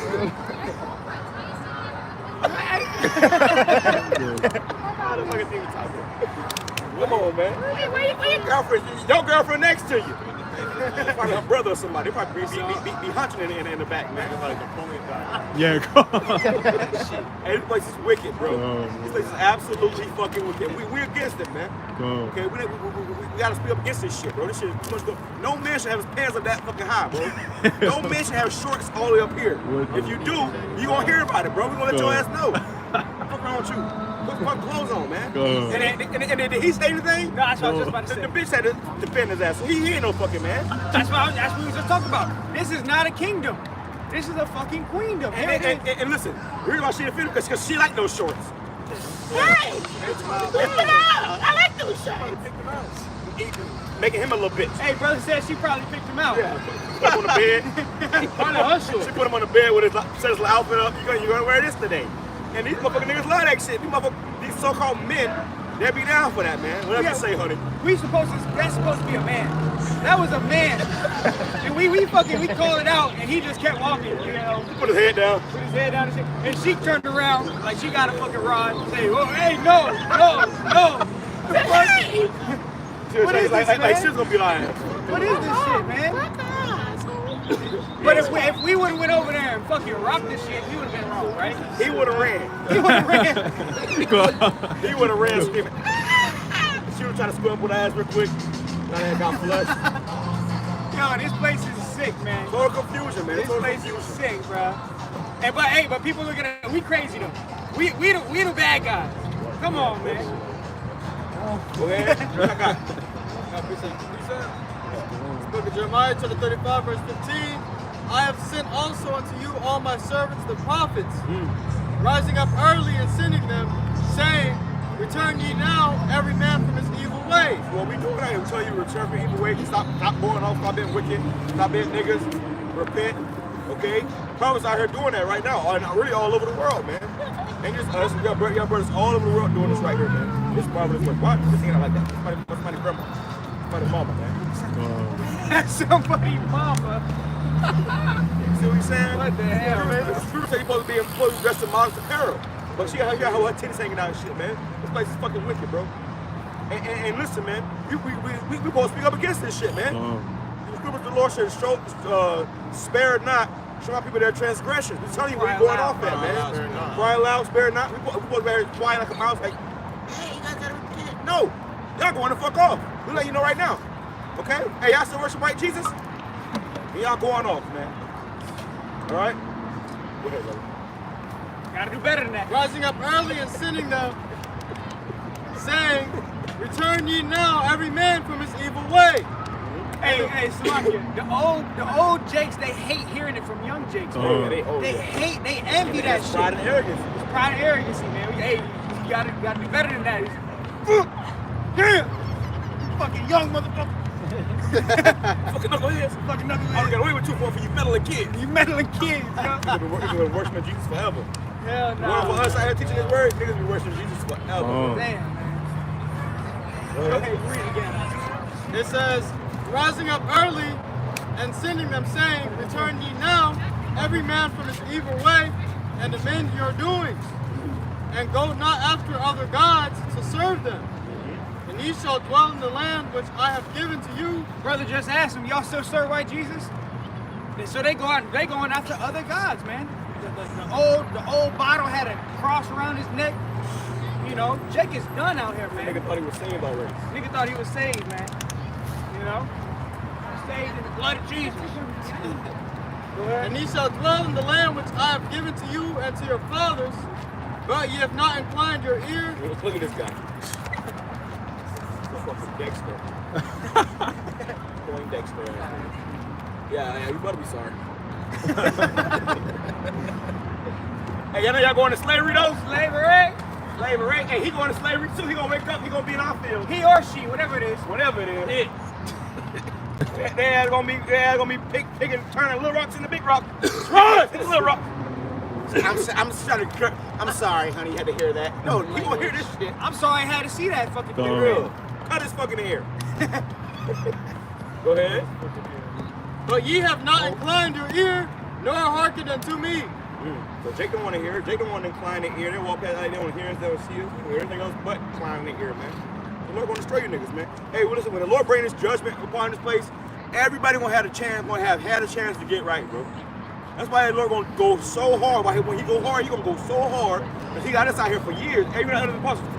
Speaker 1: Come on, man. Where your girlfriend? Your girlfriend next to you. Probably her brother or somebody. They probably be hunching in the back, man.
Speaker 5: Yeah, go on.
Speaker 1: Hey, this place is wicked, bro. This place is absolutely fucking wicked. We're against it, man. Okay, we gotta speak up against this shit, bro. This shit is too much. No man should have his pants up that fucking high, bro. No man should have shorts all the way up here. If you do, you gonna hear about it, bro. We gonna let your ass know. What's wrong with you? Put fucking clothes on, man. And did he say anything?
Speaker 4: No, that's what I was just about to say.
Speaker 1: The bitch had to defend his ass. So he ain't no fucking man.
Speaker 4: That's what we was just talking about. This is not a kingdom. This is a fucking queendom.
Speaker 1: And listen, the reason why she defended him is because she liked those shorts.
Speaker 11: Hey! I like those shorts.
Speaker 1: Making him a little bitch.
Speaker 4: Hey, brother said she probably picked him out.
Speaker 1: Yeah. Put him on the bed. She put him on the bed with set his little outfit up. You're gonna wear this today. And these motherfucking niggas love that shit. These so-called men, they be down for that, man. Whatever you say, honey.
Speaker 4: That's supposed to be a man. That was a man. And we called it out, and he just kept walking, you know.
Speaker 1: He put his head down.
Speaker 4: And shit. And she turned around like she got a fucking rod and say, "Oh, hey, no."
Speaker 1: Hey!
Speaker 4: What is this, man?
Speaker 1: Like she's gonna be like,
Speaker 4: what is this shit, man? But if we would have went over there and fucking rocked this shit, we would have been wrong, right?
Speaker 1: He would have ran. He would have ran screaming. She would try to square up with her ass real quick. Now that got flushed.
Speaker 4: Yo, this place is sick, man.
Speaker 1: Total confusion, man.
Speaker 4: This place is sick, bro. But people looking at we crazy though. We the bad guys. Come on, man.
Speaker 1: Go ahead.
Speaker 6: Book of Jeremiah, chapter 35, verse 15. I have sent also unto you all my servants, the prophets, rising up early and sending them, saying, return ye now, every man from his evil ways.
Speaker 1: What we doing right, we tell you to return from evil ways, stop going off, stop being wicked, stop being niggas, repent, okay? Prophets out here doing that right now, and really all over the world, man. And just us, your brothers all over the world doing this right here, man. This prophet is like, why this ain't like that? That's somebody's grandma. Somebody's mama, man.
Speaker 4: That's somebody's mama.
Speaker 1: See what he's saying?
Speaker 4: What the hell, man?
Speaker 1: People say you're supposed to be dressed in modest apparel. But she got her titties hanging out and shit, man. This place is fucking wicked, bro. And listen, man, we supposed to speak up against this shit, man. The scriptures the Lord said, spare not, show our people their transgressions. We're telling you where you're going off at, man. Cry loud, spare not. We supposed to be quiet like a mouse, like, hey, you guys gotta repent. No, y'all going the fuck off. We let you know right now. Okay? Hey, y'all still worship white Jesus? And y'all going off, man. All right? Go ahead, brother.
Speaker 4: Gotta do better than that.
Speaker 6: Rising up early and sending them, saying, return ye now, every man from his evil way.
Speaker 4: Hey, Salakia, the old Jakes, they hate hearing it from young Jakes, man. They envy that shit.
Speaker 1: Pride and arrogance.
Speaker 4: It's pride and arrogance, man. Hey, you gotta do better than that. Damn! Fucking young motherfucker.
Speaker 1: Fucking knuckleheads.
Speaker 4: Fucking knuckleheads.
Speaker 1: I don't got away with 2-4 for you meddling kids.
Speaker 4: You meddling kids, yo.
Speaker 1: Niggas been worshiping Jesus forever.
Speaker 4: Hell no.
Speaker 1: Well, for us out here teaching His word, niggas be worshiping Jesus forever.
Speaker 4: Damn, man. Go ahead, read it again.
Speaker 6: It says, rising up early and sending them, saying, return ye now, every man from his evil way, and amend your doings, and go not after other gods to serve them. And ye shall dwell in the land which I have given to you.
Speaker 4: Brother just asked him, y'all still serve white Jesus? So they going after other gods, man. The old bottle had a cross around his neck. You know, Jake is done out here, man.
Speaker 1: Nigga thought he was saved already.
Speaker 4: Nigga thought he was saved, man. You know? Saved in the blood of Jesus.
Speaker 6: And ye shall dwell in the land which I have given to you and to your fathers, but ye have not inclined your ear.
Speaker 1: Look at this guy. Fucking Dexter. Going Dexter. Yeah, you better be sorry. Hey, y'all know y'all going to slavery though? Slavery. Hey, he going to slavery too. He gonna wake up. He gonna be in our field.
Speaker 4: He or she, whatever it is.
Speaker 1: Whatever it is. They're gonna be picking, turning little rocks into big rocks. It's little rock. I'm sorry, honey. You had to hear that. No, you gonna hear this shit.
Speaker 4: I'm sorry I had to see that fucking thing.
Speaker 1: Real. Cut his fucking hair. Go ahead.
Speaker 6: But ye have not inclined your ear, nor hearkened unto me.
Speaker 1: So Jake don't want to hear. Jake don't want to incline their ear. They walk past, they don't hear us, they don't see us. They do everything else but incline their ear, man. The Lord going to destroy you niggas, man. Hey, well, listen, when the Lord bring His judgment upon this place, everybody gonna have a chance, had a chance to get right, bro. That's why the Lord gonna go so hard. When He go hard, He gonna go so hard because He got us out here for years. Even under the apostles,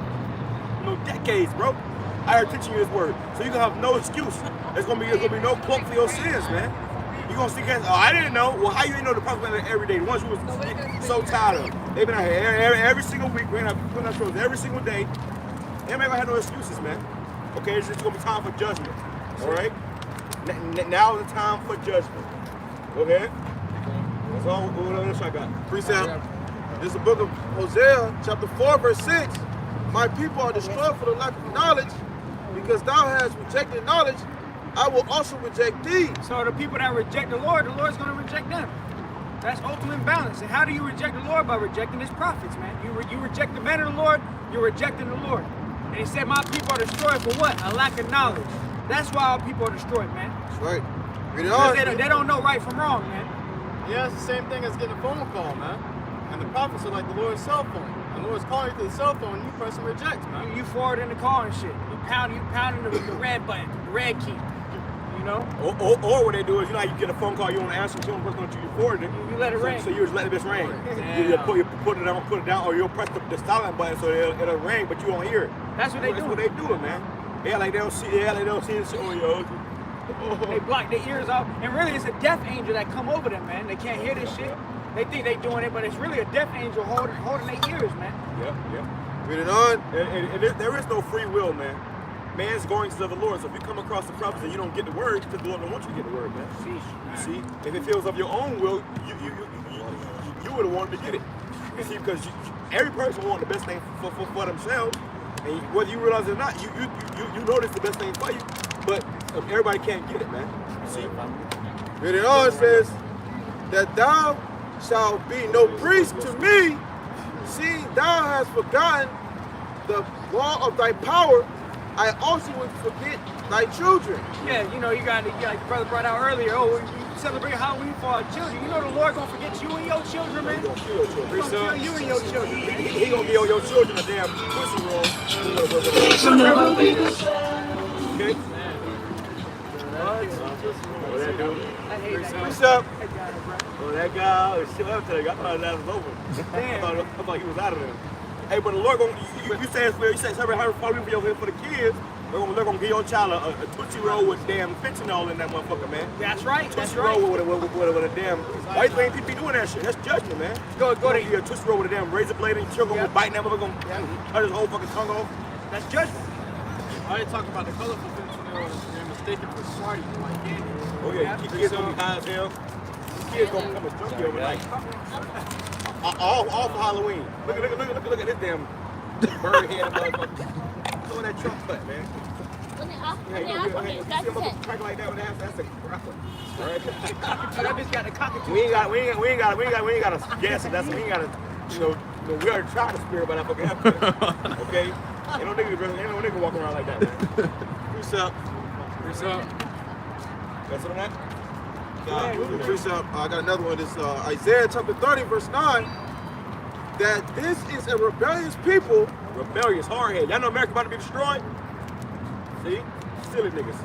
Speaker 1: decades, bro. I heard teaching you His word, so you gonna have no excuse. There's gonna be no cloak for your sins, man. You gonna see guys? Oh, I didn't know. Well, how you didn't know the prophets were every day? The ones who was so tired of. They've been out here every single week, putting out shows every single day. Everybody gonna have no excuses, man. Okay, it's just gonna be time for judgment. All right. Now is the time for judgment. Go ahead. That's all. What else I got?
Speaker 9: Precept. This is the book of Hosea, chapter 4, verse 6. My people are destroyed for the lack of knowledge, because thou hast rejected knowledge, I will also reject thee.
Speaker 4: So the people that reject the Lord's going to reject them. That's ultimate balance. And how do you reject the Lord? By rejecting His prophets, man. You reject the man of the Lord, you're rejecting the Lord. And He said, my people are destroyed for what? A lack of knowledge. That's why our people are destroyed, man.
Speaker 9: That's right. Read it on.
Speaker 4: They don't know right from wrong, man.
Speaker 6: Yeah, it's the same thing as getting a phone call, man. And the prophets are like the Lord's cell phone. The Lord's calling you to the cell phone, you press and reject, man.
Speaker 4: You forwarding the call and shit. You pounding the red button, the red key. You know?
Speaker 1: Or what they do is, you know how you get a phone call, you want to answer to them, you forward it.
Speaker 4: You let it ring.
Speaker 1: So you just let it just ring. You put it down, or you'll press the silent button so it'll ring, but you won't hear it.
Speaker 4: That's what they do.
Speaker 1: That's what they doing, man. Yeah, like they don't see this shit. Oh, yo.
Speaker 4: They block their ears off. And really, it's a deaf angel that come over them, man. They can't hear this shit. They think they doing it, but it's really a deaf angel holding their ears, man.
Speaker 1: Yep.
Speaker 9: Read it on.
Speaker 1: And there is no free will, man. Man's going to the Lord. So if you come across the prophets and you don't get the word, because the Lord don't want you to get the word, man. You see? If it feels of your own will, you would have wanted to get it. You see, because every person wants the best thing for themselves. And whether you realize it or not, you know it's the best thing for you. But everybody can't get it, man. You see?
Speaker 9: Read it on. It says that thou shalt be no priest to me, seeing thou hast forgotten the law of thy power. I also would forget thy children.
Speaker 4: Yeah, you know, you got like the brother brought out earlier, we celebrate Halloween for our children. You know the Lord gonna forget you and your children, man. He's gonna kill your children. He's gonna kill you and your children, man.
Speaker 1: He gonna give your children a damn pussy roll. Okay? What that dude? What's up? Oh, that guy, shit, I'm telling you, I thought that was over. I thought he was out of there. Hey, but the Lord gonna, you say celebrate Halloween for the kids. They're gonna give your child a Tootsie Roll with damn fentanyl in that motherfucker, man.
Speaker 4: That's right.
Speaker 1: Tootsie Roll with a damn. Why you think people be doing that shit? That's judgment, man.
Speaker 4: Go to
Speaker 1: a Tootsie Roll with a damn razor blade and you're gonna bite that motherfucker, gonna cut his whole fucking tongue off.
Speaker 4: That's judgment.
Speaker 6: I ain't talking about the colorful fentanyl. they're mistaken for Smarty. Like candy.
Speaker 1: Oh yeah, kids gonna be high as hell. Kids gonna become a junkie overnight. All for Halloween. Look at this damn bird head motherfucker. Throw that Trump butt, man. Yeah, you see a motherfucker crack like that with that? That's a crapper. All right.
Speaker 4: That bitch got the cockatoo.
Speaker 1: We ain't got to guess it. That's we ain't got to, we already tried the spirit by that fucking effort. Okay? Ain't no nigga walking around like that, man.
Speaker 7: Precept.
Speaker 1: That's on that?
Speaker 7: Precept. I got another one. It's Isaiah chapter 30, verse 9. That this is a rebellious people.
Speaker 1: Rebellious, hardhead. Y'all know America about to be destroyed? See? Silly niggas.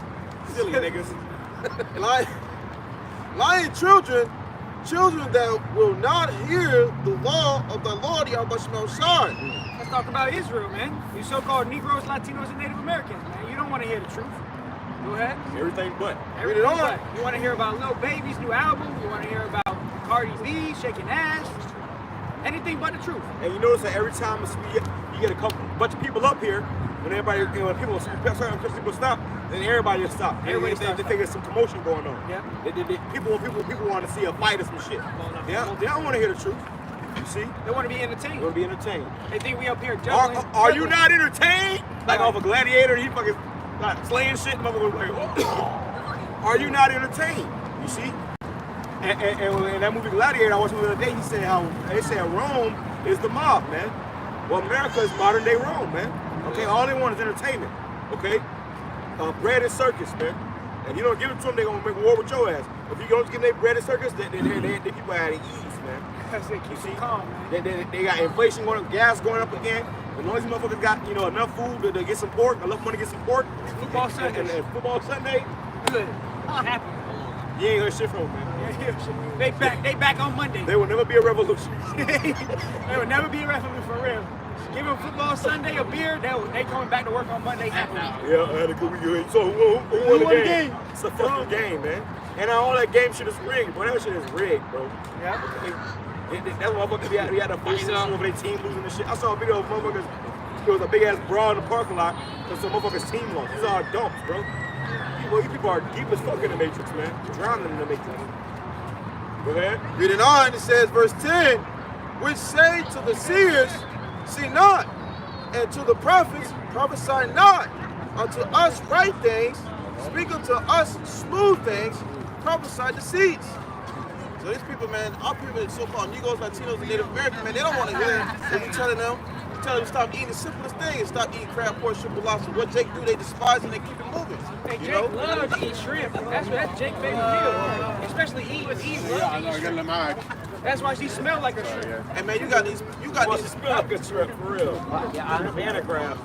Speaker 7: Lying children that will not hear the law of the Lord Yahweh Shai.
Speaker 4: Let's talk about Israel, man. You so-called Negroes, Latinos, and Native Americans, man. You don't want to hear the truth. Go ahead.
Speaker 1: Everything but.
Speaker 4: Everything but. You want to hear about Lil Baby's new album. You want to hear about Cardi B shaking ass. Anything but the truth.
Speaker 1: And you notice that every time you get a bunch of people up here, when people stop, then everybody just stop. They think there's some commotion going on.
Speaker 4: Yeah.
Speaker 1: People want to see a fight or some shit. They don't want to hear the truth. You see?
Speaker 4: They want to be entertained.
Speaker 1: They want to be entertained.
Speaker 4: They think we up here juggling.
Speaker 1: Are you not entertained? Like off a Gladiator, he fucking like slaying shit. Motherfucker, like, are you not entertained? You see? And in that movie Gladiator, I watched the other day. He said how they say Rome is the mob, man. Well, America is modern day Rome, man. Okay, all they want is entertainment. Okay, bread and circus, man. And you don't give it to them, they gonna make war with your ass. If you don't give them their bread and circus, they people are at ease, man.
Speaker 4: You see, calm, man.
Speaker 1: They got inflation going up, gas going up again. As long as these motherfuckers got enough food to get some pork, enough money to get some pork.
Speaker 4: Football Sunday.
Speaker 1: And football Sunday.
Speaker 4: Good. I'm happy.
Speaker 1: You ain't heard shit from them, man.
Speaker 4: They back on Monday.
Speaker 1: There will never be a revolution.
Speaker 4: There will never be a revolution for real. Give them football Sunday a beer, they coming back to work on Monday happy.
Speaker 1: Yeah, I had a good weekend. So who won the game? It's a fucking game, man. And all that game shit is rigged, bro. That shit is rigged, bro.
Speaker 4: Yeah.
Speaker 1: That motherfucker be out the bullshit over their team losing and shit. I saw a video of motherfuckers. There was a big ass brawl in the parking lot because some motherfuckers team lost. These are dumps, bro. You people are deep as fuck in the Matrix, man. Drowning in the Matrix. Go ahead.
Speaker 7: Reading on, it says, verse 10, which say to the seers, see not, and to the prophets, prophesy not, unto us right things, speak unto us smooth things, prophesy deceits. So these people, man, our people, so-called Negroes, Latinos, and Native Americans, man, they don't want to hear what you're telling them. You tell them to stop eating the simplest things, stop eating crab, pork, shrimp, and lobster. What Jake do, they despise and they keep it moving.
Speaker 4: Hey, Jake loves to eat shrimp. That's Jake's favorite meal. Especially Eve. That's why she smells like a shrimp.
Speaker 7: And man, you got these
Speaker 1: smell like a shrimp for real. Banana crab.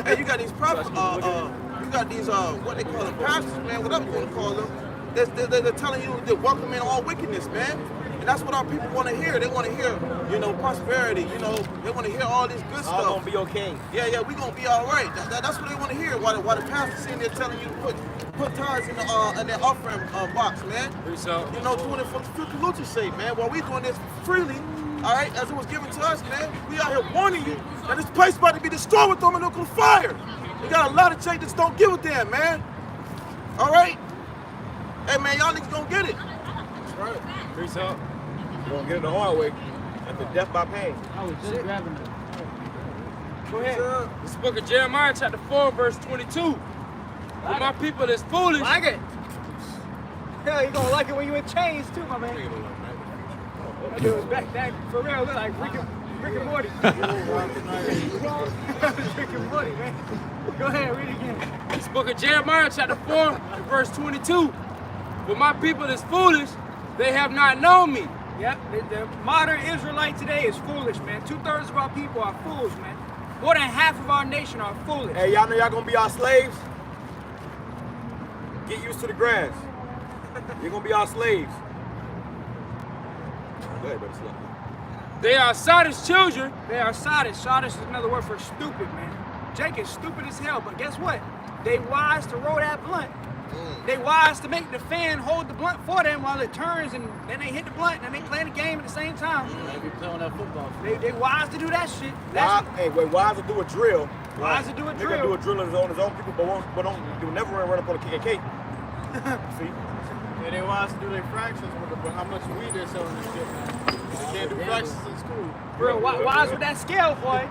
Speaker 7: And you got these prophets, you got these what they call them, pastors, man, whatever you want to call them. They're telling you to welcome in all wickedness, man. And that's what our people want to hear. They want to hear, prosperity. They want to hear all this good stuff.
Speaker 1: All gonna be okay.
Speaker 7: Yeah, we gonna be all right. That's what they want to hear. While the pastor's sitting there telling you to put tithes in their offering box, man. Doing it for Lucha's sake, man. While we doing this freely, all right, as it was given to us, man. We out here warning you that this place about to be destroyed with thermonuclear fire. We got a lot of Jake that don't give a damn, man. All right. Hey, man, y'all niggas gonna get it.
Speaker 1: That's right. Peace out. You're gonna get it the hard way. After death by pain.
Speaker 8: I was just grabbing it.
Speaker 4: Go ahead.
Speaker 12: This book of Jeremiah, chapter 4, verse 22. But my people is foolish.
Speaker 4: Like it. Hell, you gonna like it when you in chains too, my man. That dude was back that for real. Look like Rick and Morty. That was Rick and Morty, man. Go ahead, read it again.
Speaker 12: This book of Jeremiah, chapter 4, verse 22. But my people is foolish, they have not known me.
Speaker 4: Yep, the modern Israelite today is foolish, man. 2/3 of our people are fools, man. More than half of our nation are foolish.
Speaker 1: Hey, y'all know y'all gonna be our slaves? Get used to the grass. You're gonna be our slaves. Go ahead, brother.
Speaker 12: They are Sodom's children.
Speaker 4: They are sadists. Sadists is another word for stupid, man. Jake is stupid as hell, but guess what? They wise to roll that blunt. They wise to make the fan hold the blunt for them while it turns, and then they hit the blunt, and they play the game at the same time.
Speaker 2: They be playing that football.
Speaker 4: They wise to do that shit.
Speaker 1: Wise to do a drill
Speaker 4: Why does it do a
Speaker 1: Nigga
Speaker 4: drill?
Speaker 1: do a drill on his own people, but you'll never run up on a KKK. See?
Speaker 6: Yeah, they want us to do their fractions with how much weed they're selling and shit, man. They can't do fractions in school.
Speaker 4: Bro, wise with that scale, boy.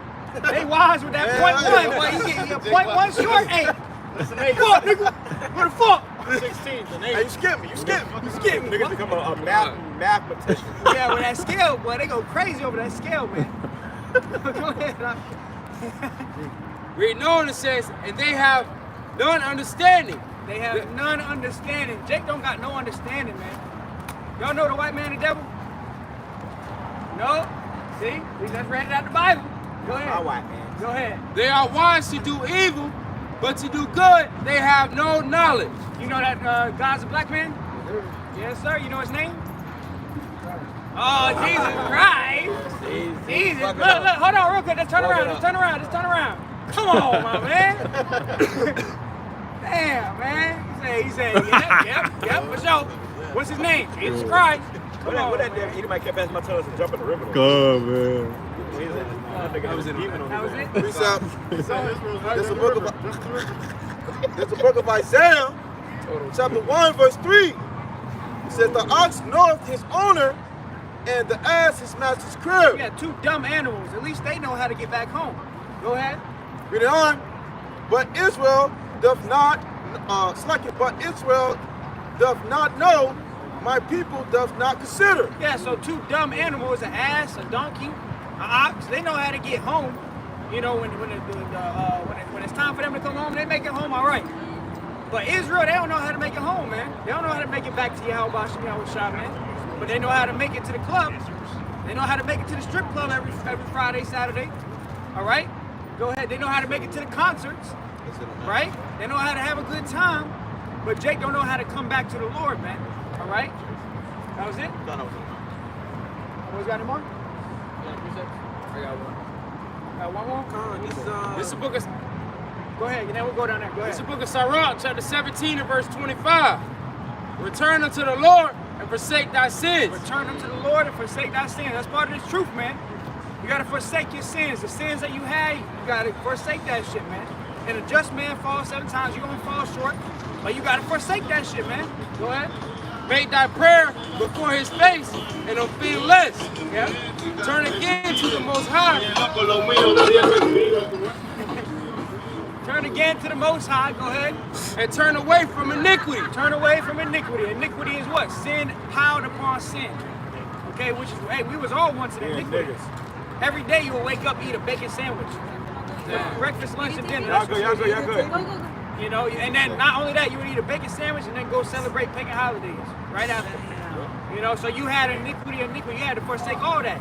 Speaker 4: They wise with that .1, boy. You get your .1 short. Hey, fuck, nigga. What the fuck?
Speaker 6: 16th and 8th.
Speaker 1: Hey, you skip me. You skip me. Niggas become a mathematician.
Speaker 4: Yeah, with that scale, boy, they go crazy over that scale, man. Go ahead.
Speaker 12: Reading on it says, and they have none understanding.
Speaker 4: They have none understanding. Jake don't got no understanding, man. Y'all know the white man the devil? No? See? We just read it out the Bible. Go ahead.
Speaker 1: My white man.
Speaker 4: Go ahead.
Speaker 12: They are wise to do evil, but to do good they have no knowledge.
Speaker 4: You know that God's a black man? Yes, sir. You know his name? Oh, Jesus Christ. Jesus. Look, hold on real quick. Let's turn around. Come on, my man. Damn, man. He said, yep, for sure. What's his name? Jesus Christ.
Speaker 1: What that damn Edomite kept passing my tongue and jump in the river?
Speaker 5: Come on, man.
Speaker 1: That was it.
Speaker 7: There's a book of Isaiah, chapter 1, verse 3. It says, the ox knoweth his owner, and the ass his master's crib.
Speaker 4: You got two dumb animals. At least they know how to get back home. Go ahead.
Speaker 7: Read it on. But Israel doth not, but Israel doth not know, my people doth not consider.
Speaker 4: Yeah, so two dumb animals, an ass, a donkey, an ox, they know how to get home. You know, when it's time for them to come home, they make it home all right. But Israel, they don't know how to make it home, man. They don't know how to make it back to Yahweh Shah, man. But they know how to make it to the club. They know how to make it to the strip club every Friday, Saturday. All right? Go ahead. They know how to make it to the concerts. Right? They know how to have a good time. But Jake don't know how to come back to the Lord, man. All right? That was it? Boys got any more?
Speaker 12: I got one.
Speaker 4: Got one more?
Speaker 12: This is the book of
Speaker 4: Go ahead. Then we'll go down there. Go ahead.
Speaker 12: This is the book of Sirach, chapter 17 and verse 25. Return unto the Lord and forsake thy sins.
Speaker 4: Return unto the Lord and forsake thy sins. That's part of this truth, man. You gotta forsake your sins. The sins that you had, you gotta forsake that shit, man. And a just man falls 7 times, you're gonna fall short. But you gotta forsake that shit, man. Go ahead.
Speaker 12: Make thy prayer before his face and don't feel less.
Speaker 4: Yeah.
Speaker 12: Turn again to the Most High.
Speaker 4: Turn again to the Most High. Go ahead.
Speaker 12: And turn away from iniquity.
Speaker 4: Turn away from iniquity. Iniquity is what? Sin piled upon sin. Okay, which is, hey, we was all once in iniquity. Every day you will wake up, eat a bacon sandwich. Breakfast, lunch, and dinner.
Speaker 1: Y'all good.
Speaker 4: You know, and then not only that, you would eat a bacon sandwich and then go celebrate pagan holidays right after. You know, so you had iniquity. You had to forsake all that.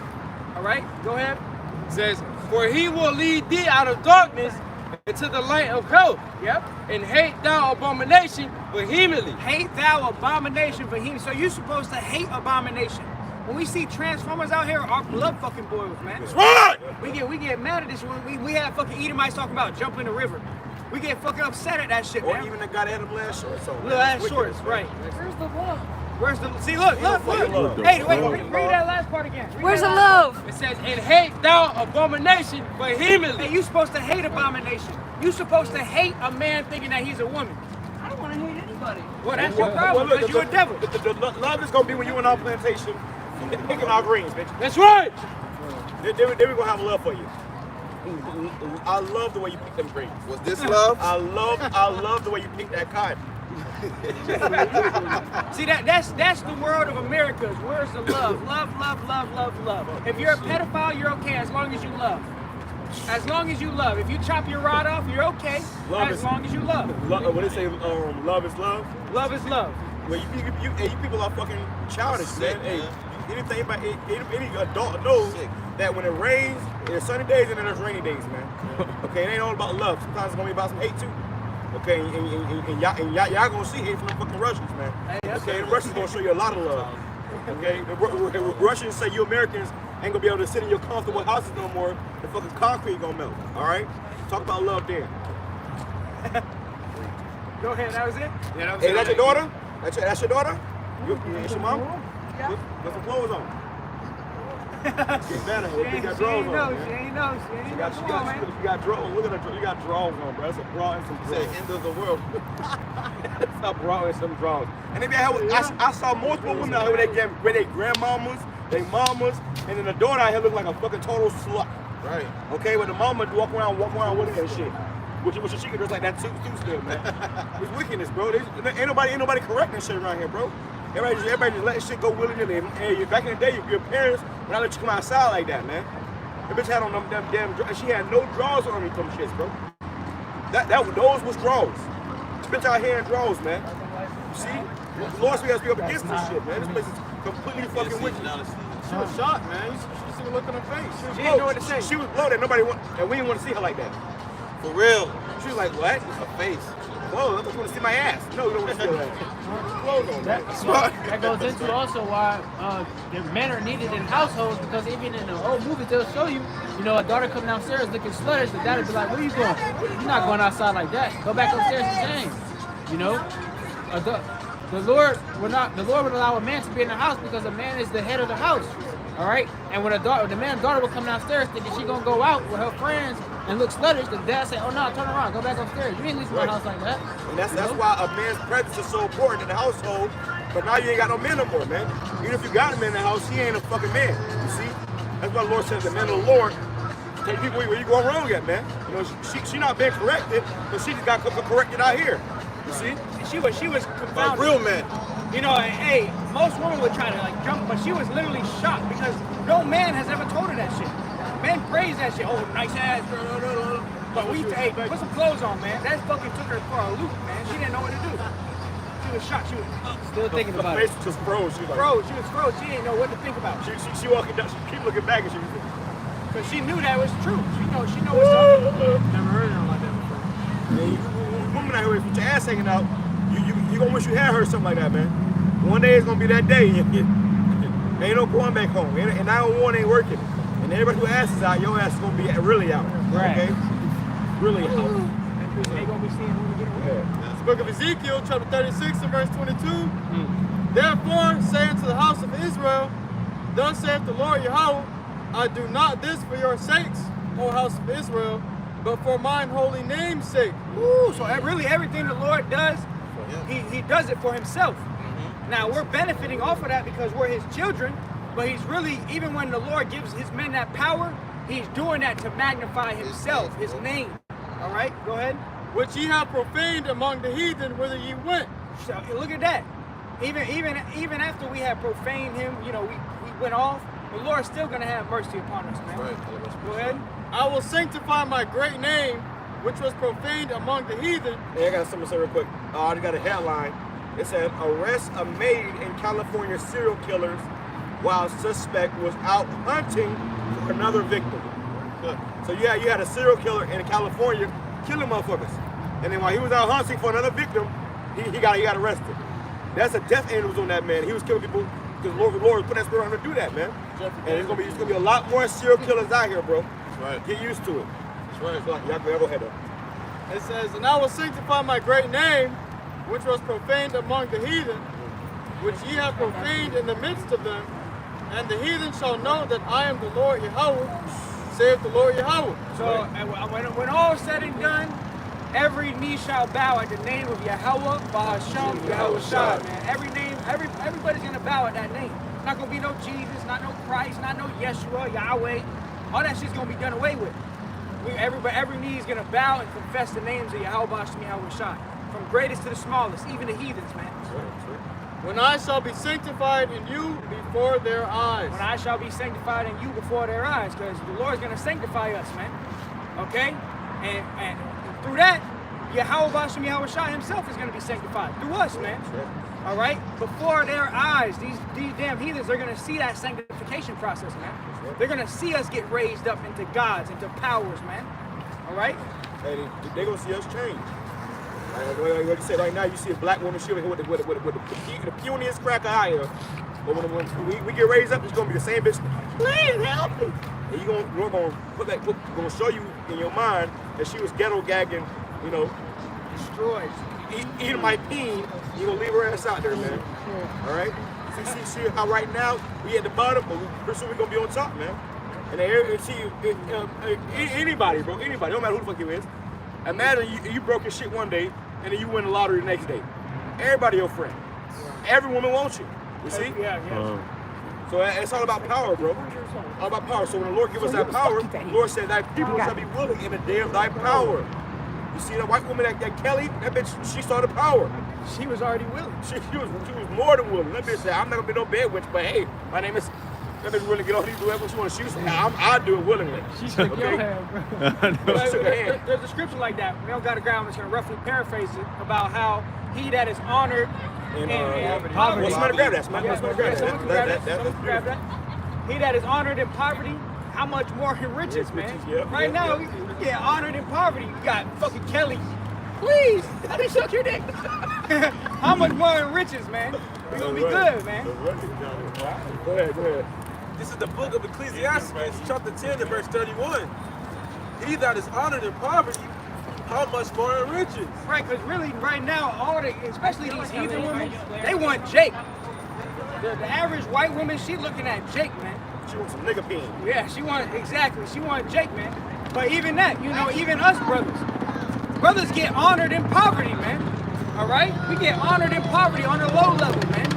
Speaker 4: All right, go ahead.
Speaker 12: It says, for he will lead thee out of darkness into the light of health.
Speaker 4: Yep.
Speaker 12: And hate thou abomination vehemently.
Speaker 4: Hate thou abomination vehemently. So you're supposed to hate abomination. When we see Transformers out here, our blood fucking boils, man.
Speaker 1: That's right.
Speaker 4: We get mad at this. We have fucking Edomites talking about jumping in the river. We get fucking upset at that shit,
Speaker 1: Or
Speaker 4: man.
Speaker 1: even the guy that had the last shorts on.
Speaker 4: Little ass shorts, right.
Speaker 11: Where's the love?
Speaker 4: Where's the, see, look. Hey, wait, read that last part again.
Speaker 10: Where's the love?
Speaker 12: It says, and hate thou abomination vehemently.
Speaker 4: Hey, you supposed to hate abomination. You supposed to hate a man thinking that he's a woman.
Speaker 11: I don't want to hate anybody.
Speaker 4: Well, that's your problem, because you're a devil.
Speaker 1: The love is gonna be when you in our plantation picking our greens, bitch.
Speaker 12: That's right.
Speaker 1: Then we gonna have love for you. I love the way you pick them greens.
Speaker 7: Was this love?
Speaker 1: I love the way you pick that cotton.
Speaker 4: See, that's the world of America. Where's the love? Love. If you're a pedophile, you're okay as long as you love. As long as you love. If you chop your rod off, you're okay. As long as you love.
Speaker 1: When they say love is love.
Speaker 4: Love is love.
Speaker 1: Well, you people are fucking childish, man. Hey, anything about any adult knows that when it rains, there's sunny days and then there's rainy days, man. Okay, it ain't all about love. Sometimes it's gonna be about some hate too. Okay, and y'all gonna see hate from the fucking Russians, man. Okay, the Russians gonna show you a lot of love. Okay, the Russians say you Americans ain't gonna be able to sit in your comfortable houses no more. The fucking concrete gonna melt. All right, talk about love there.
Speaker 4: Go ahead, that was it?
Speaker 1: Yeah, that was it. That's your daughter? That's your daughter? That's your mom?
Speaker 11: Yeah.
Speaker 1: Put some clothes on. Savannah,
Speaker 4: She
Speaker 1: you
Speaker 4: ain't
Speaker 1: got drawers
Speaker 4: know.
Speaker 1: on,
Speaker 4: She
Speaker 1: man.
Speaker 4: ain't know. She ain't
Speaker 1: You
Speaker 4: know.
Speaker 1: got,
Speaker 4: Come on, man.
Speaker 1: you got drawers. Look at that. You got drawers on, bro. That's a bra and some
Speaker 7: Say
Speaker 1: drawers.
Speaker 7: end of the world.
Speaker 1: That's a bra and some drawers. And then I saw multiple women out here with their grandmamas, their mamas, and then the daughter out here look like a fucking total slut.
Speaker 7: Right.
Speaker 1: Okay, but the mama walk around with it and shit. Which she can dress like that too still, man. It's wickedness, bro. Ain't nobody correcting shit around here, bro. Everybody just let shit go willy-nilly. Hey, back in the day, your parents would not let you come outside like that, man. The bitch had on them damn she had no drawers on them shits, bro. Those was drawers. This bitch out here in drawers, man. You see? The Lord has to be up against this shit, man. This place is completely fucking wicked.
Speaker 6: She was shocked, man. You should see the look on her face.
Speaker 4: She didn't know what to say.
Speaker 1: She was bloated. And we didn't want to see her like that.
Speaker 7: For real.
Speaker 1: She was like, what?
Speaker 7: Her face.
Speaker 1: Whoa, I just want to see my ass. No, you don't want to see her ass. Clothes on, man.
Speaker 8: That goes into also why the men are needed in households, because even in the old movies they'll show you, a daughter coming downstairs looking sluttish, the dad'll be like, where you going? You're not going outside like that. Go back upstairs and change. The Lord would allow a man to be in the house because a man is the head of the house. All right? And when the man's daughter will come downstairs thinking she gonna go out with her friends and look sluttish, the dad say, oh no, turn around, go back upstairs. You ain't leaving my house like that.
Speaker 1: And that's why a man's presence is so important in the household. But now you ain't got no men no more, man. Even if you got a man in the house, he ain't a fucking man. You see? That's why the Lord says the men of the Lord take people where you going wrong at, man. She not being corrected, but she just got corrected out here. You see?
Speaker 4: And she was confounded.
Speaker 7: Real men.
Speaker 4: Hey, most women would try to jump, but she was literally shocked because no man has ever told her that shit. Men praise that shit. Oh, nice ass, girl. But put some clothes on, man. That fucking took her for a loop, man. She didn't know what to do. She was shocked. She was
Speaker 8: still thinking about
Speaker 1: it.
Speaker 8: Her
Speaker 1: face just froze. She was
Speaker 4: She was froze. She didn't know what to think about.
Speaker 1: She walking down. She keep looking back and she was.
Speaker 4: Because she knew that was true. She know what's up.
Speaker 6: Never heard of her like that before.
Speaker 1: Woman out here with your ass hanging out, you gonna wish you had heard something like that, man. One day it's gonna be that day. Ain't no going back home. And 911 ain't working. And everybody who ass is out, your ass is gonna be really out.
Speaker 8: Right.
Speaker 1: Okay? Really out.
Speaker 4: They gonna be seeing when we get away.
Speaker 6: It's the book of Ezekiel, chapter 36 and verse 22. Therefore, say unto the house of Israel, thus saith the Lord Yahweh, I do not this for your sakes, O house of Israel, but for mine holy name's sake.
Speaker 4: Ooh, so really everything the Lord does, he does it for himself. Now we're benefiting off of that because we're his children, but he's really, even when the Lord gives his men that power, he's doing that to magnify himself, his name. All right, go ahead.
Speaker 6: Which ye have profaned among the heathen whither ye went.
Speaker 4: So look at that. Even after we have profaned him, we went off, the Lord's still gonna have mercy upon us, man.
Speaker 7: Right.
Speaker 4: Go ahead.
Speaker 6: I will sanctify my great name, which was profaned among the heathen.
Speaker 1: Hey, I got something to say real quick. I got a headline. It said, arrest a maid in California serial killers while suspect was out hunting for another victim. So you had a serial killer in California killing motherfuckers. And then while he was out hunting for another victim, he got arrested. That's a death angel on that man. He was killing people because the Lord put that spirit on him to do that, man. And there's gonna be a lot more serial killers out here, bro.
Speaker 7: That's right.
Speaker 1: Get used to it.
Speaker 7: That's right.
Speaker 1: So, y'all go ahead though.
Speaker 6: It says, and I will sanctify my great name, which was profaned among the heathen, which ye have profaned in the midst of them, and the heathen shall know that I am the Lord Yahweh, saith the Lord Yahweh.
Speaker 4: So when all is said and done, every knee shall bow at the name of Yahweh, Bahasham, Yahushua, man. Everybody's gonna bow at that name. Not gonna be no Jesus, not no Christ, not no Yeshua, Yahweh. All that shit's gonna be done away with. Every knee is gonna bow and confess the names of Yahweh, Bahasham, Yahushua. From greatest to the smallest, even the heathens, man.
Speaker 6: When I shall be sanctified in you before their eyes.
Speaker 4: When I shall be sanctified in you before their eyes, because the Lord's going to sanctify us, man. Okay? And through that, Yahweh Bashem Yahushua himself is going to be sanctified through us, man. All right? Before their eyes, these damn heathens are going to see that sanctification process, man. They're going to see us get raised up into gods, into powers, man. All right?
Speaker 1: Hey, they're going to see us change. Like you said, right now you see a black woman shooting with the puniest cracker out here. But when we get raised up, it's gonna be the same bitch. Please help me. And we're gonna show you in your mind that she was ghetto gagging,
Speaker 4: destroyed,
Speaker 1: eating my peen. You gonna leave her ass out there, man. All right. See how right now we at the bottom, but pretty soon we're gonna be on top, man. And anybody, bro, anybody, don't matter who the fuck you is. Imagine you broke your shit one day, and then you win the lottery the next day. Everybody your friend. Every woman wants you. You see?
Speaker 4: Yeah.
Speaker 1: So it's all about power, bro. All about power. So when the Lord gives us that power, the Lord said, "Thy people shall be willing in the day of thy power." You see that white woman, that Kelly, that bitch, she saw the power.
Speaker 4: She was already willing.
Speaker 1: She was more than willing. That bitch said, "I'm not gonna be no bad witch, but hey, my name is." That bitch willing to get on these do whatever she wants. She was saying, "I'll do it willingly."
Speaker 8: She shook your hand, bro.
Speaker 4: There's a scripture like that. We don't got to grab. I'm just gonna roughly paraphrase it about how he that is honored in poverty.
Speaker 1: Well, somebody grab that. Somebody
Speaker 4: grab that. He that is honored in poverty, how much more in riches, man? Right now, we get honored in poverty. You got fucking Kelly. Please, let me suck your dick. How much more in riches, man? We gonna be good, man.
Speaker 1: Go ahead.
Speaker 3: This is the book of Ecclesiastes, chapter 10 and verse 31. He that is honored in poverty, how much more in riches?
Speaker 4: Right, because really, right now, especially these heathen women, they want Jake. The average white woman, she looking at Jake, man.
Speaker 1: She wants some nigga bean.
Speaker 4: Yeah, she want Jake, man. But even that, even us brothers get honored in poverty, man. All right, we get honored in poverty on a low level, man.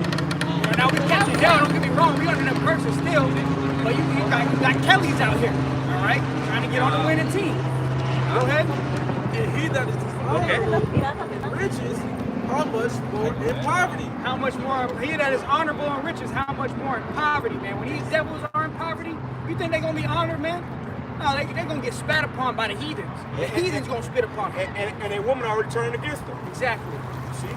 Speaker 4: Now we count it down. Don't get me wrong, we under them curses still, but you got Kellys out here, all right, trying to get on the winning team. Go ahead.
Speaker 3: And he that is honorable in riches, how much more in poverty?
Speaker 4: How much more? He that is honorable in riches, how much more in poverty, man? When these devils are in poverty, you think they're gonna be honored, man? No, they're gonna get spat upon by the heathens. The heathens gonna spit upon them.
Speaker 1: And a woman already turned against them.
Speaker 4: Exactly.
Speaker 1: See?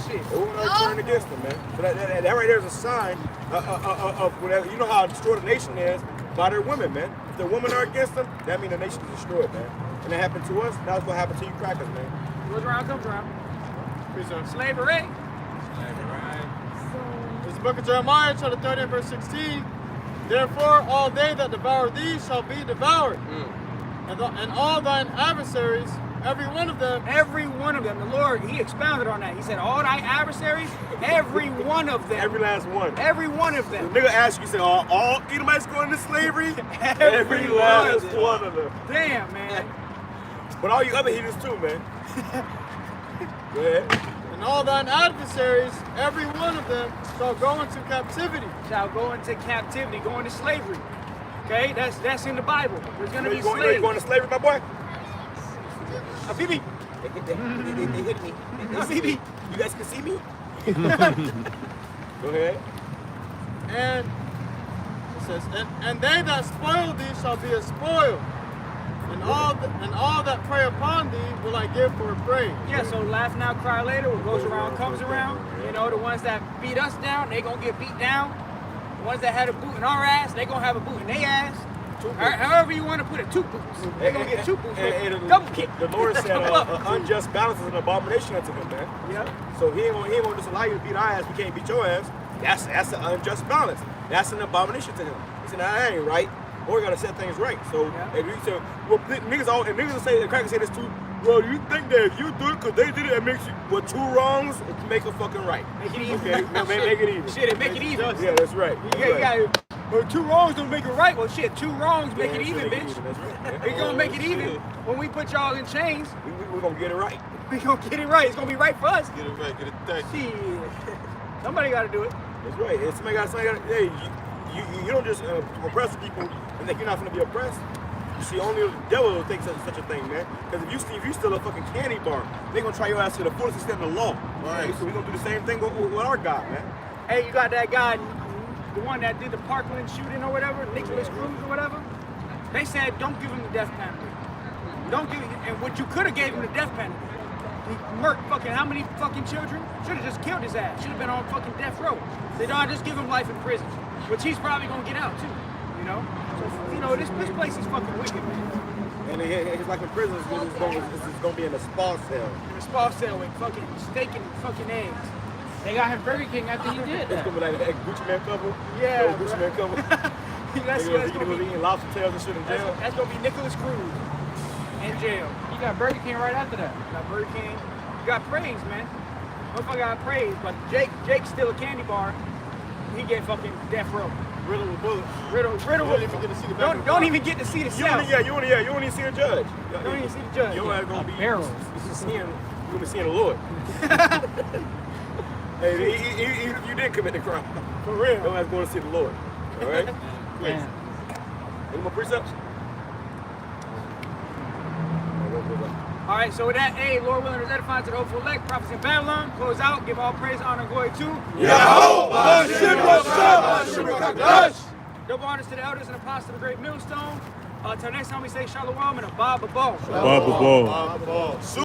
Speaker 4: Shit.
Speaker 1: A woman already turned against them, man. So that right there is a sign of whatever. You know how destroyed a nation is by their women, man. If the women are against them, that means the nation is destroyed, man. And that happened to us, now it's gonna happen to you crackers, man.
Speaker 4: Goes around, comes around.
Speaker 6: Slavery.
Speaker 4: Slavery.
Speaker 6: It's the book of Jeremiah, chapter 30, verse 16. Therefore, all they that devour thee shall be devoured, and all thine adversaries, every one of them.
Speaker 4: Every one of them. The Lord, He expounded on that. He said, all thy adversaries, every one of them.
Speaker 1: Every last one.
Speaker 4: Every one of them.
Speaker 1: The nigga asked you, said, all Edomites going into slavery? Every last one of them.
Speaker 4: Damn, man.
Speaker 1: But all you other heathens too, man. Go ahead.
Speaker 6: And all thine adversaries, every one of them, shall go into captivity.
Speaker 4: Shall go into captivity, go into slavery. Okay, that's in the Bible. There's gonna be slavery.
Speaker 1: You going to slavery, my boy?
Speaker 4: Habibi.
Speaker 1: They hit me.
Speaker 4: Habibi.
Speaker 1: You guys can see me? Go ahead.
Speaker 6: And it says, and they that spoil thee shall be a spoil. And all that prey upon thee will I give for a prey.
Speaker 4: Yeah, so laugh now, cry later. What goes around comes around. You know, the ones that beat us down, they gonna get beat down. The ones that had a boot in our ass, they gonna have a boot in their ass. However you want to put it, 2 boots. They gonna get 2 boots. Double kick.
Speaker 1: The Lord said, unjust balance is an abomination unto him, man.
Speaker 4: Yeah.
Speaker 1: So he ain't gonna just allow you to beat our ass. We can't beat your ass. That's an unjust balance. That's an abomination to him. He said, that ain't right. Or we gotta set things right. So, and we said, well, niggas will say, the crackers say this too. Well, you think that if you do it because they did it, it makes you, well, 2 wrongs make a fucking right.
Speaker 4: Make it even.
Speaker 1: Okay, make it even.
Speaker 4: Shit, it make it even.
Speaker 1: Yeah, that's right.
Speaker 4: Well, 2 wrongs don't make it right. Well, shit, 2 wrongs make it even, bitch.
Speaker 1: That's right.
Speaker 4: We gonna make it even. When we put y'all in chains,
Speaker 1: we gonna get it right.
Speaker 4: We gonna get it right. It's gonna be right for us.
Speaker 7: Get it right, get it done.
Speaker 4: Shit. Somebody gotta do it.
Speaker 1: That's right. And somebody gotta, hey, you don't just oppress people and think you're not gonna be oppressed. You see, only the devil will think such a thing, man. Because if you steal a fucking candy bar, they're gonna try your ass to the fullest extent of the law. Right. So we're gonna do the same thing with our God, man.
Speaker 4: Hey, you got that guy, the one that did the Parkland shooting or whatever, Nicholas Cruz or whatever. They said don't give him the death penalty. Don't give him, and what you could have gave him the death penalty. He murked fucking how many fucking children? Should have just killed his ass. Should have been on fucking death row. They don't just give him life in prison, which he's probably gonna get out too. You know, so you know this place is fucking wicked, man.
Speaker 1: And his life in prison is gonna be in a spa cell.
Speaker 4: In a spa cell with fucking steak and fucking eggs.
Speaker 8: They got him Burger King after he did that.
Speaker 1: It's gonna be like that Gucci Man cover.
Speaker 4: Yeah,
Speaker 1: Gucci Man cover.
Speaker 4: that's
Speaker 1: gonna be eating lobster tails and shit in jail.
Speaker 4: That's gonna be Nicholas Cruz in jail.
Speaker 8: You got Burger King right after that.
Speaker 4: You got Burger King. You got praise, man. Motherfucker got praise, but Jake's still a candy bar. he get fucking death row.
Speaker 6: Riddle with bullets.
Speaker 4: Riddle.
Speaker 6: You don't even get to see the back of the
Speaker 4: Don't
Speaker 6: car.
Speaker 4: even get to see the
Speaker 1: You
Speaker 4: cell.
Speaker 1: don't even see a judge.
Speaker 4: Don't even see the judge.
Speaker 1: Your ass gonna be
Speaker 8: barrels.
Speaker 1: You're gonna be seeing the Lord. Hey, even if you didn't commit the crime,
Speaker 6: For real.
Speaker 1: your ass going to see the Lord. All right? Please.
Speaker 8: Man.
Speaker 1: Any more precepts?
Speaker 4: All right, so with that, hey, Lord willing, is edifying to the hopeful elect, prophets in Babylon. Close out, give all praise, honor, and glory to
Speaker 5: Yahweh Ba'Shem Yoshabah.
Speaker 4: double honors to the elders and apostles of the great millstone. Till next time we say shalom and a ba ba ba.
Speaker 5: Baba Bo.